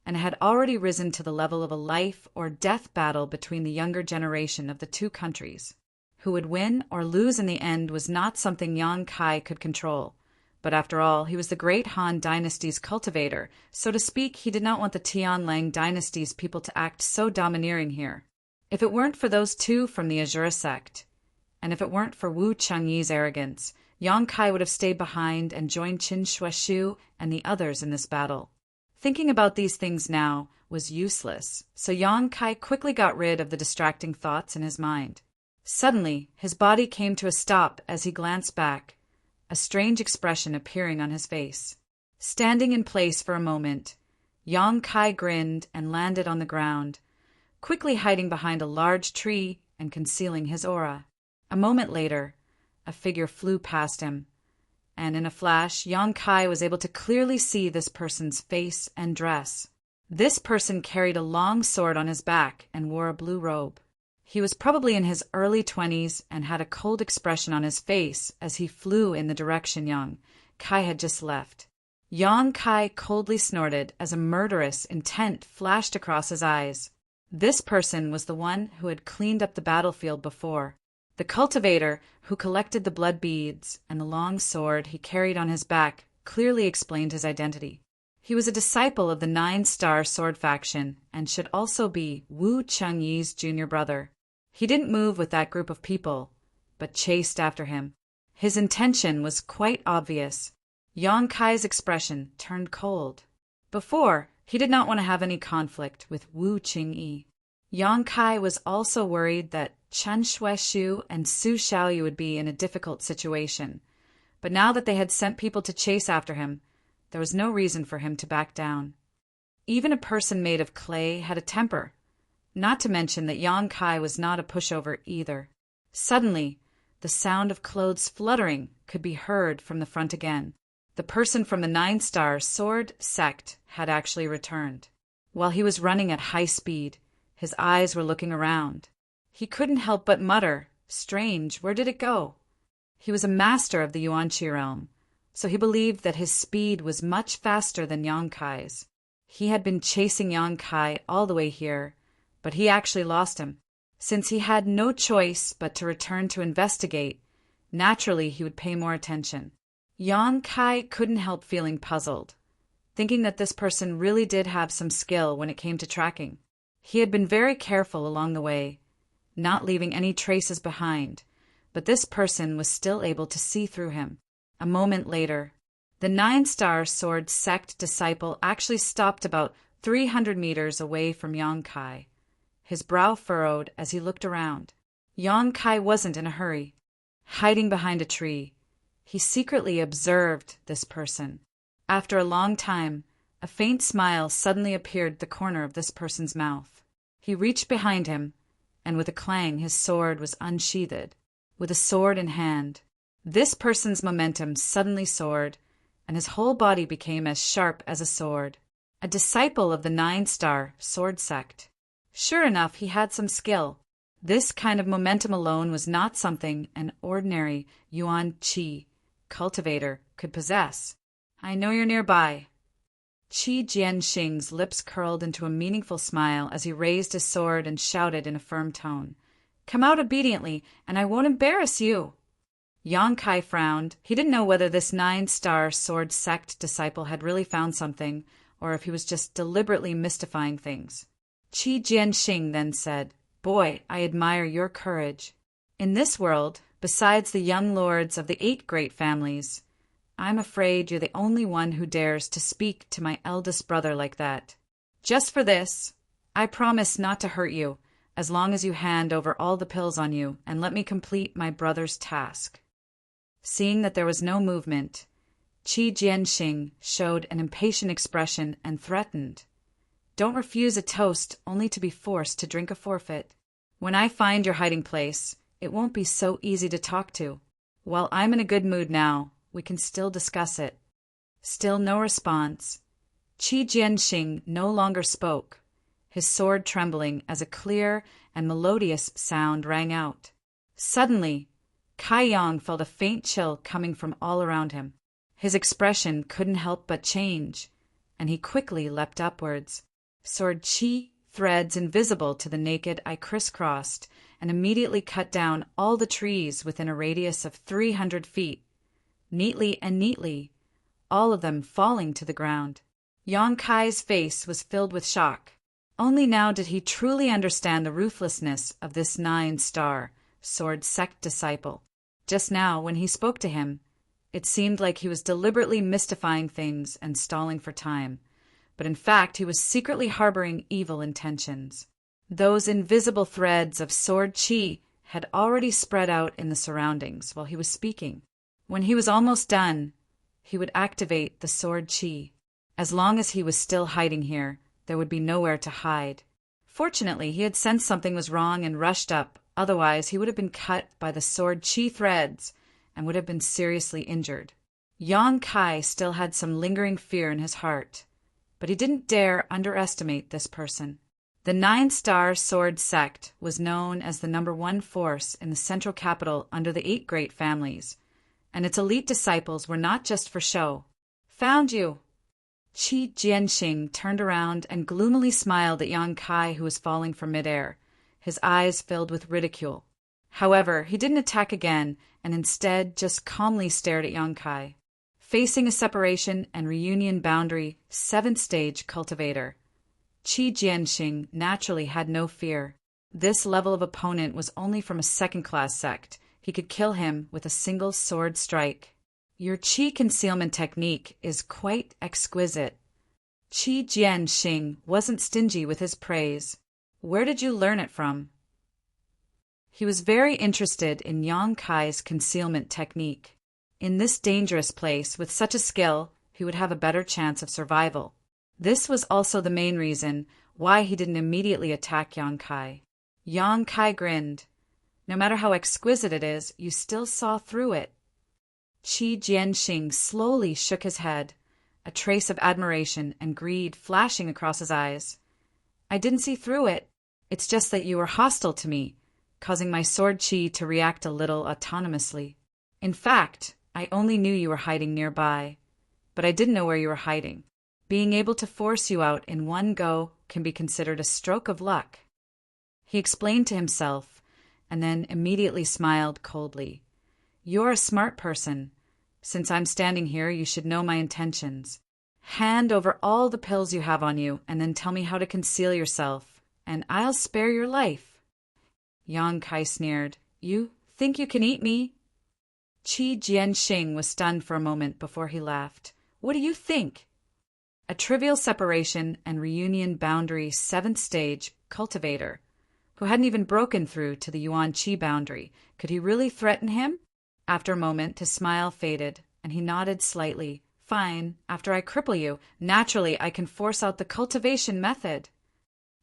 and had already risen to the level of a life or death battle between the younger generation of the two countries. Who would win or lose in the end was not something Yang Kai could control. But after all, he was the Great Han dynasty's cultivator, so to speak. He did not want the Tianlang dynasty's people to act so domineering here. If it weren't for those two from the Azura sect, and if it weren't for Wu Qingyi's arrogance, Yang Kai would have stayed behind and joined Qin Shuaishu and the others in this battle. Thinking about these things now was useless, so Yang Kai quickly got rid of the distracting thoughts in his mind. Suddenly, his body came to a stop as he glanced back, a strange expression appearing on his face. Standing in place for a moment, Yang Kai grinned and landed on the ground, quickly hiding behind a large tree and concealing his aura. A moment later, a figure flew past him, and in a flash, Yang Kai was able to clearly see this person's face and dress. This person carried a long sword on his back and wore a blue robe. He was probably in his early 20s and had a cold expression on his face as he flew in the direction Yang Kai had just left. Yang Kai coldly snorted as a murderous intent flashed across his eyes. This person was the one who had cleaned up the battlefield before. The cultivator, who collected the blood beads, and the long sword he carried on his back clearly explained his identity. He was a disciple of the 9-Star Sword faction and should also be Wu Qingyi's junior brother. He didn't move with that group of people, but chased after him. His intention was quite obvious. Yang Kai's expression turned cold. Before, he did not want to have any conflict with Wu Qingyi. Yang Kai was also worried that Chen Shuaishu and Su Xiaoyu would be in a difficult situation. But now that they had sent people to chase after him, there was no reason for him to back down. Even a person made of clay had a temper, not to mention that Yang Kai was not a pushover either. Suddenly, the sound of clothes fluttering could be heard from the front again. The person from the 9-Star Sword sect had actually returned. While he was running at high speed, his eyes were looking around. He couldn't help but mutter, "Strange, where did it go?" He was a master of the Yuanqi realm, so he believed that his speed was much faster than Yang Kai's. He had been chasing Yang Kai all the way here, but he actually lost him. Since he had no choice but to return to investigate, naturally he would pay more attention. Yang Kai couldn't help feeling puzzled, thinking that this person really did have some skill when it came to tracking. He had been very careful along the way, not leaving any traces behind, but this person was still able to see through him. A moment later, the 9-Star Sword sect disciple actually stopped about 300 meters away from Yang Kai. his brow furrowed as he looked around. Yang Kai wasn't in a hurry. Hiding behind a tree, he secretly observed this person. After a long time, a faint smile suddenly appeared at the corner of this person's mouth. He reached behind him, and with a clang his sword was unsheathed. With a sword in hand, this person's momentum suddenly soared, and his whole body became as sharp as a sword. A disciple of the 9-star sword sect. Sure enough, he had some skill. This kind of momentum alone was not something an ordinary Yuan Qi cultivator could possess. I know you're nearby. Qi Jianxing's lips curled into a meaningful smile as he raised his sword and shouted in a firm tone, "Come out obediently, and I won't embarrass you." Yang Kai frowned. He didn't know whether this 9-star sword sect disciple had really found something, or if he was just deliberately mystifying things. Qi Jianxing then said, "Boy, I admire your courage. In this world, besides the young lords of the 8 great families, I'm afraid you're the only one who dares to speak to my eldest brother like that. Just for this, I promise not to hurt you, as long as you hand over all the pills on you and let me complete my brother's task." Seeing that there was no movement, Qi Jianxing showed an impatient expression and threatened, "Don't refuse a toast only to be forced to drink a forfeit. When I find your hiding place, it won't be so easy to talk to. While I'm in a good mood now, we can still discuss it." Still no response. Qi Jianxing no longer spoke, his sword trembling as a clear and melodious sound rang out. Suddenly, Kai Yang felt a faint chill coming from all around him. His expression couldn't help but change, and he quickly leapt upwards. Sword Qi threads invisible to the naked eye crisscrossed and immediately cut down all the trees within a radius of 300 feet. Neatly, all of them falling to the ground. Yang Kai's face was filled with shock. Only now did he truly understand the ruthlessness of this 9-star sword sect disciple. Just now, when he spoke to him, it seemed like he was deliberately mystifying things and stalling for time, but in fact he was secretly harboring evil intentions. Those invisible threads of sword Qi had already spread out in the surroundings while he was speaking. When he was almost done, he would activate the sword Qi. As long as he was still hiding here, there would be nowhere to hide. Fortunately, he had sensed something was wrong and rushed up, otherwise he would have been cut by the sword Qi threads and would have been seriously injured. Yang Kai still had some lingering fear in his heart, but he didn't dare underestimate this person. The 9-star sword sect was known as the #1 force in the central capital under the 8 great families, and its elite disciples were not just for show. "Found you!" Qi Jianxing turned around and gloomily smiled at Yang Kai, who was falling from midair, his eyes filled with ridicule. However, he didn't attack again, and instead just calmly stared at Yang Kai. Facing a separation and reunion boundary 7th stage cultivator, Qi Jianxing naturally had no fear. This level of opponent was only from a 2nd-class sect. He could kill him with a single sword strike. "Your Qi concealment technique is quite exquisite." Qi Jianxing wasn't stingy with his praise. "Where did you learn it from?" He was very interested in Yang Kai's concealment technique. In this dangerous place, with such a skill, he would have a better chance of survival. This was also the main reason why he didn't immediately attack Yang Kai. Yang Kai grinned. "No matter how exquisite it is, you still saw through it." Qi Jianxing slowly shook his head, a trace of admiration and greed flashing across his eyes. "I didn't see through it. It's just that you were hostile to me, causing my sword Qi to react a little autonomously. In fact, I only knew you were hiding nearby, but I didn't know where you were hiding. Being able to force you out in one go can be considered a stroke of luck." He explained to himself, and then immediately smiled coldly. "You're a smart person. Since I'm standing here, you should know my intentions. Hand over all the pills you have on you, and then tell me how to conceal yourself, and I'll spare your life." Yang Kai sneered. "You think you can eat me?" Qi Jianxing was stunned for a moment before he laughed. "What do you think?" A trivial separation and reunion boundary 7th stage cultivator who hadn't even broken through to the Yuan Qi boundary. Could he really threaten him? After a moment, his smile faded, and he nodded slightly. Fine, after I cripple you, naturally I can force out the cultivation method.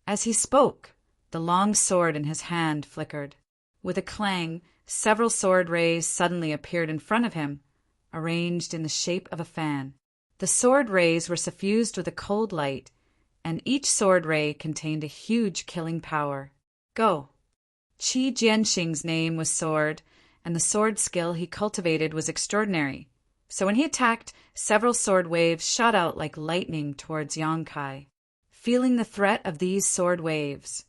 As he spoke, the long sword in his hand flickered. With a clang, several sword rays suddenly appeared in front of him, arranged in the shape of a fan. The sword rays were suffused with a cold light, and each sword ray contained a huge killing power. Go! Qi Jianxing's name was Sword, and the sword skill he cultivated was extraordinary. So when he attacked, several sword waves shot out like lightning towards Yang Kai. Feeling the threat of these sword waves,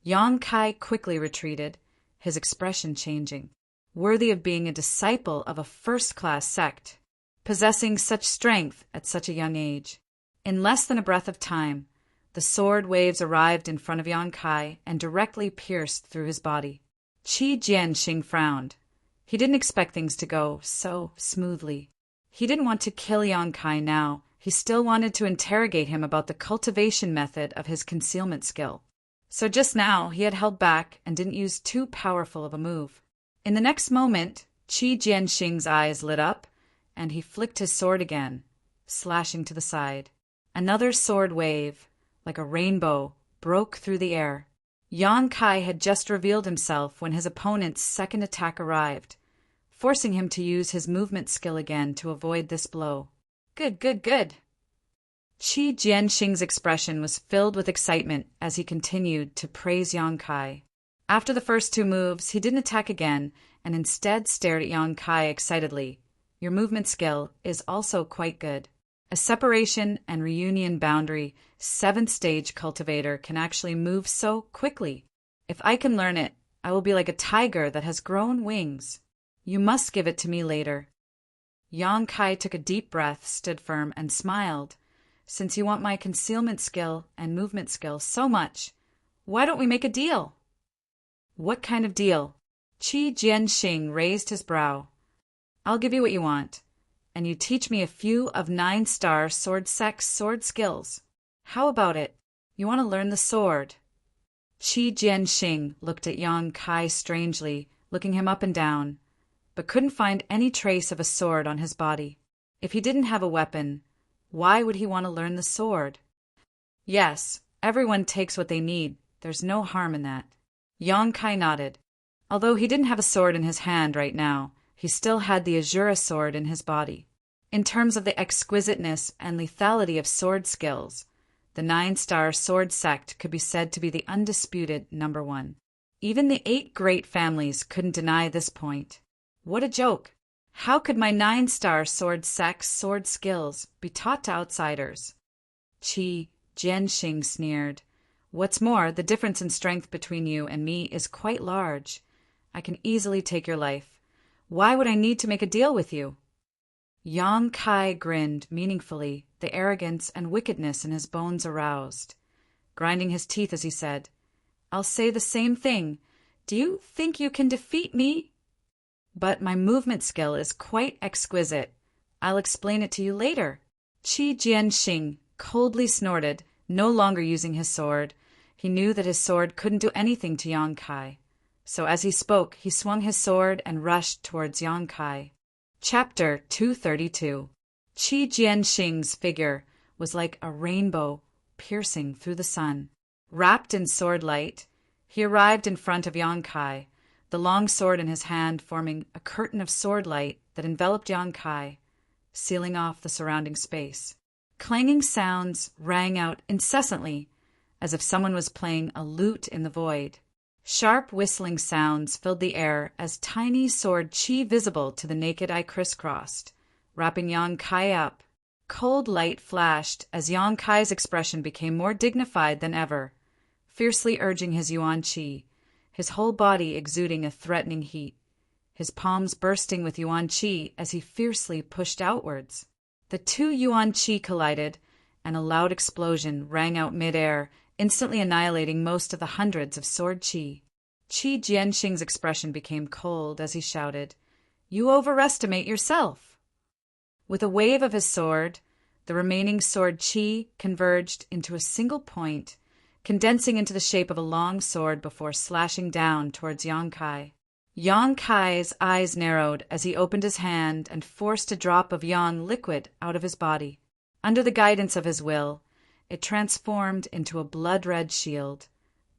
Yang Kai quickly retreated, his expression changing. Worthy of being a disciple of a first-class sect, possessing such strength at such a young age. In less than a breath of time, the sword waves arrived in front of Yang Kai and directly pierced through his body. Qi Jianxing frowned. He didn't expect things to go so smoothly. He didn't want to kill Yang Kai now. He still wanted to interrogate him about the cultivation method of his concealment skill. So just now he had held back and didn't use too powerful of a move. In the next moment, Qi Jianxing's eyes lit up, and he flicked his sword again, slashing to the side. Another sword wave, like a rainbow, broke through the air. Yang Kai had just revealed himself when his opponent's second attack arrived, forcing him to use his movement skill again to avoid this blow. Good, good, good. Qi Jianxing's expression was filled with excitement as he continued to praise Yang Kai. After the first two moves, he didn't attack again and instead stared at Yang Kai excitedly. Your movement skill is also quite good. A separation and reunion boundary 7th stage cultivator can actually move so quickly. If I can learn it, I will be like a tiger that has grown wings. You must give it to me later. Yang Kai took a deep breath, stood firm, and smiled. Since you want my concealment skill and movement skill so much, why don't we make a deal? What kind of deal? Qi Jianxing raised his brow. I'll give you what you want, and you teach me a few of 9-star sword sect's sword skills. How about it? You want to learn the sword? Qi Jianxing looked at Yang Kai strangely, looking him up and down, but couldn't find any trace of a sword on his body. If he didn't have a weapon, why would he want to learn the sword? Yes, everyone takes what they need. There's no harm in that. Yang Kai nodded. Although he didn't have a sword in his hand right now, he still had the Azura sword in his body. In terms of the exquisiteness and lethality of sword skills, the 9-star sword sect could be said to be the undisputed number one. Even the 8 great families couldn't deny this point. What a joke! How could my 9-star sword sect's sword skills be taught to outsiders? Qi Jianxing sneered. What's more, the difference in strength between you and me is quite large. I can easily take your life. Why would I need to make a deal with you? Yang Kai grinned meaningfully, the arrogance and wickedness in his bones aroused. Grinding his teeth as he said, I'll say the same thing. Do you think you can defeat me? But my movement skill is quite exquisite. I'll explain it to you later. Qi Jianxing coldly snorted, no longer using his sword. He knew that his sword couldn't do anything to Yang Kai. So as he spoke, he swung his sword and rushed towards Yang Kai. Chapter 232. Qi Jianxing's figure was like a rainbow piercing through the sun. Wrapped in sword light, he arrived in front of Yang Kai, the long sword in his hand forming a curtain of sword light that enveloped Yang Kai, sealing off the surrounding space. Clanging sounds rang out incessantly, as if someone was playing a lute in the void. Sharp whistling sounds filled the air as tiny sword qi visible to the naked eye crisscrossed, wrapping Yang Kai up. Cold light flashed as Yang Kai's expression became more dignified than ever, fiercely urging his yuan qi, his whole body exuding a threatening heat, his palms bursting with yuan qi as he fiercely pushed outwards. The 2 yuan qi collided, and a loud explosion rang out mid-air, instantly annihilating most of the hundreds of sword qi. Qi Jianxing's expression became cold as he shouted, You overestimate yourself! With a wave of his sword, the remaining sword qi converged into a single point, condensing into the shape of a long sword before slashing down towards Yang Kai. Yang Kai's eyes narrowed as he opened his hand and forced a drop of yang liquid out of his body. Under the guidance of his will, it transformed into a blood-red shield,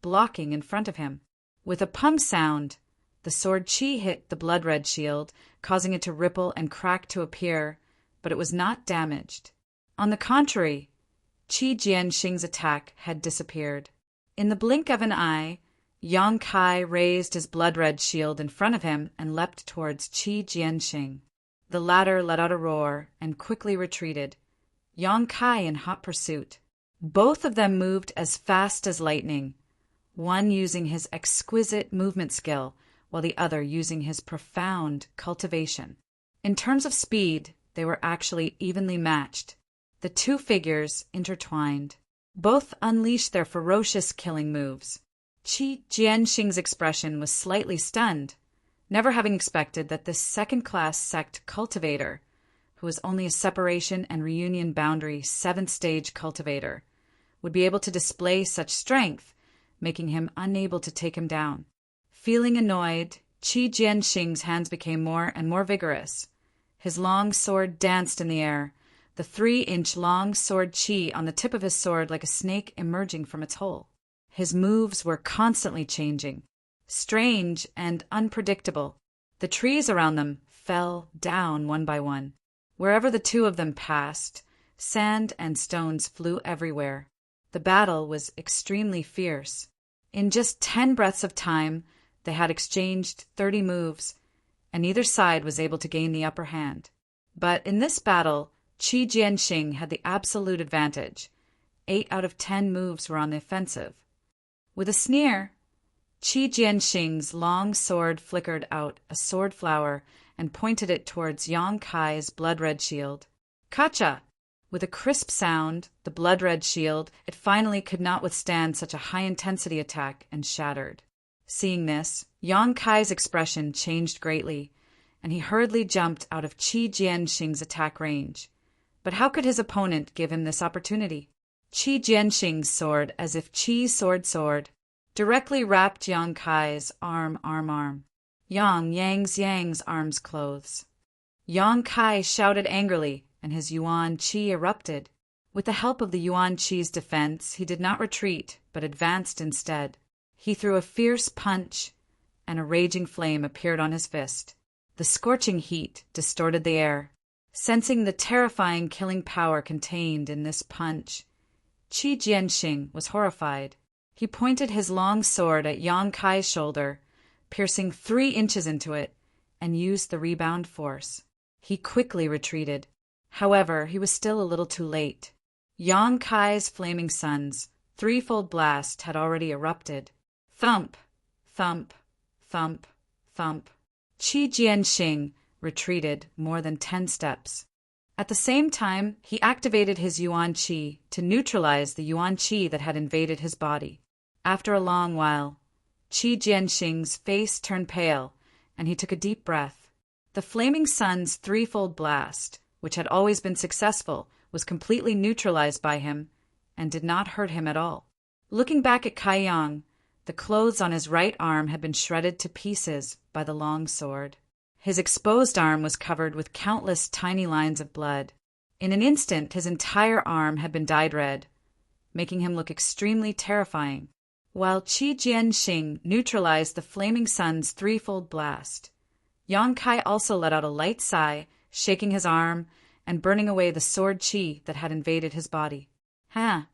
blocking in front of him. With a pum sound, the sword Qi hit the blood-red shield, causing it to ripple and crack to appear, but it was not damaged. On the contrary, Qi Jianxing's attack had disappeared. In the blink of an eye, Yang Kai raised his blood-red shield in front of him and leapt towards Qi Jianxing. The latter let out a roar and quickly retreated, Yang Kai in hot pursuit. Both of them moved as fast as lightning, one using his exquisite movement skill, while the other using his profound cultivation. In terms of speed, they were actually evenly matched. The two figures intertwined. Both unleashed their ferocious killing moves. Qi Jianxing's expression was slightly stunned, never having expected that this second-class sect cultivator, who was only a separation and reunion boundary 7th-stage cultivator, would be able to display such strength, making him unable to take him down. Feeling annoyed, Qi Jianxing's hands became more and more vigorous. His long sword danced in the air, the 3-inch long sword Qi on the tip of his sword like a snake emerging from its hole. His moves were constantly changing, strange and unpredictable. The trees around them fell down one by one. Wherever the two of them passed, sand and stones flew everywhere. The battle was extremely fierce. In just 10 breaths of time, they had exchanged 30 moves, and neither side was able to gain the upper hand. But in this battle, Qi Jianxing had the absolute advantage. 8 out of 10 moves were on the offensive. With a sneer, Qi Jianxing's long sword flickered out a sword flower and pointed it towards Yang Kai's blood-red shield. Kacha! With a crisp sound, the blood-red shield, it finally could not withstand such a high-intensity attack and shattered. Seeing this, Yang Kai's expression changed greatly, and he hurriedly jumped out of Qi Jianxing's attack range. But how could his opponent give him this opportunity? Qi Jianxing's sword, as if Qi's sword, directly wrapped Yang Kai's arm. Yang's arms clothes. Yang Kai shouted angrily, and his Yuan Qi erupted. With the help of the Yuan Qi's defense, he did not retreat, but advanced instead. He threw a fierce punch, and a raging flame appeared on his fist. The scorching heat distorted the air. Sensing the terrifying killing power contained in this punch, Qi Jianxing was horrified. He pointed his long sword at Yang Kai's shoulder, piercing 3 inches into it, and used the rebound force. He quickly retreated. However, he was still a little too late. Yang Kai's flaming sun's threefold blast had already erupted. Thump, thump, thump, thump. Qi Jianxing retreated more than 10 steps. At the same time, he activated his Yuan Qi to neutralize the Yuan Qi that had invaded his body. After a long while, Qi Jianxing's face turned pale, and he took a deep breath. The flaming sun's threefold blast, which had always been successful, was completely neutralized by him and did not hurt him at all. Looking back at Kai Yang, the clothes on his right arm had been shredded to pieces by the long sword. His exposed arm was covered with countless tiny lines of blood. In an instant, his entire arm had been dyed red, making him look extremely terrifying. While Qi Jianxing neutralized the flaming sun's threefold blast, Yang Kai also let out a light sigh, shaking his arm and burning away the sword Qi that had invaded his body. Qi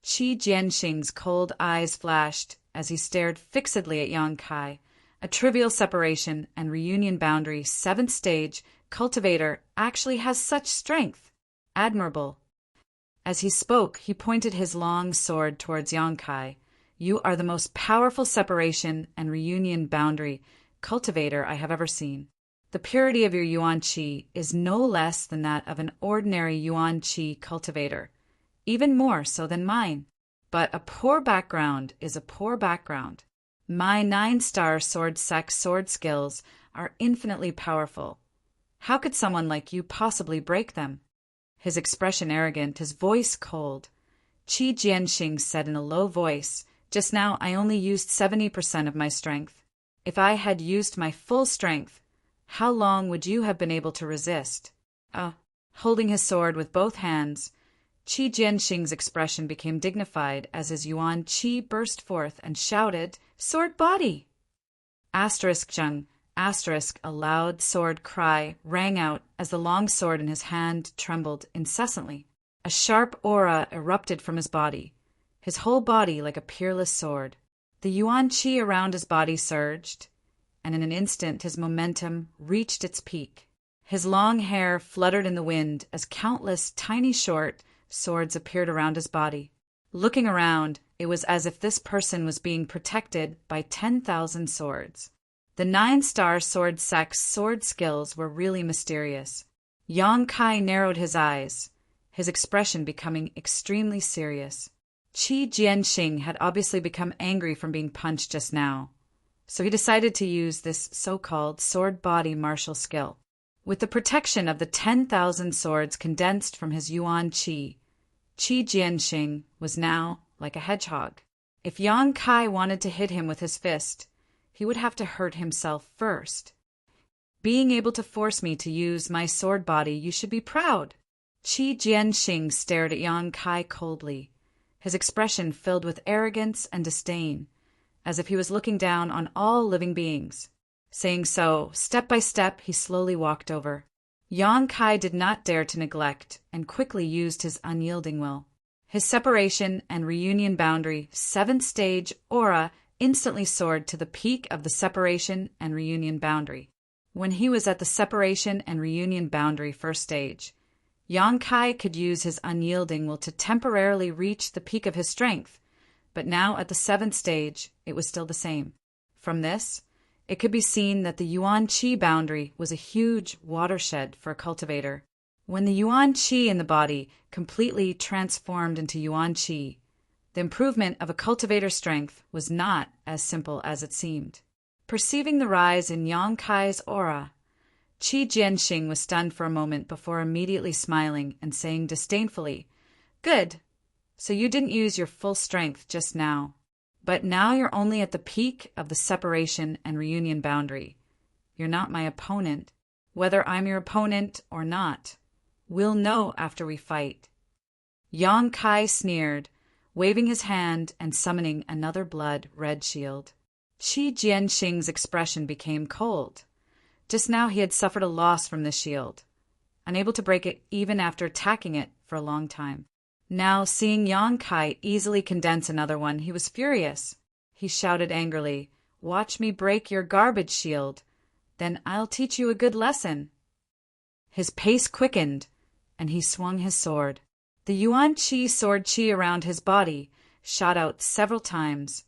Jianxing's cold eyes flashed as he stared fixedly at Yang Kai. A trivial separation and reunion boundary 7th stage cultivator actually has such strength. Admirable. As he spoke, he pointed his long sword towards Yang Kai. You are the most powerful separation and reunion boundary cultivator I have ever seen. The purity of your Yuan Qi is no less than that of an ordinary Yuan Qi cultivator, even more so than mine. But a poor background is a poor background. My 9-star sword sect sword skills are infinitely powerful. How could someone like you possibly break them? His expression arrogant, his voice cold, Qi Jianxing said in a low voice, "Just now I only used 70% of my strength. If I had used my full strength, how long would you have been able to resist?" Holding his sword with both hands, Qi Jianxing's expression became dignified as his yuan qi burst forth and shouted, "Sword body!" Jung, a loud sword cry rang out as the long sword in his hand trembled incessantly. A sharp aura erupted from his body, his whole body like a peerless sword. The yuan qi around his body surged, and in an instant his momentum reached its peak. His long hair fluttered in the wind as countless tiny short swords appeared around his body. Looking around, it was as if this person was being protected by 10,000 swords. The 9-star sword sect's sword skills were really mysterious. Yang Kai narrowed his eyes, his expression becoming extremely serious. Qi Jianxing had obviously become angry from being punched just now, so he decided to use this so-called sword body martial skill. With the protection of the 10,000 swords condensed from his yuan qi, Qi Jianxing was now like a hedgehog. If Yang Kai wanted to hit him with his fist, he would have to hurt himself first. "Being able to force me to use my sword body, you should be proud." Qi Jianxing stared at Yang Kai coldly, his expression filled with arrogance and disdain, as if he was looking down on all living beings. Saying so, step by step, he slowly walked over. Yang Kai did not dare to neglect and quickly used his unyielding will. His separation and reunion boundary 7th stage aura instantly soared to the peak of the separation and reunion boundary. When he was at the separation and reunion boundary 1st stage, Yang Kai could use his unyielding will to temporarily reach the peak of his strength, but now at the 7th stage, it was still the same. From this, it could be seen that the yuan qi boundary was a huge watershed for a cultivator. When the yuan qi in the body completely transformed into yuan qi, the improvement of a cultivator's strength was not as simple as it seemed. Perceiving the rise in Yang Kai's aura, Qi Jianxing was stunned for a moment before immediately smiling and saying disdainfully, "Good, so you didn't use your full strength just now. But now you're only at the peak of the separation and reunion boundary. You're not my opponent. Whether I'm your opponent or not, we'll know after we fight." Yang Kai sneered, waving his hand and summoning another blood-red shield. Qi Jianxing's expression became cold. Just now he had suffered a loss from this shield, unable to break it even after attacking it for a long time. Now, seeing Yang Kai easily condense another one, he was furious. He shouted angrily, "Watch me break your garbage shield, then I'll teach you a good lesson." His pace quickened, and he swung his sword. The yuan qi sword qi around his body shot out several times,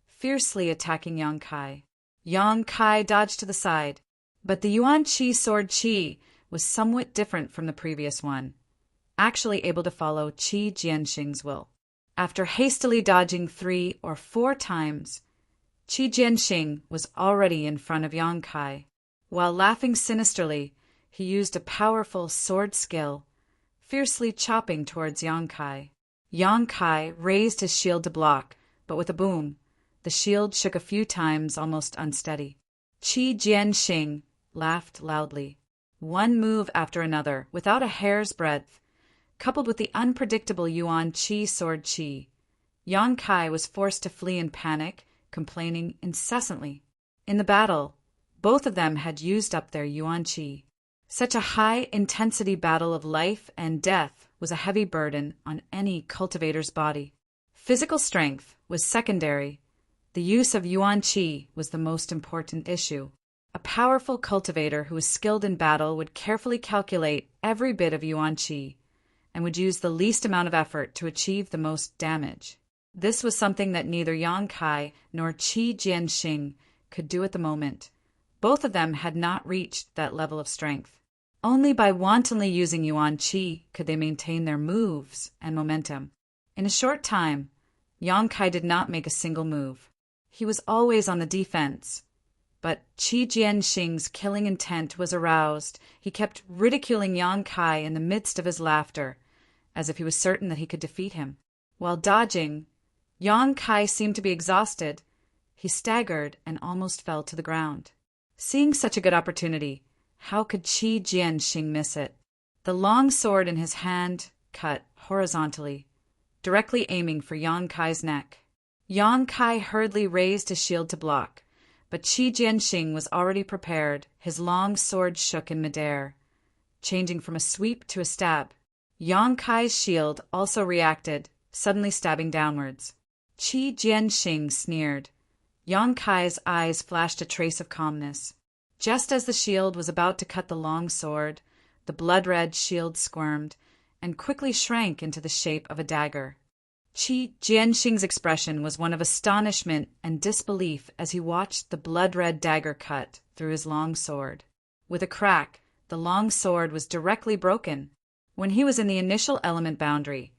fiercely attacking Yang Kai. Yang Kai dodged to the side, but the yuan qi sword qi was somewhat different from the previous one, actually able to follow Qi Jianxing's will. After hastily dodging 3 or 4 times, Qi Jianxing was already in front of Yang Kai. While laughing sinisterly, he used a powerful sword skill, fiercely chopping towards Yang Kai. Yang Kai raised his shield to block, but with a boom, the shield shook a few times, almost unsteady. Qi Jianxing laughed loudly. One move after another, without a hair's breadth, coupled with the unpredictable yuan qi sword qi, Yang Kai was forced to flee in panic, complaining incessantly. In the battle, both of them had used up their yuan qi. Such a high-intensity battle of life and death was a heavy burden on any cultivator's body. Physical strength was secondary. The use of yuan qi was the most important issue. A powerful cultivator who was skilled in battle would carefully calculate every bit of yuan qi and would use the least amount of effort to achieve the most damage. This was something that neither Yang Kai nor Qi Jianxing could do at the moment. Both of them had not reached that level of strength. Only by wantonly using yuan qi could they maintain their moves and momentum. In a short time, Yang Kai did not make a single move. He was always on the defense. But Qi Jianxing's killing intent was aroused. He kept ridiculing Yang Kai in the midst of his laughter, as if he was certain that he could defeat him. While dodging, Yang Kai seemed to be exhausted. He staggered and almost fell to the ground. Seeing such a good opportunity, how could Qi Jianxing miss it? The long sword in his hand cut horizontally, directly aiming for Yang Kai's neck. Yang Kai hurriedly raised his shield to block, but Qi Jianxing was already prepared. His long sword shook in midair, changing from a sweep to a stab. Yang Kai's shield also reacted, suddenly stabbing downwards. Qi Jianxing sneered. Yang Kai's eyes flashed a trace of calmness. Just as the shield was about to cut the long sword, the blood-red shield squirmed and quickly shrank into the shape of a dagger. Qi Jianxing's expression was one of astonishment and disbelief as he watched the blood-red dagger cut through his long sword. With a crack, the long sword was directly broken. When he was in the initial element boundary,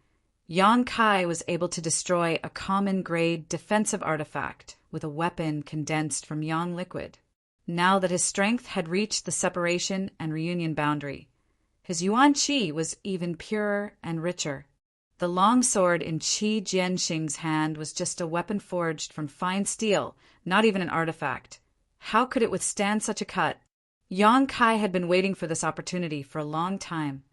Yang Kai was able to destroy a common-grade defensive artifact with a weapon condensed from yang liquid. Now that his strength had reached the separation and reunion boundary, his yuan qi was even purer and richer. The long sword in Qi Jianxing's hand was just a weapon forged from fine steel, not even an artifact. How could it withstand such a cut? Yang Kai had been waiting for this opportunity for a long time,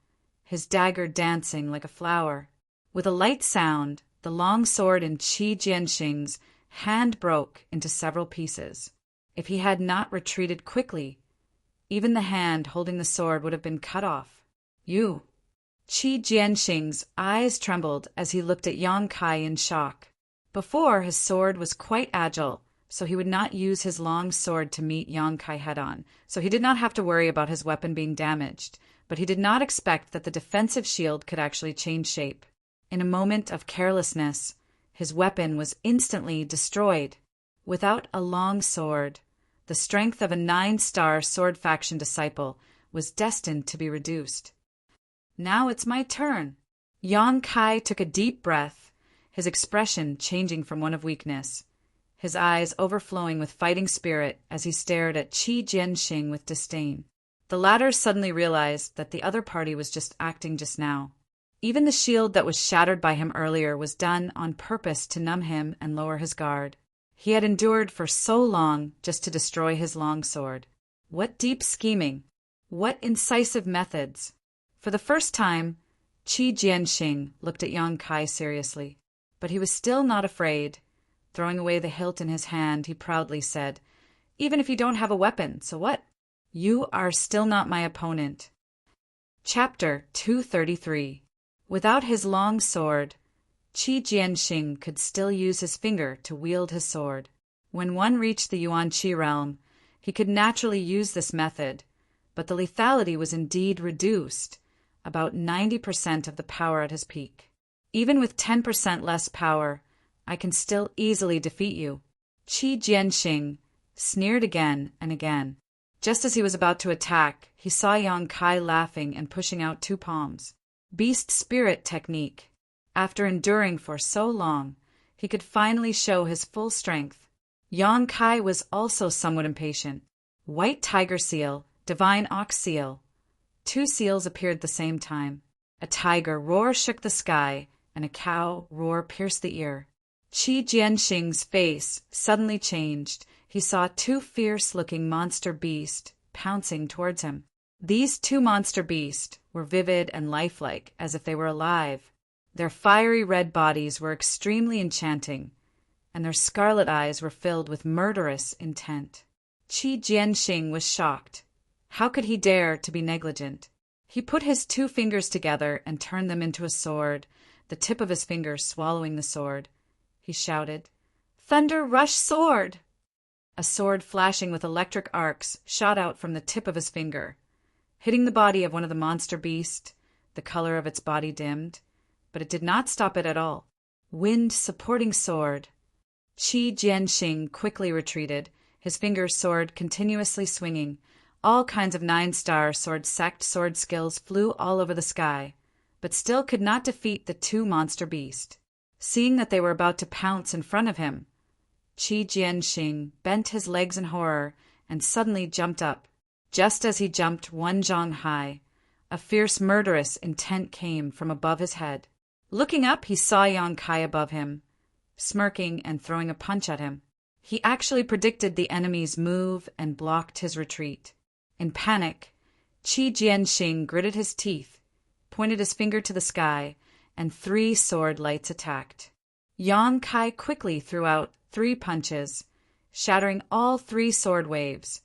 his dagger dancing like a flower. With a light sound, the long sword in Qi Jianxing's hand broke into several pieces. If he had not retreated quickly, even the hand holding the sword would have been cut off. You! Qi Jianxing's eyes trembled as he looked at Yang Kai in shock. Before, his sword was quite agile, so he would not use his long sword to meet Yang Kai head-on, so he did not have to worry about his weapon being damaged, but he did not expect that the defensive shield could actually change shape. In a moment of carelessness, his weapon was instantly destroyed. Without a long sword, the strength of a 9-star sword faction disciple was destined to be reduced. Now it's my turn. Yang Kai took a deep breath, his expression changing from one of weakness, his eyes overflowing with fighting spirit as he stared at Qi Jianxing with disdain. The latter suddenly realized that the other party was just acting just now. Even the shield that was shattered by him earlier was done on purpose to numb him and lower his guard. He had endured for so long just to destroy his long sword. What deep scheming! What incisive methods! For the first time, Qi Jianxing looked at Yang Kai seriously. But he was still not afraid. Throwing away the hilt in his hand, he proudly said, "Even if you don't have a weapon, so what? You are still not my opponent." Chapter 233. Without his long sword, Qi Jianxing could still use his finger to wield his sword. When one reached the yuan qi realm, he could naturally use this method, but the lethality was indeed reduced, about 90% of the power at his peak. Even with 10% less power, I can still easily defeat you. Qi Jianxing sneered again and again. Just as he was about to attack, he saw Yang Kai laughing and pushing out 2 palms. Beast spirit technique. After enduring for so long, he could finally show his full strength. Yang Kai was also somewhat impatient. White tiger seal, divine ox seal. 2 seals appeared at the same time. A tiger roar shook the sky, and a cow roar pierced the ear. Qi Jianxing's face suddenly changed. He saw 2 fierce-looking monster beasts pouncing towards him. These 2 monster beasts were vivid and lifelike, as if they were alive. Their fiery red bodies were extremely enchanting, and their scarlet eyes were filled with murderous intent. Qi Jianxing was shocked. How could he dare to be negligent? He put his 2 fingers together and turned them into a sword, the tip of his finger swallowing the sword. He shouted, "Thunder Rush Sword!" A sword flashing with electric arcs shot out from the tip of his finger, hitting the body of one of the monster beasts. The color of its body dimmed, but it did not stop it at all. Wind supporting sword. Qi Jianxing quickly retreated, his finger sword continuously swinging. All kinds of 9-star sword-sect sword skills flew all over the sky, but still could not defeat the 2 monster beasts. Seeing that they were about to pounce in front of him, Qi Jianxing bent his legs in horror and suddenly jumped up. Just as he jumped 1 zhang high, a fierce murderous intent came from above his head. Looking up, he saw Yang Kai above him, smirking and throwing a punch at him. He actually predicted the enemy's move and blocked his retreat. In panic, Qi Jianxing gritted his teeth, pointed his finger to the sky, and 3 sword lights attacked. Yang Kai quickly threw out 3 punches, shattering all 3 sword waves.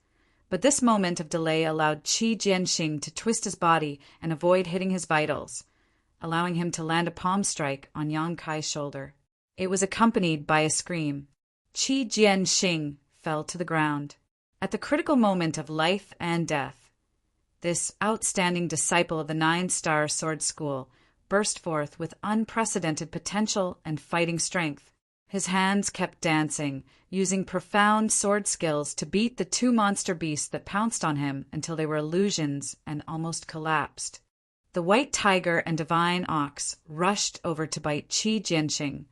But this moment of delay allowed Qi Jianxing to twist his body and avoid hitting his vitals, allowing him to land a palm strike on Yang Kai's shoulder. It was accompanied by a scream. Qi Jianxing fell to the ground. At the critical moment of life and death, this outstanding disciple of the 9-star sword school burst forth with unprecedented potential and fighting strength. His hands kept dancing, using profound sword skills to beat the 2 monster beasts that pounced on him until they were illusions and almost collapsed. The white tiger and divine ox rushed over to bite Qi Jianxing,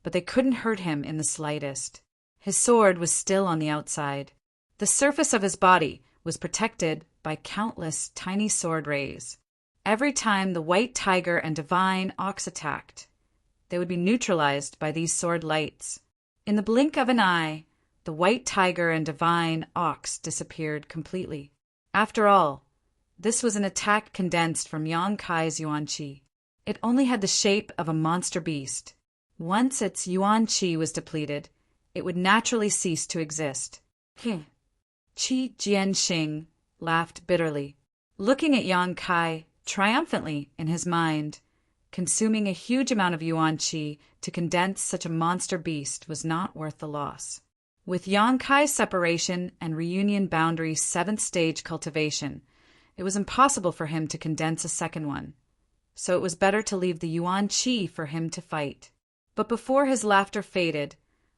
but they couldn't hurt him in the slightest. His sword was still on the outside. The surface of his body was protected by countless tiny sword rays. Every time the white tiger and divine ox attacked, they would be neutralized by these sword lights. In the blink of an eye, the white tiger and divine ox disappeared completely. After all, this was an attack condensed from Yang Kai's Yuan Qi. It only had the shape of a monster beast. Once its Yuan Qi was depleted, it would naturally cease to exist. Qi Jianxing laughed bitterly, looking at Yang Kai triumphantly in his mind. Consuming a huge amount of Yuan Qi to condense such a monster beast was not worth the loss. With Yang Kai's separation and reunion boundary 7th stage cultivation, it was impossible for him to condense a second one, so it was better to leave the Yuan Qi for him to fight. But before his laughter faded,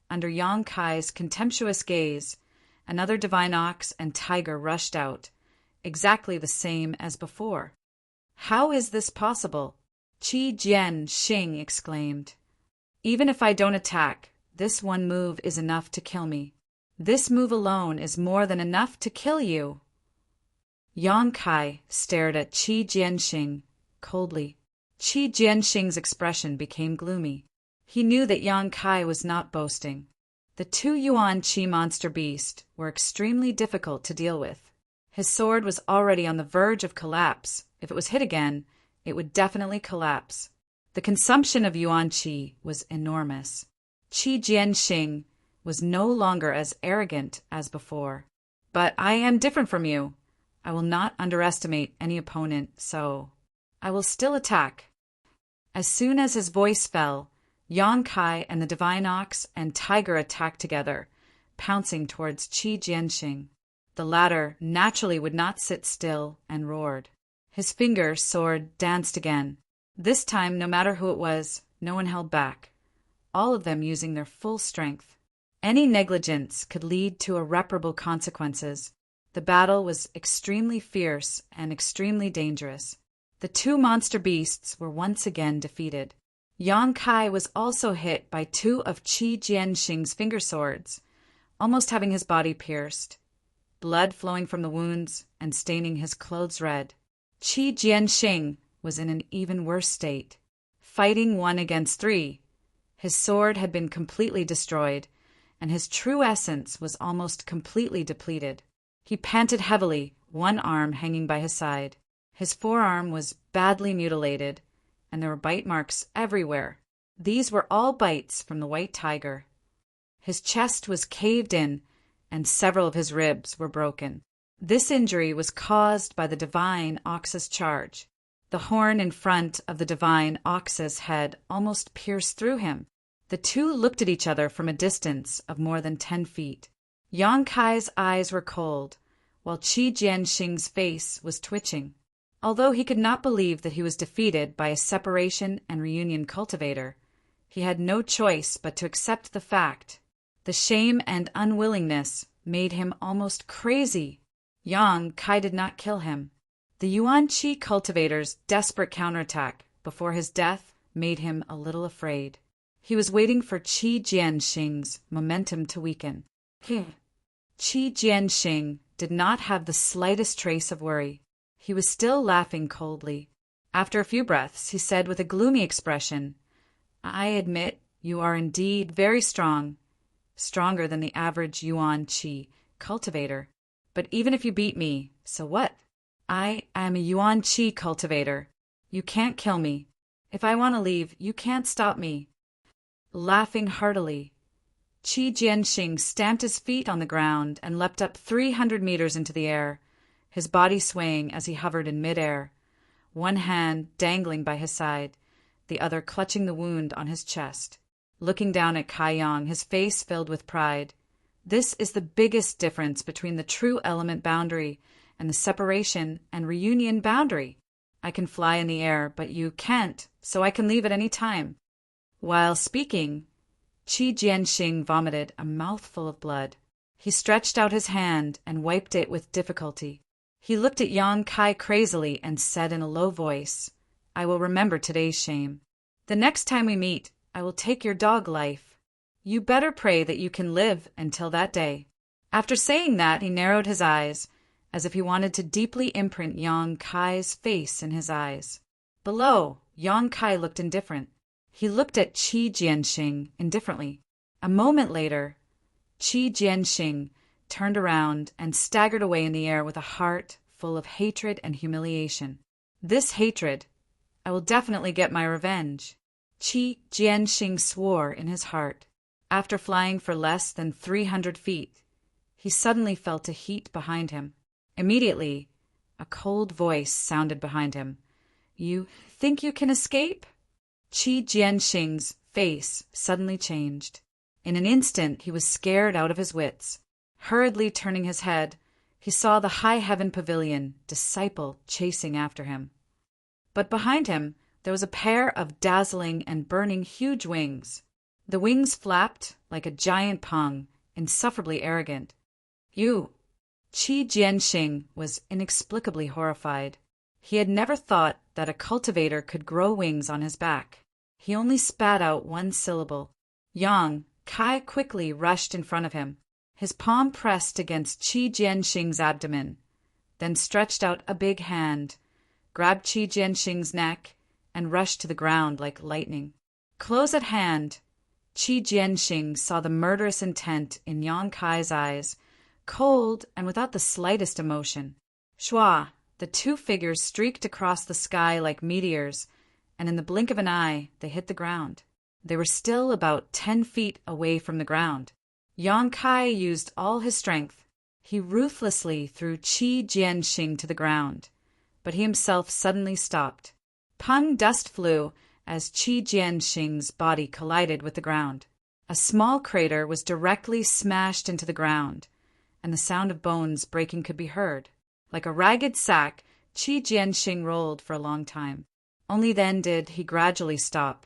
under Yang Kai's contemptuous gaze, another divine ox and tiger rushed out, exactly the same as before. How is this possible? Qi Jianxing exclaimed. Even if I don't attack, this one move is enough to kill me. This move alone is more than enough to kill you. Yang Kai stared at Qi Jianxing coldly. Qi Jianxing's expression became gloomy. He knew that Yang Kai was not boasting. The 2 Yuan Qi monster beasts were extremely difficult to deal with. His sword was already on the verge of collapse. If it was hit again, it would definitely collapse. The consumption of Yuan Qi was enormous. Qi Jianxing was no longer as arrogant as before. But I am different from you. I will not underestimate any opponent, so I will still attack. As soon as his voice fell, Yang Kai and the divine ox and tiger attacked together, pouncing towards Qi Jianxing. The latter naturally would not sit still and roared. His sword danced again. This time, no matter who it was, no one held back, all of them using their full strength. Any negligence could lead to irreparable consequences. The battle was extremely fierce and extremely dangerous. The 2 monster beasts were once again defeated. Yang Kai was also hit by 2 of Qi Jianxing's finger swords, almost having his body pierced, blood flowing from the wounds and staining his clothes red. Qi Jianxing was in an even worse state. Fighting 1 against 3, his sword had been completely destroyed, and his true essence was almost completely depleted. He panted heavily, one arm hanging by his side. His forearm was badly mutilated, and there were bite marks everywhere. These were all bites from the white tiger. His chest was caved in, and several of his ribs were broken. This injury was caused by the divine ox's charge. The horn in front of the divine ox's head almost pierced through him. The 2 looked at each other from a distance of more than 10 feet. Yang Kai's eyes were cold, while Qi Jianxing's face was twitching. Although he could not believe that he was defeated by a separation and reunion cultivator, he had no choice but to accept the fact. The shame and unwillingness made him almost crazy. Yang Kai did not kill him. The Yuan Qi cultivator's desperate counterattack before his death made him a little afraid. He was waiting for Qi Jianxing's momentum to weaken. Qi Jianxing did not have the slightest trace of worry. He was still laughing coldly. After a few breaths, he said with a gloomy expression, I admit you are indeed very strong, stronger than the average Yuan Qi cultivator. But even if you beat me, so what? I am a Yuan Qi cultivator. You can't kill me. If I want to leave, you can't stop me. Laughing heartily, Qi Jianxing stamped his feet on the ground and leapt up 300 meters into the air, his body swaying as he hovered in midair, one hand dangling by his side, the other clutching the wound on his chest. Looking down at Kai Yang, his face filled with pride. This is the biggest difference between the true element boundary and the separation and reunion boundary. I can fly in the air, but you can't, so I can leave at any time. While speaking, Qi Jianxing vomited a mouthful of blood. He stretched out his hand and wiped it with difficulty. He looked at Yang Kai crazily and said in a low voice, I will remember today's shame. The next time we meet, I will take your dog life. You better pray that you can live until that day. After saying that, he narrowed his eyes, as if he wanted to deeply imprint Yang Kai's face in his eyes. Below, Yang Kai looked indifferent. He looked at Qi Jianxing indifferently. A moment later, Qi Jianxing turned around and staggered away in the air with a heart full of hatred and humiliation. This hatred, I will definitely get my revenge. Qi Jianxing swore in his heart. After flying for less than 300 feet, he suddenly felt a heat behind him. Immediately, a cold voice sounded behind him. You think you can escape? Qi Jianxing's face suddenly changed. In an instant, he was scared out of his wits. Hurriedly turning his head, he saw the high heaven pavilion disciple chasing after him. But behind him, there was a pair of dazzling and burning huge wings. The wings flapped like a giant pong, insufferably arrogant. You! Qi Jianxing was inexplicably horrified. He had never thought that a cultivator could grow wings on his back. He only spat out one syllable. Yang Kai quickly rushed in front of him. His palm pressed against Qi Jianxing's abdomen, then stretched out a big hand, grabbed Qi Jianxing's neck, and rushed to the ground like lightning. Close at hand, Qi Jianxing saw the murderous intent in Yang Kai's eyes, cold and without the slightest emotion. Shua, the two figures streaked across the sky like meteors, and in the blink of an eye, they hit the ground. They were still about 10 feet away from the ground. Yang Kai used all his strength. He ruthlessly threw Qi Jianxing to the ground, but he himself suddenly stopped. Pung dust flew as Qi Jianxing's body collided with the ground. A small crater was directly smashed into the ground, and the sound of bones breaking could be heard. Like a ragged sack, Qi Jianxing rolled for a long time. Only then did he gradually stop.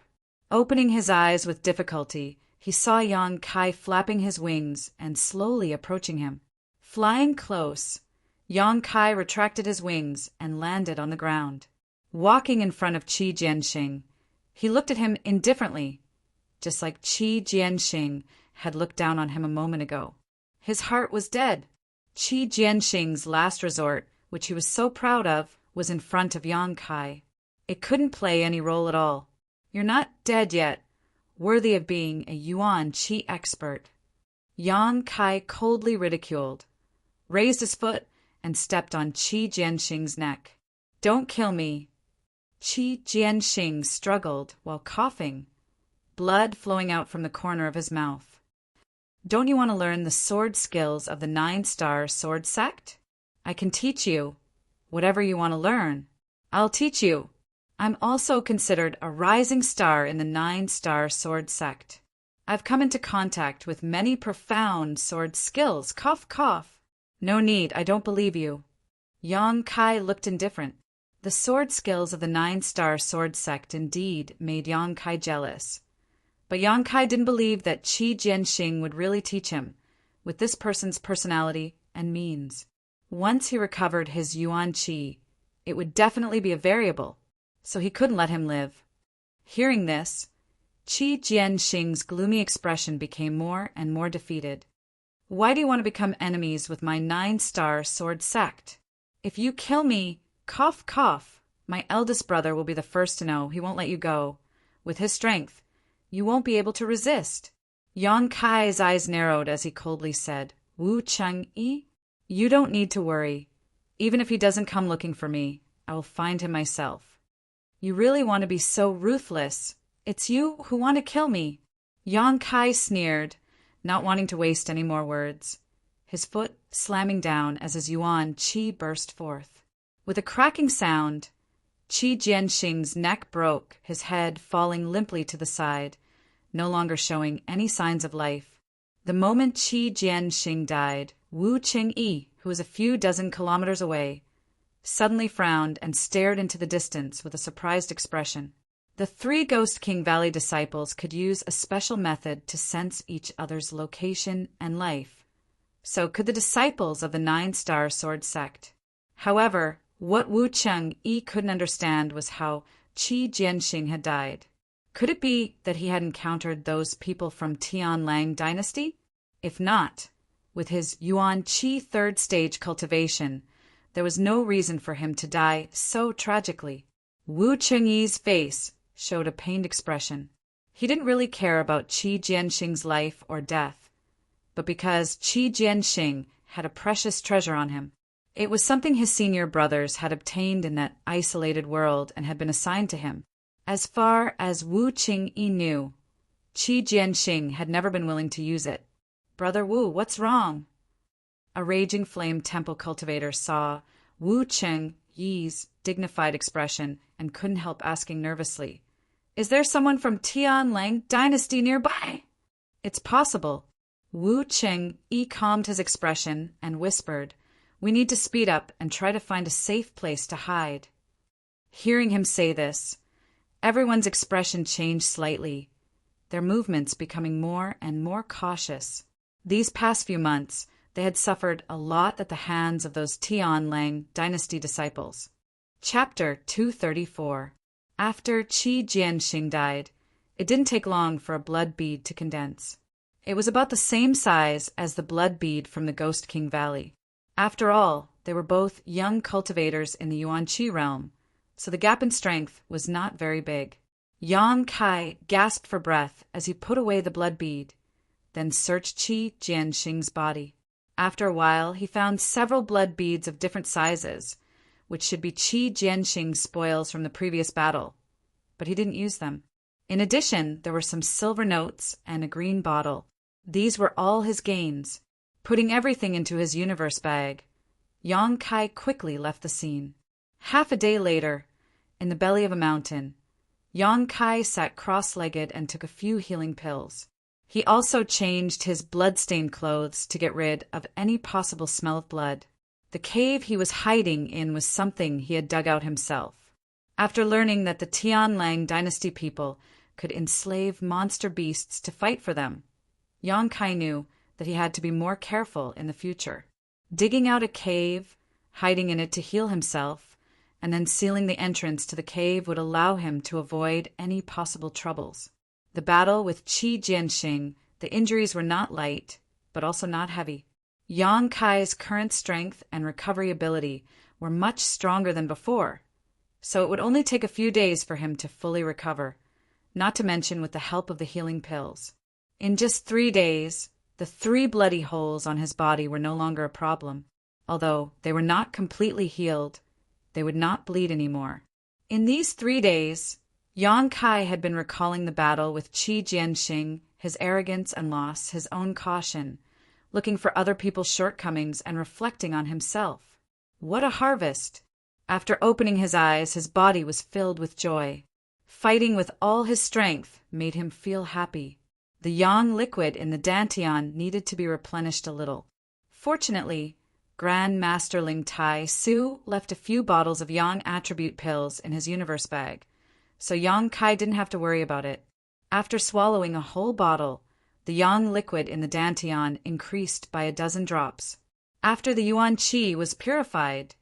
Opening his eyes with difficulty, he saw Yang Kai flapping his wings and slowly approaching him. Flying close, Yang Kai retracted his wings and landed on the ground. Walking in front of Qi Jianxing, he looked at him indifferently, just like Qi Jianxing had looked down on him a moment ago. His heart was dead. Qi Jianxing's last resort, which he was so proud of, was in front of Yang Kai. It couldn't play any role at all. You're not dead yet, worthy of being a Yuan Qi expert. Yang Kai coldly ridiculed, raised his foot, and stepped on Qi Jianxing's neck. Don't kill me. Qi Jianxing struggled while coughing, blood flowing out from the corner of his mouth. Don't you want to learn the sword skills of the 9-star sword sect? I can teach you. Whatever you want to learn, I'll teach you. I'm also considered a rising star in the 9-star sword sect. I've come into contact with many profound sword skills. Cough, cough. No need, I don't believe you. Yang Kai looked indifferent. The sword skills of the 9-star sword sect indeed made Yang Kai jealous. But Yang Kai didn't believe that Qi Jianxing would really teach him, with this person's personality and means. Once he recovered his Yuan Qi, it would definitely be a variable, so he couldn't let him live. Hearing this, Qi Jianxing's gloomy expression became more and more defeated. Why do you want to become enemies with my 9-star sword sect? If you kill me, cough, cough, My eldest brother will be the first to know. He won't let you go. With his strength, you won't be able to resist." Yang Kai's eyes narrowed as he coldly said, "Wu Cheng-yi, you don't need to worry. Even if he doesn't come looking for me, I will find him myself." "You really want to be so ruthless? It's you who want to kill me." Yang Kai sneered, not wanting to waste any more words, his foot slamming down as his yuan qi burst forth. With a cracking sound, Qi Jianxing's neck broke, his head falling limply to the side, no longer showing any signs of life. The moment Qi Jianxing died, Wu Qingyi, who was a few dozen kilometers away, suddenly frowned and stared into the distance with a surprised expression. The 3 Ghost King Valley disciples could use a special method to sense each other's location and life. So could the disciples of the 9-Star Sword Sect. However, what Wu Cheng-yi couldn't understand was how Qi Jianxing had died. Could it be that he had encountered those people from Tianlang dynasty? If not, with his yuan qi 3rd stage cultivation, there was no reason for him to die so tragically. Wu Chengyi's face showed a pained expression. He didn't really care about Qi Jianxing's life or death, but because Qi Jianxing had a precious treasure on him. It was something his senior brothers had obtained in that isolated world and had been assigned to him. As far as Wu Qingyi knew, Qi Jianxing had never been willing to use it. "Brother Wu, what's wrong?" A raging flame temple cultivator saw Wu Chengyi's dignified expression and couldn't help asking nervously, "Is there someone from Tianlang dynasty nearby?" "It's possible." Wu Chengyi calmed his expression and whispered, "We need to speed up and try to find a safe place to hide." Hearing him say this, everyone's expression changed slightly, their movements becoming more and more cautious. These past few months, they had suffered a lot at the hands of those Tianlang dynasty disciples. Chapter 234. After Qi Jianxing died, it didn't take long for a blood bead to condense. It was about the same size as the blood bead from the Ghost King Valley. After all, they were both young cultivators in the Yuan Qi realm, so the gap in strength was not very big. Yang Kai gasped for breath as he put away the blood bead, then searched Qi Jianxing's body. After a while, he found several blood beads of different sizes, which should be Qi Jianxing's spoils from the previous battle, but he didn't use them. In addition, there were some silver notes and a green bottle. These were all his gains. Putting everything into his universe bag, Yang Kai quickly left the scene. Half a day later, in the belly of a mountain, Yang Kai sat cross-legged and took a few healing pills. He also changed his blood-stained clothes to get rid of any possible smell of blood. The cave he was hiding in was something he had dug out himself. After learning that the Tianlang dynasty people could enslave monster beasts to fight for them, Yang Kai knew that he had to be more careful in the future. Digging out a cave, hiding in it to heal himself, and then sealing the entrance to the cave would allow him to avoid any possible troubles. The battle with Qi Jianxing, the injuries were not light, but also not heavy. Yang Kai's current strength and recovery ability were much stronger than before, so it would only take a few days for him to fully recover, not to mention with the help of the healing pills. In just 3 days, the 3 bloody holes on his body were no longer a problem. Although they were not completely healed, they would not bleed anymore. In these 3 days, Yang Kai had been recalling the battle with Qi Jianxing, his arrogance and loss, his own caution, looking for other people's shortcomings and reflecting on himself. What a harvest! After opening his eyes, his body was filled with joy. Fighting with all his strength made him feel happy. The yang liquid in the dantian needed to be replenished a little. Fortunately, Grand Master Ling Tai Su left a few bottles of yang attribute pills in his universe bag, so Yang Kai didn't have to worry about it. After swallowing a whole bottle, the yang liquid in the dantian increased by 12 drops. After the yuan qi was purified,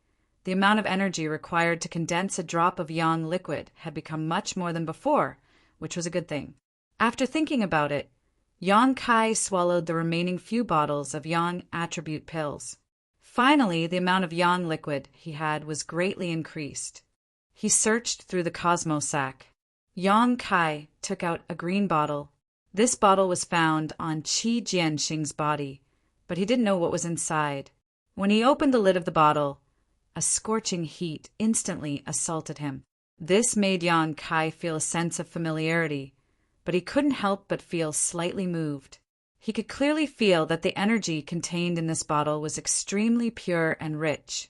the amount of energy required to condense a drop of yang liquid had become much more than before, which was a good thing. After thinking about it, Yang Kai swallowed the remaining few bottles of yang attribute pills. Finally, the amount of yang liquid he had was greatly increased. He searched through the Cosmo sack. Yang Kai took out a green bottle. This bottle was found on Qi Jianxing's body, but he didn't know what was inside. When he opened the lid of the bottle, a scorching heat instantly assaulted him. This made Yang Kai feel a sense of familiarity, but he couldn't help but feel slightly moved. He could clearly feel that the energy contained in this bottle was extremely pure and rich,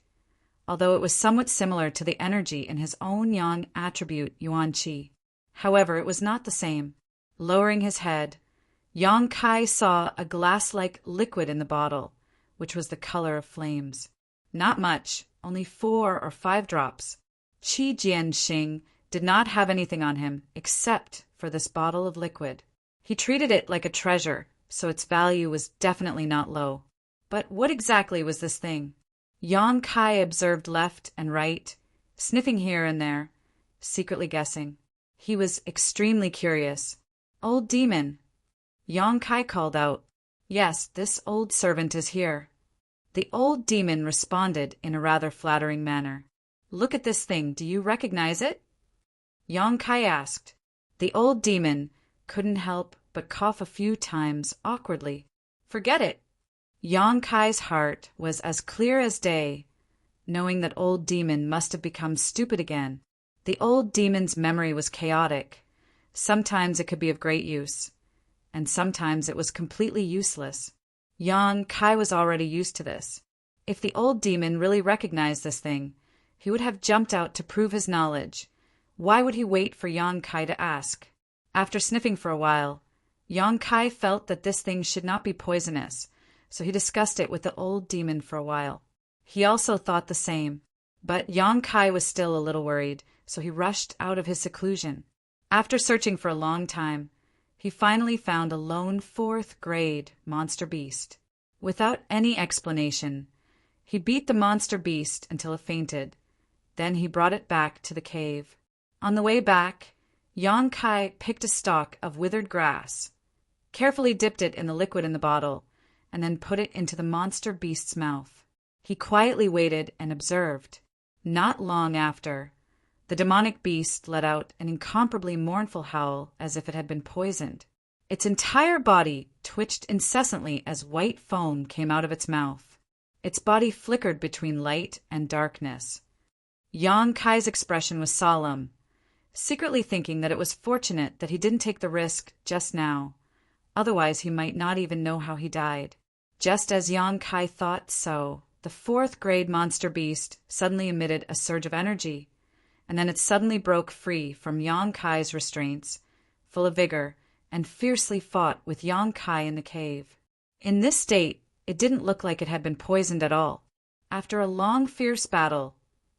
although it was somewhat similar to the energy in his own yang attribute Yuan Qi. However, it was not the same. Lowering his head, Yang Kai saw a glass-like liquid in the bottle, which was the color of flames. Not much, only 4 or 5 drops. Qi Jianxing did not have anything on him except for this bottle of liquid. He treated it like a treasure, so its value was definitely not low. But what exactly was this thing? Yang Kai observed left and right, sniffing here and there, secretly guessing. He was extremely curious. "Old demon," Yang Kai called out. "Yes, this old servant is here." The old demon responded in a rather flattering manner. "Look at this thing, do you recognize it?" Yang Kai asked. The old demon couldn't help but cough a few times awkwardly. "Forget it." Yang Kai's heart was as clear as day, knowing that old demon must have become stupid again. The old demon's memory was chaotic. Sometimes it could be of great use, and sometimes it was completely useless. Yang Kai was already used to this. If the old demon really recognized this thing, he would have jumped out to prove his knowledge. Why would he wait for Yang Kai to ask? After sniffing for a while, Yang Kai felt that this thing should not be poisonous, so he discussed it with the old demon for a while. He also thought the same, but Yang Kai was still a little worried, so he rushed out of his seclusion. After searching for a long time, he finally found a lone 4th-grade monster beast. Without any explanation, he beat the monster beast until it fainted. Then he brought it back to the cave. On the way back, Yang Kai picked a stalk of withered grass, carefully dipped it in the liquid in the bottle, and then put it into the monster beast's mouth. He quietly waited and observed. Not long after, the demonic beast let out an incomparably mournful howl as if it had been poisoned. Its entire body twitched incessantly as white foam came out of its mouth. Its body flickered between light and darkness. Yang Kai's expression was solemn, secretly thinking that it was fortunate that he didn't take the risk just now. Otherwise, he might not even know how he died. Just as Yang Kai thought so, the 4th-grade monster beast suddenly emitted a surge of energy, and then it suddenly broke free from Yang Kai's restraints, full of vigor, and fiercely fought with Yang Kai in the cave. In this state, it didn't look like it had been poisoned at all. After a long, fierce battle,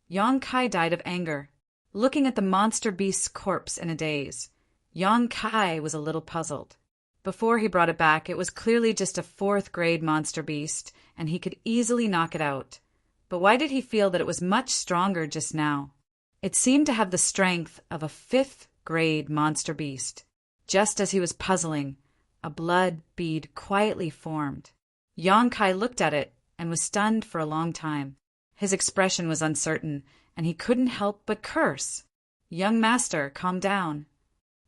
Yang Kai died of anger. Looking at the monster beast's corpse in a daze, Yang Kai was a little puzzled. Before he brought it back, it was clearly just a 4th-grade monster beast, and he could easily knock it out. But why did he feel that it was much stronger just now? It seemed to have the strength of a 5th-grade monster beast. Just as he was puzzling, a blood bead quietly formed. Yang Kai looked at it and was stunned for a long time. His expression was uncertain, and he couldn't help but curse. "Young master, calm down."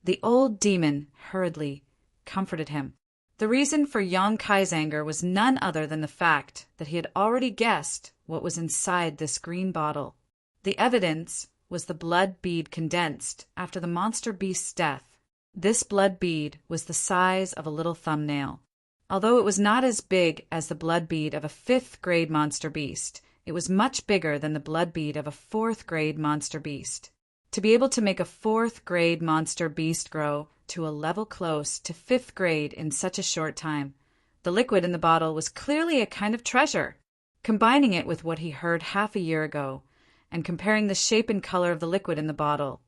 The old demon hurriedly comforted him. The reason for Yang Kai's anger was none other than the fact that he had already guessed what was inside this green bottle. The evidence was the blood bead condensed after the monster beast's death. This blood bead was the size of a little thumbnail. Although it was not as big as the blood bead of a 5th-grade monster beast, it was much bigger than the blood bead of a 4th-grade monster beast. To be able to make a 4th-grade monster beast grow to a level close to 5th grade in such a short time, the liquid in the bottle was clearly a kind of treasure. Combining it with what he heard half a year ago, and comparing the shape and color of the liquid in the bottle,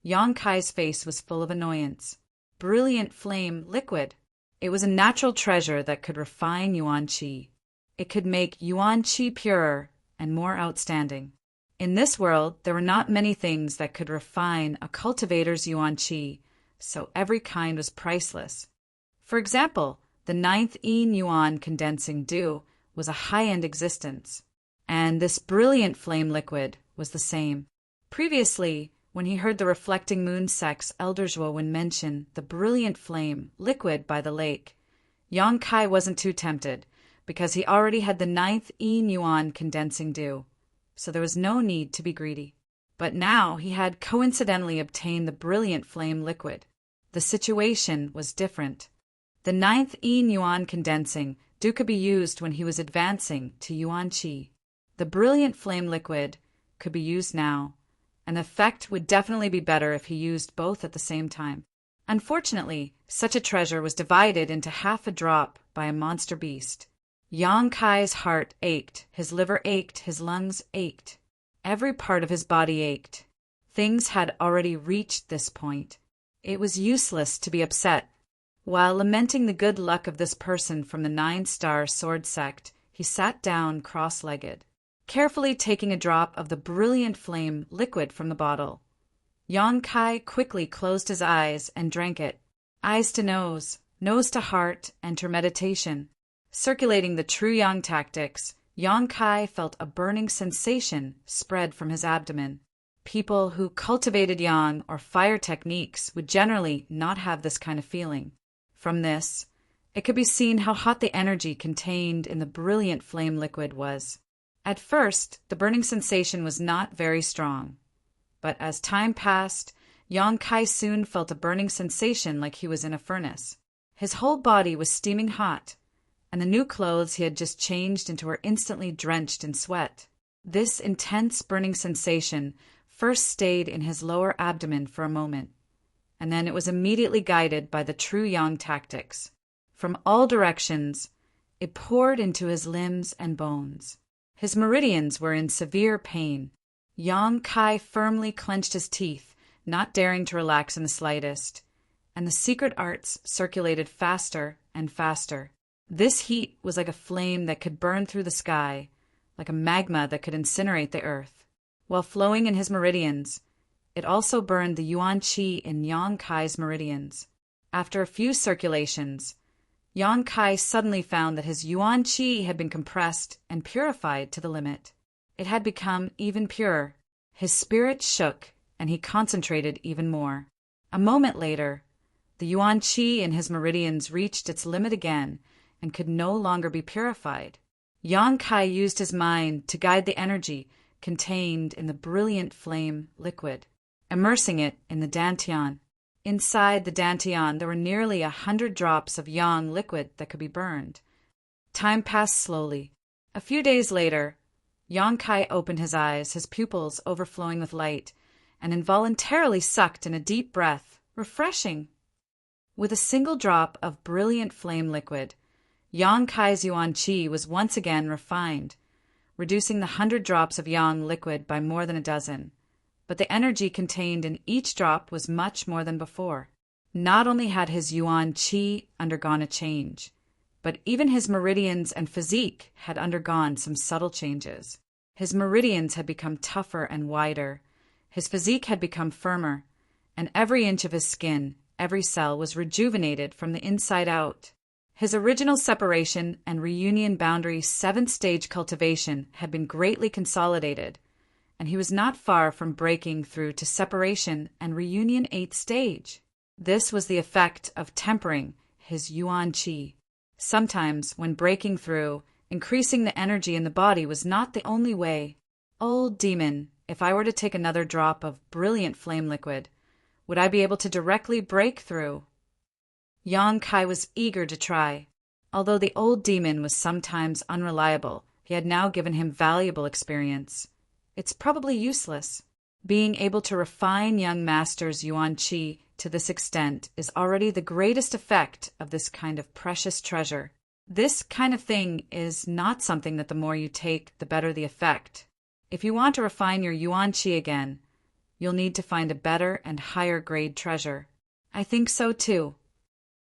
Yang Kai's face was full of annoyance. Brilliant flame liquid. It was a natural treasure that could refine Yuan Qi. It could make Yuan Qi purer and more outstanding. In this world, there were not many things that could refine a cultivator's Yuan Qi, so every kind was priceless. For example, the 9th Yin Yuan condensing dew was a high-end existence, and this brilliant flame liquid was the same. Previously, when he heard the reflecting moon sect's elder Zhuowen mention the brilliant flame liquid by the lake, Yang Kai wasn't too tempted, because he already had the 9th Yin Yuan condensing due, so there was no need to be greedy. But now he had coincidentally obtained the brilliant flame liquid. The situation was different. The 9th Yin Yuan condensing due could be used when he was advancing to Yuan Qi. The brilliant flame liquid could be used now, and the effect would definitely be better if he used both at the same time. Unfortunately, such a treasure was divided into half a drop by a monster beast. Yang Kai's heart ached, his liver ached, his lungs ached. Every part of his body ached. Things had already reached this point. It was useless to be upset. While lamenting the good luck of this person from the 9-star sword sect, he sat down cross-legged, carefully taking a drop of the brilliant flame liquid from the bottle. Yang Kai quickly closed his eyes and drank it. Eyes to nose to heart, enter meditation. Circulating the true Yang tactics, Yang Kai felt a burning sensation spread from his abdomen. People who cultivated Yang or fire techniques would generally not have this kind of feeling. From this, it could be seen how hot the energy contained in the brilliant flame liquid was. At first, the burning sensation was not very strong, but as time passed, Yang Kai soon felt a burning sensation like he was in a furnace. His whole body was steaming hot, and the new clothes he had just changed into were instantly drenched in sweat. This intense burning sensation first stayed in his lower abdomen for a moment, and then it was immediately guided by the true Yang tactics. From all directions, it poured into his limbs and bones. His meridians were in severe pain. Yang Kai firmly clenched his teeth, not daring to relax in the slightest, and the secret arts circulated faster and faster. This heat was like a flame that could burn through the sky, like a magma that could incinerate the earth. While flowing in his meridians, it also burned the Yuan Qi in Yang Kai's meridians. After a few circulations, Yang Kai suddenly found that his Yuan Qi had been compressed and purified to the limit. It had become even purer. His spirit shook, and he concentrated even more. A moment later, the Yuan Qi in his meridians reached its limit again and could no longer be purified. Yang Kai used his mind to guide the energy contained in the brilliant flame liquid, immersing it in the dantian. Inside the dantian there were nearly 100 drops of yang liquid that could be burned. Time passed slowly. A few days later, Yang Kai opened his eyes, his pupils overflowing with light, and involuntarily sucked in a deep breath. Refreshing! With a single drop of brilliant flame liquid, Yang Kai's Yuan Qi was once again refined, reducing the 100 drops of yang liquid by more than a dozen. But the energy contained in each drop was much more than before. Not only had his Yuan Qi undergone a change, but even his meridians and physique had undergone some subtle changes. His meridians had become tougher and wider, his physique had become firmer, and every inch of his skin, every cell was rejuvenated from the inside out. His original separation and reunion boundary 7th-stage cultivation had been greatly consolidated, and he was not far from breaking through to separation and reunion 8th stage. This was the effect of tempering his Yuan Qi. Sometimes, when breaking through, increasing the energy in the body was not the only way. Old demon, if I were to take another drop of brilliant flame liquid, would I be able to directly break through? Yang Kai was eager to try. Although the old demon was sometimes unreliable, he had now given him valuable experience. It's probably useless. Being able to refine young master's Yuan Qi to this extent is already the greatest effect of this kind of precious treasure. This kind of thing is not something that the more you take, the better the effect. If you want to refine your Yuan Qi again, you'll need to find a better and higher grade treasure. I think so too.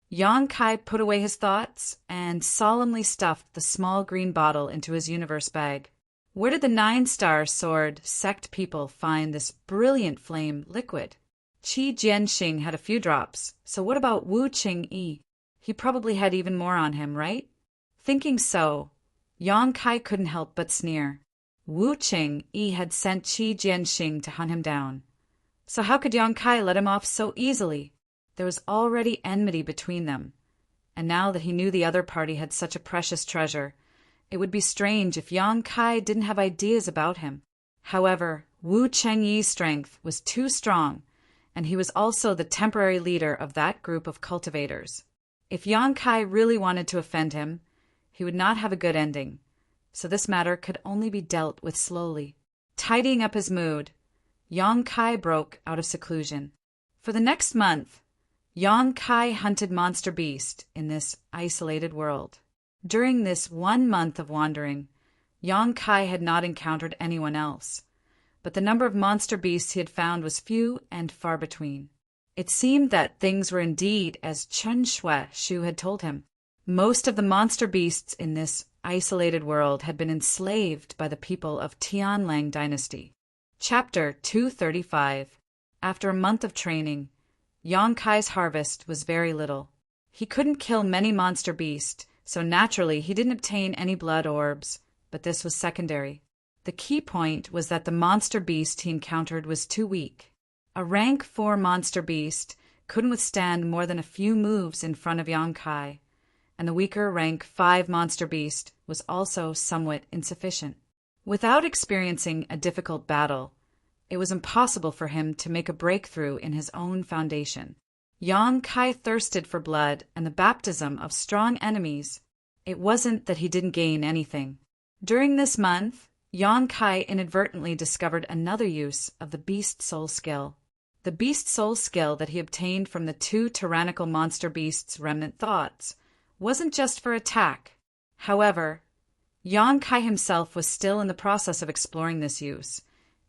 Yang Kai put away his thoughts and solemnly stuffed the small green bottle into his universe bag. Where did the 9-star sword sect people find this brilliant flame liquid? Qi Jianxing had a few drops, so what about Wu Qingyi? He probably had even more on him, right? Thinking so, Yang Kai couldn't help but sneer. Wu Qingyi had sent Qi Jianxing to hunt him down. So how could Yang Kai let him off so easily? There was already enmity between them, and now that he knew the other party had such a precious treasure, it would be strange if Yang Kai didn't have ideas about him. However, Wu Chengyi's strength was too strong, and he was also the temporary leader of that group of cultivators. If Yang Kai really wanted to offend him, he would not have a good ending, so this matter could only be dealt with slowly. Tidying up his mood, Yang Kai broke out of seclusion. For the next month, Yang Kai hunted monster beast in this isolated world. During this 1 month of wandering, Yang Kai had not encountered anyone else, but the number of monster beasts he had found was few and far between. It seemed that things were indeed as Chen Shu had told him. Most of the monster beasts in this isolated world had been enslaved by the people of Tianlang dynasty. Chapter 235. After a month of training, Yang Kai's harvest was very little. He couldn't kill many monster beasts, so naturally he didn't obtain any blood orbs, but this was secondary. The key point was that the monster beast he encountered was too weak. A rank 4 monster beast couldn't withstand more than a few moves in front of Yang Kai, and the weaker rank 5 monster beast was also somewhat insufficient. Without experiencing a difficult battle, it was impossible for him to make a breakthrough in his own foundation. Yang Kai thirsted for blood and the baptism of strong enemies. It wasn't that he didn't gain anything. During this month, Yang Kai inadvertently discovered another use of the Beast Soul skill. The Beast Soul skill that he obtained from the 2 tyrannical monster beasts' remnant thoughts wasn't just for attack. However, Yang Kai himself was still in the process of exploring this use,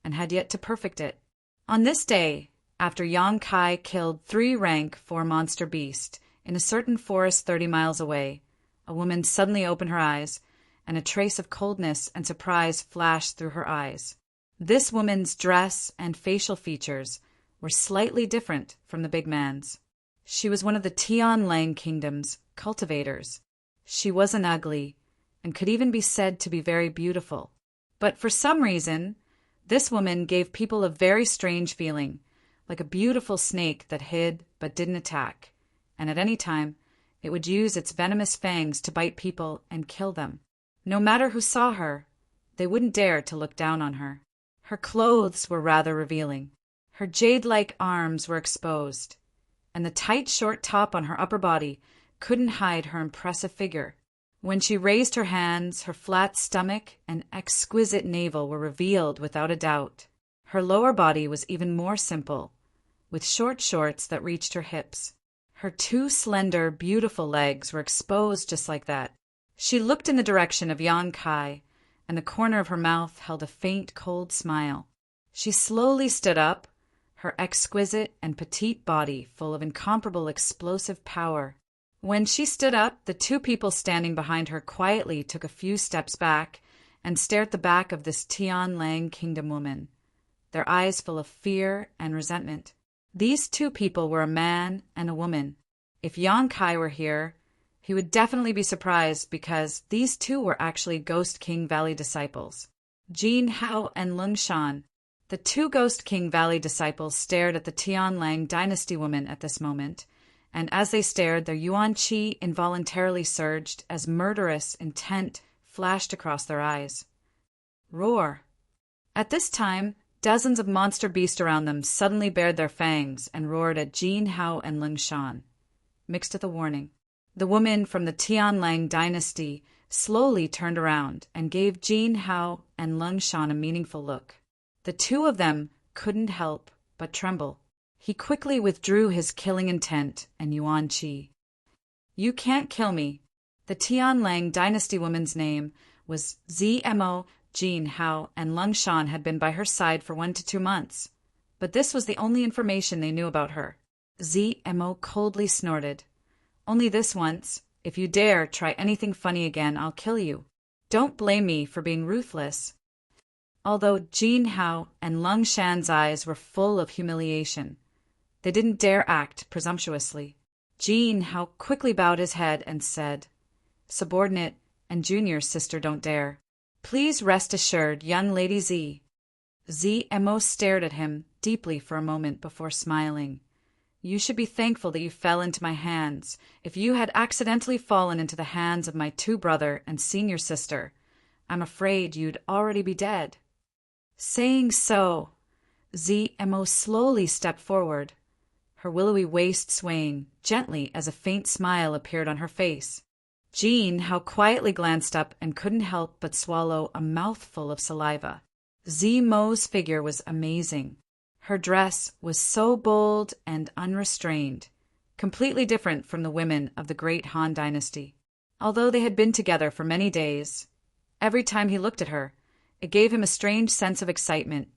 and had yet to perfect it. On this day, after Yang Kai killed 3 rank 4 monster beasts in a certain forest 30 miles away, a woman suddenly opened her eyes, and a trace of coldness and surprise flashed through her eyes. This woman's dress and facial features were slightly different from the big man's. She was one of the Tianlang Kingdom's cultivators. She wasn't ugly, and could even be said to be very beautiful. But for some reason, this woman gave people a very strange feeling, like a beautiful snake that hid but didn't attack, and at any time it would use its venomous fangs to bite people and kill them. No matter who saw her, they wouldn't dare to look down on her. Her clothes were rather revealing. Her jade-like arms were exposed, and the tight short top on her upper body couldn't hide her impressive figure. When she raised her hands, her flat stomach and exquisite navel were revealed without a doubt. Her lower body was even more simple, with short shorts that reached her hips. Her 2 slender, beautiful legs were exposed just like that. She looked in the direction of Yang Kai, and the corner of her mouth held a faint, cold smile. She slowly stood up, her exquisite and petite body full of incomparable explosive power. When she stood up, the 2 people standing behind her quietly took a few steps back and stared at the back of this Tianlang Kingdom woman, their eyes full of fear and resentment. These 2 people were a man and a woman. If Yang Kai were here, he would definitely be surprised because these 2 were actually Ghost King Valley disciples, Jin Hao and Lung Shan. The 2 Ghost King Valley disciples stared at the Tianlang dynasty woman at this moment, and as they stared, their yuan qi involuntarily surged as murderous intent flashed across their eyes. Roar! At this time, dozens of monster beasts around them suddenly bared their fangs and roared at Jin Hao and Lung Shan, mixed with a warning. The woman from the Tianlang dynasty slowly turned around and gave Jin Hao and Lung Shan a meaningful look. The 2 of them couldn't help but tremble. He quickly withdrew his killing intent and yuan qi. You can't kill me. The Tianlang dynasty woman's name was Zmo. Jin Hao and Lung Shan had been by her side for 1 to 2 months, but this was the only information they knew about her. Zmo coldly snorted. Only this once. If you dare try anything funny again, I'll kill you. Don't blame me for being ruthless. Although Jin Hao and Lung Shan's eyes were full of humiliation, they didn't dare act presumptuously. Jin Hao quickly bowed his head and said, Subordinate and junior sister don't dare. Please rest assured, young Lady Z. ZMO stared at him deeply for a moment before smiling. You should be thankful that you fell into my hands. If you had accidentally fallen into the hands of my two brother and senior sister, I'm afraid you'd already be dead. Saying so, ZMO slowly stepped forward, her willowy waist swaying gently as a faint smile appeared on her face. Jean How quietly glanced up and couldn't help but swallow a mouthful of saliva. ZMO's figure was amazing. Her dress was so bold and unrestrained, completely different from the women of the great Han dynasty. Although they had been together for many days, every time he looked at her, it gave him a strange sense of excitement,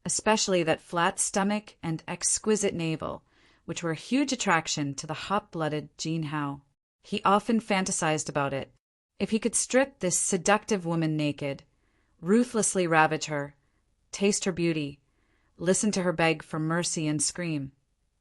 especially that flat stomach and exquisite navel, which were a huge attraction to the hot-blooded Jean How. He often fantasized about it. If he could strip this seductive woman naked, ruthlessly ravage her, taste her beauty, listen to her beg for mercy and scream,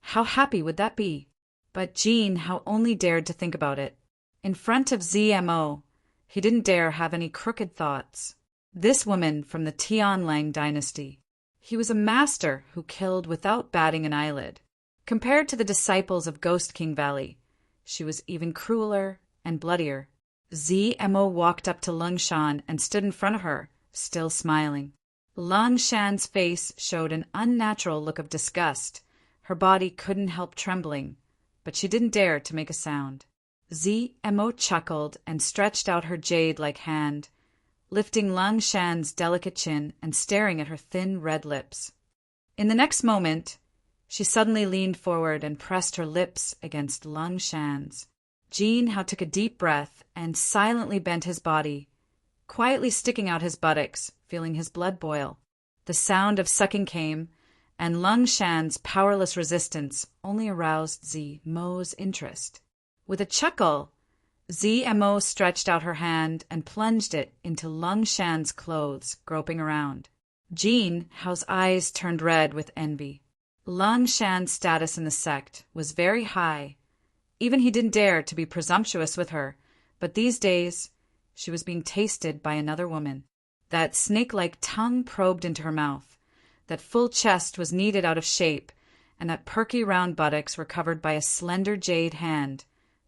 how happy would that be? But Jean How only dared to think about it. In front of ZMO, he didn't dare have any crooked thoughts. This woman from the Tianlang dynasty. He was a master who killed without batting an eyelid. Compared to the disciples of Ghost King Valley, she was even crueler and bloodier. ZMO walked up to Lung Shan and stood in front of her, still smiling. Lung Shan's face showed an unnatural look of disgust. Her body couldn't help trembling, but she didn't dare to make a sound. ZMO chuckled and stretched out her jade-like hand, lifting Lung Shan's delicate chin and staring at her thin red lips. In the next moment, she suddenly leaned forward and pressed her lips against Lung Shan's. Jean How took a deep breath and silently bent his body, quietly sticking out his buttocks, feeling his blood boil. The sound of sucking came, and Lung Shan's powerless resistance only aroused ZMO's interest. With a chuckle, ZMO stretched out her hand and plunged it into Lung Shan's clothes, groping around. Jean How's eyes turned red with envy. Lung Shan's status in the sect was very high. Even he didn't dare to be presumptuous with her, but these days she was being tasted by another woman. That snake-like tongue probed into her mouth, that full chest was kneaded out of shape, and that perky round buttocks were covered by a slender jade hand,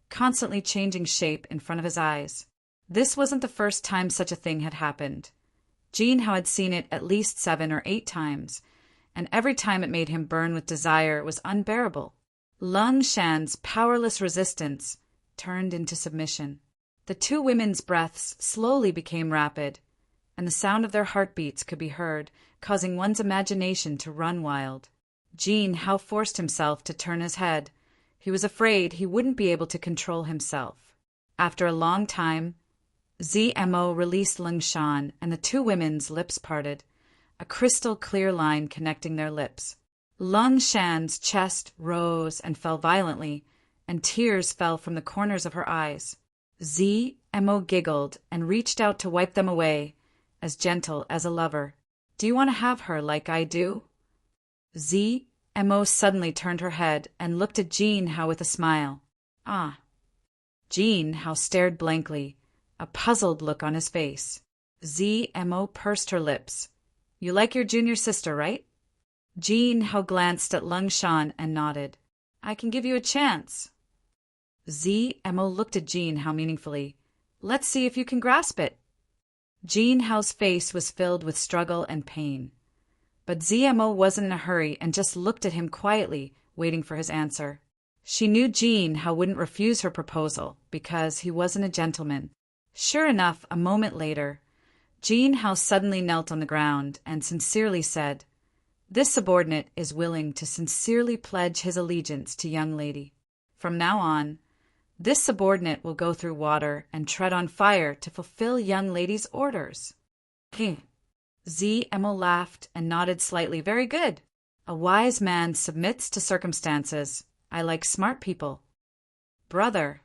constantly changing shape in front of his eyes. This wasn't the first time such a thing had happened. Jean How had seen it at least 7 or 8 times, and every time it made him burn with desire was unbearable. Lung Shan's powerless resistance turned into submission. The two women's breaths slowly became rapid, and the sound of their heartbeats could be heard, causing one's imagination to run wild. Jean How forced himself to turn his head. He was afraid he wouldn't be able to control himself. After a long time, ZMO released Lung Shan, and the two women's lips parted, a crystal-clear line connecting their lips. Lung Shan's chest rose and fell violently, and tears fell from the corners of her eyes. ZMO giggled and reached out to wipe them away, as gentle as a lover. Do you want to have her like I do? ZMO suddenly turned her head and looked at Jean How with a smile. Ah. Jean How stared blankly, a puzzled look on his face. ZMO pursed her lips. You like your junior sister, right? Jean How glanced at Lung Shan and nodded. I can give you a chance. ZMO looked at Jean How meaningfully. Let's see if you can grasp it. Jean How's face was filled with struggle and pain. But ZMO wasn't in a hurry and just looked at him quietly, waiting for his answer. She knew Jean How wouldn't refuse her proposal because he wasn't a gentleman. Sure enough, a moment later, Jean How suddenly knelt on the ground and sincerely said, "This subordinate is willing to sincerely pledge his allegiance to young lady. From now on, this subordinate will go through water and tread on fire to fulfill young lady's orders." ZMO laughed and nodded slightly. Very good. A wise man submits to circumstances. I like smart people. Brother.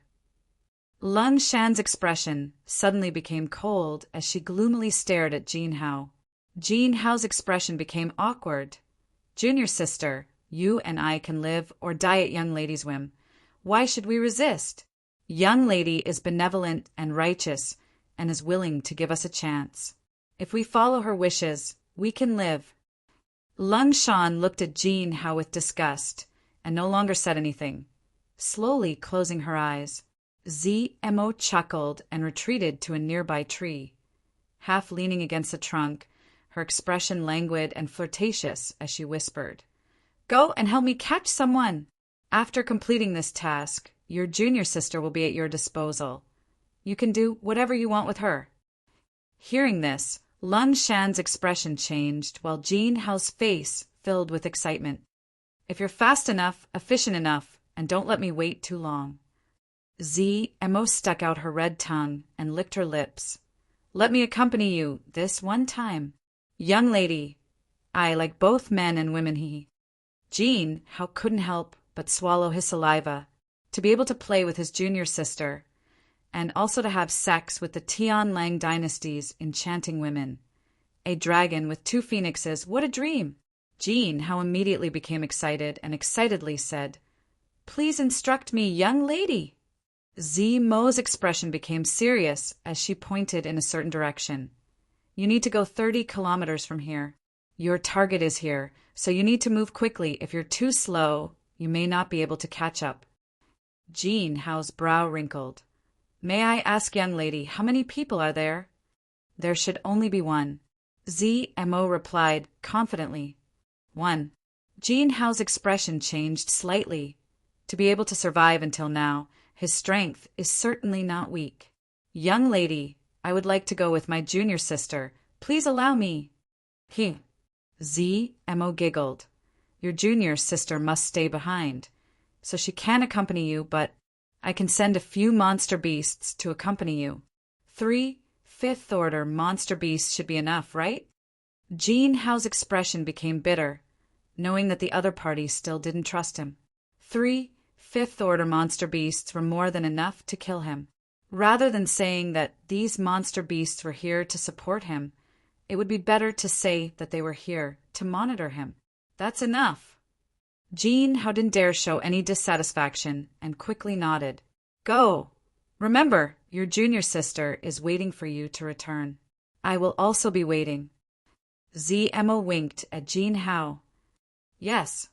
Lung Shan's expression suddenly became cold as she gloomily stared at Jean How. Jean How's expression became awkward. Junior sister, you and I can live or die at young lady's whim. Why should we resist? Young lady is benevolent and righteous and is willing to give us a chance. If we follow her wishes, we can live. Lung Shan looked at Jin Hao with disgust and no longer said anything, slowly closing her eyes. ZMO chuckled and retreated to a nearby tree, half leaning against the trunk, her expression languid and flirtatious as she whispered, "Go and help me catch someone. After completing this task, your junior sister will be at your disposal. You can do whatever you want with her." Hearing this, Lung Shan's expression changed while Jin Hao's face filled with excitement. "If you're fast enough, efficient enough, and don't let me wait too long." ZMO stuck out her red tongue and licked her lips. "Let me accompany you this one time. Young lady, I like both men and women." Jin Hao couldn't help but swallow his saliva. To be able to play with his junior sister, and also to have sex with the Tianlang dynasty's enchanting women. A dragon with 2 phoenixes, what a dream! Jin Hao immediately became excited and excitedly said, "Please instruct me, young lady." ZMO's expression became serious as she pointed in a certain direction. "You need to go 30 kilometers from here. Your target is here, so you need to move quickly. If you're too slow, you may not be able to catch up." Jin Hao's brow wrinkled. "May I ask, young lady, how many people are there?" "There should only be one," ZMO replied confidently. "One." Jin Hao's expression changed slightly. To be able to survive until now, his strength is certainly not weak. "Young lady, I would like to go with my junior sister. Please allow me." ZMO giggled. "Your junior sister must stay behind, so she can accompany you, but I can send a few monster beasts to accompany you. 3 fifth-order monster beasts should be enough, right?" Jin Hao's expression became bitter, knowing that the other party still didn't trust him. 3 fifth-order monster beasts were more than enough to kill him. Rather than saying that these monster beasts were here to support him, it would be better to say that they were here to monitor him. That's enough. Jin Hao didn't dare show any dissatisfaction and quickly nodded. "Go! Remember, your junior sister is waiting for you to return. I will also be waiting." ZMO winked at Jin Hao. "Yes."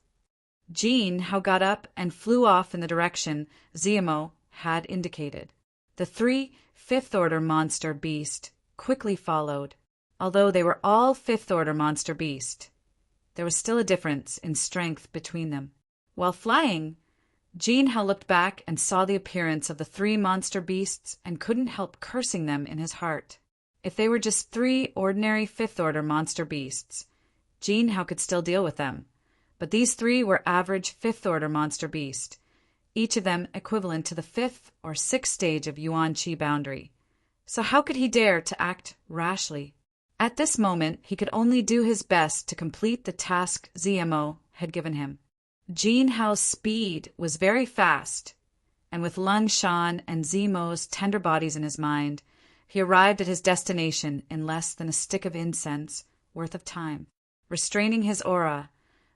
Jin Hao got up and flew off in the direction ZMO had indicated. The 3 fifth-order monster beasts quickly followed. Although they were all 5th-order monster beasts, there was still a difference in strength between them. While flying, Jin Hao looked back and saw the appearance of the 3 monster beasts and couldn't help cursing them in his heart. If they were just 3 ordinary 5th-order monster beasts, Jin Hao could still deal with them. But these 3 were average 5th-order monster beasts, each of them equivalent to the 5th or 6th stage of Yuan Qi boundary. So how could he dare to act rashly? At this moment, he could only do his best to complete the task ZMO had given him. Jin Hao's speed was very fast, and with Lung Shan and ZMO's tender bodies in his mind, he arrived at his destination in less than a stick of incense worth of time. Restraining his aura,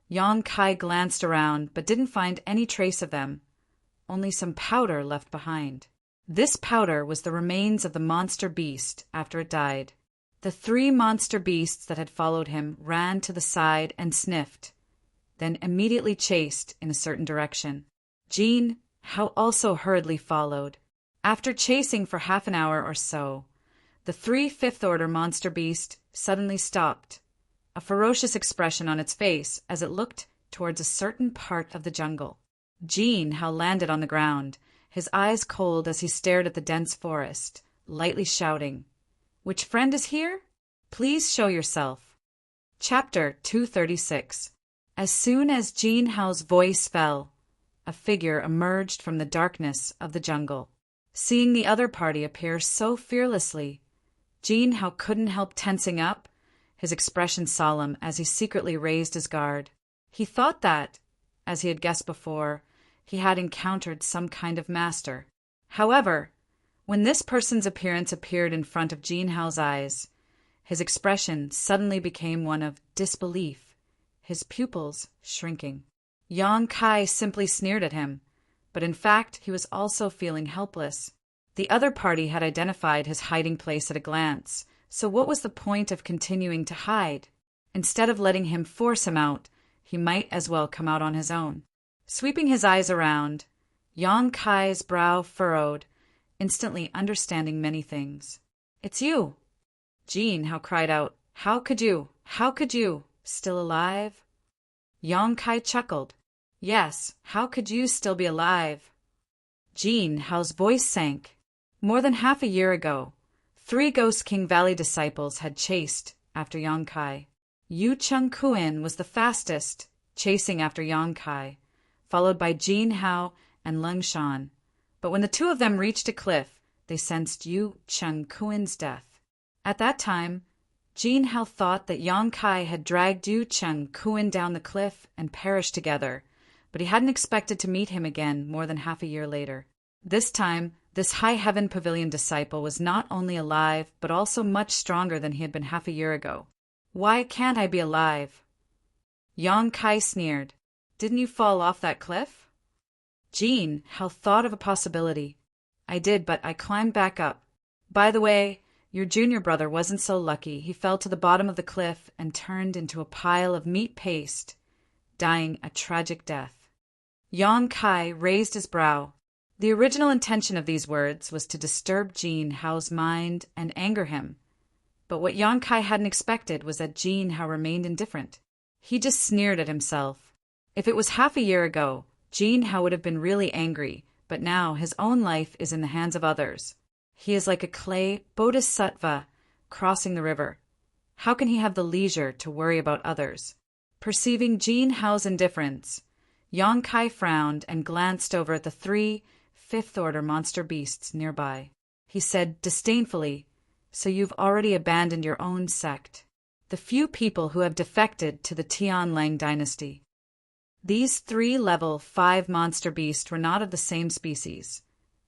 Yang Kai glanced around but didn't find any trace of them, only some powder left behind. This powder was the remains of the monster beast after it died. The 3 monster beasts that had followed him ran to the side and sniffed, then immediately chased in a certain direction. Jin Hao also hurriedly followed. After chasing for half an hour or so, the 3 fifth-order monster beast suddenly stopped, a ferocious expression on its face as it looked towards a certain part of the jungle. Jin Hao landed on the ground, his eyes cold as he stared at the dense forest, lightly shouting, "Which friend is here? Please show yourself." Chapter 236. As soon as Jin Hao's voice fell, a figure emerged from the darkness of the jungle. Seeing the other party appear so fearlessly, Jin Hao couldn't help tensing up, his expression solemn as he secretly raised his guard. He thought that, as he had guessed before, he had encountered some kind of master. However, when this person's appearance appeared in front of Jin Hao's eyes, his expression suddenly became one of disbelief, his pupils shrinking. Yang Kai simply sneered at him, but in fact he was also feeling helpless. The other party had identified his hiding place at a glance, So what was the point of continuing to hide? Instead of letting him force him out, he might as well come out on his own. Sweeping his eyes around, Yang Kai's brow furrowed, instantly understanding many things. "It's you!" Jin Hao cried out. "How could you? How could you? Still alive?" Yang Kai chuckled. "Yes, how could you still be alive?" Jin Hao's voice sank. More than half a year ago, 3 Ghost King Valley disciples had chased after Yang Kai. Yu Chung Kuin was the fastest, chasing after Yang Kai, followed by Jin Hao and Leng Shan. But when the 2 of them reached a cliff, they sensed Yu Chung Kuin's death. At that time, Jin Hao thought that Yang Kai had dragged Yu Chung Kuin down the cliff and perished together, but he hadn't expected to meet him again more than half a year later. This time, this High Heaven Pavilion disciple was not only alive, but also much stronger than he had been half a year ago. "Why can't I be alive?" Yang Kai sneered. "Didn't you fall off that cliff?" Jin Hao thought of a possibility. "I did, but I climbed back up. By the way, your junior brother wasn't so lucky. He fell to the bottom of the cliff and turned into a pile of meat paste, dying a tragic death." Yang Kai raised his brow. The original intention of these words was to disturb Jin Hao's mind and anger him. But what Yang Kai hadn't expected was that Jin Hao remained indifferent. He just sneered at himself. If it was half a year ago, Jin Hao would have been really angry, but now his own life is in the hands of others. He is like a clay bodhisattva crossing the river. How can he have the leisure to worry about others? Perceiving Jin Hao's indifference, Yang Kai frowned and glanced over at the 3 fifth-order monster beasts nearby. He said disdainfully, "So you've already abandoned your own sect, the few people who have defected to the Tianlang dynasty." These 3 level 5 monster beasts were not of the same species,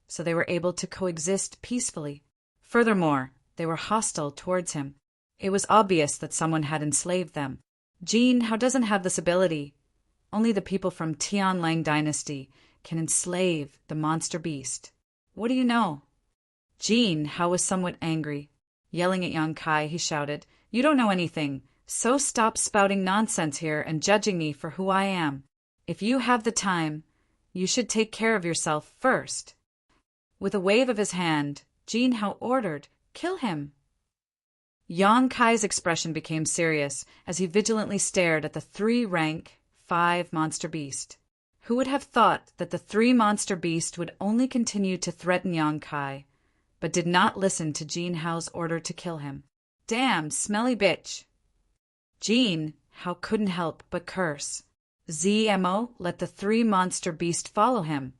so they were able to coexist peacefully. Furthermore, they were hostile towards him. It was obvious that someone had enslaved them. Jin Hao doesn't have this ability. Only the people from Tianlang dynasty can enslave the monster beast. What do you know? Jin Hao was somewhat angry. Yelling at Yang Kai, he shouted, "You don't know anything, so stop spouting nonsense here and judging me for who I am. If you have the time, you should take care of yourself first." With a wave of his hand, Jin Hao ordered, "Kill him." Yang Kai's expression became serious as he vigilantly stared at the 3-rank 5 monster beast. Who would have thought that the 3 monster beast would only continue to threaten Yang Kai, but did not listen to Jin Hao's order to kill him? "Damn, smelly bitch!" Jin Hao couldn't help but curse. ZMO let the 3 monster beast follow him,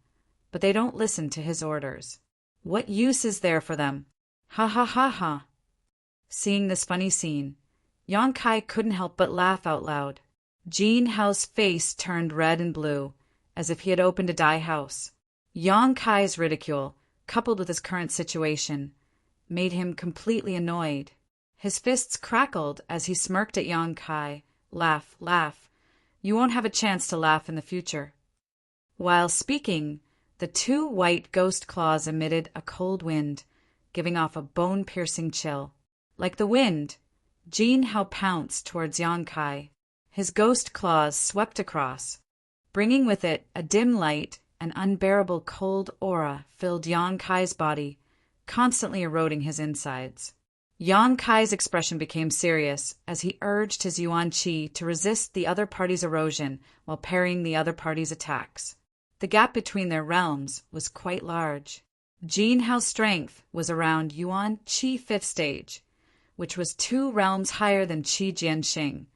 but they don't listen to his orders. What use is there for them? Ha ha ha ha. Seeing this funny scene, Yang Kai couldn't help but laugh out loud. Jin Hao's face turned red and blue, as if he had opened a dye house. Yang Kai's ridicule, coupled with his current situation, made him completely annoyed. His fists crackled as he smirked at Yang Kai. "Laugh, laugh. You won't have a chance to laugh in the future." While speaking, the 2 white ghost claws emitted a cold wind, giving off a bone-piercing chill. Like the wind, Jin Hao pounced towards Yang Kai. His ghost claws swept across, bringing with it a dim light. An unbearable cold aura filled Yang Kai's body, constantly eroding his insides. Yang Kai's expression became serious as he urged his Yuan Qi to resist the other party's erosion while parrying the other party's attacks. The gap between their realms was quite large. Jin Hao's strength was around Yuan Qi 5th stage, which was 2 realms higher than Qi Jianxing.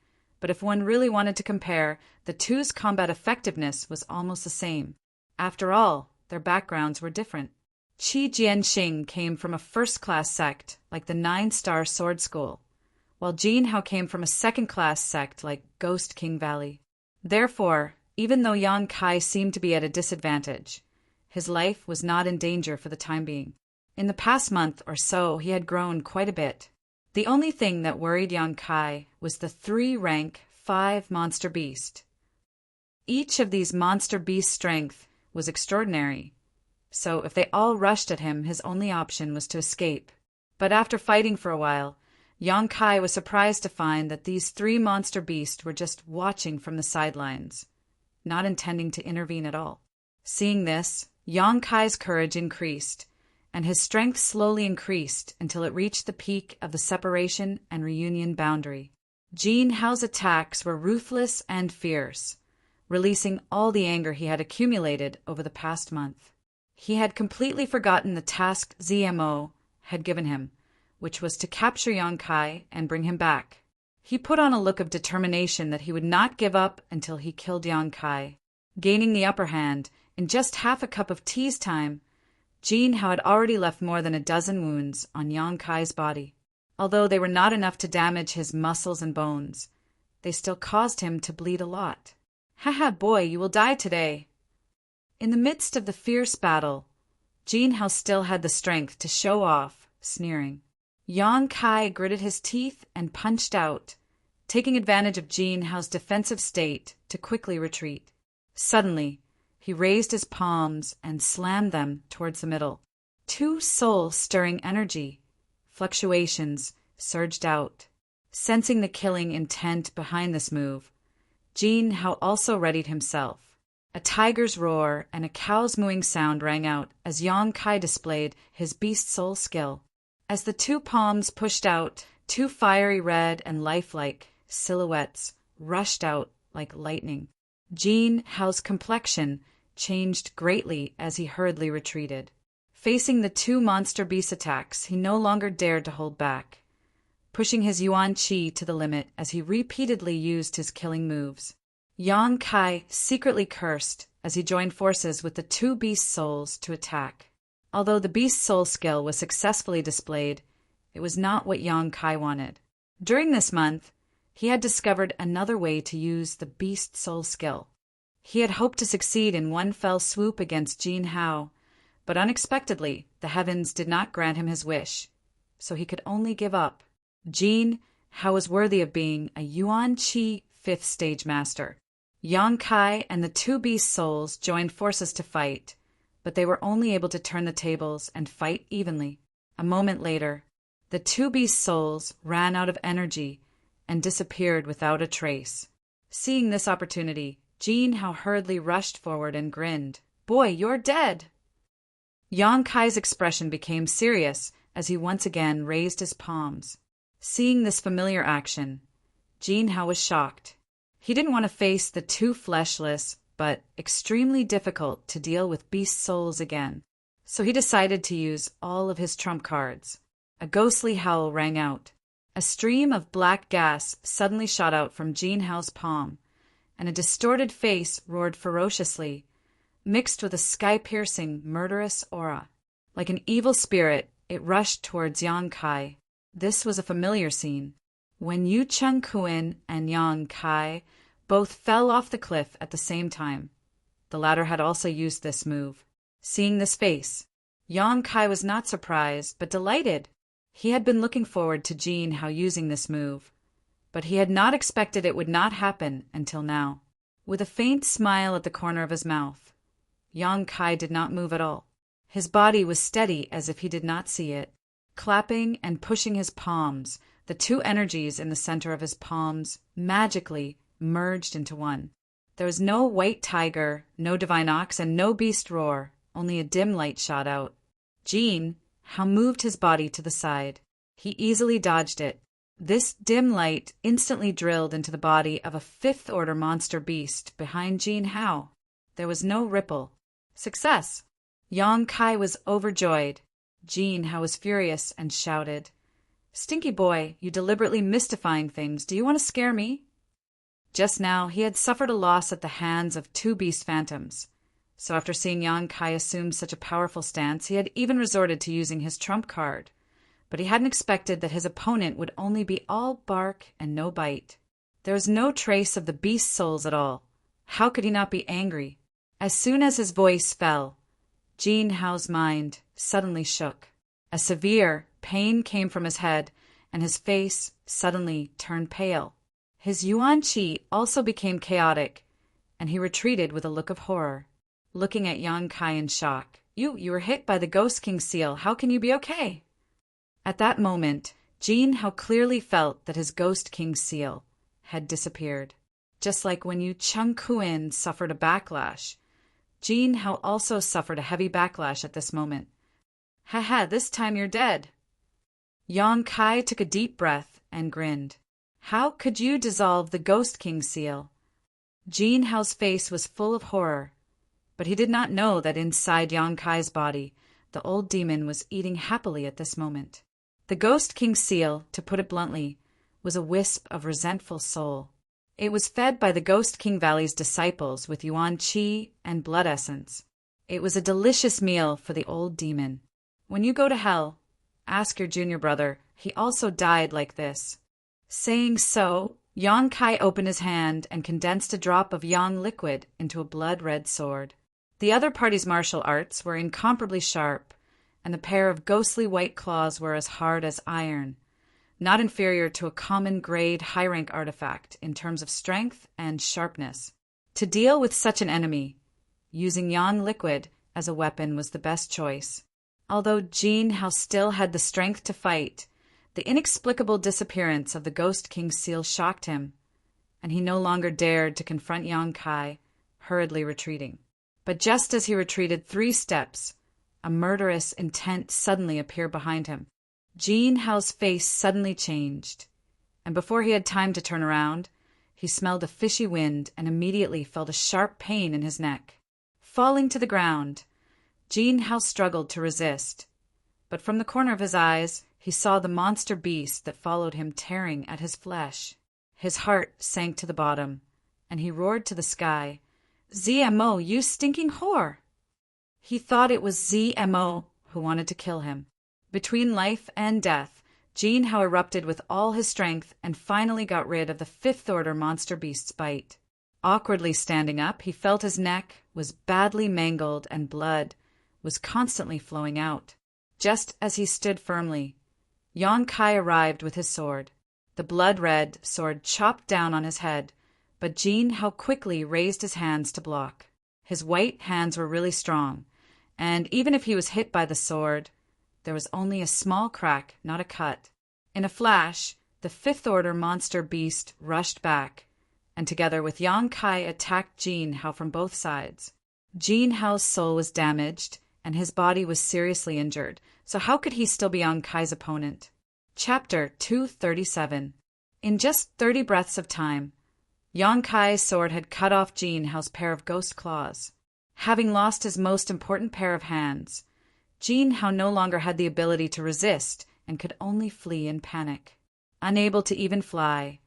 But if one really wanted to compare, the 2's combat effectiveness was almost the same. After all, their backgrounds were different. Qi Jianxing came from a first-class sect like the 9-Star Sword School, while Jin Hao came from a second-class sect like Ghost King Valley. Therefore, even though Yang Kai seemed to be at a disadvantage, his life was not in danger for the time being. In the past month or so, he had grown quite a bit. The only thing that worried Yang Kai was the 3-rank 5 monster beast. Each of these monster beasts' strength was extraordinary, so if they all rushed at him, his only option was to escape. But after fighting for a while, Yang Kai was surprised to find that these three monster beasts were just watching from the sidelines, not intending to intervene at all. Seeing this, Yang Kai's courage increased, and his strength slowly increased until it reached the peak of the separation and reunion boundary. Jin Hao's attacks were ruthless and fierce, releasing all the anger he had accumulated over the past month. He had completely forgotten the task ZMO had given him, which was to capture Yang Kai and bring him back. He put on a look of determination that he would not give up until he killed Yang Kai. Gaining the upper hand, in just half a cup of tea's time, Jin Hao had already left more than a dozen wounds on Yang Kai's body. Although they were not enough to damage his muscles and bones, they still caused him to bleed a lot. "Haha, boy, you will die today." In the midst of the fierce battle, Jin Hao still had the strength to show off, sneering. Yang Kai gritted his teeth and punched out, taking advantage of Jin Hao's defensive state to quickly retreat. Suddenly, he raised his palms and slammed them towards the middle. Two soul-stirring energy fluctuations surged out. Sensing the killing intent behind this move, Jin Hao also readied himself. A tiger's roar and a cow's mooing sound rang out as Yang Kai displayed his beast soul skill. As the two palms pushed out, two fiery red and lifelike silhouettes rushed out like lightning. Jin Hao's complexion changed greatly as he hurriedly retreated. Facing the two monster beast attacks, he no longer dared to hold back, pushing his Yuan Qi to the limit as he repeatedly used his killing moves. Yang Kai secretly cursed as he joined forces with the two beast souls to attack. Although the beast soul skill was successfully displayed, it was not what Yang Kai wanted. During this month, he had discovered another way to use the beast soul skill. He had hoped to succeed in one fell swoop against Jin Hao, but unexpectedly, the heavens did not grant him his wish, so he could only give up. Jin Hao was worthy of being a Yuan Qi 5th stage master. Yang Kai and the two beast souls joined forces to fight, but they were only able to turn the tables and fight evenly. A moment later, the two beast souls ran out of energy and disappeared without a trace. Seeing this opportunity, Jin Hao hurriedly rushed forward and grinned. "Boy, you're dead!" Yang Kai's expression became serious as he once again raised his palms. Seeing this familiar action, Jin Hao was shocked. He didn't want to face the two fleshless, but extremely difficult to deal with beast souls again, so he decided to use all of his trump cards. A ghostly howl rang out. A stream of black gas suddenly shot out from Jin Hao's palm, and a distorted face roared ferociously, mixed with a sky-piercing, murderous aura. Like an evil spirit, it rushed towards Yang Kai. This was a familiar scene. When Yu Cheng Kuan and Yang Kai both fell off the cliff at the same time, the latter had also used this move. Seeing this face, Yang Kai was not surprised, but delighted. He had been looking forward to Jin Hao using this move, but he had not expected it would not happen until now. With a faint smile at the corner of his mouth, Yang Kai did not move at all. His body was steady as if he did not see it. Clapping and pushing his palms, the two energies in the center of his palms magically merged into one. There was no white tiger, no divine ox, and no beast roar, only a dim light shot out. Jin Hao moved his body to the side. He easily dodged it. This dim light instantly drilled into the body of a fifth-order monster beast behind Jin Hao. There was no ripple. Success! Yang Kai was overjoyed. Jin Hao was furious and shouted, "Stinky boy, you deliberately mystifying things. Do you want to scare me?" Just now, he had suffered a loss at the hands of two beast phantoms. So after seeing Yang Kai assume such a powerful stance, he had even resorted to using his trump card. But he hadn't expected that his opponent would only be all bark and no bite. There was no trace of the beast souls at all. How could he not be angry? As soon as his voice fell, Jin Hao's mind suddenly shook. A severe pain came from his head, and his face suddenly turned pale. His Yuan Qi also became chaotic, and he retreated with a look of horror, looking at Yang Kai in shock. You were hit by the Ghost King seal. How can you be okay?" At that moment, Jean Hao clearly felt that his Ghost King seal had disappeared. Just like when Yu Chung Kuin suffered a backlash, Jean Hao also suffered a heavy backlash at this moment. Haha, this time you're dead. Yang Kai took a deep breath and grinned. How could you dissolve the Ghost King seal? Jean Hao's face was full of horror, but he did not know that inside Yang Kai's body, the old demon was eating happily at this moment. The Ghost King seal, to put it bluntly, was a wisp of resentful soul. It was fed by the Ghost King Valley's disciples with yuan qi and blood essence. It was a delicious meal for the old demon. When you go to hell, ask your junior brother, he also died like this. Saying so, Yang Kai opened his hand and condensed a drop of yang liquid into a blood-red sword. The other party's martial arts were incomparably sharp, and the pair of ghostly white claws were as hard as iron, not inferior to a common grade high-rank artifact in terms of strength and sharpness. To deal with such an enemy, using yang liquid as a weapon was the best choice. Although Jean Hao still had the strength to fight, the inexplicable disappearance of the Ghost King seal shocked him, and he no longer dared to confront Yang Kai, hurriedly retreating. But just as he retreated 3 steps, a murderous intent suddenly appeared behind him. Jean Hao's face suddenly changed, and before he had time to turn around, he smelled a fishy wind and immediately felt a sharp pain in his neck. Falling to the ground, Jean Hao struggled to resist, but from the corner of his eyes, he saw the monster beast that followed him tearing at his flesh. His heart sank to the bottom, and he roared to the sky, "ZMO, you stinking whore!" He thought it was ZMO who wanted to kill him. Between life and death, Jean Hao erupted with all his strength and finally got rid of the 5th-order monster beast's bite. Awkwardly standing up, he felt his neck was badly mangled and blood was constantly flowing out. Just as he stood firmly, Yang Kai arrived with his sword. The blood-red sword chopped down on his head, but Jean Hao quickly raised his hands to block. His white hands were really strong, and even if he was hit by the sword, there was only a small crack, not a cut. In a flash, the 5th-order monster beast rushed back, and together with Yang Kai attacked Jean Hao from both sides. Jean Hao's soul was damaged, and his body was seriously injured, so how could he still be Yang Kai's opponent? Chapter 237. In just 30 breaths of time, Yang Kai's sword had cut off Jean Hao's pair of ghost claws. Having lost his most important pair of hands, Jean Hao no longer had the ability to resist and could only flee in panic. Unable to even fly,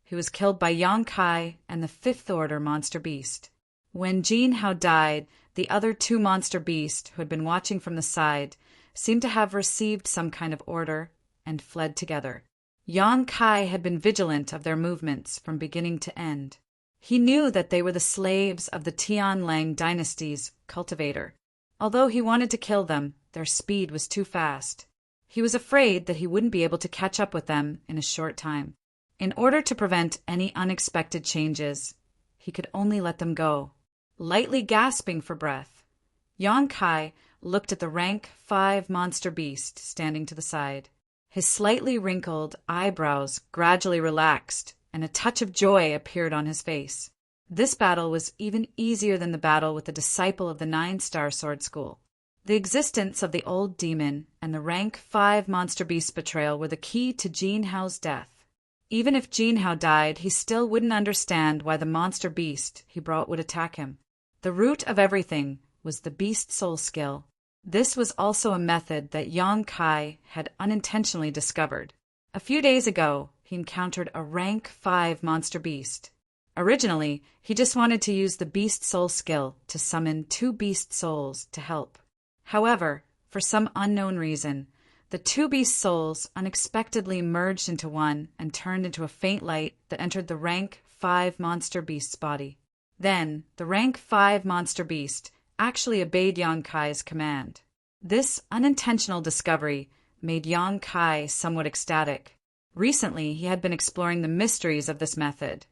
he was killed by Yang Kai and the 5th-order monster beast. When Jean Hao died, the other 2 monster beasts, who had been watching from the side, seemed to have received some kind of order and fled together. Yang Kai had been vigilant of their movements from beginning to end. He knew that they were the slaves of the Tianlang dynasty's cultivator. Although he wanted to kill them, their speed was too fast. He was afraid that he wouldn't be able to catch up with them in a short time. In order to prevent any unexpected changes, he could only let them go. Lightly gasping for breath, Yang Kai looked at the rank 5 monster beast standing to the side. His slightly wrinkled eyebrows gradually relaxed, and a touch of joy appeared on his face. This battle was even easier than the battle with the disciple of the 9-star sword school. The existence of the old demon and the rank 5 monster beast betrayal were the key to Jean Hao's death. Even if Jean Hao died, he still wouldn't understand why the monster beast he brought would attack him. The root of everything was the beast soul skill. This was also a method that Yang Kai had unintentionally discovered. A few days ago, he encountered a rank 5 monster beast. Originally, he just wanted to use the beast soul skill to summon 2 beast souls to help. However, for some unknown reason, the 2 beast souls unexpectedly merged into one and turned into a faint light that entered the rank 5 monster beast's body. Then, the rank 5 monster beast actually obeyed Yang Kai's command. This unintentional discovery made Yang Kai somewhat ecstatic. Recently, he had been exploring the mysteries of this method,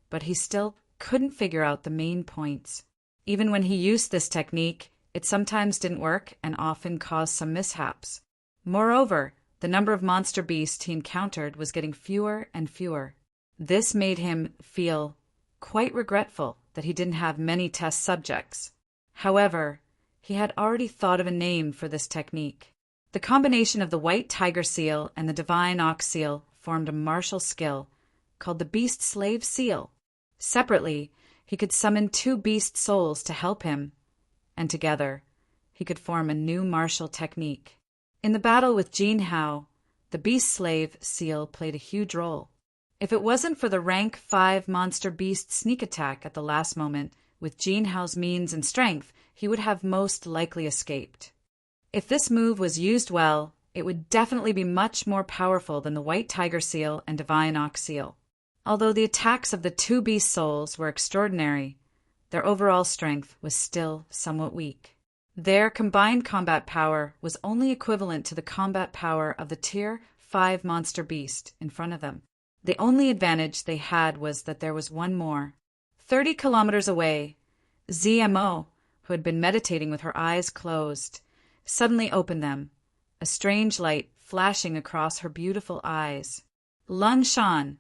but he still couldn't figure out the main points. Even when he used this technique, it sometimes didn't work and often caused some mishaps. Moreover, The number of monster beasts he encountered was getting fewer and fewer. This made him feel quite regretful that he didn't have many test subjects. However, he had already thought of a name for this technique. The combination of the white tiger seal and the divine ox seal formed a martial skill called the beast slave seal. Separately, he could summon 2 beast souls to help him, and together, he could form a new martial technique. In the battle with Jin Hao, the beast slave seal played a huge role. If it wasn't for the rank 5 monster beast sneak attack at the last moment, with Jin Hao's means and strength, he would have most likely escaped. If this move was used well, it would definitely be much more powerful than the white tiger seal and divine ox seal. Although the attacks of the 2 beast souls were extraordinary, their overall strength was still somewhat weak. Their combined combat power was only equivalent to the combat power of the Tier 5 monster beast in front of them. The only advantage they had was that there was one more. 30 kilometers away, ZMO, who had been meditating with her eyes closed, suddenly opened them, a strange light flashing across her beautiful eyes. Lung Shan,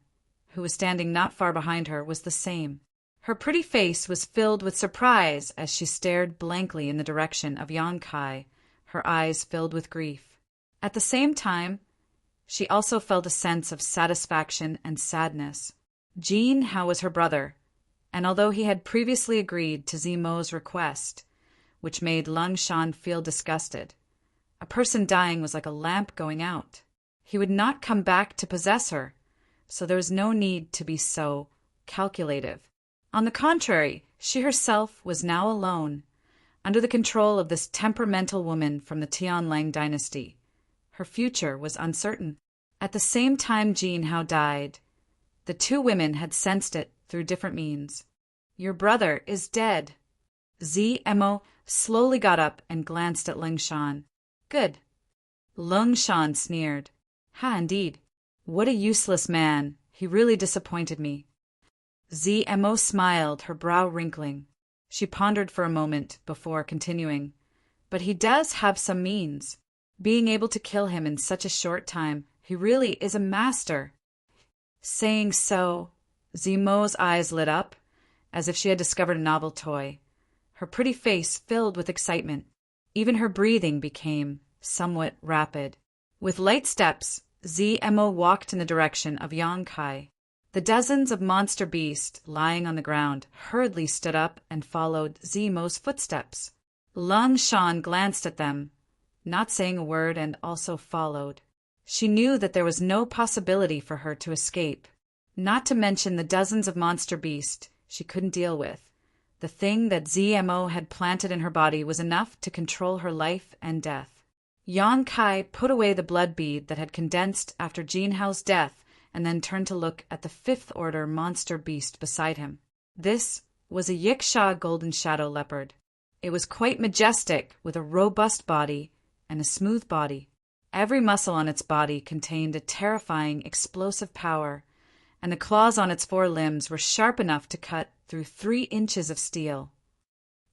who was standing not far behind her, was the same. Her pretty face was filled with surprise as she stared blankly in the direction of Yang Kai, her eyes filled with grief. At the same time, she also felt a sense of satisfaction and sadness. Jin Hao was her brother, and although he had previously agreed to Zimo's request, which made Lung Shan feel disgusted, a person dying was like a lamp going out. He would not come back to possess her, so there was no need to be so calculative. On the contrary, she herself was now alone, under the control of this temperamental woman from the Tianlang dynasty. Her future was uncertain. At the same time Jin Hao died, the 2 women had sensed it through different means. "Your brother is dead." ZMO slowly got up and glanced at Lung Shan. "Good." Lung Shan sneered. "Ha, indeed. What a useless man. He really disappointed me." ZMO smiled, her brow wrinkling. She pondered for a moment before continuing. "But he does have some means. Being able to kill him in such a short time, he really is a master." Saying so, Zimo's eyes lit up, as if she had discovered a novel toy. Her pretty face filled with excitement. Even her breathing became somewhat rapid. With light steps, ZMO walked in the direction of Yang Kai. The dozens of monster beasts lying on the ground hurriedly stood up and followed Zimo's footsteps. Lung Shan glanced at them, not saying a word, and also followed. She knew that there was no possibility for her to escape, not to mention the dozens of monster beasts she couldn't deal with. The thing that ZMO had planted in her body was enough to control her life and death. Yang Kai put away the blood bead that had condensed after Jin Hao's death and then turned to look at the 5th order monster beast beside him. This was a Yiksha golden shadow leopard. It was quite majestic, with a robust body and a smooth body. Every muscle on its body contained a terrifying, explosive power, and the claws on its 4 limbs were sharp enough to cut through 3 inches of steel.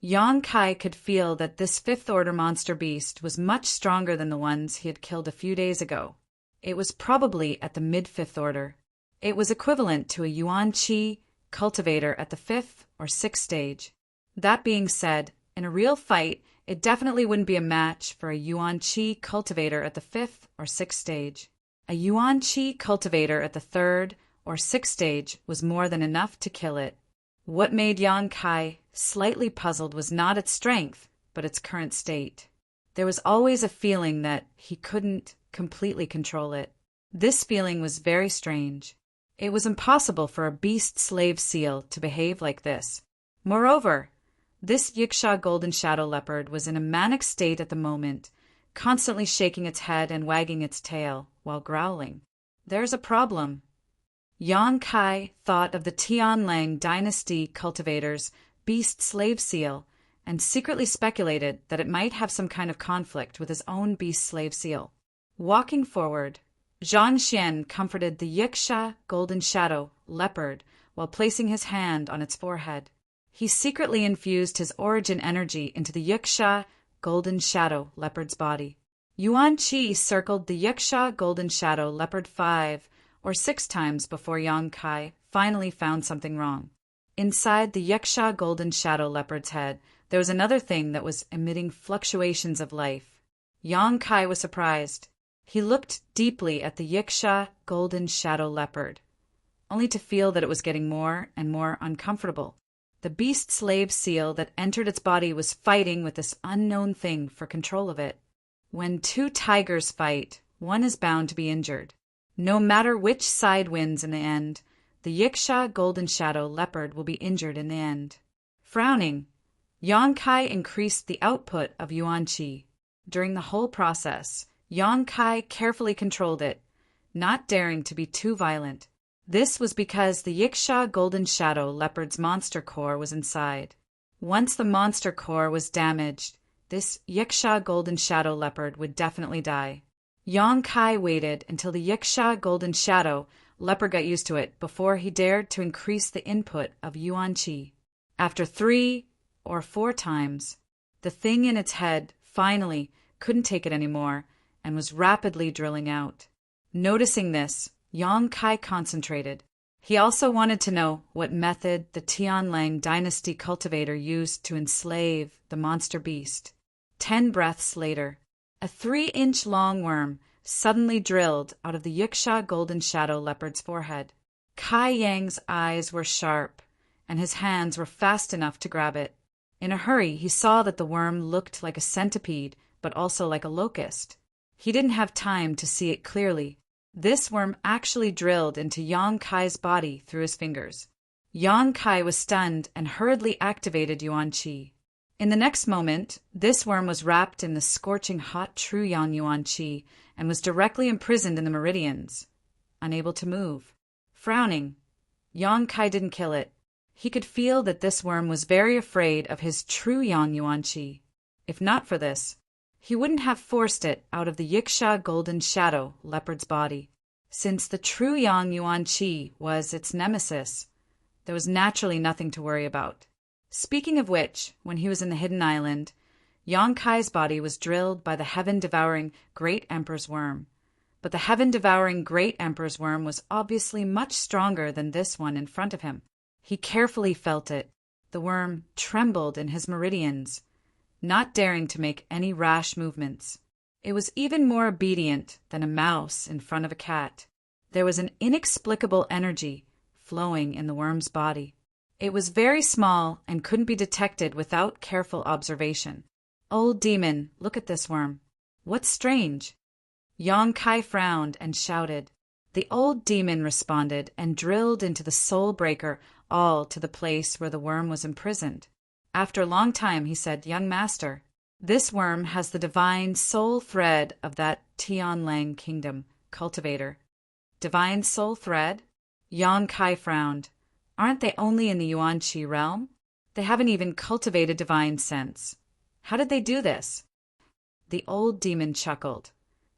Yang Kai could feel that this 5th order monster beast was much stronger than the ones he had killed a few days ago. It was probably at the mid-5th order. It was equivalent to a Yuan Qi cultivator at the 5th or 6th stage. That being said, in a real fight, it definitely wouldn't be a match for a Yuan Qi cultivator at the 5th or 6th stage. A Yuan Qi cultivator at the 3rd or 6th stage was more than enough to kill it. What made Yang Kai slightly puzzled was not its strength, but its current state. There was always a feeling that he couldn't completely control it. This feeling was very strange. It was impossible for a beast slave seal to behave like this. Moreover, this Yiksha golden shadow leopard was in a manic state at the moment, constantly shaking its head and wagging its tail while growling. "There's a problem." Yang Kai thought of the Tianlang dynasty cultivator's beast slave seal and secretly speculated that it might have some kind of conflict with his own beast slave seal. Walking forward, Zhang Xian comforted the Yiksha golden shadow leopard while placing his hand on its forehead. He secretly infused his origin energy into the Yiksha golden shadow leopard's body. Yuan Qi circled the Yiksha golden shadow leopard 5 or 6 times before Yang Kai finally found something wrong. Inside the Yiksha golden shadow leopard's head, there was another thing that was emitting fluctuations of life. Yang Kai was surprised. He looked deeply at the Yiksha golden shadow leopard, only to feel that it was getting more and more uncomfortable. The beast slave seal that entered its body was fighting with this unknown thing for control of it. When two tigers fight, one is bound to be injured. No matter which side wins in the end, the Yiksha golden shadow leopard will be injured in the end. Frowning, Yang Kai increased the output of Yuan Qi. During the whole process, Yang Kai carefully controlled it, not daring to be too violent. This was because the Yiksha golden shadow leopard's monster core was inside. Once the monster core was damaged, this Yiksha golden shadow leopard would definitely die. Yang Kai waited until the Yiksha golden shadow leopard got used to it before he dared to increase the input of Yuan Qi. After 3 or 4 times, the thing in its head finally couldn't take it anymore and was rapidly drilling out. Noticing this, Yang Kai concentrated. He also wanted to know what method the Tianlang dynasty cultivator used to enslave the monster beast. 10 breaths later, a 3-inch long worm suddenly drilled out of the Yiksha golden shadow leopard's forehead. Kai Yang's eyes were sharp, and his hands were fast enough to grab it. In a hurry, he saw that the worm looked like a centipede, but also like a locust. He didn't have time to see it clearly. This worm actually drilled into Yang Kai's body through his fingers. Yang Kai was stunned and hurriedly activated Yuan Qi. In the next moment, this worm was wrapped in the scorching hot true Yang Yuan Qi and was directly imprisoned in the meridians, unable to move. Frowning, Yang Kai didn't kill it. He could feel that this worm was very afraid of his true Yang Yuan Qi. If not for this, he wouldn't have forced it out of the Yiksha golden shadow leopard's body. Since the true Yang Yuan Qi was its nemesis, there was naturally nothing to worry about. Speaking of which, when he was in the hidden island, Yang Kai's body was drilled by the heaven-devouring Great Emperor's worm. But the heaven-devouring Great Emperor's worm was obviously much stronger than this one in front of him. He carefully felt it. The worm trembled in his meridians, not daring to make any rash movements. It was even more obedient than a mouse in front of a cat. There was an inexplicable energy flowing in the worm's body. It was very small and couldn't be detected without careful observation. "Old demon, look at this worm. What's strange?" Yang Kai frowned and shouted. The old demon responded and drilled into the soul breaker, all to the place where the worm was imprisoned. After a long time, he said, "Young master, this worm has the divine soul thread of that Tianlang kingdom cultivator." Divine soul thread? Yang Kai frowned. Aren't they only in the Yuan Qi realm? They haven't even cultivated divine sense. How did they do this? The old demon chuckled.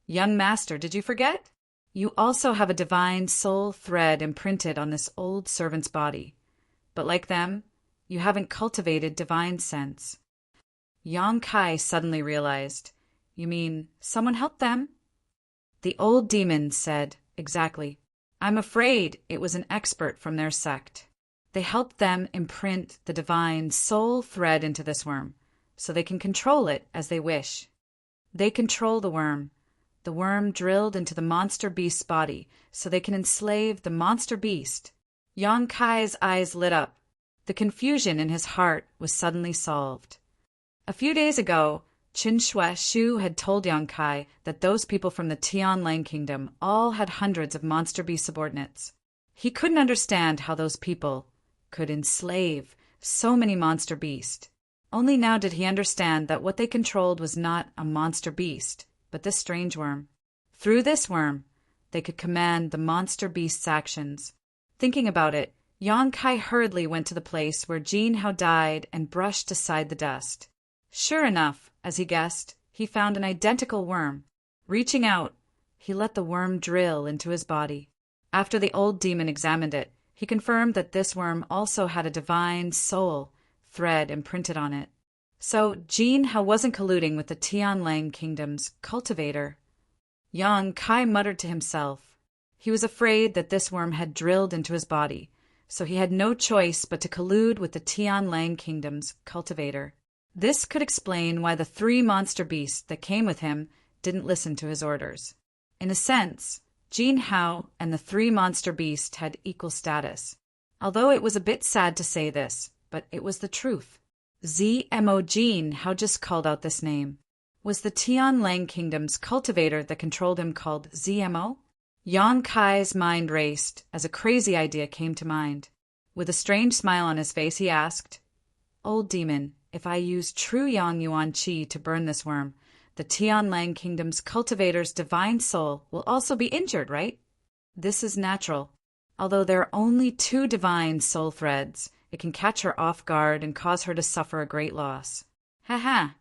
"Young master, did you forget? You also have a divine soul thread imprinted on this old servant's body. But like them, you haven't cultivated divine sense." Yang Kai suddenly realized. "You mean someone helped them?" The old demon said, "Exactly. I'm afraid it was an expert from their sect. They helped them imprint the divine soul thread into this worm, so they can control it as they wish. They control the worm drilled into the monster beast's body, so they can enslave the monster beast." Yang Kai's eyes lit up. The confusion in his heart was suddenly solved. A few days ago, Qin Shu had told Yang Kai that those people from the Tianlang kingdom all had hundreds of monster beast subordinates. He couldn't understand how those people could enslave so many monster beasts. Only now did he understand that what they controlled was not a monster beast, but this strange worm. Through this worm, they could command the monster beast's actions. Thinking about it, Yang Kai hurriedly went to the place where Jin Hao died and brushed aside the dust. Sure enough, as he guessed, he found an identical worm. Reaching out, he let the worm drill into his body. After the old demon examined it, he confirmed that this worm also had a divine soul thread imprinted on it. So Jin Hao wasn't colluding with the Tianlang Kingdom's cultivator. Yang Kai muttered to himself. He was afraid that this worm had drilled into his body, so he had no choice but to collude with the Tianlang Kingdom's cultivator. This could explain why the 3 monster beasts that came with him didn't listen to his orders. In a sense, Jin Hao and the 3 monster beasts had equal status. Although it was a bit sad to say this, but it was the truth. ZMO Jin Hao just called out this name. Was the Tianlang Kingdom's cultivator that controlled him called ZMO? Yang Kai's mind raced as a crazy idea came to mind. With a strange smile on his face, he asked, "Old demon, if I use true Yang Yuan Qi to burn this worm, the Tianlang Kingdom's cultivator's divine soul will also be injured, right?" This is natural. Although there are only 2 divine soul threads, it can catch her off guard and cause her to suffer a great loss. Ha.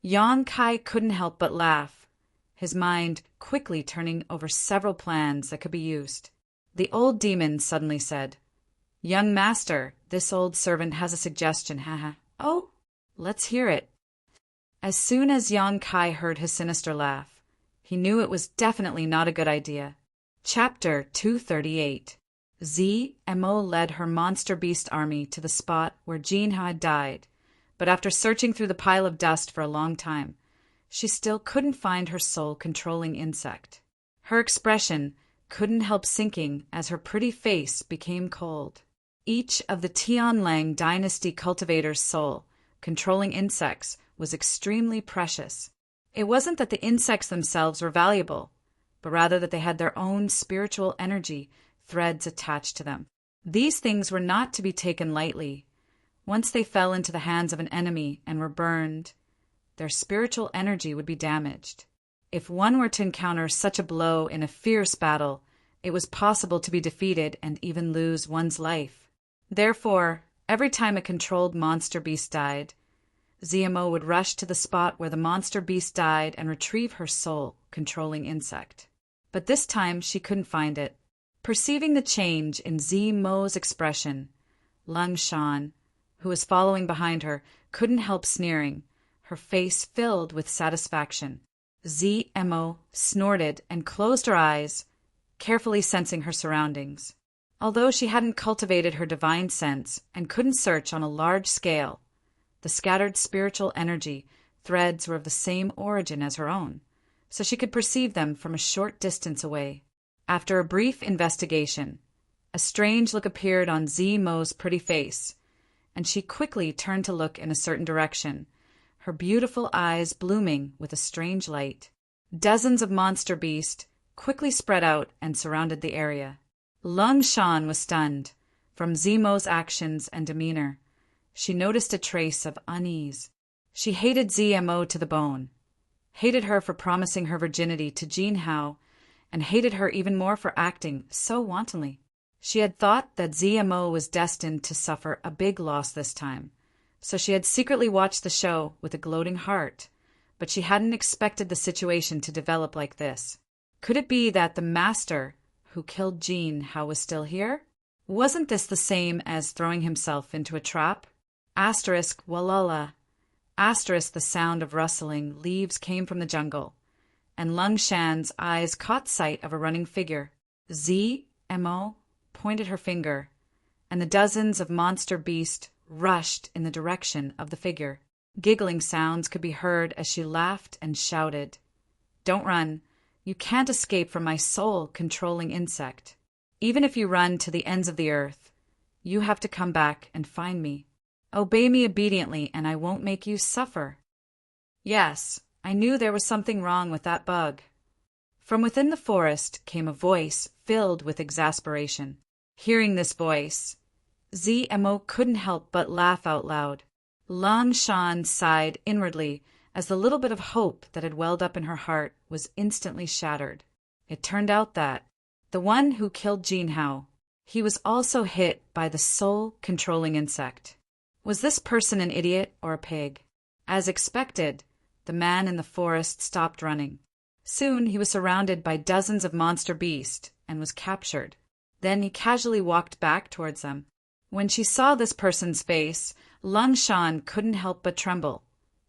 Yang Kai couldn't help but laugh, his mind quickly turning over several plans that could be used. The old demon suddenly said, "Young master, this old servant has a suggestion, haha." "Oh, let's hear it." As soon as Yang Kai heard his sinister laugh, he knew it was definitely not a good idea. Chapter 238. ZMO led her monster beast army to the spot where Jin Hao had died, but after searching through the pile of dust for a long time, she still couldn't find her soul-controlling insect. Her expression couldn't help sinking as her pretty face became cold. Each of the Tianlang dynasty cultivators' soul-controlling insects was extremely precious. It wasn't that the insects themselves were valuable, but rather that they had their own spiritual energy threads attached to them. These things were not to be taken lightly. Once they fell into the hands of an enemy and were burned, their spiritual energy would be damaged. If one were to encounter such a blow in a fierce battle, it was possible to be defeated and even lose one's life. Therefore, every time a controlled monster beast died, ZMO would rush to the spot where the monster beast died and retrieve her soul-controlling insect. But this time she couldn't find it. Perceiving the change in ZMO's expression, Lung Shan, who was following behind her, couldn't help sneering, her face filled with satisfaction. ZMO snorted and closed her eyes, carefully sensing her surroundings. Although she hadn't cultivated her divine sense and couldn't search on a large scale, the scattered spiritual energy threads were of the same origin as her own, so she could perceive them from a short distance away. After a brief investigation, a strange look appeared on ZMO's pretty face, and she quickly turned to look in a certain direction, her beautiful eyes blooming with a strange light. Dozens of monster beasts quickly spread out and surrounded the area. Lung Shan was stunned. From ZMO's actions and demeanor, she noticed a trace of unease. She hated ZMO to the bone, hated her for promising her virginity to Jin Hao, and hated her even more for acting so wantonly. She had thought that ZMO was destined to suffer a big loss this time, so she had secretly watched the show with a gloating heart, but she hadn't expected the situation to develop like this. Could it be that the master who killed Jin Hao was still here? Wasn't this the same as throwing himself into a trap? Asterisk Walala. Asterisk the sound of rustling leaves came from the jungle, and Lung Shan's eyes caught sight of a running figure. ZMO pointed her finger, and the dozens of monster beasts rushed in the direction of the figure. Giggling sounds could be heard as she laughed and shouted, "Don't run. You can't escape from my soul-controlling insect. Even if you run to the ends of the earth, you have to come back and find me. Obey me obediently, and I won't make you suffer." Yes, I knew there was something wrong with that bug. From within the forest came a voice filled with exasperation. Hearing this voice, ZMO couldn't help but laugh out loud. Lung Shan sighed inwardly as the little bit of hope that had welled up in her heart was instantly shattered. It turned out that the one who killed Jin Hao, he was also hit by the soul-controlling insect. Was this person an idiot or a pig? As expected, the man in the forest stopped running. Soon he was surrounded by dozens of monster beasts and was captured. Then he casually walked back towards them. When she saw this person's face, Lung Shan couldn't help but tremble,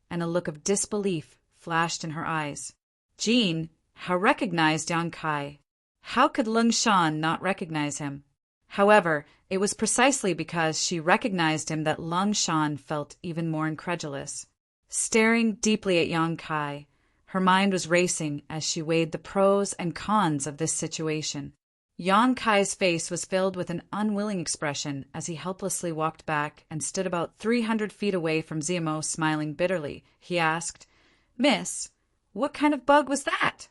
and a look of disbelief flashed in her eyes. Jean, how recognized Yang Kai? How could Lung Shan not recognize him? However, it was precisely because she recognized him that Lung Shan felt even more incredulous. Staring deeply at Yang Kai, her mind was racing as she weighed the pros and cons of this situation. Yang Kai's face was filled with an unwilling expression as he helplessly walked back and stood about 300 feet away from Zemo, smiling bitterly. He asked, "Miss, what kind of bug was that?"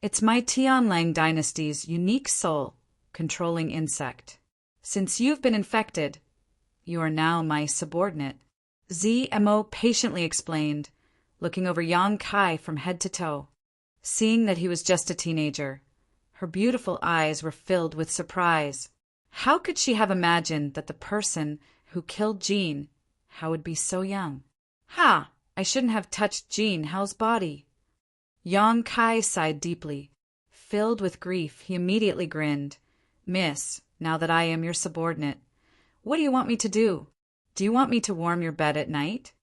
"It's my Tianlang dynasty's unique soul controlling insect. Since you've been infected, you are now my subordinate," Zemo patiently explained, looking over Yang Kai from head to toe. Seeing that he was just a teenager, her beautiful eyes were filled with surprise. How could she have imagined that the person who killed Jean Hao would be so young? "Ha! I shouldn't have touched Jean Hao's body." Yang Kai sighed deeply. Filled with grief, he immediately grinned. "Miss, now that I am your subordinate, what do you want me to do? Do you want me to warm your bed at night?"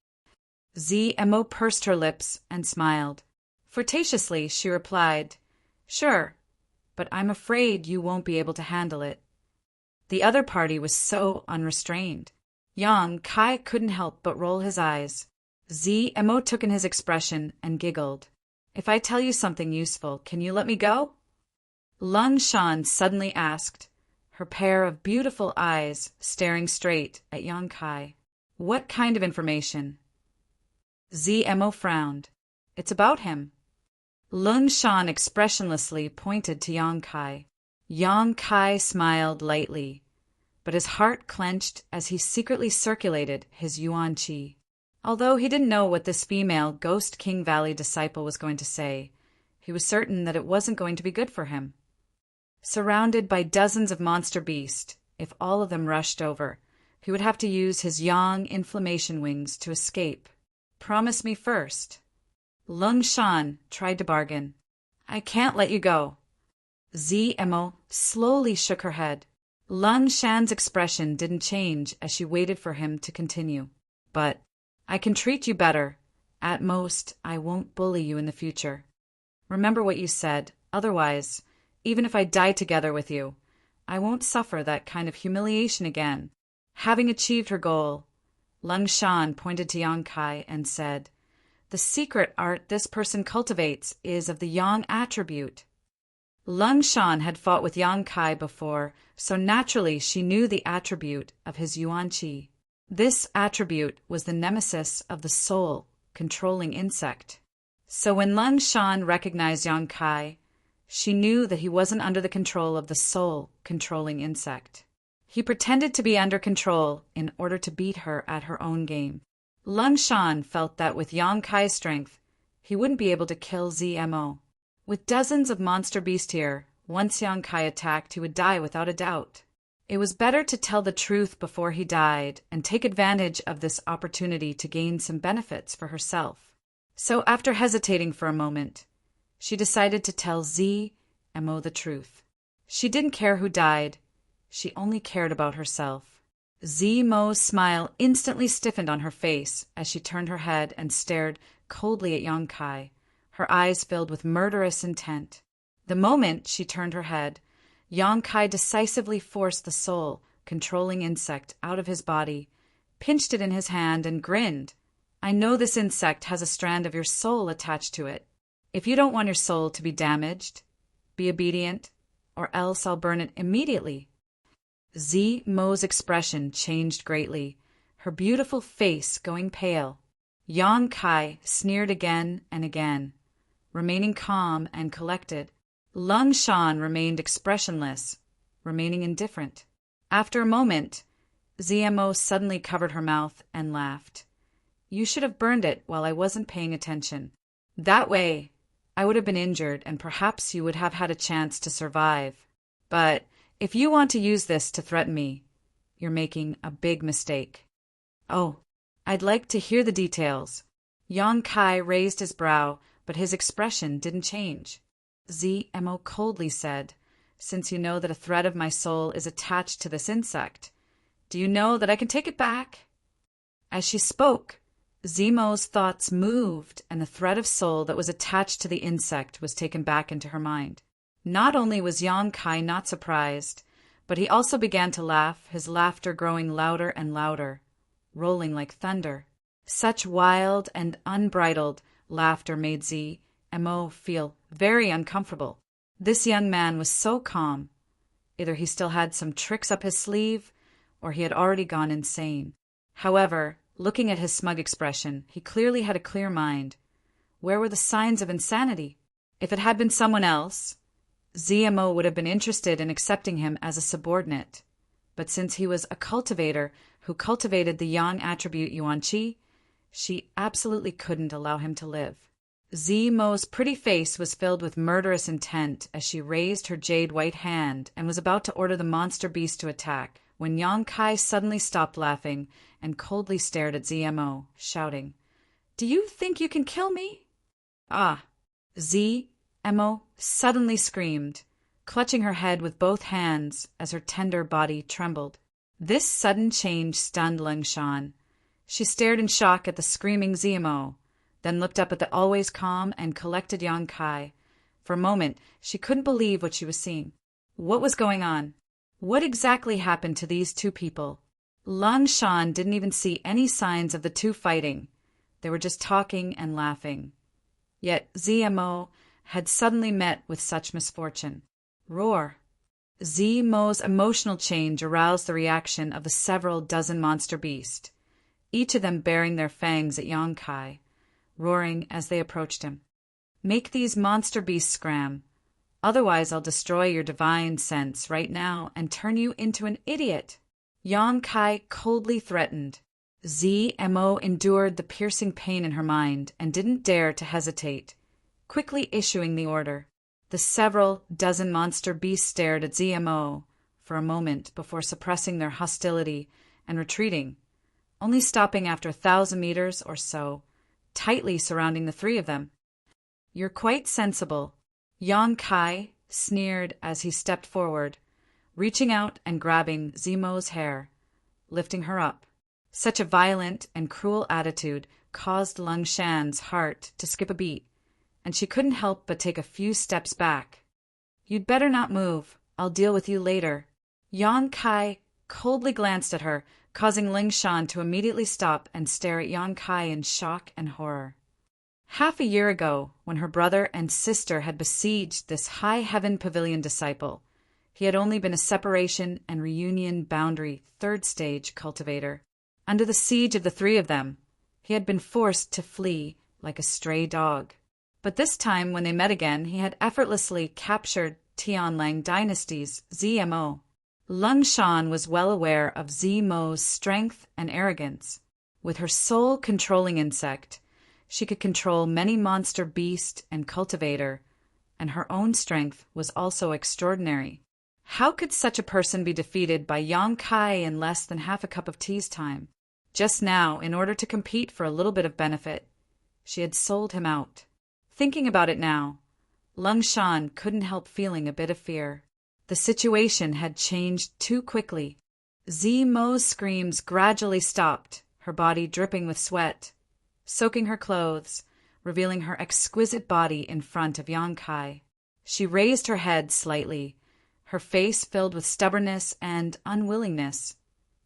Zemo pursed her lips and smiled. Flirtatiously, she replied, "Sure, but I'm afraid you won't be able to handle it." The other party was so unrestrained. Yang Kai couldn't help but roll his eyes. Zemo took in his expression and giggled. "If I tell you something useful, can you let me go?" Lung Shan suddenly asked, her pair of beautiful eyes staring straight at Yang Kai. "What kind of information?" Zemo frowned. "It's about him." Lung Shan expressionlessly pointed to Yang Kai. Yang Kai smiled lightly, but his heart clenched as he secretly circulated his Yuan Qi. Although he didn't know what this female Ghost King Valley disciple was going to say, he was certain that it wasn't going to be good for him. Surrounded by dozens of monster beasts, if all of them rushed over, he would have to use his yang inflammation wings to escape. "Promise me first." Lung Shan tried to bargain. "I can't let you go." Zemo slowly shook her head. Lung Shan's expression didn't change as she waited for him to continue. "But I can treat you better. At most, I won't bully you in the future. Remember what you said. Otherwise, even if I die together with you, I won't suffer that kind of humiliation again." Having achieved her goal, Lung Shan pointed to Yang Kai and said, "The secret art this person cultivates is of the yang attribute." Lung Shan had fought with Yang Kai before, so naturally she knew the attribute of his Yuan Qi. This attribute was the nemesis of the soul controlling insect. So when Lung Shan recognized Yang Kai, she knew that he wasn't under the control of the soul controlling insect. He pretended to be under control in order to beat her at her own game. Lung Shan felt that with Yang Kai's strength, he wouldn't be able to kill Zemo. With dozens of monster beasts here, once Yang Kai attacked, he would die without a doubt. It was better to tell the truth before he died and take advantage of this opportunity to gain some benefits for herself. So after hesitating for a moment, she decided to tell Zemo the truth. She didn't care who died, she only cared about herself. Zemo's smile instantly stiffened on her face as she turned her head and stared coldly at Yang Kai, her eyes filled with murderous intent. The moment she turned her head, Yang Kai decisively forced the soul controlling insect out of his body, pinched it in his hand, and grinned. "I know this insect has a strand of your soul attached to it. If you don't want your soul to be damaged, be obedient, or else I'll burn it immediately." Zemo's expression changed greatly, her beautiful face going pale. Yang Kai sneered again and again, remaining calm and collected. Lung Shan remained expressionless, remaining indifferent. After a moment, Zemo suddenly covered her mouth and laughed. "You should have burned it while I wasn't paying attention. That way, I would have been injured and perhaps you would have had a chance to survive. But if you want to use this to threaten me, you're making a big mistake." "Oh, I'd like to hear the details." Yang Kai raised his brow, but his expression didn't change. Zemo coldly said, "Since you know that a thread of my soul is attached to this insect, do you know that I can take it back?" As she spoke, Zemo's thoughts moved, and the thread of soul that was attached to the insect was taken back into her mind. Not only was Yang Kai not surprised, but he also began to laugh, his laughter growing louder and louder, rolling like thunder. Such wild and unbridled laughter made Zemo feel very uncomfortable. This young man was so calm. Either he still had some tricks up his sleeve, or he had already gone insane. However, looking at his smug expression, he clearly had a clear mind. Where were the signs of insanity? If it had been someone else, Zemo would have been interested in accepting him as a subordinate. But since he was a cultivator who cultivated the yang attribute Yuan Qi, she absolutely couldn't allow him to live. Zemo's pretty face was filled with murderous intent as she raised her jade white hand and was about to order the monster beast to attack, when Yang Kai suddenly stopped laughing and coldly stared at Zemo, shouting, "Do you think you can kill me?" "Ah!" Zemo suddenly screamed, clutching her head with both hands as her tender body trembled. This sudden change stunned Lung Shan. She stared in shock at the screaming Zemo, then looked up at the always calm and collected Yang Kai. For a moment, she couldn't believe what she was seeing. What was going on? What exactly happened to these two people? Lung Shan didn't even see any signs of the two fighting. They were just talking and laughing. Yet Zemo had suddenly met with such misfortune. Roar! Zemo's emotional change aroused the reaction of the several dozen monster beasts, each of them baring their fangs at Yang Kai, roaring as they approached him. "Make these monster beasts scram. Otherwise I'll destroy your divine sense right now and turn you into an idiot," Yang Kai coldly threatened. Zemo endured the piercing pain in her mind and didn't dare to hesitate, quickly issuing the order. The several dozen monster beasts stared at Zemo for a moment before suppressing their hostility and retreating, only stopping after 1,000 meters or so, tightly surrounding the three of them. "You're quite sensible," Yang Kai sneered as he stepped forward, reaching out and grabbing Zemo's hair, lifting her up. Such a violent and cruel attitude caused Lung Shan's heart to skip a beat, and she couldn't help but take a few steps back. "You'd better not move. I'll deal with you later." Yang Kai coldly glanced at her, causing Ling Shan to immediately stop and stare at Yang Kai in shock and horror. Half a year ago, when her brother and sister had besieged this high heaven pavilion disciple, he had only been a separation and reunion boundary third stage cultivator. Under the siege of the three of them, he had been forced to flee like a stray dog. But this time, when they met again, he had effortlessly captured Tianlang Dynasty's Zemo. Lung Shan was well aware of Zemo's strength and arrogance. With her soul-controlling insect, she could control many monster beast and cultivator, and her own strength was also extraordinary. How could such a person be defeated by Yang Kai in less than half a cup of tea's time? Just now, in order to compete for a little bit of benefit, she had sold him out. Thinking about it now, Lung Shan couldn't help feeling a bit of fear. The situation had changed too quickly. Zemo's screams gradually stopped, her body dripping with sweat, soaking her clothes, revealing her exquisite body in front of Yang Kai. She raised her head slightly, her face filled with stubbornness and unwillingness,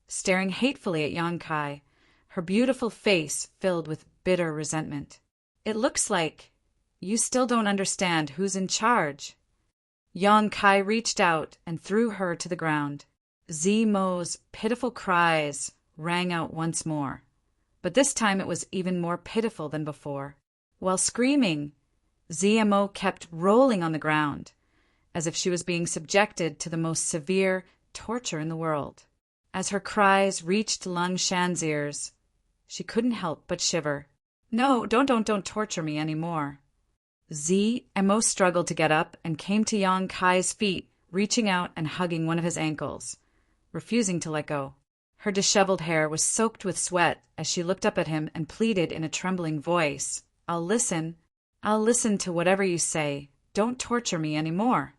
staring hatefully at Yang Kai, her beautiful face filled with bitter resentment. "It looks like you still don't understand who's in charge." Yang Kai reached out and threw her to the ground. Zemo's pitiful cries rang out once more, but this time it was even more pitiful than before. While screaming, Zemo kept rolling on the ground, as if she was being subjected to the most severe torture in the world. As her cries reached Lung Shan's ears, she couldn't help but shiver. "No, don't torture me anymore." Zemo struggled to get up and came to Yang Kai's feet, reaching out and hugging one of his ankles, refusing to let go. Her disheveled hair was soaked with sweat as she looked up at him and pleaded in a trembling voice, I'll listen to whatever you say. Don't torture me anymore."